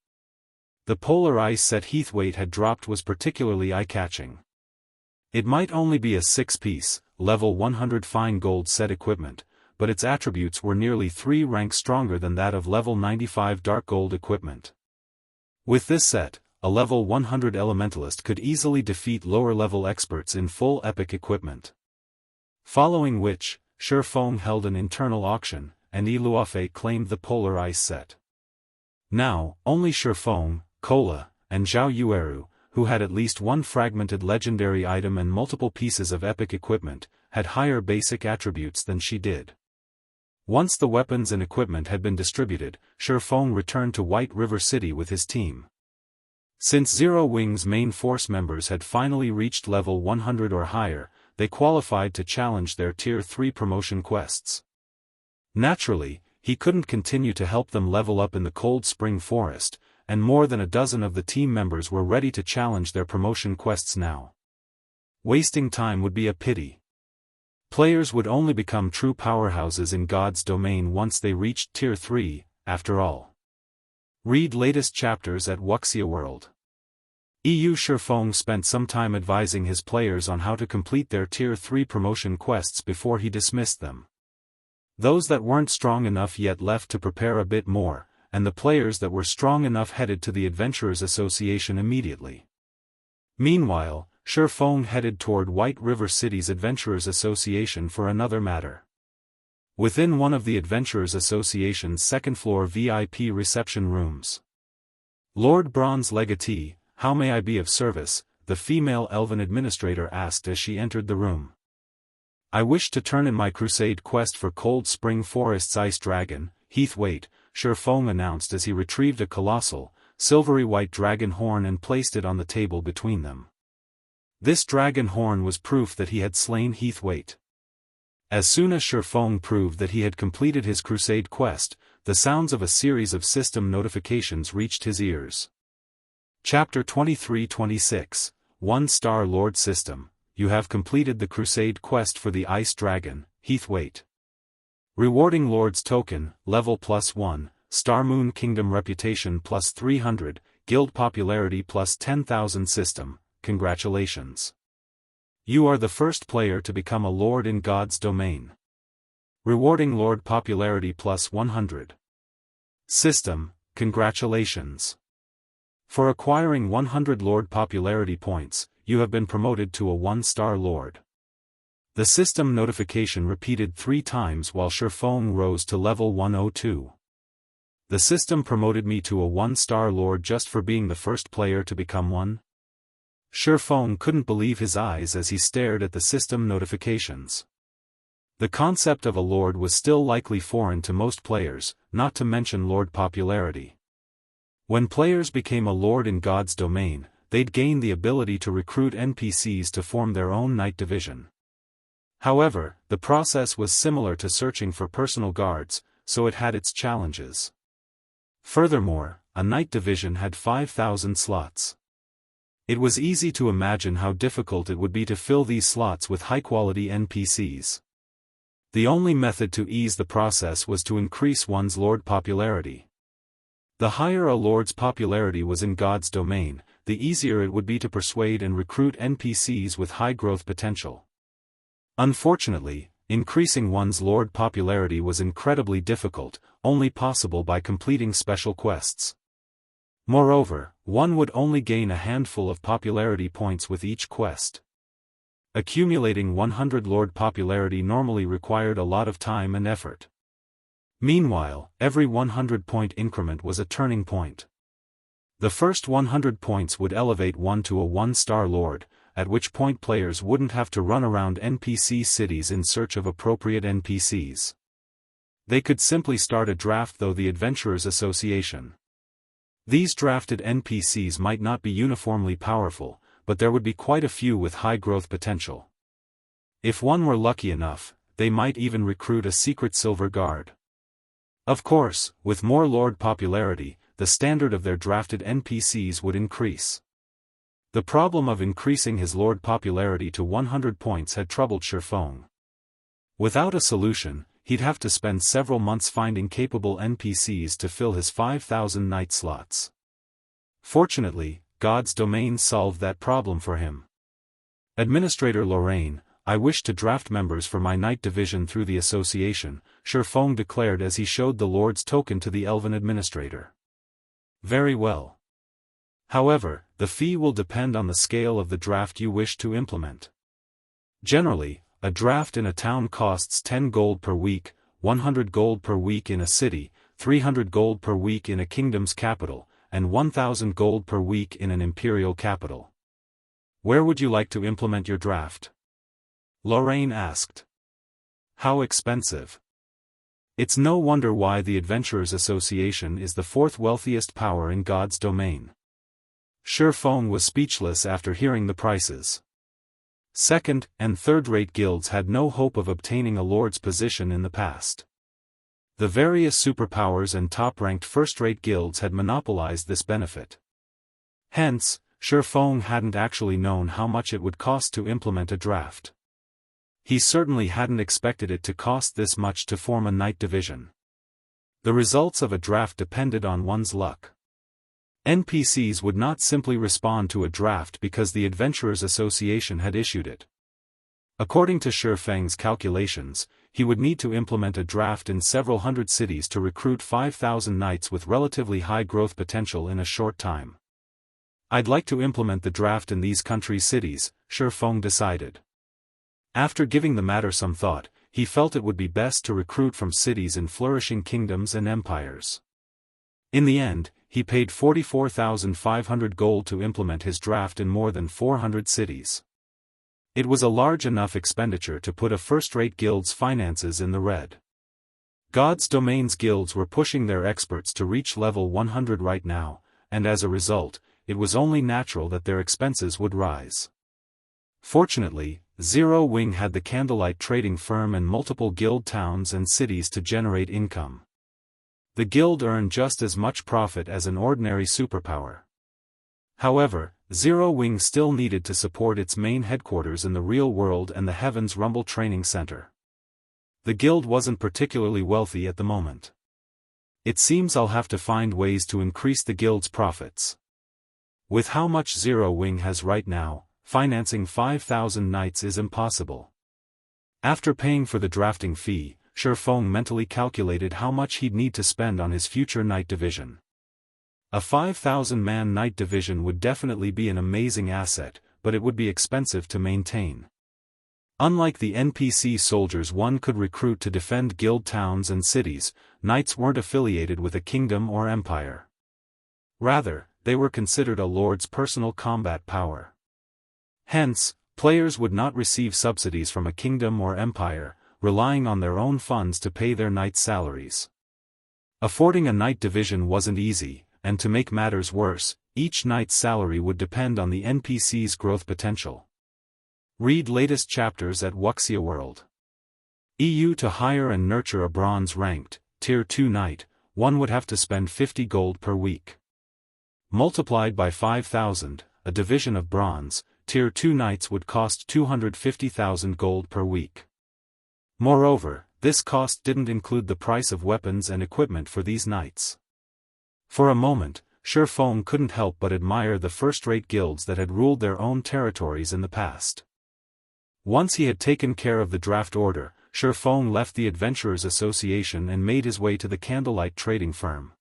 The polar ice set Heathwaite had dropped was particularly eye-catching. It might only be a 6-piece, level 100 fine gold set equipment, but its attributes were nearly 3 ranks stronger than that of level 95 dark gold equipment. With this set, a level 100 elementalist could easily defeat lower-level experts in full epic equipment. Following which, Shifeng held an internal auction, and Iluafe claimed the polar ice set. Now, only Shifeng, Kola, and Zhao Yueru, who had at least one fragmented legendary item and multiple pieces of epic equipment, had higher basic attributes than she did. Once the weapons and equipment had been distributed, Shifeng returned to White River City with his team. Since Zero Wing's main force members had finally reached level 100 or higher, they qualified to challenge their Tier 3 promotion quests. Naturally, he couldn't continue to help them level up in the Cold Spring Forest, and more than a dozen of the team members were ready to challenge their promotion quests now. Wasting time would be a pity. Players would only become true powerhouses in God's domain once they reached Tier 3, after all. Read latest chapters at Wuxia World. Shifeng spent some time advising his players on how to complete their Tier 3 promotion quests before he dismissed them. Those that weren't strong enough yet left to prepare a bit more, and the players that were strong enough headed to the Adventurers Association immediately. Meanwhile, Shi Feng headed toward White River City's Adventurers Association for another matter. Within one of the Adventurers Association's second-floor VIP reception rooms. Lord Bronze Legatee, how may I be of service? The female elven administrator asked as she entered the room. I wish to turn in my crusade quest for Cold Spring Forest's Ice Dragon, Heathwaite, Shi Feng announced as he retrieved a colossal, silvery white dragon horn and placed it on the table between them. This dragon horn was proof that he had slain Heathwaite. As soon as Shi Feng proved that he had completed his crusade quest, the sounds of a series of system notifications reached his ears. Chapter 23-26, 1-Star Lord System, you have completed the crusade quest for the Ice Dragon, Heathwaite. Rewarding Lord's Token, level +1, Star Moon Kingdom Reputation +300, Guild Popularity +10,000 System, congratulations. You are the first player to become a Lord in God's domain. Rewarding Lord Popularity +100. System, congratulations. For acquiring 100 Lord Popularity points, you have been promoted to a 1-Star Lord. The system notification repeated 3 times while Shi Feng rose to level 102. The system promoted me to a 1-Star Lord just for being the first player to become one? Shi Feng couldn't believe his eyes as he stared at the system notifications. The concept of a Lord was still likely foreign to most players, not to mention Lord Popularity. When players became a Lord in God's domain, they'd gain the ability to recruit NPCs to form their own Knight Division. However, the process was similar to searching for personal guards, so it had its challenges. Furthermore, a Knight Division had 5,000 slots. It was easy to imagine how difficult it would be to fill these slots with high-quality NPCs. The only method to ease the process was to increase one's Lord Popularity. The higher a Lord's popularity was in God's domain, the easier it would be to persuade and recruit NPCs with high growth potential. Unfortunately, increasing one's Lord Popularity was incredibly difficult, only possible by completing special quests. Moreover, one would only gain a handful of popularity points with each quest. Accumulating 100 Lord Popularity normally required a lot of time and effort. Meanwhile, every 100-point increment was a turning point. The first 100 points would elevate one to a 1-Star Lord, at which point players wouldn't have to run around NPC cities in search of appropriate NPCs. They could simply start a draft through the Adventurers Association. These drafted NPCs might not be uniformly powerful, but there would be quite a few with high growth potential. If one were lucky enough, they might even recruit a secret silver guard. Of course, with more Lord Popularity, the standard of their drafted NPCs would increase. The problem of increasing his Lord Popularity to 100 points had troubled Shi Feng. Without a solution, he'd have to spend several months finding capable NPCs to fill his 5,000 knight slots. Fortunately, God's domain solved that problem for him. Administrator Lorraine, I wish to draft members for my Knight Division through the association, Shi Feng declared as he showed the Lord's token to the Elven Administrator. Very well. However, the fee will depend on the scale of the draft you wish to implement. Generally, a draft in a town costs 10 gold per week, 100 gold per week in a city, 300 gold per week in a kingdom's capital, and 1,000 gold per week in an imperial capital. Where would you like to implement your draft? Lorraine asked. How expensive? It's no wonder why the Adventurers Association is the 4th wealthiest power in God's domain. Shi Feng was speechless after hearing the prices. Second- and third-rate guilds had no hope of obtaining a lord's position in the past. The various superpowers and top-ranked first-rate guilds had monopolized this benefit. Hence, Shi Feng hadn't actually known how much it would cost to implement a draft. He certainly hadn't expected it to cost this much to form a Knight Division. The results of a draft depended on one's luck. NPCs would not simply respond to a draft because the Adventurers Association had issued it. According to Shi Feng's calculations, he would need to implement a draft in several hundred cities to recruit 5,000 knights with relatively high growth potential in a short time. I'd like to implement the draft in these country cities, Shi Feng decided. After giving the matter some thought, he felt it would be best to recruit from cities in flourishing kingdoms and empires. In the end, he paid 44,500 gold to implement his draft in more than 400 cities. It was a large enough expenditure to put a first-rate guild's finances in the red. God's Domain's guilds were pushing their experts to reach level 100 right now, and as a result, it was only natural that their expenses would rise. Fortunately, Zero Wing had the Candlelight trading firm and multiple guild towns and cities to generate income. The guild earned just as much profit as an ordinary superpower. However, Zero Wing still needed to support its main headquarters in the real world and the Heavens Rumble Training Center. The guild wasn't particularly wealthy at the moment. It seems I'll have to find ways to increase the guild's profits. With how much Zero Wing has right now, financing 5,000 knights is impossible. After paying for the drafting fee, Shi Feng mentally calculated how much he'd need to spend on his future knight division. A 5,000-man knight division would definitely be an amazing asset, but it would be expensive to maintain. Unlike the NPC soldiers one could recruit to defend guild towns and cities, knights weren't affiliated with a kingdom or empire. Rather, they were considered a lord's personal combat power. Hence, players would not receive subsidies from a kingdom or empire, relying on their own funds to pay their knights' salaries. Affording a knight division wasn't easy, and to make matters worse, each knight's salary would depend on the NPC's growth potential. Read latest chapters at Wuxia World. EU. To hire and nurture a bronze-ranked, Tier 2 knight, one would have to spend 50 gold per week. Multiplied by 5,000, a division of bronze, Tier 2 knights would cost 250,000 gold per week. Moreover, this cost didn't include the price of weapons and equipment for these knights. For a moment, Shi Feng couldn't help but admire the first-rate guilds that had ruled their own territories in the past. Once he had taken care of the draft order, Shi Feng left the Adventurers Association and made his way to the Candlelight trading firm.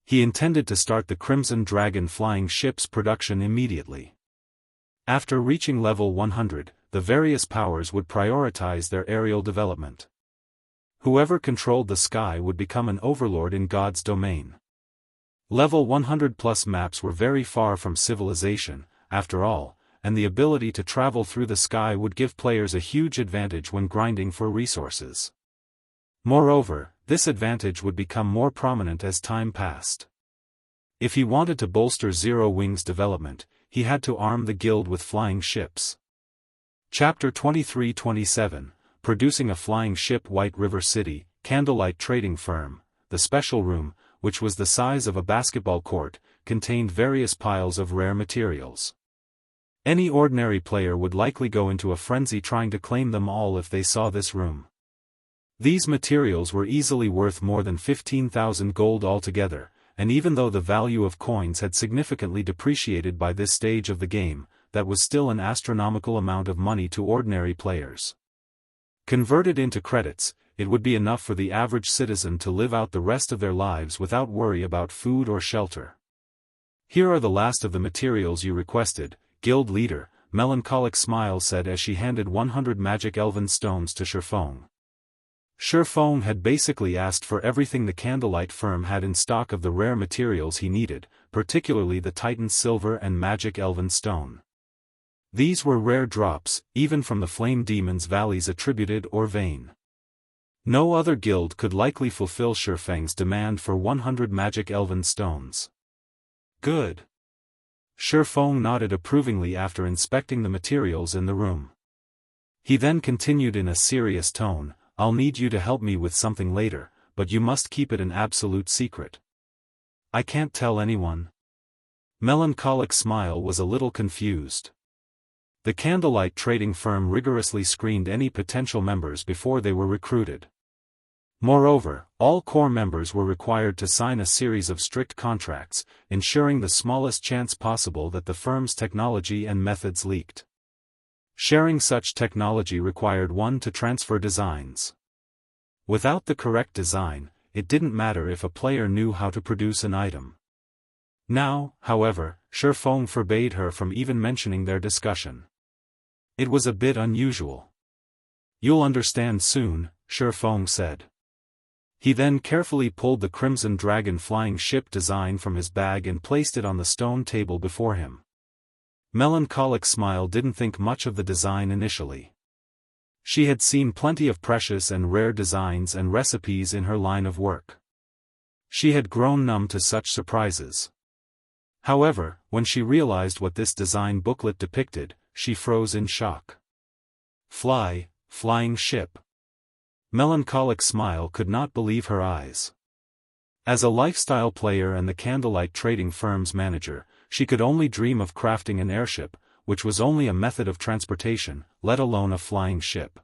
He intended to start the Crimson Dragon flying ships production immediately. After reaching level 100, the various powers would prioritize their aerial development. Whoever controlled the sky would become an overlord in God's domain. Level 100+ maps were very far from civilization, after all, and the ability to travel through the sky would give players a huge advantage when grinding for resources. Moreover, this advantage would become more prominent as time passed. If he wanted to bolster Zero Wing's development, he had to arm the guild with flying ships. Chapter 23-27, Producing a Flying Ship. White River City, Candlelight Trading Firm. The special room, which was the size of a basketball court, contained various piles of rare materials. Any ordinary player would likely go into a frenzy trying to claim them all if they saw this room. These materials were easily worth more than 15,000 gold altogether, and even though the value of coins had significantly depreciated by this stage of the game, that was still an astronomical amount of money to ordinary players. Converted into credits, it would be enough for the average citizen to live out the rest of their lives without worry about food or shelter. Here are the last of the materials you requested, Guild Leader, Melancholic Smile said as she handed 100 magic elven stones to Shi Feng. Shi Feng had basically asked for everything the Candlelight firm had in stock of the rare materials he needed, particularly the Titan Silver and Magic Elven Stone. These were rare drops, even from the Flame Demon's valleys attributed or vain. No other guild could likely fulfill Shi Feng's demand for 100 magic elven stones. Good. Shi Feng nodded approvingly after inspecting the materials in the room. He then continued in a serious tone, I'll need you to help me with something later, but you must keep it an absolute secret. I can't tell anyone. Melancholic Smile was a little confused. The Candlelight trading firm rigorously screened any potential members before they were recruited. Moreover, all core members were required to sign a series of strict contracts, ensuring the smallest chance possible that the firm's technology and methods leaked. Sharing such technology required one to transfer designs. Without the correct design, it didn't matter if a player knew how to produce an item. Now, however, Shifeng forbade her from even mentioning their discussion. It was a bit unusual. "You'll understand soon," Shifeng said. He then carefully pulled the Crimson Dragon flying ship design from his bag and placed it on the stone table before him. Melancholic Smile didn't think much of the design initially. She had seen plenty of precious and rare designs and recipes in her line of work. She had grown numb to such surprises. However, when she realized what this design booklet depicted, she froze in shock. Flying ship. Melancholic Smile could not believe her eyes. As a lifestyle player and the Candlelight trading firm's manager, she could only dream of crafting an airship, which was only a method of transportation, let alone a flying ship.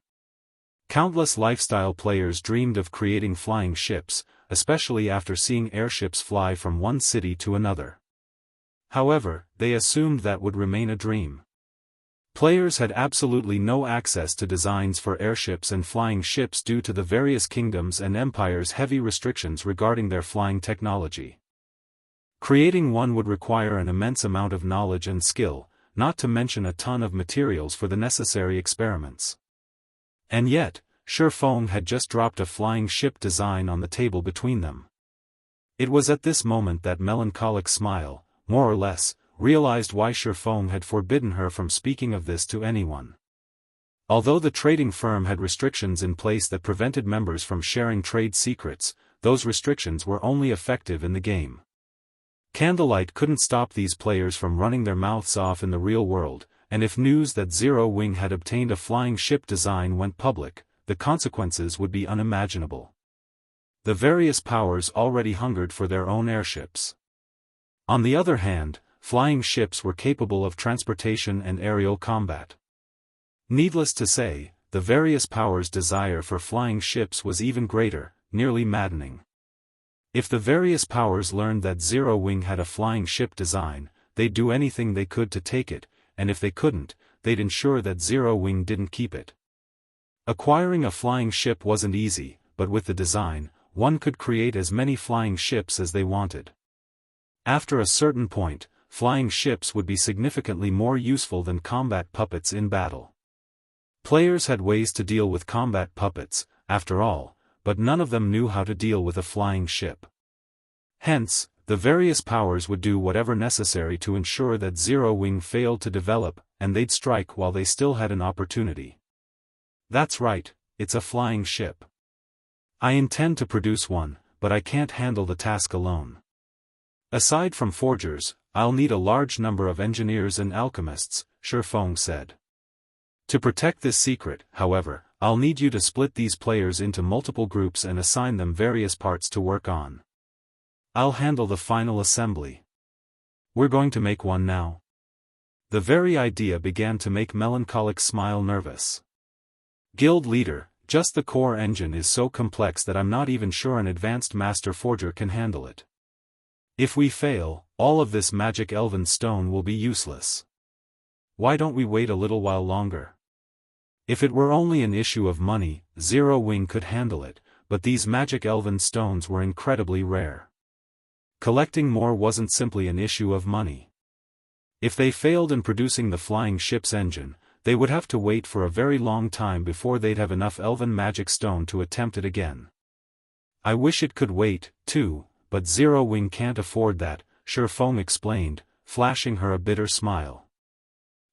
Countless lifestyle players dreamed of creating flying ships, especially after seeing airships fly from one city to another. However, they assumed that would remain a dream. Players had absolutely no access to designs for airships and flying ships due to the various kingdoms and empires' heavy restrictions regarding their flying technology. Creating one would require an immense amount of knowledge and skill, not to mention a ton of materials for the necessary experiments. And yet, Shifeng had just dropped a flying ship design on the table between them. It was at this moment that Melancholic Smile, more or less, realized why Shifeng had forbidden her from speaking of this to anyone. Although the trading firm had restrictions in place that prevented members from sharing trade secrets, those restrictions were only effective in the game. Candlelight couldn't stop these players from running their mouths off in the real world, and if news that Zero Wing had obtained a flying ship design went public, the consequences would be unimaginable. The various powers already hungered for their own airships. On the other hand, flying ships were capable of transportation and aerial combat. Needless to say, the various powers' desire for flying ships was even greater, nearly maddening. If the various powers learned that Zero Wing had a flying ship design, they'd do anything they could to take it, and if they couldn't, they'd ensure that Zero Wing didn't keep it. Acquiring a flying ship wasn't easy, but with the design, one could create as many flying ships as they wanted. After a certain point, flying ships would be significantly more useful than combat puppets in battle. Players had ways to deal with combat puppets, after all, but none of them knew how to deal with a flying ship. Hence, the various powers would do whatever necessary to ensure that Zero Wing failed to develop, and they'd strike while they still had an opportunity. That's right, it's a flying ship. I intend to produce one, but I can't handle the task alone. Aside from forgers, I'll need a large number of engineers and alchemists, Shifeng said. To protect this secret, however, I'll need you to split these players into multiple groups and assign them various parts to work on. I'll handle the final assembly. We're going to make one now. The very idea began to make Melancholic Smile nervous. Guild leader, just the core engine is so complex that I'm not even sure an advanced master forger can handle it. If we fail, all of this magic elven stone will be useless. Why don't we wait a little while longer? If it were only an issue of money, Zero Wing could handle it, but these magic elven stones were incredibly rare. Collecting more wasn't simply an issue of money. If they failed in producing the flying ship's engine, they would have to wait for a very long time before they'd have enough elven magic stone to attempt it again. I wish it could wait, too, but Zero Wing can't afford that, Shifeng explained, flashing her a bitter smile.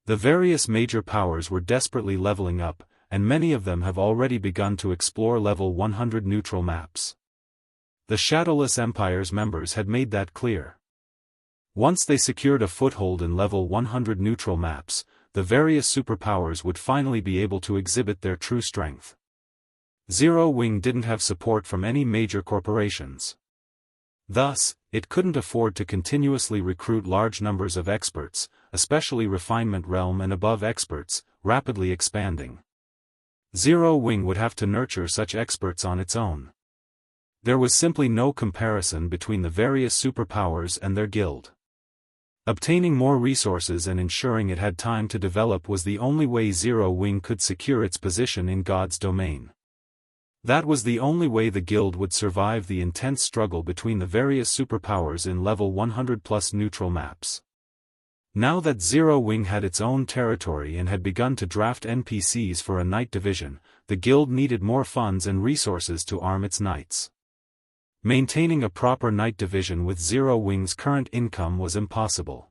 The various major powers were desperately leveling up, and many of them have already begun to explore level 100 neutral maps. The Shadowless Empire's members had made that clear. Once they secured a foothold in level 100 neutral maps, the various superpowers would finally be able to exhibit their true strength. Zero Wing didn't have support from any major corporations. Thus, it couldn't afford to continuously recruit large numbers of experts, especially refinement realm and above experts, rapidly expanding. Zero Wing would have to nurture such experts on its own. There was simply no comparison between the various superpowers and their guild. Obtaining more resources and ensuring it had time to develop was the only way Zero Wing could secure its position in God's domain. That was the only way the guild would survive the intense struggle between the various superpowers in level 100+ neutral maps. Now that Zero Wing had its own territory and had begun to draft NPCs for a knight division, the guild needed more funds and resources to arm its knights. Maintaining a proper knight division with Zero Wing's current income was impossible.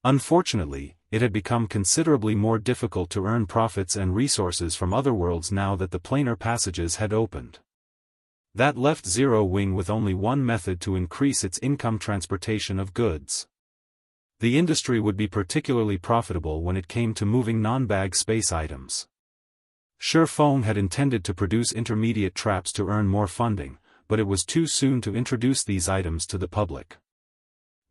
Unfortunately, it had become considerably more difficult to earn profits and resources from other worlds now that the planar passages had opened. That left Zero Wing with only one method to increase its income: transportation of goods. The industry would be particularly profitable when it came to moving non-bag space items. Shifeng had intended to produce intermediate traps to earn more funding, but it was too soon to introduce these items to the public.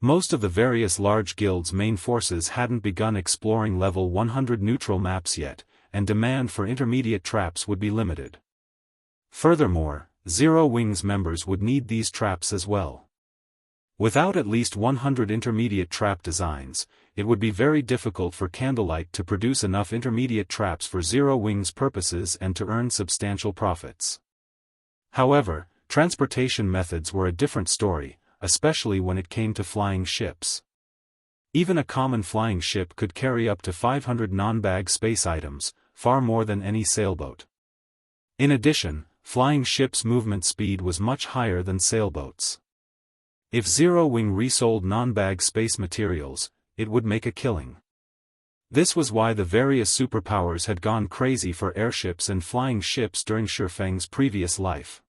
Most of the various large guilds' main forces hadn't begun exploring level 100 neutral maps yet, and demand for intermediate traps would be limited. Furthermore, Zero Wing's members would need these traps as well. Without at least 100 intermediate trap designs, it would be very difficult for Candlelight to produce enough intermediate traps for Zero Wing's purposes and to earn substantial profits. However, transportation methods were a different story, especially when it came to flying ships. Even a common flying ship could carry up to 500 non-bag space items, far more than any sailboat. In addition, flying ships' movement speed was much higher than sailboats. If Zero Wing resold non-bag space materials, it would make a killing. This was why the various superpowers had gone crazy for airships and flying ships during Shifeng's previous life.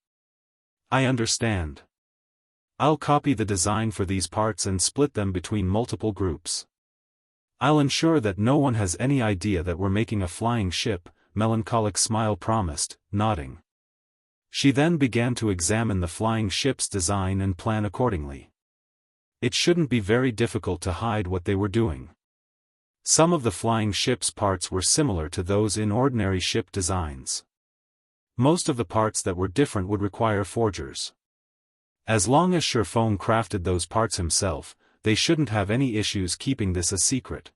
I understand. I'll copy the design for these parts and split them between multiple groups. I'll ensure that no one has any idea that we're making a flying ship, Melancholic Smile promised, nodding. She then began to examine the flying ship's design and plan accordingly. It shouldn't be very difficult to hide what they were doing. Some of the flying ship's parts were similar to those in ordinary ship designs. Most of the parts that were different would require forgers. As long as Shifeng crafted those parts himself, they shouldn't have any issues keeping this a secret.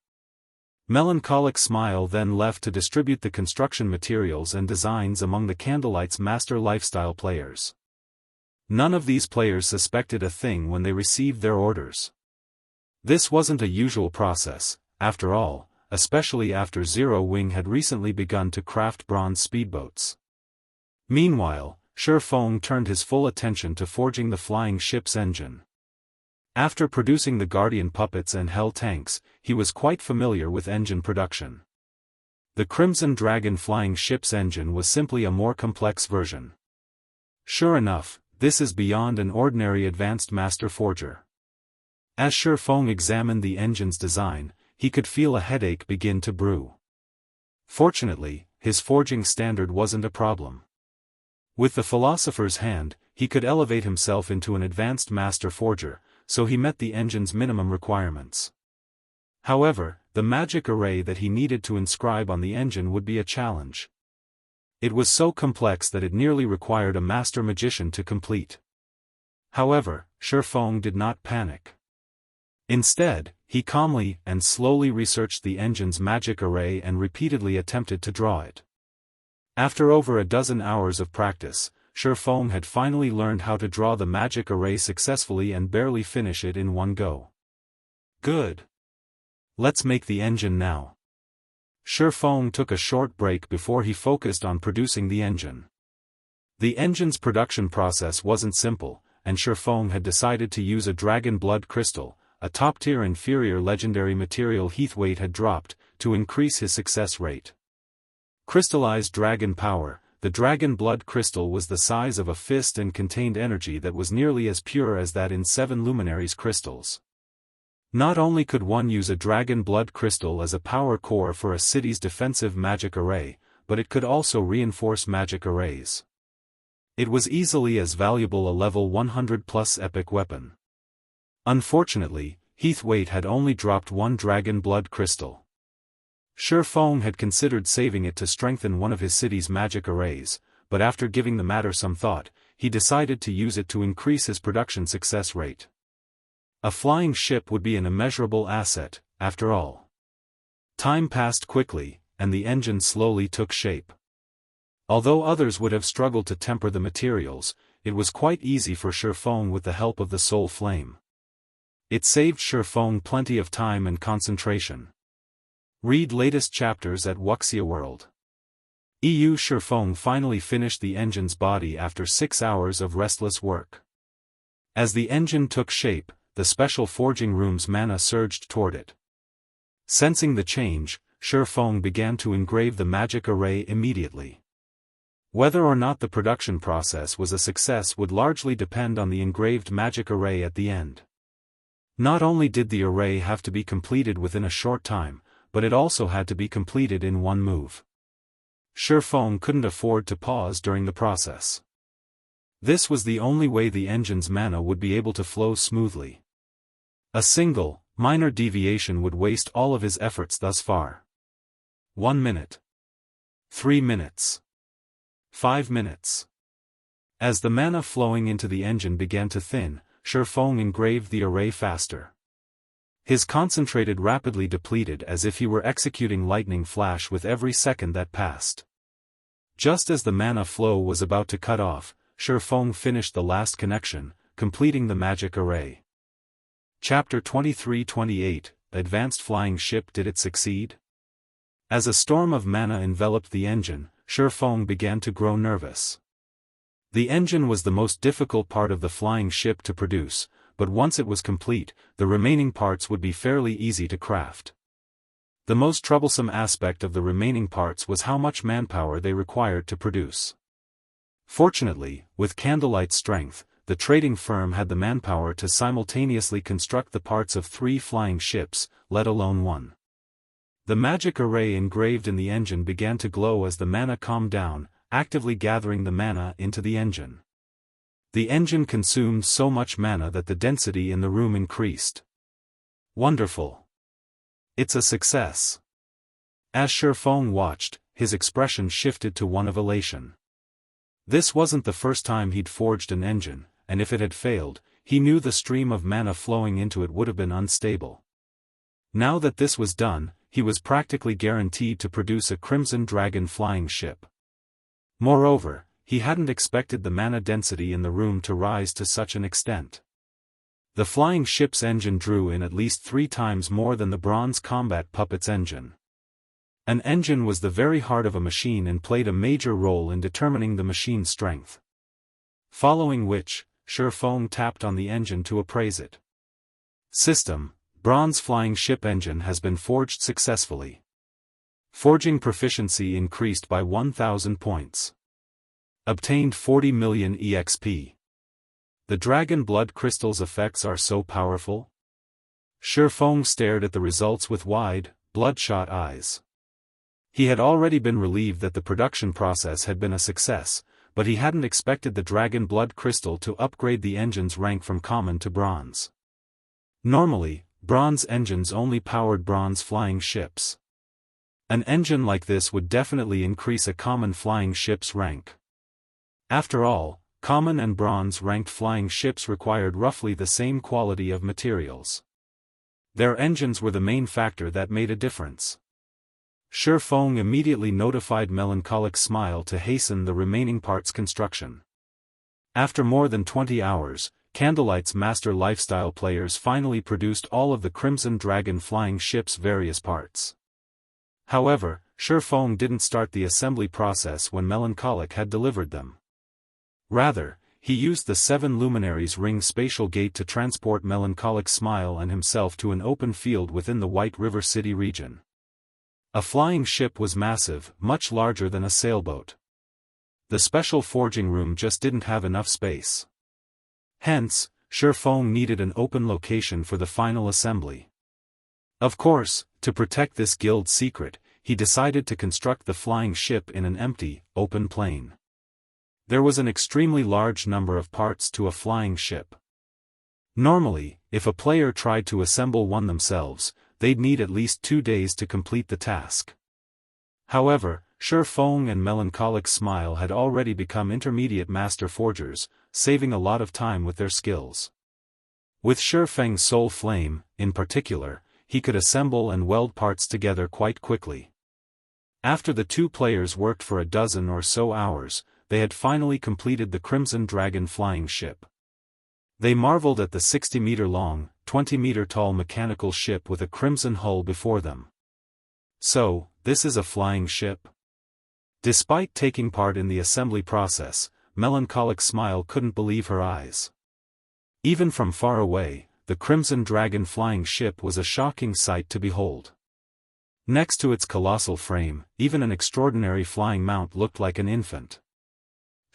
Melancholic Smile then left to distribute the construction materials and designs among the Candlelight's master lifestyle players. None of these players suspected a thing when they received their orders. This wasn't a usual process, after all, especially after Zero Wing had recently begun to craft bronze speedboats. Meanwhile, Shifeng turned his full attention to forging the flying ship's engine. After producing the Guardian puppets and Hell tanks, he was quite familiar with engine production. The Crimson Dragon flying ship's engine was simply a more complex version. Sure enough, this is beyond an ordinary advanced master forger. As Shifeng examined the engine's design, he could feel a headache begin to brew. Fortunately, his forging standard wasn't a problem. With the Philosopher's Hand, he could elevate himself into an advanced master forger, so he met the engine's minimum requirements. However, the magic array that he needed to inscribe on the engine would be a challenge. It was so complex that it nearly required a master magician to complete. However, Shifeng did not panic. Instead, he calmly and slowly researched the engine's magic array and repeatedly attempted to draw it. After over a dozen hours of practice, Shifeng had finally learned how to draw the magic array successfully and barely finish it in one go. Good. Let's make the engine now. Shifeng took a short break before he focused on producing the engine. The engine's production process wasn't simple, and Shifeng had decided to use a dragon blood crystal, a top-tier inferior legendary material Heathwaite had dropped, to increase his success rate. Crystallized dragon power, the dragon blood crystal was the size of a fist and contained energy that was nearly as pure as that in 7 luminaries crystals. Not only could one use a dragon blood crystal as a power core for a city's defensive magic array, but it could also reinforce magic arrays. It was easily as valuable a level 100+ epic weapon. Unfortunately, Heathwaite had only dropped 1 dragon blood crystal. Shifeng had considered saving it to strengthen one of his city's magic arrays, but after giving the matter some thought, he decided to use it to increase his production success rate. A flying ship would be an immeasurable asset, after all. Time passed quickly, and the engine slowly took shape. Although others would have struggled to temper the materials, it was quite easy for Shifeng with the help of the Soul Flame. It saved Shifeng plenty of time and concentration. Read latest chapters at Wuxia World. Shifeng finally finished the engine's body after 6 hours of restless work. As the engine took shape, the special forging room's mana surged toward it. Sensing the change, Shifeng began to engrave the magic array immediately. Whether or not the production process was a success would largely depend on the engraved magic array at the end. Not only did the array have to be completed within a short time, but it also had to be completed in one move. Shifeng couldn't afford to pause during the process. This was the only way the engine's mana would be able to flow smoothly. A single, minor deviation would waste all of his efforts thus far. 1 minute. 3 minutes. 5 minutes. As the mana flowing into the engine began to thin, Shifeng engraved the array faster. His concentrated rapidly depleted as if he were executing lightning flash with every second that passed. Just as the mana flow was about to cut off, Shifeng finished the last connection, completing the magic array. Chapter 23-28, Advanced Flying Ship. Did it succeed? As a storm of mana enveloped the engine, Shifeng began to grow nervous. The engine was the most difficult part of the flying ship to produce, but once it was complete, the remaining parts would be fairly easy to craft. The most troublesome aspect of the remaining parts was how much manpower they required to produce. Fortunately, with Candlelight's strength, the trading firm had the manpower to simultaneously construct the parts of 3 flying ships, let alone 1. The magic array engraved in the engine began to glow as the mana calmed down, actively gathering the mana into the engine. The engine consumed so much mana that the density in the room increased. Wonderful. It's a success. As Shifeng watched, his expression shifted to one of elation. This wasn't the first time he'd forged an engine, and if it had failed, he knew the stream of mana flowing into it would have been unstable. Now that this was done, he was practically guaranteed to produce a Crimson Dragon flying ship. Moreover, he hadn't expected the mana density in the room to rise to such an extent. The flying ship's engine drew in at least 3 times more than the bronze combat puppet's engine. An engine was the very heart of a machine and played a major role in determining the machine's strength. Following which, Shifeng tapped on the engine to appraise it. System: Bronze flying ship engine has been forged successfully. Forging proficiency increased by 1,000 points. Obtained 40 million EXP. The dragon blood crystal's effects are so powerful? Shifeng stared at the results with wide, bloodshot eyes. He had already been relieved that the production process had been a success, but he hadn't expected the dragon blood crystal to upgrade the engine's rank from common to bronze. Normally, bronze engines only powered bronze flying ships. An engine like this would definitely increase a common flying ship's rank. After all, common and bronze-ranked flying ships required roughly the same quality of materials. Their engines were the main factor that made a difference. Shifeng immediately notified Melancholic Smile to hasten the remaining parts' construction. After more than 20 hours, Candlelight's master lifestyle players finally produced all of the Crimson Dragon flying ship's various parts. However, Shifeng didn't start the assembly process when Melancholic had delivered them. Rather, he used the 7 Luminaries Ring spatial gate to transport Melancholic Smile and himself to an open field within the White River City region. A flying ship was massive, much larger than a sailboat. The special forging room just didn't have enough space. Hence, Shifeng needed an open location for the final assembly. Of course, to protect this guild secret, he decided to construct the flying ship in an empty, open plain. There was an extremely large number of parts to a flying ship. Normally, if a player tried to assemble one themselves, they'd need at least 2 days to complete the task. However, Shifeng and Melancholic Smile had already become intermediate master forgers, saving a lot of time with their skills. With Shifeng's soul flame, in particular, he could assemble and weld parts together quite quickly. After the two players worked for a dozen or so hours, they had finally completed the Crimson Dragon flying ship. They marveled at the 60-meter-long, 20-meter-tall mechanical ship with a crimson hull before them. So, this is a flying ship? Despite taking part in the assembly process, Melancholic Smile couldn't believe her eyes. Even from far away, the Crimson Dragon flying ship was a shocking sight to behold. Next to its colossal frame, even an extraordinary flying mount looked like an infant.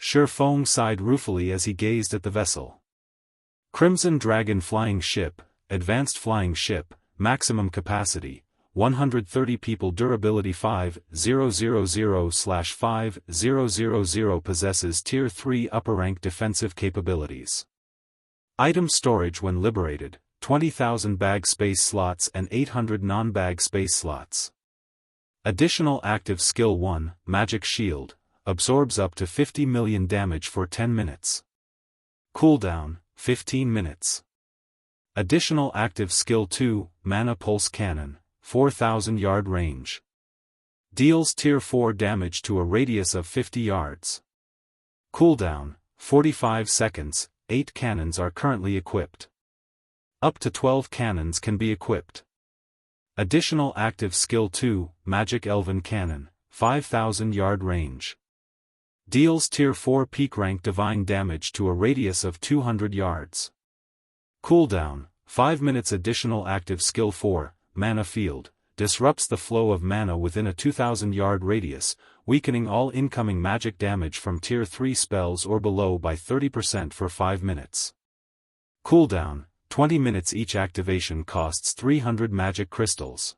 Shifeng sighed ruefully as he gazed at the vessel. Crimson Dragon flying ship, advanced flying ship, maximum capacity, 130 people durability 5000/5000 possesses Tier 3 upper rank defensive capabilities. Item storage when liberated, 20,000 bag space slots and 800 non-bag space slots. Additional active skill 1, Magic Shield, absorbs up to 50 million damage for 10 minutes. Cooldown, 15 minutes. Additional active skill 2, Mana Pulse Cannon, 4,000-yard range. Deals Tier 4 damage to a radius of 50 yards. Cooldown, 45 seconds, 8 cannons are currently equipped. Up to 12 cannons can be equipped. Additional active skill 2, Magic Elven Cannon, 5,000-yard range. Deals Tier 4 peak rank divine damage to a radius of 200 yards. Cooldown, 5 minutes. Additional active skill 4, Mana Field, disrupts the flow of mana within a 2,000-yard radius, weakening all incoming magic damage from Tier 3 spells or below by 30% for 5 minutes. Cooldown, 20 minutes. Each activation costs 300 magic crystals.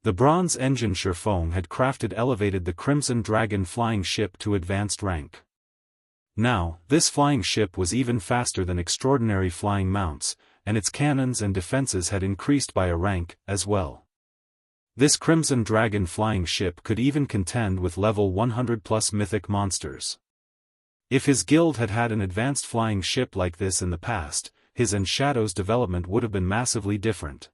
The bronze engine Shifeng had crafted elevated the Crimson Dragon flying ship to advanced rank. Now, this flying ship was even faster than extraordinary flying mounts, and its cannons and defenses had increased by a rank, as well. This Crimson Dragon flying ship could even contend with level 100+ mythic monsters. If his guild had had an advanced flying ship like this in the past, his and Shadow's development would have been massively different.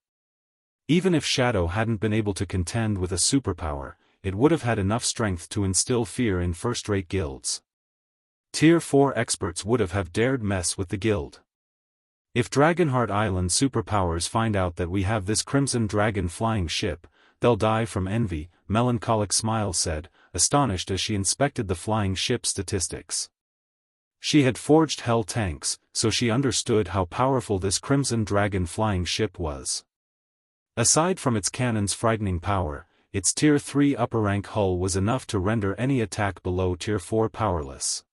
Even if Shadow hadn't been able to contend with a superpower, it would have had enough strength to instill fear in first-rate guilds. Tier 4 experts would have dared mess with the guild. If Dragonheart Island superpowers find out that we have this Crimson Dragon flying ship, they'll die from envy, Melancholic Smile said, astonished as she inspected the flying ship statistics. She had forged Hell tanks, so she understood how powerful this Crimson Dragon flying ship was. Aside from its cannon's frightening power, its Tier 3 upper-rank hull was enough to render any attack below Tier 4 powerless.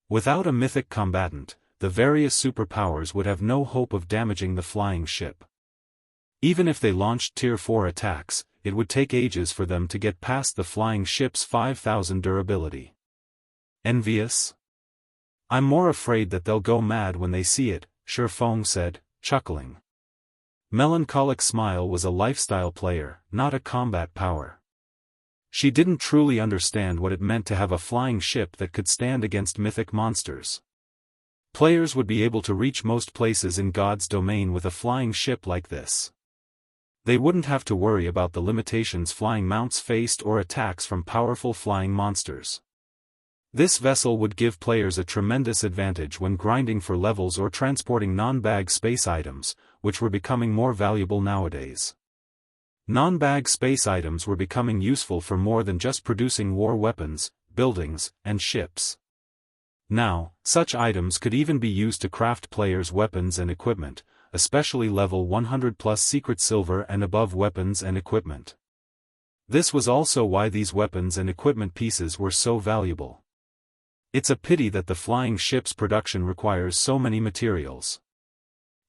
Without a mythic combatant, the various superpowers would have no hope of damaging the flying ship. Even if they launched Tier 4 attacks, it would take ages for them to get past the flying ship's 5,000 durability. Envious? I'm more afraid that they'll go mad when they see it, Shifeng said, chuckling. Melancholic Smile was a lifestyle player, not a combat power. She didn't truly understand what it meant to have a flying ship that could stand against mythic monsters. Players would be able to reach most places in God's domain with a flying ship like this. They wouldn't have to worry about the limitations flying mounts faced or attacks from powerful flying monsters. This vessel would give players a tremendous advantage when grinding for levels or transporting non-bag space items, which were becoming more valuable nowadays. Non-bag space items were becoming useful for more than just producing war weapons, buildings, and ships. Now, such items could even be used to craft players' weapons and equipment, especially level 100+ secret silver and above weapons and equipment. This was also why these weapons and equipment pieces were so valuable. It's a pity that the flying ship's production requires so many materials.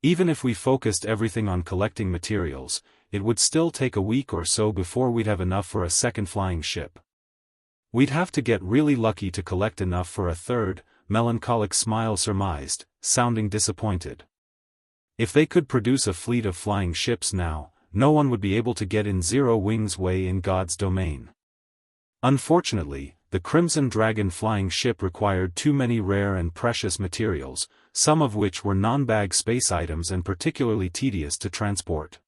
Even if we focused everything on collecting materials, it would still take a week or so before we'd have enough for a second flying ship. We'd have to get really lucky to collect enough for a third, Melancholic Smile surmised, sounding disappointed. If they could produce a fleet of flying ships now, no one would be able to get in Zero Wings Way in God's domain. Unfortunately, the Crimson Dragon flying ship required too many rare and precious materials, some of which were non-bag space items and particularly tedious to transport.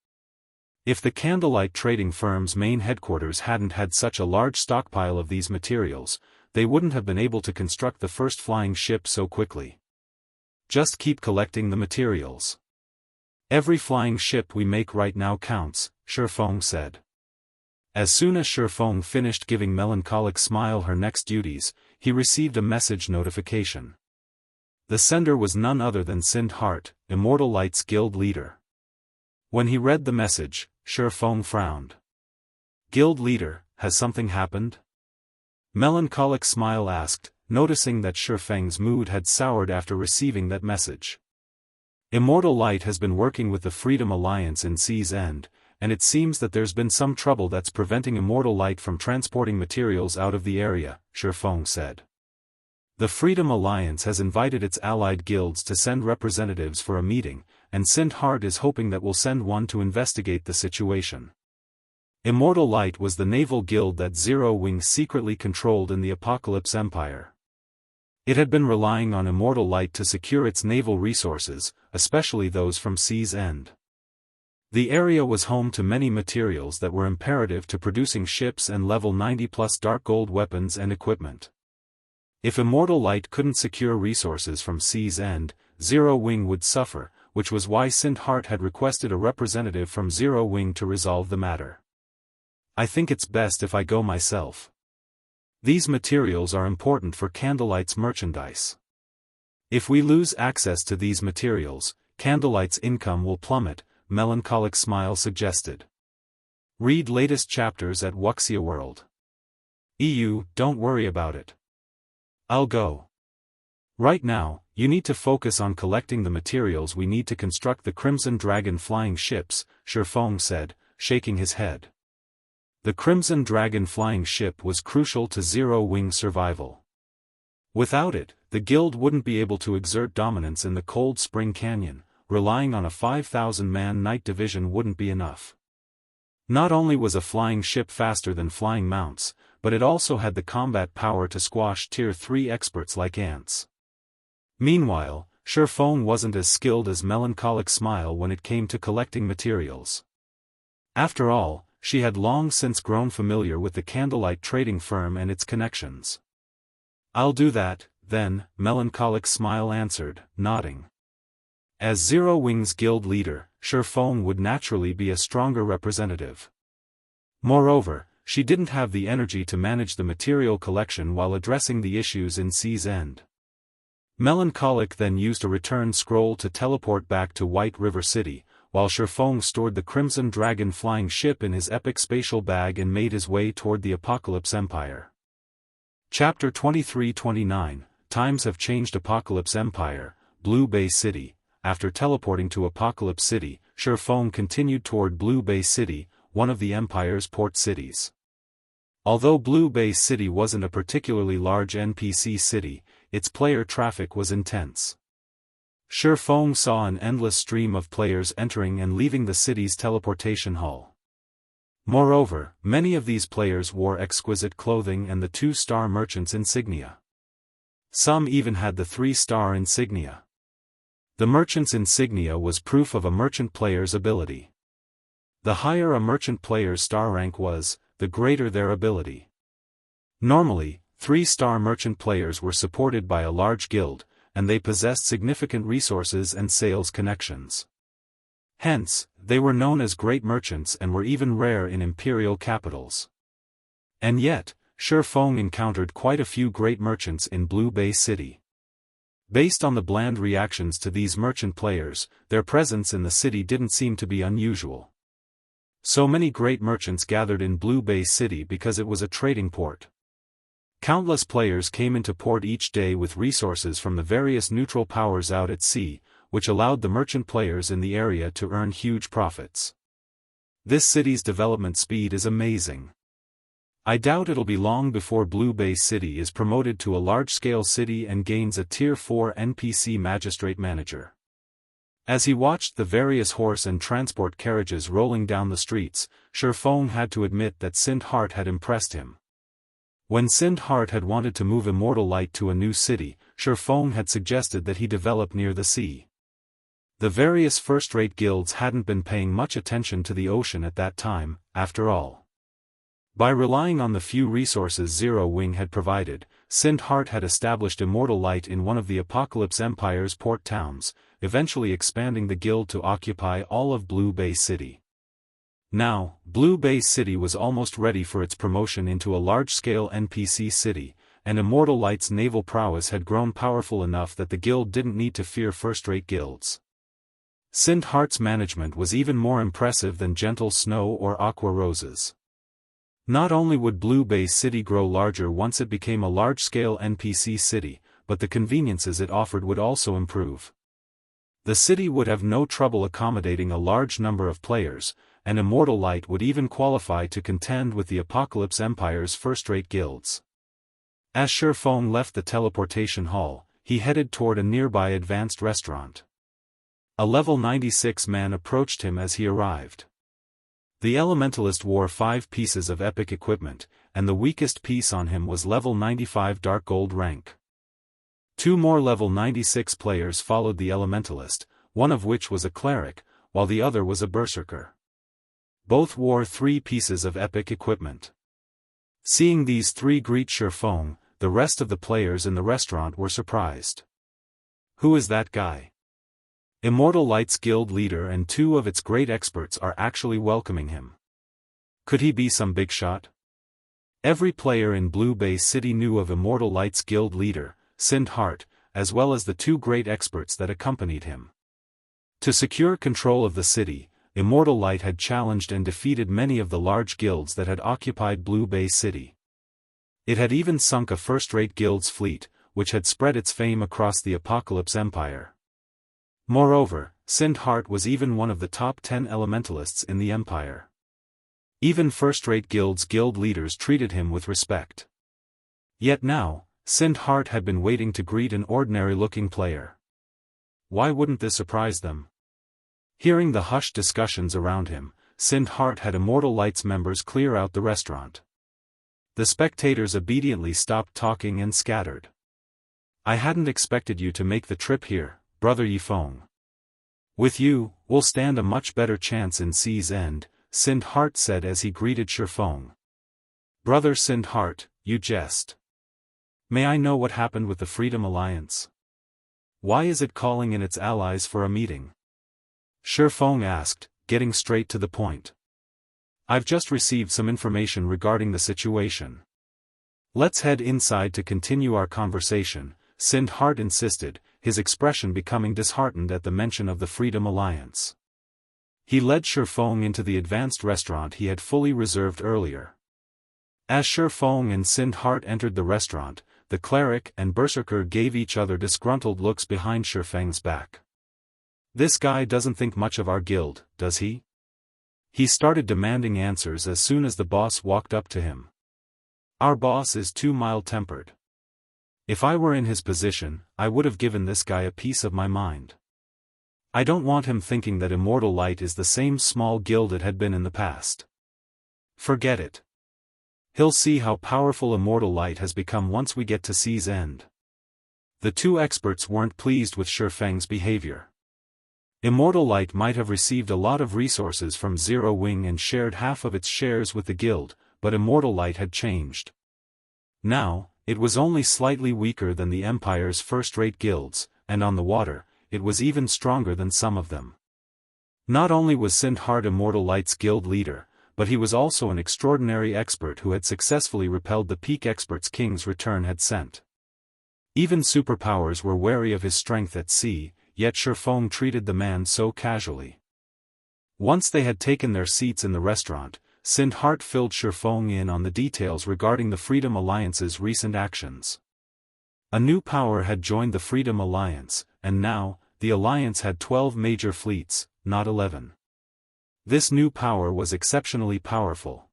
If the Candlelight trading firm's main headquarters hadn't had such a large stockpile of these materials, they wouldn't have been able to construct the first flying ship so quickly. Just keep collecting the materials. Every flying ship we make right now counts, Shifeng said. As soon as Shifeng finished giving Melancholic Smile her next duties, he received a message notification. The sender was none other than Sind Hart, Immortal Light's guild leader. When he read the message, Shifeng frowned. Guild leader, has something happened? Melancholic Smile asked, noticing that Shifeng's mood had soured after receiving that message. Immortal Light has been working with the Freedom Alliance in Sea's End, and it seems that there's been some trouble that's preventing Immortal Light from transporting materials out of the area, Shifeng said. The Freedom Alliance has invited its allied guilds to send representatives for a meeting, and Sind Hart is hoping that we'll send one to investigate the situation. Immortal Light was the naval guild that Zero Wing secretly controlled in the Apocalypse Empire. It had been relying on Immortal Light to secure its naval resources, especially those from Sea's End. The area was home to many materials that were imperative to producing ships and level 90+ dark gold weapons and equipment. If Immortal Light couldn't secure resources from Sea's End, Zero Wing would suffer, which was why Sind Hart had requested a representative from Zero Wing to resolve the matter. I think it's best if I go myself. These materials are important for Candlelight's merchandise. If we lose access to these materials, Candlelight's income will plummet, Melancholic Smile suggested. Read latest chapters at Wuxia World. Don't worry about it. I'll go. Right now, you need to focus on collecting the materials we need to construct the Crimson Dragon flying ships, Shifeng said, shaking his head. The Crimson Dragon flying ship was crucial to Zero Wing's survival. Without it, the guild wouldn't be able to exert dominance in the Cold Spring Canyon, relying on a 5,000-man night division wouldn't be enough. Not only was a flying ship faster than flying mounts, but it also had the combat power to squash Tier 3 experts like ants. Meanwhile, Shifeng wasn't as skilled as Melancholic Smile when it came to collecting materials. After all, she had long since grown familiar with the Candlelight trading firm and its connections. I'll do that, then, Melancholic Smile answered, nodding. As Zero Wing's guild leader, Shifeng would naturally be a stronger representative. Moreover, she didn't have the energy to manage the material collection while addressing the issues in Sea's End. Melancholic then used a return scroll to teleport back to White River City, while Shifeng stored the Crimson Dragon flying ship in his epic spatial bag and made his way toward the Apocalypse Empire. Chapter 23-29, Times Have Changed. Apocalypse Empire, Blue Bay City. After teleporting to Apocalypse City, Shifeng continued toward Blue Bay City, one of the Empire's port cities. Although Blue Bay City wasn't a particularly large NPC city, its player traffic was intense. Shifeng saw an endless stream of players entering and leaving the city's teleportation hall. Moreover, many of these players wore exquisite clothing and the 2-star merchant's insignia. Some even had the 3-star insignia. The merchant's insignia was proof of a merchant player's ability. The higher a merchant player's star rank was, the greater their ability. Normally, 3-star merchant players were supported by a large guild, and they possessed significant resources and sales connections. Hence, they were known as great merchants and were even rare in imperial capitals. And yet, Shifeng encountered quite a few great merchants in Blue Bay City. Based on the bland reactions to these merchant players, their presence in the city didn't seem to be unusual. So many great merchants gathered in Blue Bay City because it was a trading port. Countless players came into port each day with resources from the various neutral powers out at sea, which allowed the merchant players in the area to earn huge profits. This city's development speed is amazing. I doubt it'll be long before Blue Bay City is promoted to a large-scale city and gains a Tier 4 NPC Magistrate Manager. As he watched the various horse and transport carriages rolling down the streets, Shifeng had to admit that Sind Hart had impressed him. When Sindhart had wanted to move Immortal Light to a new city, Shifeng had suggested that he develop near the sea. The various first-rate guilds hadn't been paying much attention to the ocean at that time, after all. By relying on the few resources Zero Wing had provided, Sindhart had established Immortal Light in one of the Apocalypse Empire's port towns, eventually expanding the guild to occupy all of Blue Bay City. Now, Blue Bay City was almost ready for its promotion into a large-scale NPC city, and Immortal Light's naval prowess had grown powerful enough that the guild didn't need to fear first-rate guilds. Sindhart's management was even more impressive than Gentle Snow or Aqua Roses. Not only would Blue Bay City grow larger once it became a large-scale NPC city, but the conveniences it offered would also improve. The city would have no trouble accommodating a large number of players, and Immortal Light would even qualify to contend with the Apocalypse Empire's first-rate guilds. As Shifeng left the teleportation hall, he headed toward a nearby advanced restaurant. A level 96 man approached him as he arrived. The Elementalist wore 5 pieces of epic equipment, and the weakest piece on him was level 95 Dark Gold rank. 2 more level 96 players followed the Elementalist, one of which was a cleric, while the other was a berserker. Both wore 3 pieces of epic equipment. Seeing these 3 greet Shifeng, the rest of the players in the restaurant were surprised. Who is that guy? Immortal Light's guild leader and 2 of its great experts are actually welcoming him. Could he be some big shot? Every player in Blue Bay City knew of Immortal Light's guild leader, Sindhart, as well as the 2 great experts that accompanied him. To secure control of the city, Immortal Light had challenged and defeated many of the large guilds that had occupied Blue Bay City. It had even sunk a first-rate guild's fleet, which had spread its fame across the Apocalypse Empire. Moreover, Sindhart was even one of the top 10 elementalists in the Empire. Even first-rate guild leaders treated him with respect. Yet now, Sindhart had been waiting to greet an ordinary-looking player. Why wouldn't this surprise them? Hearing the hushed discussions around him, Sindhart had Immortal Light's members clear out the restaurant. The spectators obediently stopped talking and scattered. I hadn't expected you to make the trip here, Brother Yifeng. With you, we'll stand a much better chance in Sea's End, Sindhart said as he greeted Shifeng. Brother Sindhart, you jest. May I know what happened with the Freedom Alliance? Why is it calling in its allies for a meeting? Shifeng asked, getting straight to the point. I've just received some information regarding the situation. Let's head inside to continue our conversation, Sindhart insisted, his expression becoming disheartened at the mention of the Freedom Alliance. He led Shifeng into the advanced restaurant he had fully reserved earlier. As Shifeng and Sindhart entered the restaurant, the cleric and berserker gave each other disgruntled looks behind Shifeng's back. This guy doesn't think much of our guild, does he? He started demanding answers as soon as the boss walked up to him. Our boss is too mild-tempered. If I were in his position, I would have given this guy a piece of my mind. I don't want him thinking that Immortal Light is the same small guild it had been in the past. Forget it. He'll see how powerful Immortal Light has become once we get to Sea's End. The 2 experts weren't pleased with Shifeng's behavior. Immortal Light might have received a lot of resources from Zero Wing and shared half of its shares with the guild, but Immortal Light had changed. Now, it was only slightly weaker than the Empire's first-rate guilds, and on the water, it was even stronger than some of them. Not only was Sindhart Immortal Light's guild leader, but he was also an extraordinary expert who had successfully repelled the peak experts King's Return had sent. Even superpowers were wary of his strength at sea, yet Shifeng treated the man so casually. Once they had taken their seats in the restaurant, Sindhart filled Shifeng in on the details regarding the Freedom Alliance's recent actions. A new power had joined the Freedom Alliance, and now, the Alliance had 12 major fleets, not 11. This new power was exceptionally powerful.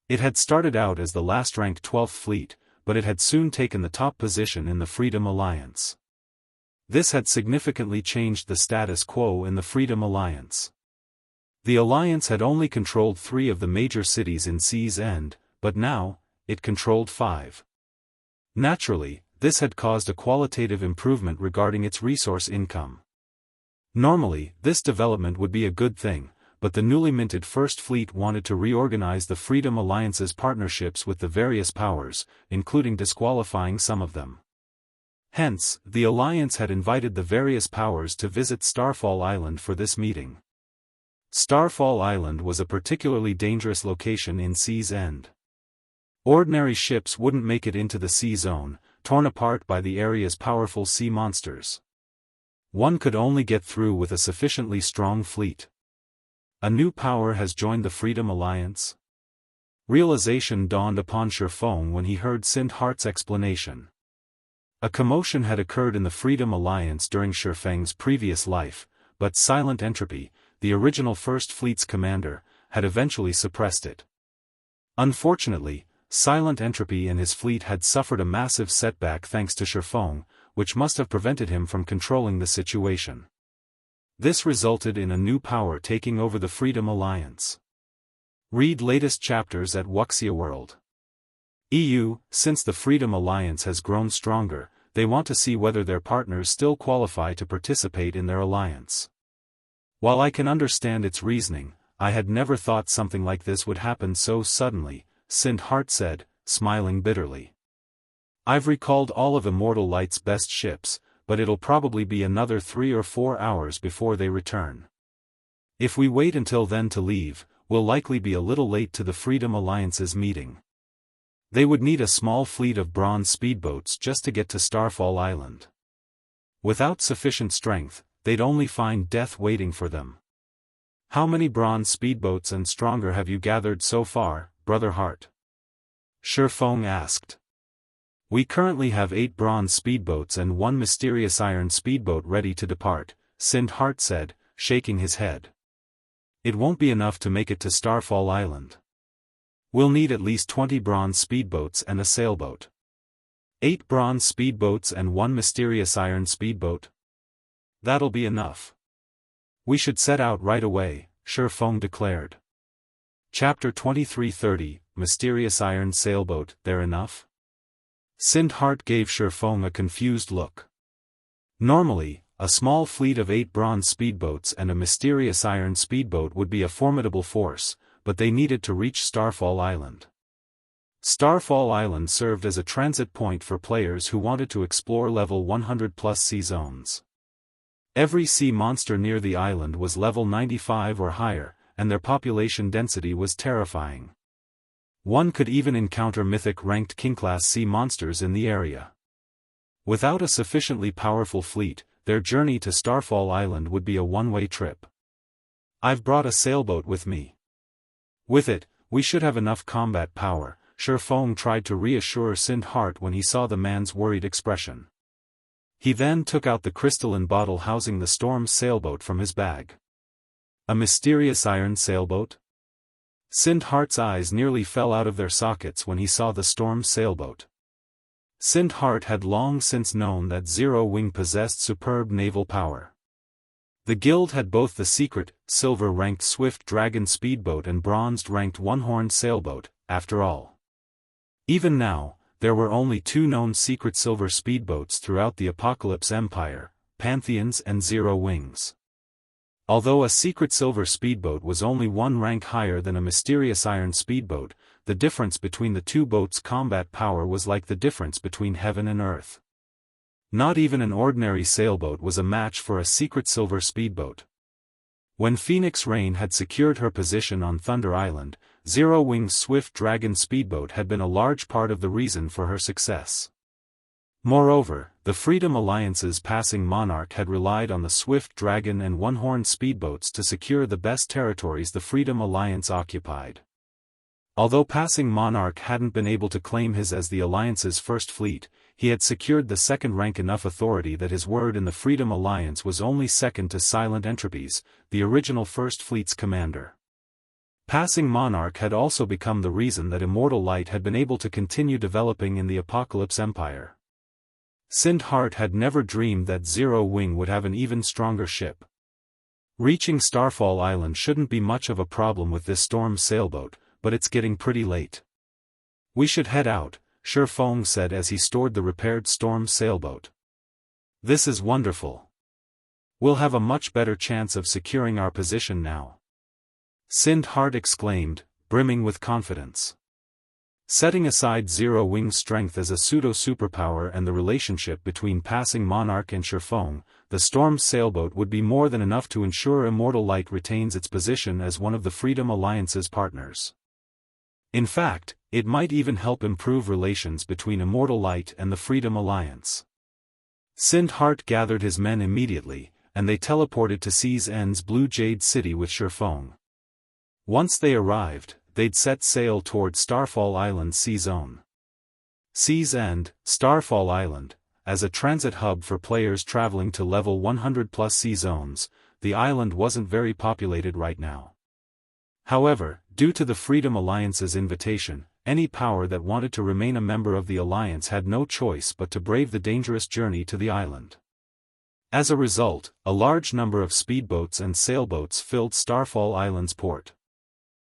It had started out as the last-ranked 12th fleet, but it had soon taken the top position in the Freedom Alliance. This had significantly changed the status quo in the Freedom Alliance. The Alliance had only controlled 3 of the major cities in Sea's End, but now, it controlled 5. Naturally, this had caused a qualitative improvement regarding its resource income. Normally, this development would be a good thing, but the newly minted First Fleet wanted to reorganize the Freedom Alliance's partnerships with the various powers, including disqualifying some of them. Hence, the Alliance had invited the various powers to visit Starfall Island for this meeting. Starfall Island was a particularly dangerous location in Sea's End. Ordinary ships wouldn't make it into the sea zone, torn apart by the area's powerful sea monsters. One could only get through with a sufficiently strong fleet. A new power has joined the Freedom Alliance? Realization dawned upon Shifeng when he heard Sindhart's explanation. A commotion had occurred in the Freedom Alliance during Shifeng's previous life, but Silent Entropy, the original First Fleet's commander, had eventually suppressed it. Unfortunately, Silent Entropy and his fleet had suffered a massive setback thanks to Shifeng, which must have prevented him from controlling the situation. This resulted in a new power taking over the Freedom Alliance. Read latest chapters at Wuxia World. EU. Since the Freedom Alliance has grown stronger, they want to see whether their partners still qualify to participate in their alliance. While I can understand its reasoning, I had never thought something like this would happen so suddenly, Sindhart said, smiling bitterly. I've recalled all of Immortal Light's best ships, but it'll probably be another 3 or 4 hours before they return. If we wait until then to leave, we'll likely be a little late to the Freedom Alliance's meeting. They would need a small fleet of bronze speedboats just to get to Starfall Island. Without sufficient strength, they'd only find death waiting for them. How many bronze speedboats and stronger have you gathered so far, Brother Hart? Shifeng asked. We currently have 8 bronze speedboats and 1 mysterious iron speedboat ready to depart, Sindhart said, shaking his head. It won't be enough to make it to Starfall Island. We'll need at least 20 bronze speedboats and a sailboat. 8 bronze speedboats and 1 mysterious iron speedboat? That'll be enough. We should set out right away, Shifeng declared. Chapter 2330, Mysterious Iron Sailboat, they're enough? Sindhart gave Shifeng a confused look. Normally, a small fleet of 8 bronze speedboats and a mysterious iron speedboat would be a formidable force, but they needed to reach Starfall Island. Starfall Island served as a transit point for players who wanted to explore level 100+ sea zones. Every sea monster near the island was level 95 or higher, and their population density was terrifying. One could even encounter Mythic-ranked King-class sea monsters in the area. Without a sufficiently powerful fleet, their journey to Starfall Island would be a one-way trip. I've brought a sailboat with me. With it, we should have enough combat power, Shifeng tried to reassure Sindhart when he saw the man's worried expression. He then took out the crystalline bottle housing the Storm's sailboat from his bag. A mysterious iron sailboat? Sindhart's eyes nearly fell out of their sockets when he saw the Storm's sailboat. Sindhart had long since known that Zero Wing possessed superb naval power. The guild had both the secret, silver-ranked Swift Dragon speedboat and bronzed-ranked One-Horned sailboat, after all. Even now, there were only 2 known secret silver speedboats throughout the Apocalypse Empire, Pantheons and Zero Wings. Although a secret silver speedboat was only 1 rank higher than a mysterious iron speedboat, the difference between the 2 boats' combat power was like the difference between heaven and earth. Not even an ordinary sailboat was a match for a secret silver speedboat. When Phoenix Rain had secured her position on Thunder Island, Zero Wing's Swift Dragon speedboat had been a large part of the reason for her success. Moreover, the Freedom Alliance's passing monarch had relied on the Swift Dragon and One-Horned speedboats to secure the best territories the Freedom Alliance occupied. Although passing monarch hadn't been able to claim his as the Alliance's first fleet, he had secured the second rank enough authority that his word in the Freedom Alliance was only second to Silent Entropy's, the original First Fleet's commander. Passing monarch had also become the reason that Immortal Light had been able to continue developing in the Apocalypse Empire. Sindhart had never dreamed that Zero Wing would have an even stronger ship. Reaching Starfall Island shouldn't be much of a problem with this Storm sailboat, but it's getting pretty late. We should head out, Shifeng said as he stored the repaired storm sailboat. This is wonderful. We'll have a much better chance of securing our position now. Sindhart exclaimed, brimming with confidence. Setting aside Zero Wing's strength as a pseudo-superpower and the relationship between Passing Monarch and Shifeng, the Storm's sailboat would be more than enough to ensure Immortal Light retains its position as one of the Freedom Alliance's partners. In fact, it might even help improve relations between Immortal Light and the Freedom Alliance. Sindhart gathered his men immediately, and they teleported to Sea's End's Blue Jade City with Shifeng. Once they arrived, they'd set sail toward Starfall Island's sea zone. Sea's End, Starfall Island, as a transit hub for players traveling to level 100+ sea zones, the island wasn't very populated right now. However, due to the Freedom Alliance's invitation, any power that wanted to remain a member of the Alliance had no choice but to brave the dangerous journey to the island. As a result, a large number of speedboats and sailboats filled Starfall Island's port.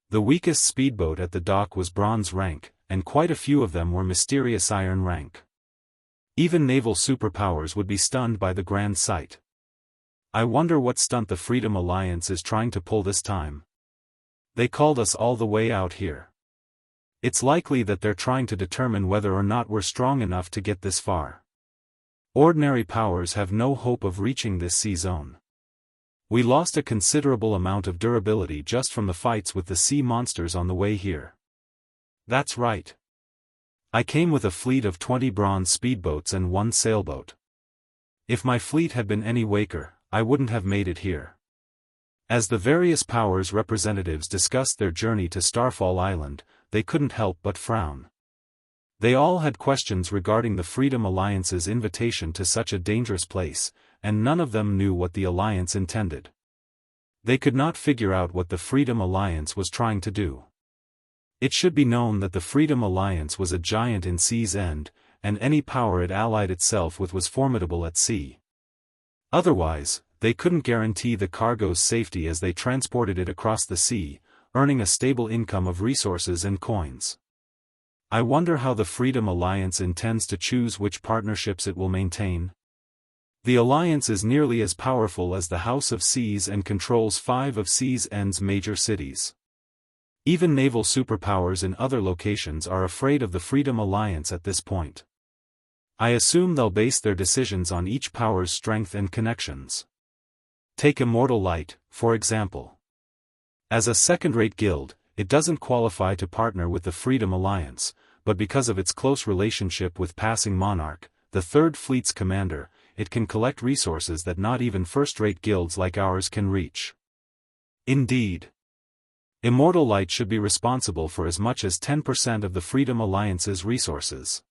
The weakest speedboat at the dock was bronze rank, and quite a few of them were mysterious iron rank. Even naval superpowers would be stunned by the grand sight. I wonder what stunt the Freedom Alliance is trying to pull this time. They called us all the way out here. It's likely that they're trying to determine whether or not we're strong enough to get this far. Ordinary powers have no hope of reaching this sea zone. We lost a considerable amount of durability just from the fights with the sea monsters on the way here. That's right. I came with a fleet of 20 bronze speedboats and 1 sailboat. If my fleet had been any weaker, I wouldn't have made it here. As the various powers' representatives discussed their journey to Starfall Island, they couldn't help but frown. They all had questions regarding the Freedom Alliance's invitation to such a dangerous place, and none of them knew what the Alliance intended. They could not figure out what the Freedom Alliance was trying to do. It should be known that the Freedom Alliance was a giant in Sea's End, and any power it allied itself with was formidable at sea. Otherwise, they couldn't guarantee the cargo's safety as they transported it across the sea, earning a stable income of resources and coins. I wonder how the Freedom Alliance intends to choose which partnerships it will maintain. The Alliance is nearly as powerful as the House of Seas and controls 5 of Sea's End's major cities. Even naval superpowers in other locations are afraid of the Freedom Alliance at this point. I assume they'll base their decisions on each power's strength and connections. Take Immortal Light, for example. As a second-rate guild, it doesn't qualify to partner with the Freedom Alliance, but because of its close relationship with Passing Monarch, the Third Fleet's commander, it can collect resources that not even first-rate guilds like ours can reach. Indeed. Immortal Light should be responsible for as much as 10% of the Freedom Alliance's resources.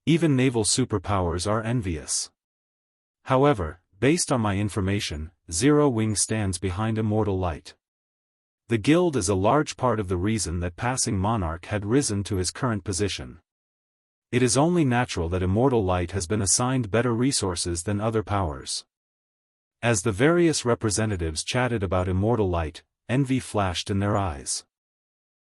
Even naval superpowers are envious. However, based on my information, Zero Wing stands behind Immortal Light. The guild is a large part of the reason that Passing Monarch had risen to his current position. It is only natural that Immortal Light has been assigned better resources than other powers. As the various representatives chatted about Immortal Light, envy flashed in their eyes.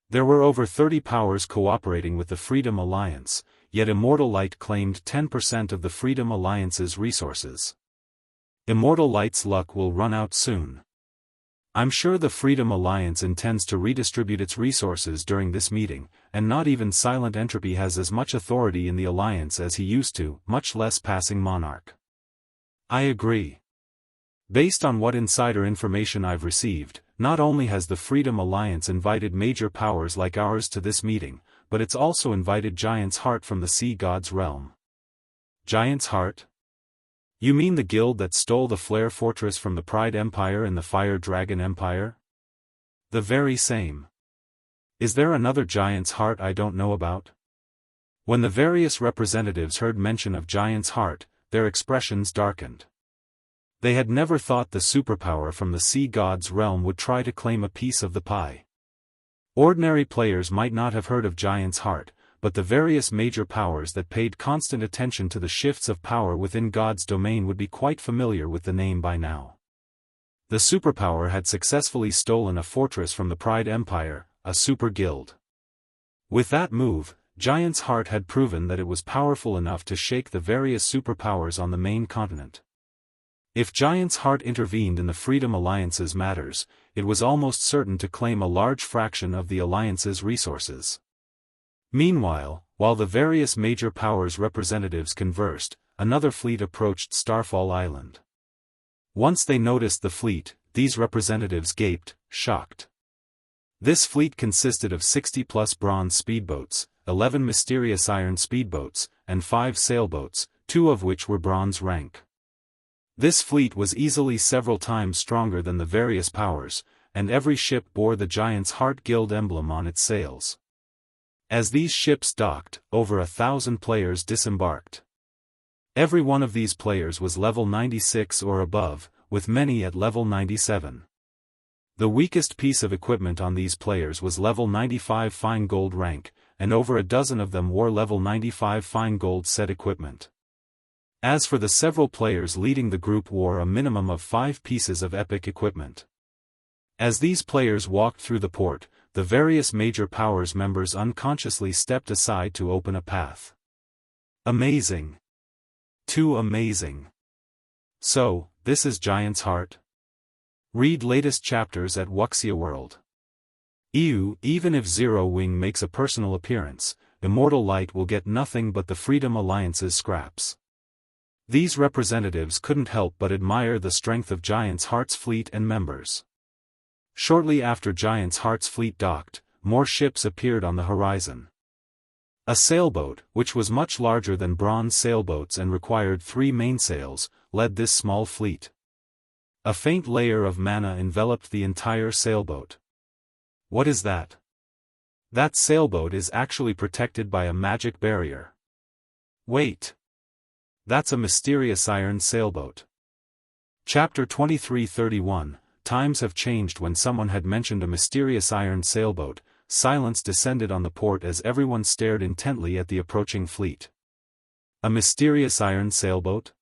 There were over 30 powers cooperating with the Freedom Alliance, yet Immortal Light claimed 10% of the Freedom Alliance's resources. Immortal Light's luck will run out soon. I'm sure the Freedom Alliance intends to redistribute its resources during this meeting, and not even Silent Entropy has as much authority in the Alliance as he used to, much less Passing Monarch. I agree. Based on what insider information I've received, not only has the Freedom Alliance invited major powers like ours to this meeting, but it's also invited Giant's Heart from the Sea God's realm. Giant's Heart? You mean the guild that stole the Flare Fortress from the Pride Empire and the Fire Dragon Empire? The very same. Is there another Giant's Heart I don't know about? When the various representatives heard mention of Giant's Heart, their expressions darkened. They had never thought the superpower from the Sea God's realm would try to claim a piece of the pie. Ordinary players might not have heard of Giant's Heart, but the various major powers that paid constant attention to the shifts of power within God's domain would be quite familiar with the name by now. The superpower had successfully stolen a fortress from the Pride Empire, a super guild. With that move, Giant's Heart had proven that it was powerful enough to shake the various superpowers on the main continent. If Giant's Heart intervened in the Freedom Alliance's matters, it was almost certain to claim a large fraction of the Alliance's resources. Meanwhile, while the various major powers' representatives conversed, another fleet approached Starfall Island. Once they noticed the fleet, these representatives gaped, shocked. This fleet consisted of 60-plus bronze speedboats, 11 mysterious iron speedboats, and 5 sailboats, 2 of which were bronze rank. This fleet was easily several times stronger than the various powers, and every ship bore the Giant's Heart Guild emblem on its sails. As these ships docked, over 1,000 players disembarked. Every one of these players was level 96 or above, with many at level 97. The weakest piece of equipment on these players was level 95 fine gold rank, and over a dozen of them wore level 95 fine gold set equipment. As for the several players leading the group wore a minimum of 5 pieces of epic equipment. As these players walked through the port, the various major powers members unconsciously stepped aside to open a path. Amazing. Too amazing. So, this is Giant's Heart? Read latest chapters at Wuxia World. Even if Zero Wing makes a personal appearance, Immortal Light will get nothing but the Freedom Alliance's scraps. These representatives couldn't help but admire the strength of Giant's Heart's fleet and members. Shortly after Giant's Heart's fleet docked, more ships appeared on the horizon. A sailboat, which was much larger than bronze sailboats and required 3 mainsails, led this small fleet. A faint layer of mana enveloped the entire sailboat. What is that? That sailboat is actually protected by a magic barrier. Wait. That's a mysterious iron sailboat. Chapter 2331, Times have changed. When someone had mentioned a mysterious iron sailboat, silence descended on the port as everyone stared intently at the approaching fleet. A mysterious iron sailboat?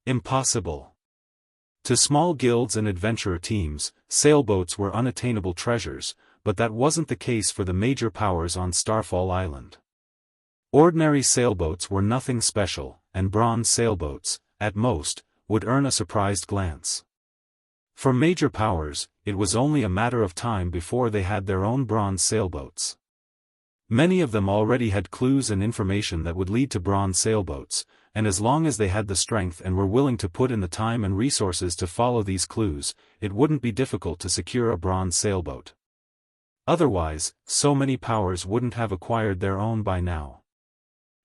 Impossible. To small guilds and adventurer teams, sailboats were unattainable treasures, but that wasn't the case for the major powers on Starfall Island. Ordinary sailboats were nothing special, and bronze sailboats, at most, would earn a surprised glance. For major powers, it was only a matter of time before they had their own bronze sailboats. Many of them already had clues and information that would lead to bronze sailboats, and as long as they had the strength and were willing to put in the time and resources to follow these clues, it wouldn't be difficult to secure a bronze sailboat. Otherwise, so many powers wouldn't have acquired their own by now.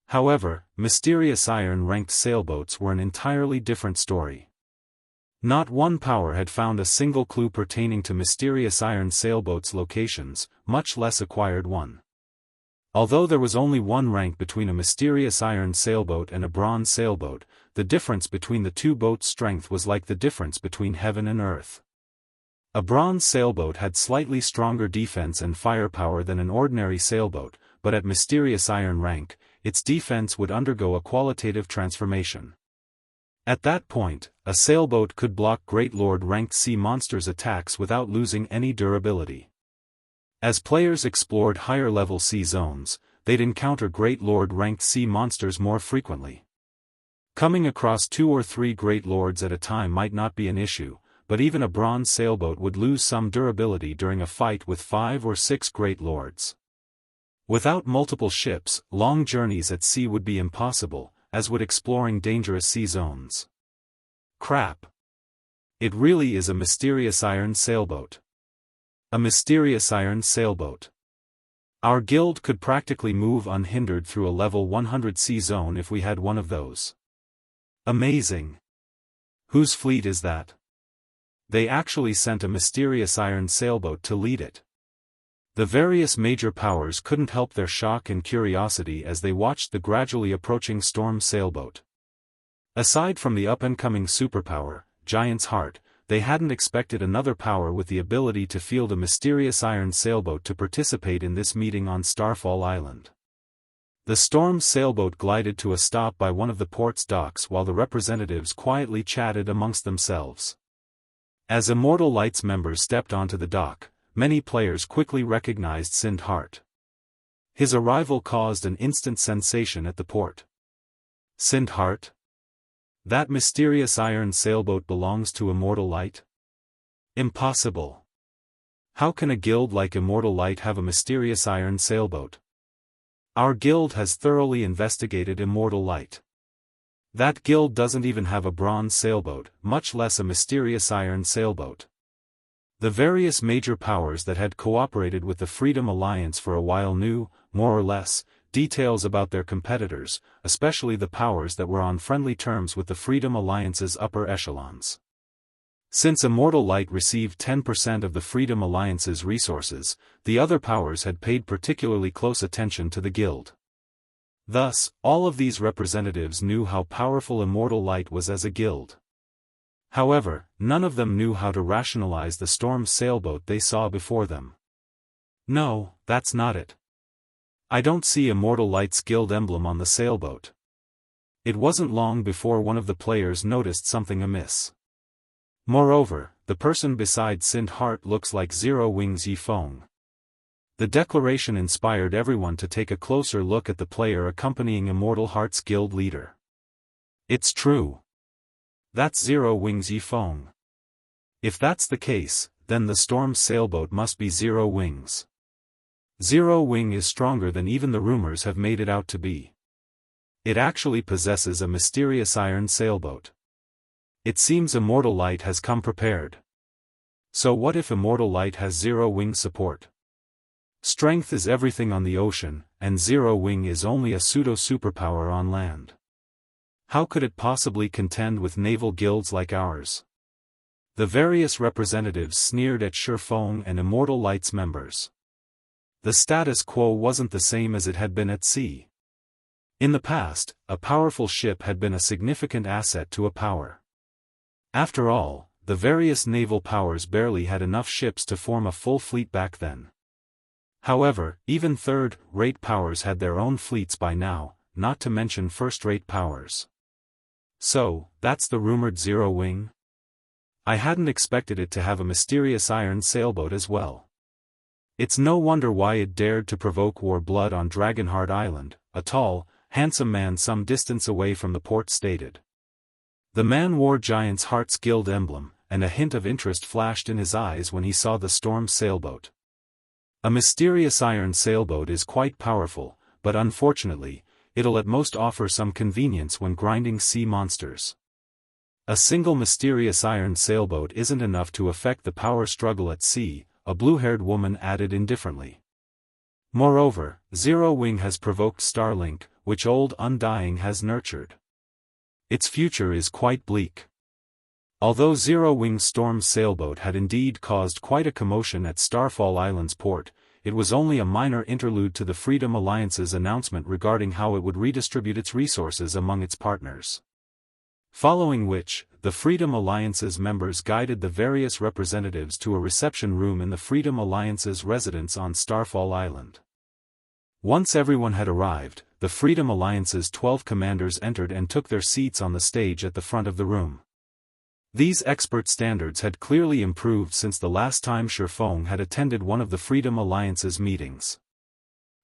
However, mysterious iron-ranked sailboats were an entirely different story. Not one power had found a single clue pertaining to mysterious iron sailboats' locations, much less acquired one. Although there was only one rank between a mysterious iron sailboat and a bronze sailboat, the difference between the two boats' strength was like the difference between heaven and earth. A bronze sailboat had slightly stronger defense and firepower than an ordinary sailboat, but at mysterious iron rank, its defense would undergo a qualitative transformation. At that point, a sailboat could block Great Lord-ranked sea monsters' attacks without losing any durability. As players explored higher-level sea zones, they'd encounter Great Lord-ranked sea monsters more frequently. Coming across 2 or 3 Great Lords at a time might not be an issue, but even a bronze sailboat would lose some durability during a fight with 5 or 6 Great Lords. Without multiple ships, long journeys at sea would be impossible, as would exploring dangerous sea zones. Crap. It really is a mysterious iron sailboat. A mysterious iron sailboat. Our guild could practically move unhindered through a level 100 sea zone if we had one of those. Amazing. Whose fleet is that? They actually sent a mysterious iron sailboat to lead it. The various major powers couldn't help their shock and curiosity as they watched the gradually approaching storm sailboat. Aside from the up-and-coming superpower, Giant's Heart, they hadn't expected another power with the ability to field a mysterious iron sailboat to participate in this meeting on Starfall Island. The storm sailboat glided to a stop by one of the port's docks while the representatives quietly chatted amongst themselves. As Immortal Light's members stepped onto the dock, many players quickly recognized Sind Heart. His arrival caused an instant sensation at the port. Sindhart? That mysterious iron sailboat belongs to Immortal Light? Impossible. How can a guild like Immortal Light have a mysterious iron sailboat? Our guild has thoroughly investigated Immortal Light. That guild doesn't even have a bronze sailboat, much less a mysterious iron sailboat. The various major powers that had cooperated with the Freedom Alliance for a while knew, more or less, details about their competitors, especially the powers that were on friendly terms with the Freedom Alliance's upper echelons. Since Immortal Light received 10% of the Freedom Alliance's resources, the other powers had paid particularly close attention to the guild. Thus, all of these representatives knew how powerful Immortal Light was as a guild. However, none of them knew how to rationalize the storm sailboat they saw before them. No, that's not it. I don't see Immortal Light's guild emblem on the sailboat. It wasn't long before one of the players noticed something amiss. Moreover, the person beside Sindhart looks like Zero Wings Yifeng. The declaration inspired everyone to take a closer look at the player accompanying Immortal Heart's guild leader. It's true. That's Zero Wings Yifeng. If that's the case, then the storm sailboat must be Zero Wings. Zero Wing is stronger than even the rumors have made it out to be. It actually possesses a mysterious iron sailboat. It seems Immortal Light has come prepared. So what if Immortal Light has Zero Wing support? Strength is everything on the ocean, and Zero Wing is only a pseudo-superpower on land. How could it possibly contend with naval guilds like ours? The various representatives sneered at Shifeng and Immortal Light's members. The status quo wasn't the same as it had been at sea. In the past, a powerful ship had been a significant asset to a power. After all, the various naval powers barely had enough ships to form a full fleet back then. However, even third-rate powers had their own fleets by now, not to mention first-rate powers. So, that's the rumored Zero Wing? I hadn't expected it to have a mysterious iron sailboat as well. It's no wonder why it dared to provoke war blood on Dragonheart Island, a tall, handsome man some distance away from the port stated. The man wore Giant's Heart's Guild emblem, and a hint of interest flashed in his eyes when he saw the storm sailboat. A mysterious iron sailboat is quite powerful, but unfortunately, it'll at most offer some convenience when grinding sea monsters. A single mysterious iron sailboat isn't enough to affect the power struggle at sea, a blue-haired woman added indifferently. Moreover, Zero Wing has provoked Starlink, which Old Undying has nurtured. Its future is quite bleak. Although Zero Wing's storm sailboat had indeed caused quite a commotion at Starfall Island's port, it was only a minor interlude to the Freedom Alliance's announcement regarding how it would redistribute its resources among its partners. Following which, the Freedom Alliance's members guided the various representatives to a reception room in the Freedom Alliance's residence on Starfall Island. Once everyone had arrived, the Freedom Alliance's 12 commanders entered and took their seats on the stage at the front of the room. These expert standards had clearly improved since the last time Shifeng had attended one of the Freedom Alliance's meetings.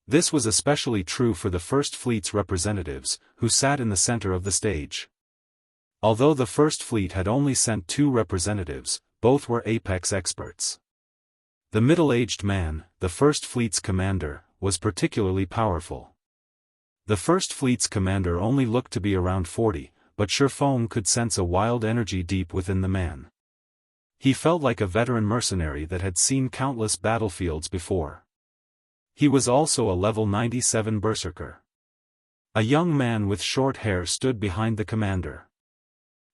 This was especially true for the First Fleet's representatives, who sat in the center of the stage. Although the First Fleet had only sent 2 representatives, both were apex experts. The middle-aged man, the First Fleet's commander, was particularly powerful. The First Fleet's commander only looked to be around 40, but Shifeng could sense a wild energy deep within the man. He felt like a veteran mercenary that had seen countless battlefields before. He was also a level 97 berserker. A young man with short hair stood behind the commander.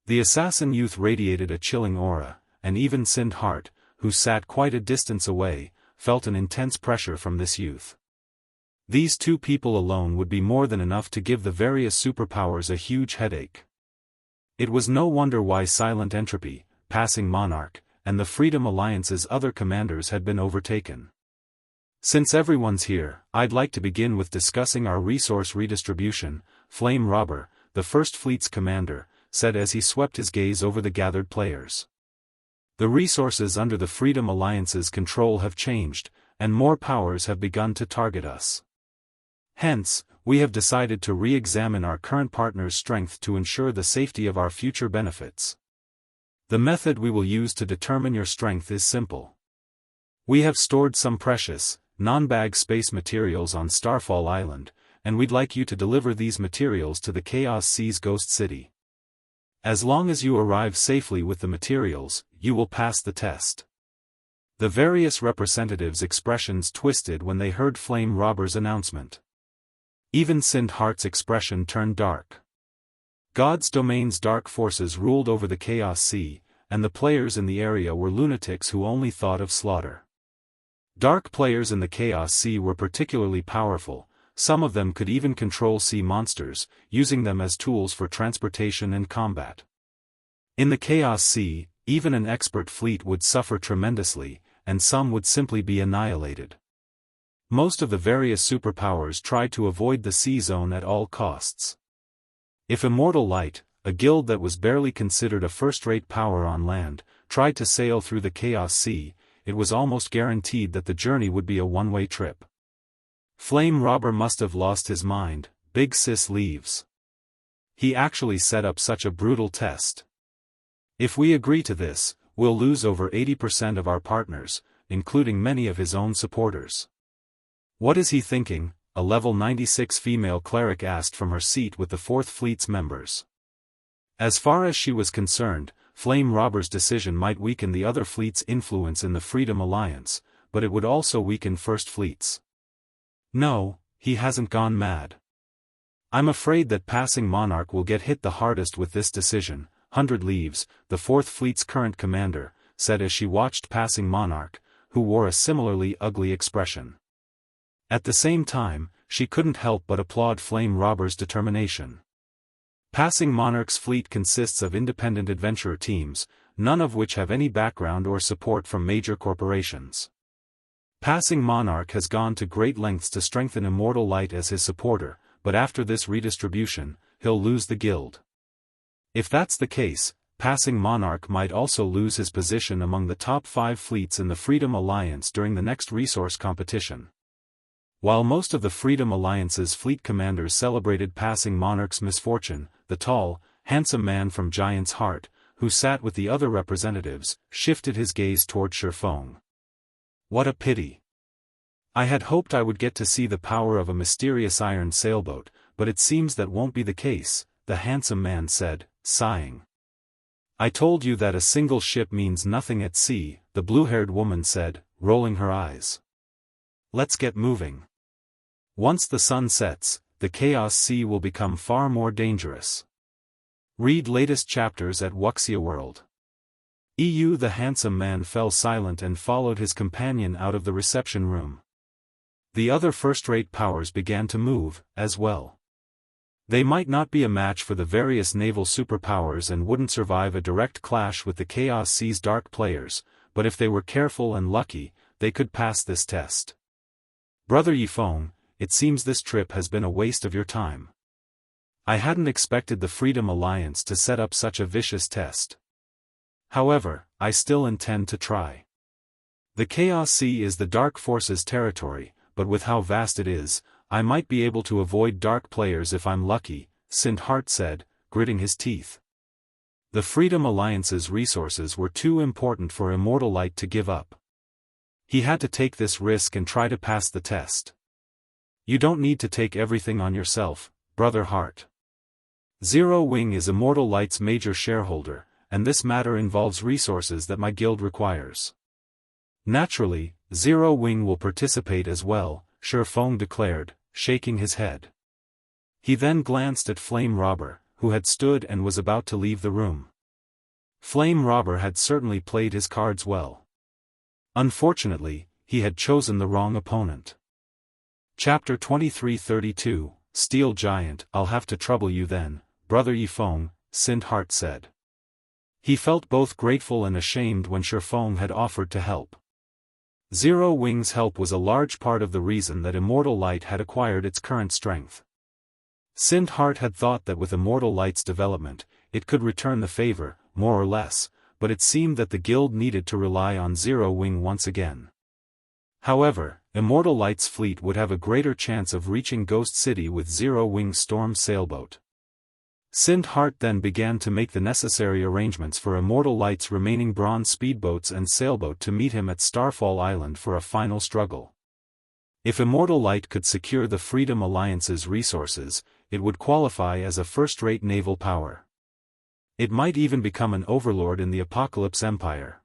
The assassin youth radiated a chilling aura, and even Sindhart, who sat quite a distance away, felt an intense pressure from this youth. These 2 people alone would be more than enough to give the various superpowers a huge headache. It was no wonder why Silent Entropy, Passing Monarch, and the Freedom Alliance's other commanders had been overtaken. Since everyone's here, I'd like to begin with discussing our resource redistribution, Flame Robber, the First Fleet's commander, said as he swept his gaze over the gathered players. The resources under the Freedom Alliance's control have changed, and more powers have begun to target us. Hence, we have decided to re-examine our current partner's strength to ensure the safety of our future benefits. The method we will use to determine your strength is simple. We have stored some precious, non-bag space materials on Starfall Island, and we'd like you to deliver these materials to the Chaos Sea's Ghost City. As long as you arrive safely with the materials, you will pass the test. The various representatives' expressions twisted when they heard Flame Robber's announcement. Even Sindhart's expression turned dark. God's domain's dark forces ruled over the Chaos Sea, and the players in the area were lunatics who only thought of slaughter. Dark players in the Chaos Sea were particularly powerful, some of them could even control sea monsters, using them as tools for transportation and combat. In the Chaos Sea, even an expert fleet would suffer tremendously, and some would simply be annihilated. Most of the various superpowers tried to avoid the sea zone at all costs. If Immortal Light, a guild that was barely considered a first-rate power on land, tried to sail through the Chaos Sea, it was almost guaranteed that the journey would be a one-way trip. Flame Robber must have lost his mind. Big Sis leaves. He actually set up such a brutal test. If we agree to this, we'll lose over 80% of our partners, including many of his own supporters. What is he thinking? A level 96 female cleric asked from her seat with the 4th Fleet's members. As far as she was concerned, Flame Robber's decision might weaken the other fleet's influence in the Freedom Alliance, but it would also weaken First Fleet's. No, he hasn't gone mad. I'm afraid that Passing Monarch will get hit the hardest with this decision. 100 Leaves, the 4th Fleet's current commander, said as she watched Passing Monarch, who wore a similarly ugly expression. At the same time, she couldn't help but applaud Flame Robber's determination. Passing Monarch's fleet consists of independent adventurer teams, none of which have any background or support from major corporations. Passing Monarch has gone to great lengths to strengthen Immortal Light as his supporter, but after this redistribution, he'll lose the guild. If that's the case, Passing Monarch might also lose his position among the top 5 fleets in the Freedom Alliance during the next resource competition. While most of the Freedom Alliance's fleet commanders celebrated Passing Monarch's misfortune, the tall, handsome man from Giant's Heart, who sat with the other representatives, shifted his gaze toward Shifeng. What a pity. I had hoped I would get to see the power of a mysterious iron sailboat, but it seems that won't be the case, the handsome man said, sighing. I told you that a single ship means nothing at sea, the blue-haired woman said, rolling her eyes. Let's get moving. Once the sun sets, the Chaos Sea will become far more dangerous. Read latest chapters at Wuxia World. The handsome man fell silent and followed his companion out of the reception room. The other first-rate powers began to move, as well. They might not be a match for the various naval superpowers and wouldn't survive a direct clash with the Chaos Sea's dark players, but if they were careful and lucky, they could pass this test. Brother Yifeng, it seems this trip has been a waste of your time. I hadn't expected the Freedom Alliance to set up such a vicious test. However, I still intend to try. The Chaos Sea is the Dark Forces territory, but with how vast it is, I might be able to avoid dark players if I'm lucky, Sindhart said, gritting his teeth. The Freedom Alliance's resources were too important for Immortal Light to give up. He had to take this risk and try to pass the test. You don't need to take everything on yourself, Brother Hart. Zero Wing is Immortal Light's major shareholder, and this matter involves resources that my guild requires. Naturally, Zero Wing will participate as well, Shifeng declared, shaking his head. He then glanced at Flame Robber, who had stood and was about to leave the room. Flame Robber had certainly played his cards well. Unfortunately, he had chosen the wrong opponent. Chapter 2332, Steel Giant. I'll have to trouble you then, Brother Yifeng, Sindhart said. He felt both grateful and ashamed when Shifeng had offered to help. Zero Wing's help was a large part of the reason that Immortal Light had acquired its current strength. Sindhart had thought that with Immortal Light's development, it could return the favor, more or less, but it seemed that the guild needed to rely on Zero Wing once again. However, Immortal Light's fleet would have a greater chance of reaching Ghost City with Zero-Wing Storm Sailboat. Sindhart then began to make the necessary arrangements for Immortal Light's remaining bronze speedboats and sailboat to meet him at Starfall Island for a final struggle. If Immortal Light could secure the Freedom Alliance's resources, it would qualify as a first-rate naval power. It might even become an overlord in the Apocalypse Empire.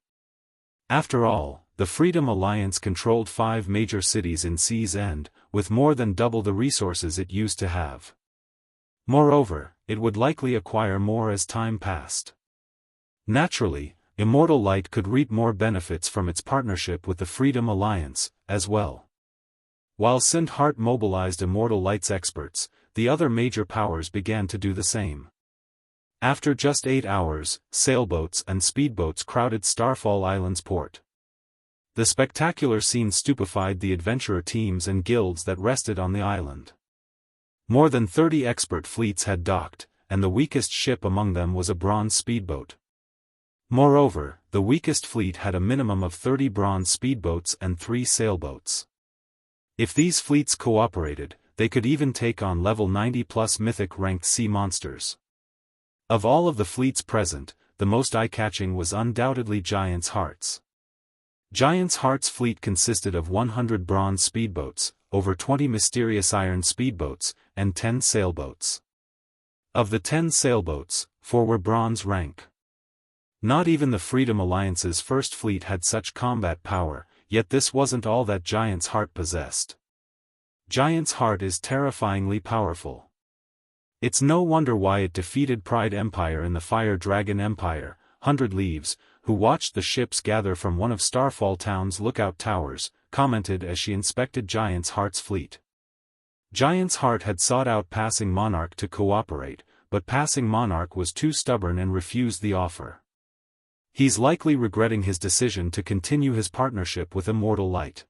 After all, the Freedom Alliance controlled 5 major cities in Sea's End, with more than double the resources it used to have. Moreover, it would likely acquire more as time passed. Naturally, Immortal Light could reap more benefits from its partnership with the Freedom Alliance, as well. While Sindhart mobilized Immortal Light's experts, the other major powers began to do the same. After just 8 hours, sailboats and speedboats crowded Starfall Island's port. The spectacular scene stupefied the adventurer teams and guilds that rested on the island. More than 30 expert fleets had docked, and the weakest ship among them was a bronze speedboat. Moreover, the weakest fleet had a minimum of 30 bronze speedboats and 3 sailboats. If these fleets cooperated, they could even take on level 90+ mythic-ranked sea monsters. Of all of the fleets present, the most eye-catching was undoubtedly Giant's Heart's. Giant's Heart's fleet consisted of 100 bronze speedboats, over 20 mysterious iron speedboats, and 10 sailboats. Of the 10 sailboats, 4 were bronze rank. Not even the Freedom Alliance's first fleet had such combat power, yet this wasn't all that Giant's Heart possessed. Giant's Heart is terrifyingly powerful. It's no wonder why it defeated Pride Empire in the Fire Dragon Empire, 100 Leaves, who watched the ships gather from one of Starfall Town's lookout towers, commented as she inspected Giant's Heart's fleet. Giant's Heart had sought out Passing Monarch to cooperate, but Passing Monarch was too stubborn and refused the offer. He's likely regretting his decision to continue his partnership with Immortal Light.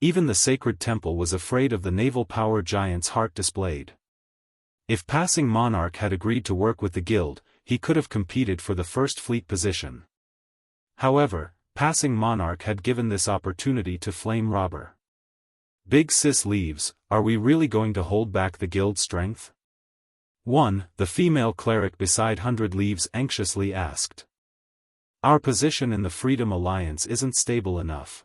Even the Sacred Temple was afraid of the naval power Giant's Heart displayed. If Passing Monarch had agreed to work with the guild, he could have competed for the first fleet position. However, Passing Monarch had given this opportunity to Flame Robber. Big Sis Leaves, are we really going to hold back the guild's strength? 1. The female cleric beside 100 Leaves anxiously asked. Our position in the Freedom Alliance isn't stable enough.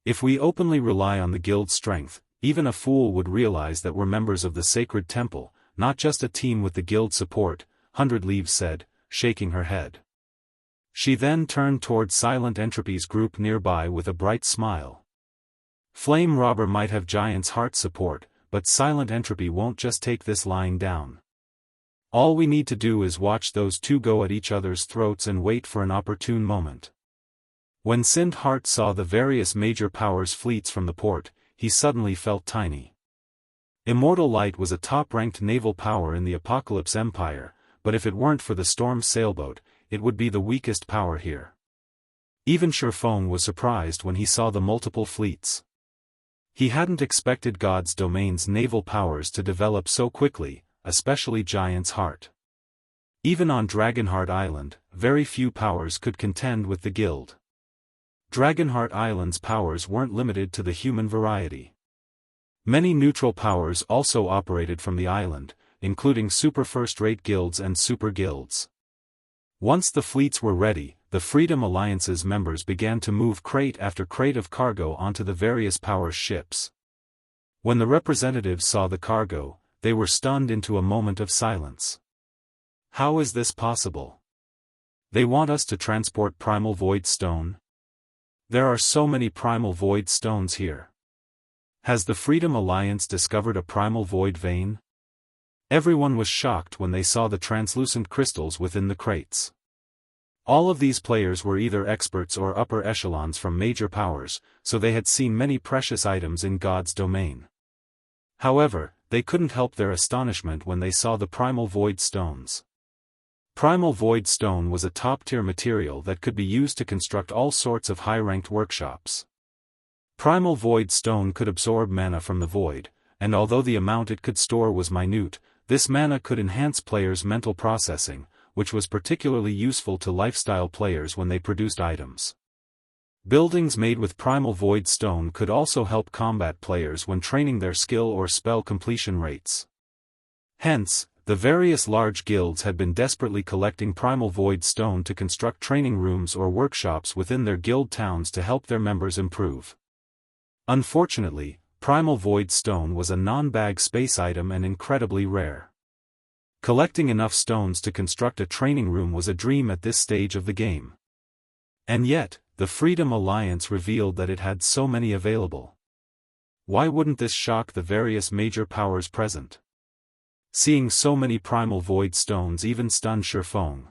If we openly rely on the guild's strength, even a fool would realize that we're members of the Sacred Temple, not just a team with the guild's support, 100 Leaves said, shaking her head. She then turned toward Silent Entropy's group nearby with a bright smile. Flame Robber might have Giant's Heart support, but Silent Entropy won't just take this lying down. All we need to do is watch those two go at each other's throats and wait for an opportune moment. When Sindhart saw the various major powers' fleets from the port, he suddenly felt tiny. Immortal Light was a top-ranked naval power in the Apocalypse Empire, but if it weren't for the Storm Sailboat, it would be the weakest power here. Even Sherfong was surprised when he saw the multiple fleets. He hadn't expected God's Domain's naval powers to develop so quickly, especially Giant's Heart. Even on Dragonheart Island, very few powers could contend with the guild. Dragonheart Island's powers weren't limited to the human variety. Many neutral powers also operated from the island, including super first-rate guilds and super guilds. Once the fleets were ready, the Freedom Alliance's members began to move crate after crate of cargo onto the various powers' ships. When the representatives saw the cargo, they were stunned into a moment of silence. How is this possible? They want us to transport Primal Void Stone? There are so many Primal Void Stones here. Has the Freedom Alliance discovered a Primal Void vein? Everyone was shocked when they saw the translucent crystals within the crates. All of these players were either experts or upper echelons from major powers, so they had seen many precious items in God's domain. However, they couldn't help their astonishment when they saw the Primal Void Stones. Primal Void Stone was a top-tier material that could be used to construct all sorts of high-ranked workshops. Primal Void Stone could absorb mana from the void, and although the amount it could store was minute, this mana could enhance players' mental processing, which was particularly useful to lifestyle players when they produced items. Buildings made with primal void stone could also help combat players when training their skill or spell completion rates. Hence, the various large guilds had been desperately collecting primal void stone to construct training rooms or workshops within their guild towns to help their members improve. Unfortunately, primal void stone was a non-bag space item and incredibly rare. Collecting enough stones to construct a training room was a dream at this stage of the game. And yet, the Freedom Alliance revealed that it had so many available. Why wouldn't this shock the various major powers present? Seeing so many primal void stones even stunned Shifeng.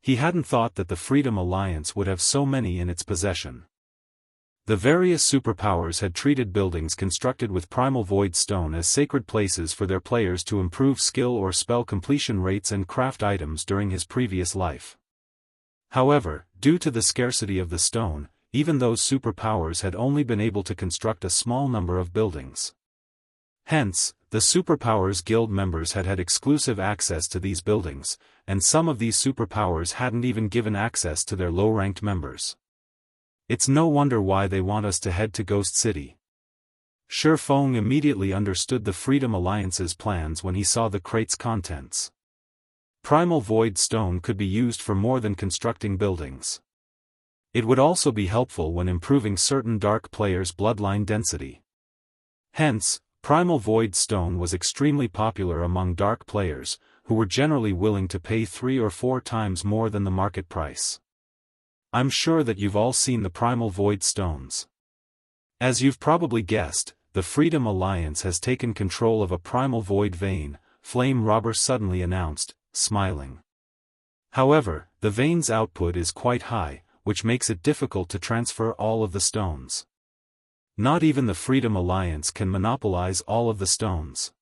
He hadn't thought that the Freedom Alliance would have so many in its possession. The various superpowers had treated buildings constructed with primal void stone as sacred places for their players to improve skill or spell completion rates and craft items during his previous life. However, due to the scarcity of the stone, even those superpowers had only been able to construct a small number of buildings. Hence, the Superpowers Guild members had exclusive access to these buildings, and some of these superpowers hadn't even given access to their low-ranked members. It's no wonder why they want us to head to Ghost City. Shifeng immediately understood the Freedom Alliance's plans when he saw the crate's contents. Primal void stone could be used for more than constructing buildings. It would also be helpful when improving certain dark players' bloodline density. Hence, primal void stone was extremely popular among dark players, who were generally willing to pay 3 or 4 times more than the market price. I'm sure that you've all seen the primal void stones. As you've probably guessed, the Freedom Alliance has taken control of a primal void vein, Flame Robber suddenly announced, smiling. However, the vein's output is quite high, which makes it difficult to transfer all of the stones. Not even the Freedom Alliance can monopolize all of the stones.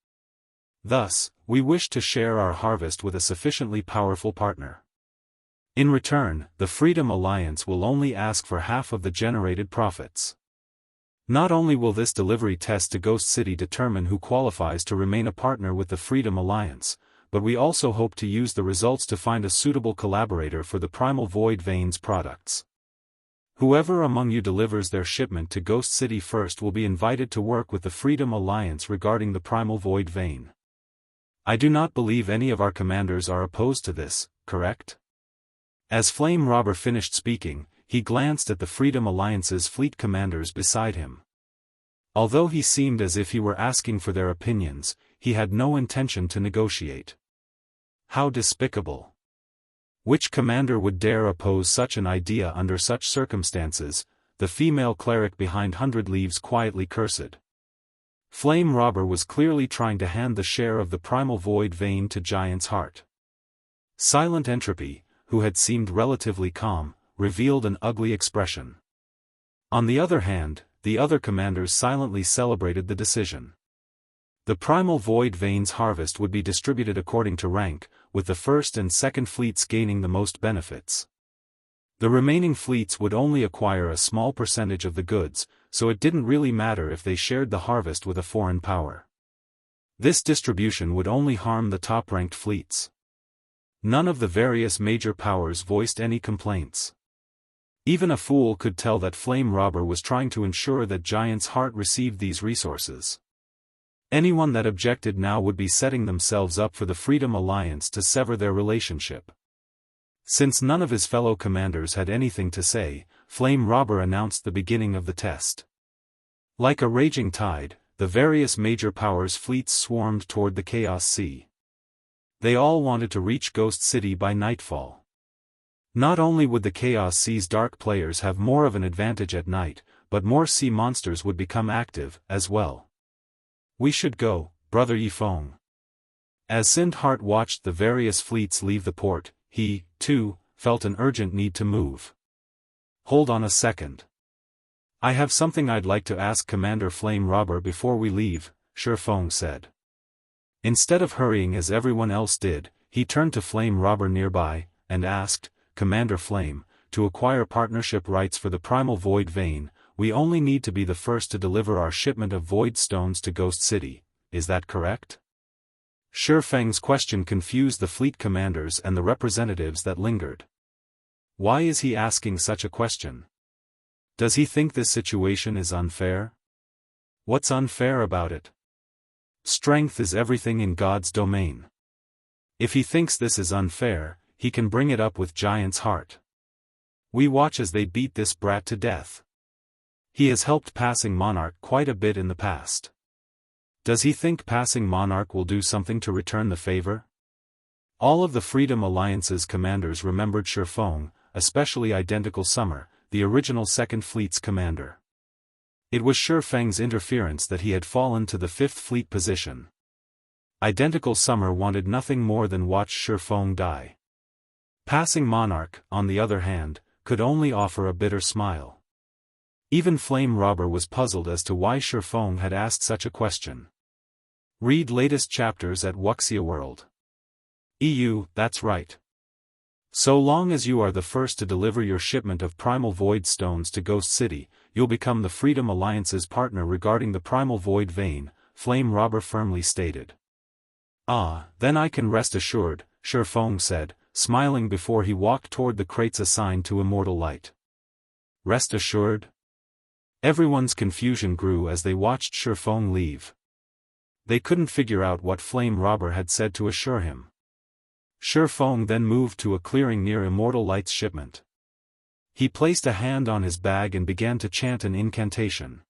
Thus, we wish to share our harvest with a sufficiently powerful partner. In return, the Freedom Alliance will only ask for half of the generated profits. Not only will this delivery test to Ghost City determine who qualifies to remain a partner with the Freedom Alliance, but we also hope to use the results to find a suitable collaborator for the Primal Void Veins products. Whoever among you delivers their shipment to Ghost City first will be invited to work with the Freedom Alliance regarding the Primal Void Vein. I do not believe any of our commanders are opposed to this, correct? As Flame Robber finished speaking, he glanced at the Freedom Alliance's fleet commanders beside him. Although he seemed as if he were asking for their opinions, he had no intention to negotiate. How despicable! Which commander would dare oppose such an idea under such circumstances? The female cleric behind 100 Leaves quietly cursed. Flame Robber was clearly trying to hand the share of the Primal Void Vein to Giant's Heart. Silent Entropy, who had seemed relatively calm, revealed an ugly expression. On the other hand, the other commanders silently celebrated the decision. The Primal Void Vein's harvest would be distributed according to rank, with the first and second fleets gaining the most benefits. The remaining fleets would only acquire a small percentage of the goods, so it didn't really matter if they shared the harvest with a foreign power. This distribution would only harm the top-ranked fleets. None of the various major powers voiced any complaints. Even a fool could tell that Flame Robber was trying to ensure that Giant's Heart received these resources. Anyone that objected now would be setting themselves up for the Freedom Alliance to sever their relationship. Since none of his fellow commanders had anything to say, Flame Robber announced the beginning of the test. Like a raging tide, the various major powers' fleets swarmed toward the Chaos Sea. They all wanted to reach Ghost City by nightfall. Not only would the Chaos Sea's dark players have more of an advantage at night, but more sea monsters would become active, as well. We should go, Brother Yifeng. As Sindheart watched the various fleets leave the port, he, too, felt an urgent need to move. Hold on a second. I have something I'd like to ask Commander Flame Robber before we leave, Shifeng said. Instead of hurrying as everyone else did, he turned to Flame Robber nearby, and asked, Commander Flame, to acquire partnership rights for the Primal Void Vein, we only need to be the first to deliver our shipment of void stones to Ghost City, is that correct? Shifeng's question confused the fleet commanders and the representatives that lingered. Why is he asking such a question? Does he think this situation is unfair? What's unfair about it? Strength is everything in God's domain. If he thinks this is unfair, he can bring it up with Giant's heart. We watch as they beat this brat to death. He has helped Passing Monarch quite a bit in the past. Does he think Passing Monarch will do something to return the favor? All of the Freedom Alliance's commanders remembered Shifeng, especially Identical Summer, the original Second Fleet's commander. It was Shifeng's interference that he had fallen to the Fifth Fleet position. Identical Summer wanted nothing more than watch Shifeng die. Passing Monarch, on the other hand, could only offer a bitter smile. Even Flame Robber was puzzled as to why Shifeng had asked such a question. Read latest chapters at Wuxia World. EU, that's right. So long as you are the first to deliver your shipment of Primal Void Stones to Ghost City, you'll become the Freedom Alliance's partner regarding the Primal Void Vein, Flame Robber firmly stated. Ah, then I can rest assured, Shifeng said, smiling before he walked toward the crates assigned to Immortal Light. Rest assured? Everyone's confusion grew as they watched Shifeng leave. They couldn't figure out what Flame Robber had said to assure him. Shifeng then moved to a clearing near Immortal Light's shipment. He placed a hand on his bag and began to chant an incantation.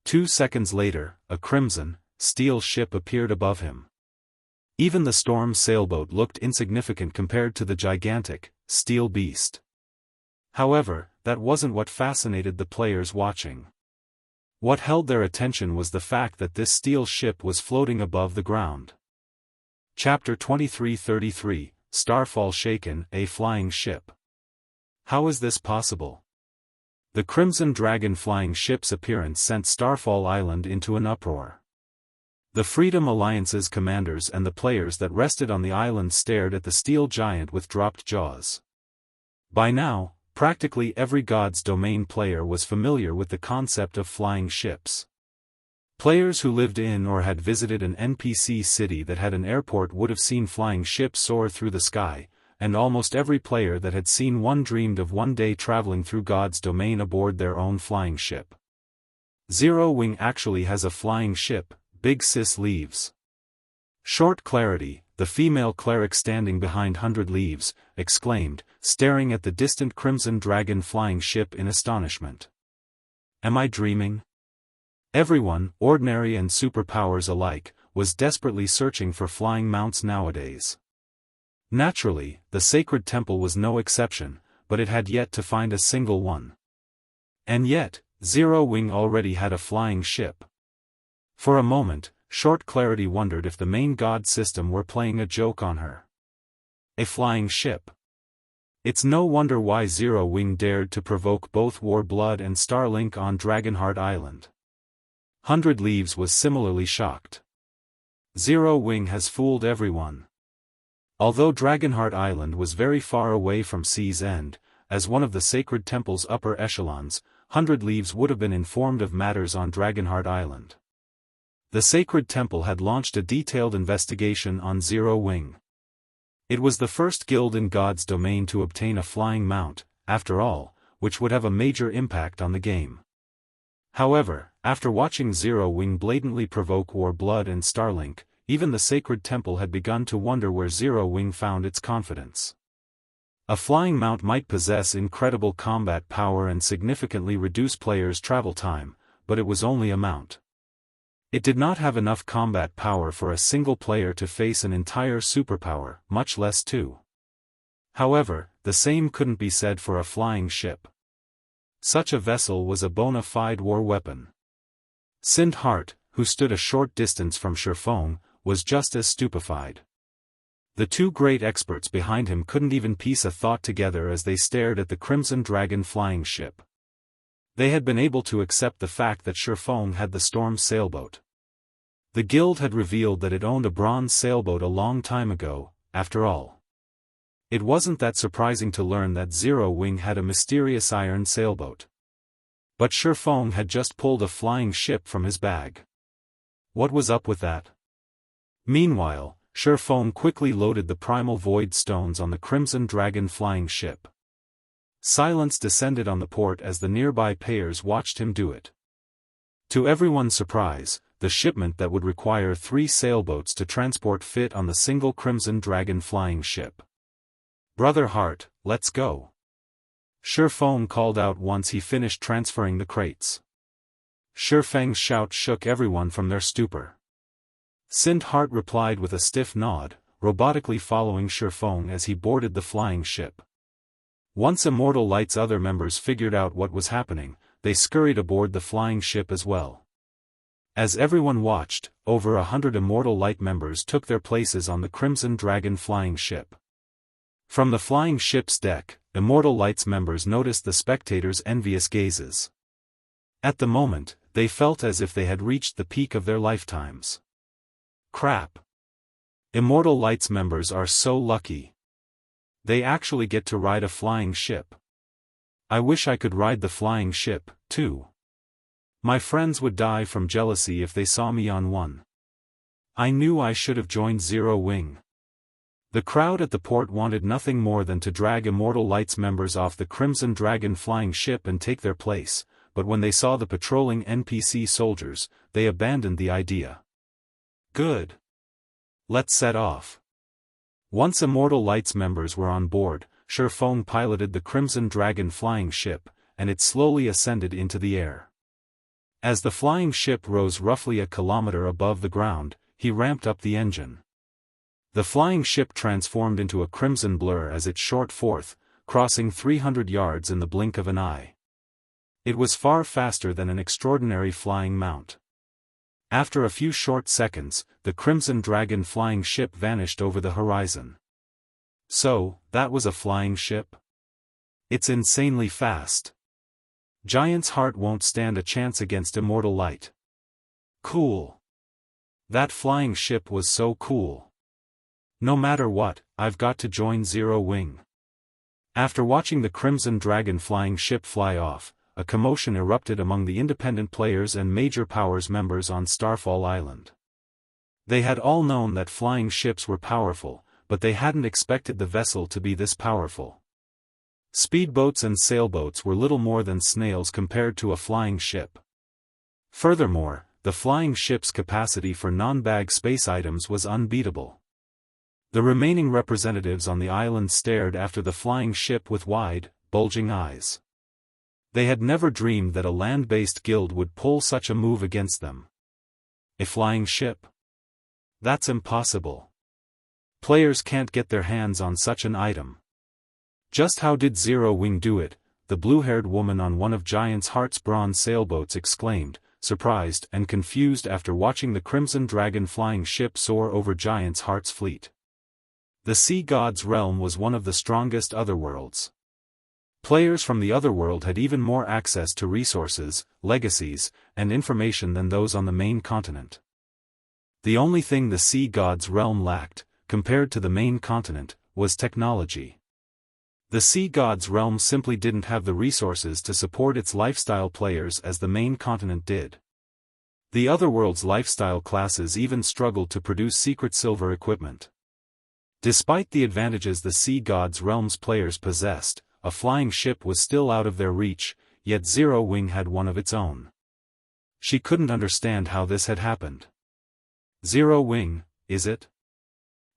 2 seconds later, a crimson, steel ship appeared above him. Even the storm sailboat looked insignificant compared to the gigantic, steel beast. However, that wasn't what fascinated the players watching. What held their attention was the fact that this steel ship was floating above the ground. Chapter 2333, Starfall Shaken, a flying ship. How is this possible? The Crimson Dragon flying ship's appearance sent Starfall Island into an uproar. The Freedom Alliance's commanders and the players that rested on the island stared at the steel giant with dropped jaws. By now, practically every God's Domain player was familiar with the concept of flying ships. Players who lived in or had visited an NPC city that had an airport would have seen flying ships soar through the sky, and almost every player that had seen one dreamed of one day traveling through God's Domain aboard their own flying ship. Zero Wing actually has a flying ship, Big Sis Leaves. Short Clarity, the female cleric standing behind 100 Leaves, exclaimed, staring at the distant Crimson Dragon flying ship in astonishment. Am I dreaming? Everyone, ordinary and superpowers alike, was desperately searching for flying mounts nowadays. Naturally, the Sacred Temple was no exception, but it had yet to find a single one. And yet, Zero Wing already had a flying ship. For a moment, Short Clarity wondered if the main god system were playing a joke on her. A flying ship. It's no wonder why Zero Wing dared to provoke both Warblood and Starlink on Dragonheart Island. 100 Leaves was similarly shocked. Zero Wing has fooled everyone. Although Dragonheart Island was very far away from Sea's End, as one of the Sacred Temple's upper echelons, 100 Leaves would have been informed of matters on Dragonheart Island. The Sacred Temple had launched a detailed investigation on Zero Wing. It was the first guild in God's Domain to obtain a flying mount, after all, which would have a major impact on the game. However, after watching Zero Wing blatantly provoke Warblood and Starlink, even the Sacred Temple had begun to wonder where Zero Wing found its confidence. A flying mount might possess incredible combat power and significantly reduce players' travel time, but it was only a mount. It did not have enough combat power for a single player to face an entire superpower, much less two. However, the same couldn't be said for a flying ship. Such a vessel was a bona fide war weapon. Sindhart, who stood a short distance from Shifeng, was just as stupefied. The two great experts behind him couldn't even piece a thought together as they stared at the Crimson Dragon flying ship. They had been able to accept the fact that Shifeng had the Storm sailboat. The guild had revealed that it owned a bronze sailboat a long time ago, after all. It wasn't that surprising to learn that Zero Wing had a mysterious iron sailboat. But Shifeng had just pulled a flying ship from his bag. What was up with that? Meanwhile, Shifeng quickly loaded the Primal Void Stones on the Crimson Dragon flying ship. Silence descended on the port as the nearby payers watched him do it. To everyone's surprise, the shipment that would require 3 sailboats to transport fit on the single Crimson Dragon flying ship. "Brother Hart, let's go," Shifeng called out once he finished transferring the crates. Shifeng's shout shook everyone from their stupor. Sind Hart replied with a stiff nod, robotically following Shifeng as he boarded the flying ship. Once Immortal Light's other members figured out what was happening, they scurried aboard the flying ship as well. As everyone watched, over 100 Immortal Light members took their places on the Crimson Dragon flying ship. From the flying ship's deck, Immortal Light's members noticed the spectators' envious gazes. At the moment, they felt as if they had reached the peak of their lifetimes. Crap! Immortal Light's members are so lucky. They actually get to ride a flying ship. I wish I could ride the flying ship, too. My friends would die from jealousy if they saw me on one. I knew I should have joined Zero Wing. The crowd at the port wanted nothing more than to drag Immortal Light's members off the Crimson Dragon flying ship and take their place, but when they saw the patrolling NPC soldiers, they abandoned the idea. Good. Let's set off. Once Immortal Light's members were on board, Shifeng piloted the Crimson Dragon flying ship, and it slowly ascended into the air. As the flying ship rose roughly a kilometer above the ground, he ramped up the engine. The flying ship transformed into a crimson blur as it shot forth, crossing 300 yards in the blink of an eye. It was far faster than an extraordinary flying mount. After a few short seconds, the Crimson Dragon flying ship vanished over the horizon. So, that was a flying ship? It's insanely fast. Giant's Heart won't stand a chance against Immortal Light. Cool. That flying ship was so cool. No matter what, I've got to join Zero Wing. After watching the Crimson Dragon flying ship fly off, a commotion erupted among the independent players and Major Powers members on Starfall Island. They had all known that flying ships were powerful, but they hadn't expected the vessel to be this powerful. Speedboats and sailboats were little more than snails compared to a flying ship. Furthermore, the flying ship's capacity for non-bag space items was unbeatable. The remaining representatives on the island stared after the flying ship with wide, bulging eyes. They had never dreamed that a land-based guild would pull such a move against them. A flying ship? That's impossible. Players can't get their hands on such an item. Just how did Zero Wing do it? The blue-haired woman on one of Giant's Heart's bronze sailboats exclaimed, surprised and confused after watching the Crimson Dragon flying ship soar over Giant's Heart's fleet. The Sea God's realm was one of the strongest otherworlds. Players from the otherworld had even more access to resources, legacies, and information than those on the main continent. The only thing the Sea God's realm lacked, compared to the main continent, was technology. The Sea God's realm simply didn't have the resources to support its lifestyle players as the main continent did. The otherworld's lifestyle classes even struggled to produce secret silver equipment. Despite the advantages the Sea God's realm's players possessed, a flying ship was still out of their reach, yet Zero Wing had one of its own. She couldn't understand how this had happened. Zero Wing, is it?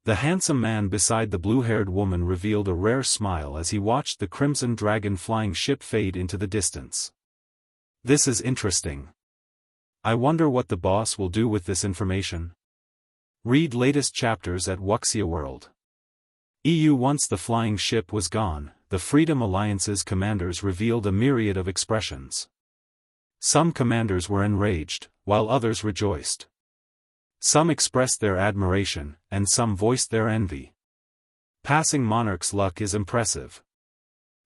The handsome man beside the blue-haired woman revealed a rare smile as he watched the Crimson Dragon flying ship fade into the distance. This is interesting. I wonder what the boss will do with this information. Read latest chapters at Wuxia World. Once the flying ship was gone, the Freedom Alliance's commanders revealed a myriad of expressions. Some commanders were enraged, while others rejoiced. Some expressed their admiration, and some voiced their envy. Passing Monarch's luck is impressive.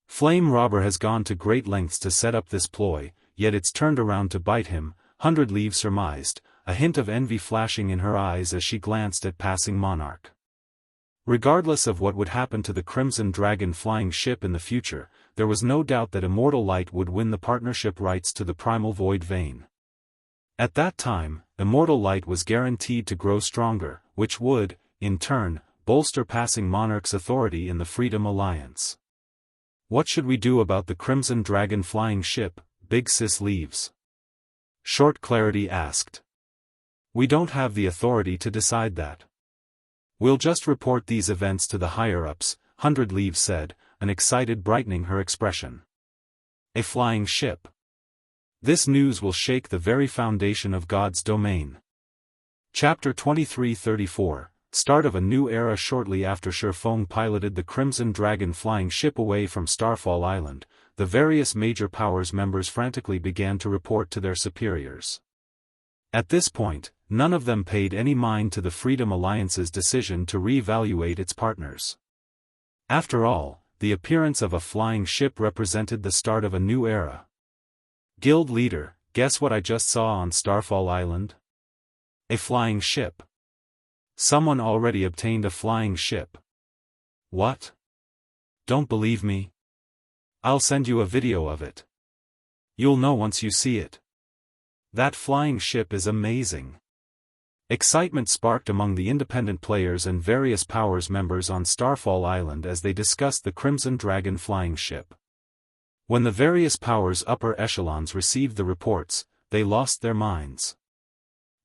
Flame Robber has gone to great lengths to set up this ploy, yet it's turned around to bite him, 100 Leaves surmised, a hint of envy flashing in her eyes as she glanced at Passing Monarch. Regardless of what would happen to the Crimson Dragon flying ship in the future, there was no doubt that Immortal Light would win the partnership rights to the Primal Void Vein. At that time, Immortal Light was guaranteed to grow stronger, which would, in turn, bolster Passing Monarch's authority in the Freedom Alliance. What should we do about the Crimson Dragon flying ship, Big Sis leaves? Short Clarity asked. We don't have the authority to decide that. We'll just report these events to the higher-ups, 100 Leaves said, an excited brightening her expression. A flying ship. This news will shake the very foundation of God's domain. Chapter 23-34, Start of a New Era. Shortly after Shifeng piloted the Crimson Dragon flying ship away from Starfall Island, the various major powers members frantically began to report to their superiors. At this point, none of them paid any mind to the Freedom Alliance's decision to re-evaluate its partners. After all, the appearance of a flying ship represented the start of a new era. Guild leader, guess what I just saw on Starfall Island? A flying ship. Someone already obtained a flying ship. What? Don't believe me? I'll send you a video of it. You'll know once you see it. That flying ship is amazing. Excitement sparked among the independent players and various powers members on Starfall Island as they discussed the Crimson Dragon flying ship. When the various powers' upper echelons received the reports, they lost their minds.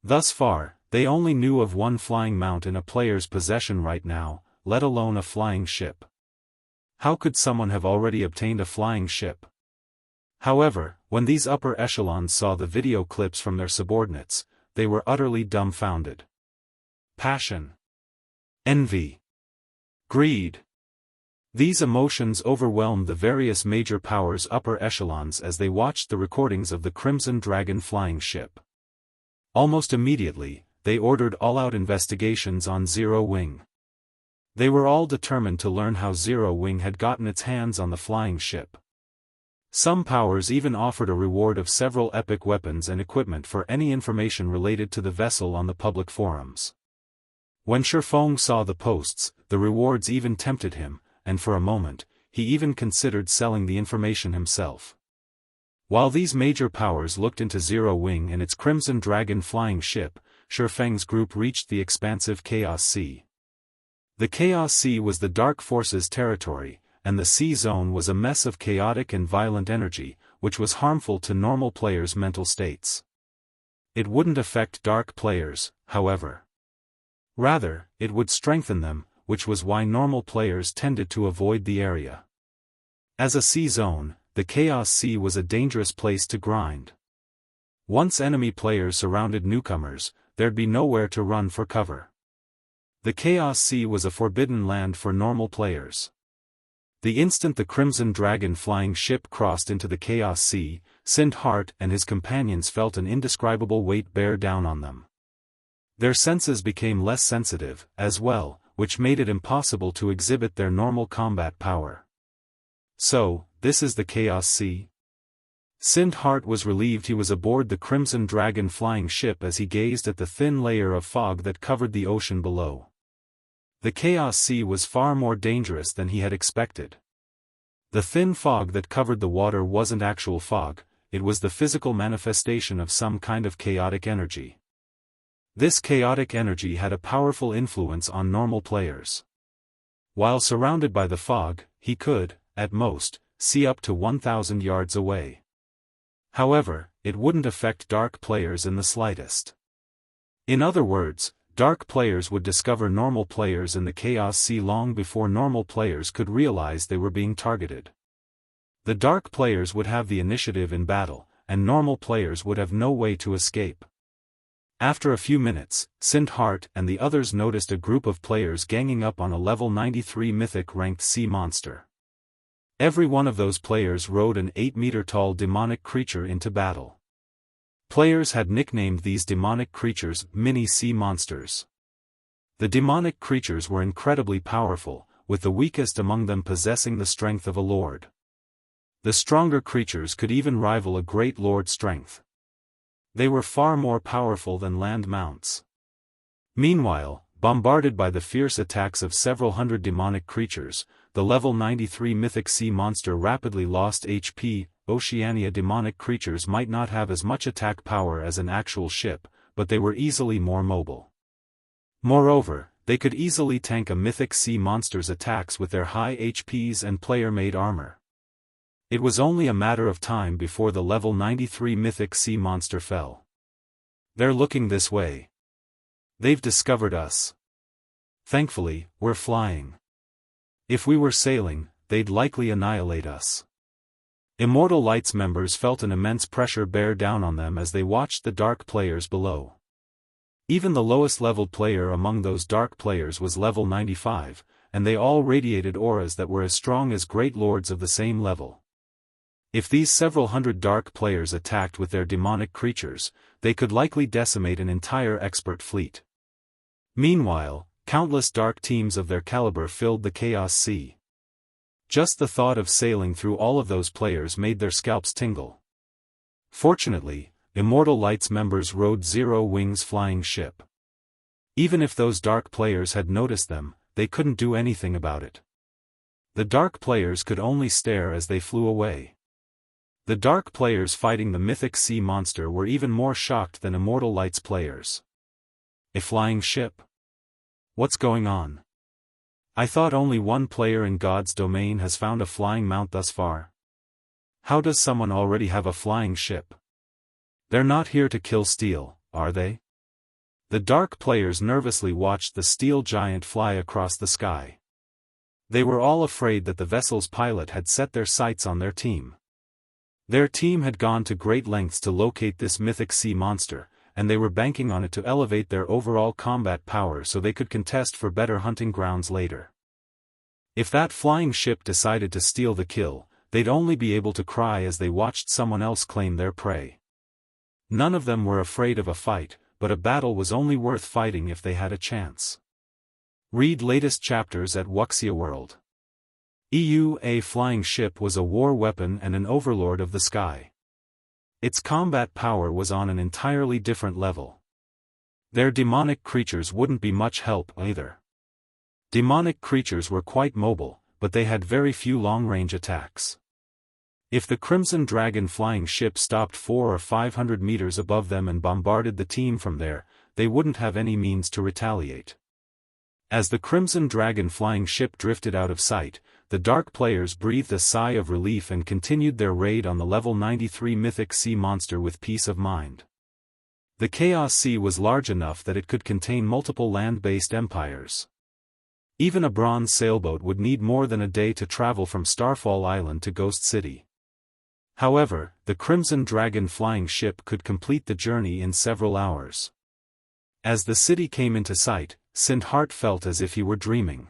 Thus far, they only knew of one flying mount in a player's possession right now, let alone a flying ship. How could someone have already obtained a flying ship? However, when these upper echelons saw the video clips from their subordinates, they were utterly dumbfounded. Passion. Envy. Greed. These emotions overwhelmed the various major powers' upper echelons as they watched the recordings of the Crimson Dragon flying ship. Almost immediately, they ordered all-out investigations on Zero Wing. They were all determined to learn how Zero Wing had gotten its hands on the flying ship. Some powers even offered a reward of several epic weapons and equipment for any information related to the vessel on the public forums. When Shifeng saw the posts, the rewards even tempted him, and for a moment, he even considered selling the information himself. While these major powers looked into Zero Wing and its Crimson Dragon flying ship, Shifeng's group reached the expansive Chaos Sea. The Chaos Sea was the Dark Forces' territory, and the Sea Zone was a mess of chaotic and violent energy, which was harmful to normal players' mental states. It wouldn't affect dark players, however. Rather, it would strengthen them, which was why normal players tended to avoid the area. As a Sea Zone, the Chaos Sea was a dangerous place to grind. Once enemy players surrounded newcomers, there'd be nowhere to run for cover. The Chaos Sea was a forbidden land for normal players. The instant the Crimson Dragon flying ship crossed into the Chaos Sea, Sindhart and his companions felt an indescribable weight bear down on them. Their senses became less sensitive, as well, which made it impossible to exhibit their normal combat power. So, this is the Chaos Sea? Sindhart was relieved he was aboard the Crimson Dragon flying ship as he gazed at the thin layer of fog that covered the ocean below. The Chaos Sea was far more dangerous than he had expected. The thin fog that covered the water wasn't actual fog, it was the physical manifestation of some kind of chaotic energy. This chaotic energy had a powerful influence on normal players. While surrounded by the fog, he could, at most, see up to 1,000 yards away. However, it wouldn't affect dark players in the slightest. In other words, dark players would discover normal players in the Chaos Sea long before normal players could realize they were being targeted. The dark players would have the initiative in battle, and normal players would have no way to escape. After a few minutes, Sindhart and the others noticed a group of players ganging up on a level 93 Mythic ranked sea monster. Every one of those players rode an 8-meter-tall demonic creature into battle. Players had nicknamed these demonic creatures mini-sea monsters. The demonic creatures were incredibly powerful, with the weakest among them possessing the strength of a lord. The stronger creatures could even rival a great lord's strength. They were far more powerful than land mounts. Meanwhile, bombarded by the fierce attacks of several hundred demonic creatures, the level 93 Mythic sea monster rapidly lost HP. Xianxia demonic creatures might not have as much attack power as an actual ship, but they were easily more mobile. Moreover, they could easily tank a Mythic sea monster's attacks with their high HPs and player-made armor. It was only a matter of time before the level 93 mythic sea monster fell. They're looking this way. They've discovered us. Thankfully, we're flying. If we were sailing, they'd likely annihilate us. Immortal Light's members felt an immense pressure bear down on them as they watched the dark players below. Even the lowest leveled player among those dark players was level 95, and they all radiated auras that were as strong as great lords of the same level. If these several hundred dark players attacked with their demonic creatures, they could likely decimate an entire expert fleet. Meanwhile, countless dark teams of their caliber filled the Chaos Sea. Just the thought of sailing through all of those players made their scalps tingle. Fortunately, Immortal Light's members rode Zero Wings flying ship. Even if those dark players had noticed them, they couldn't do anything about it. The dark players could only stare as they flew away. The dark players fighting the mythic sea monster were even more shocked than Immortal Light's players. A flying ship? What's going on? I thought only one player in God's domain has found a flying mount thus far. How does someone already have a flying ship? They're not here to kill steel, are they? The dark players nervously watched the steel giant fly across the sky. They were all afraid that the vessel's pilot had set their sights on their team. Their team had gone to great lengths to locate this mythic sea monster, and they were banking on it to elevate their overall combat power so they could contest for better hunting grounds later. If that flying ship decided to steal the kill, they'd only be able to cry as they watched someone else claim their prey. None of them were afraid of a fight, but a battle was only worth fighting if they had a chance. Read latest chapters at Wuxia World. A flying ship was a war weapon and an overlord of the sky. Its combat power was on an entirely different level. Their demonic creatures wouldn't be much help either. Demonic creatures were quite mobile, but they had very few long-range attacks. If the Crimson Dragon flying ship stopped 400 or 500 meters above them and bombarded the team from there, they wouldn't have any means to retaliate. As the Crimson Dragon flying ship drifted out of sight, the dark players breathed a sigh of relief and continued their raid on the level 93 mythic sea monster with peace of mind. The Chaos Sea was large enough that it could contain multiple land-based empires. Even a bronze sailboat would need more than a day to travel from Starfall Island to Ghost City. However, the Crimson Dragon flying ship could complete the journey in several hours. As the city came into sight, Sindhart felt as if he were dreaming.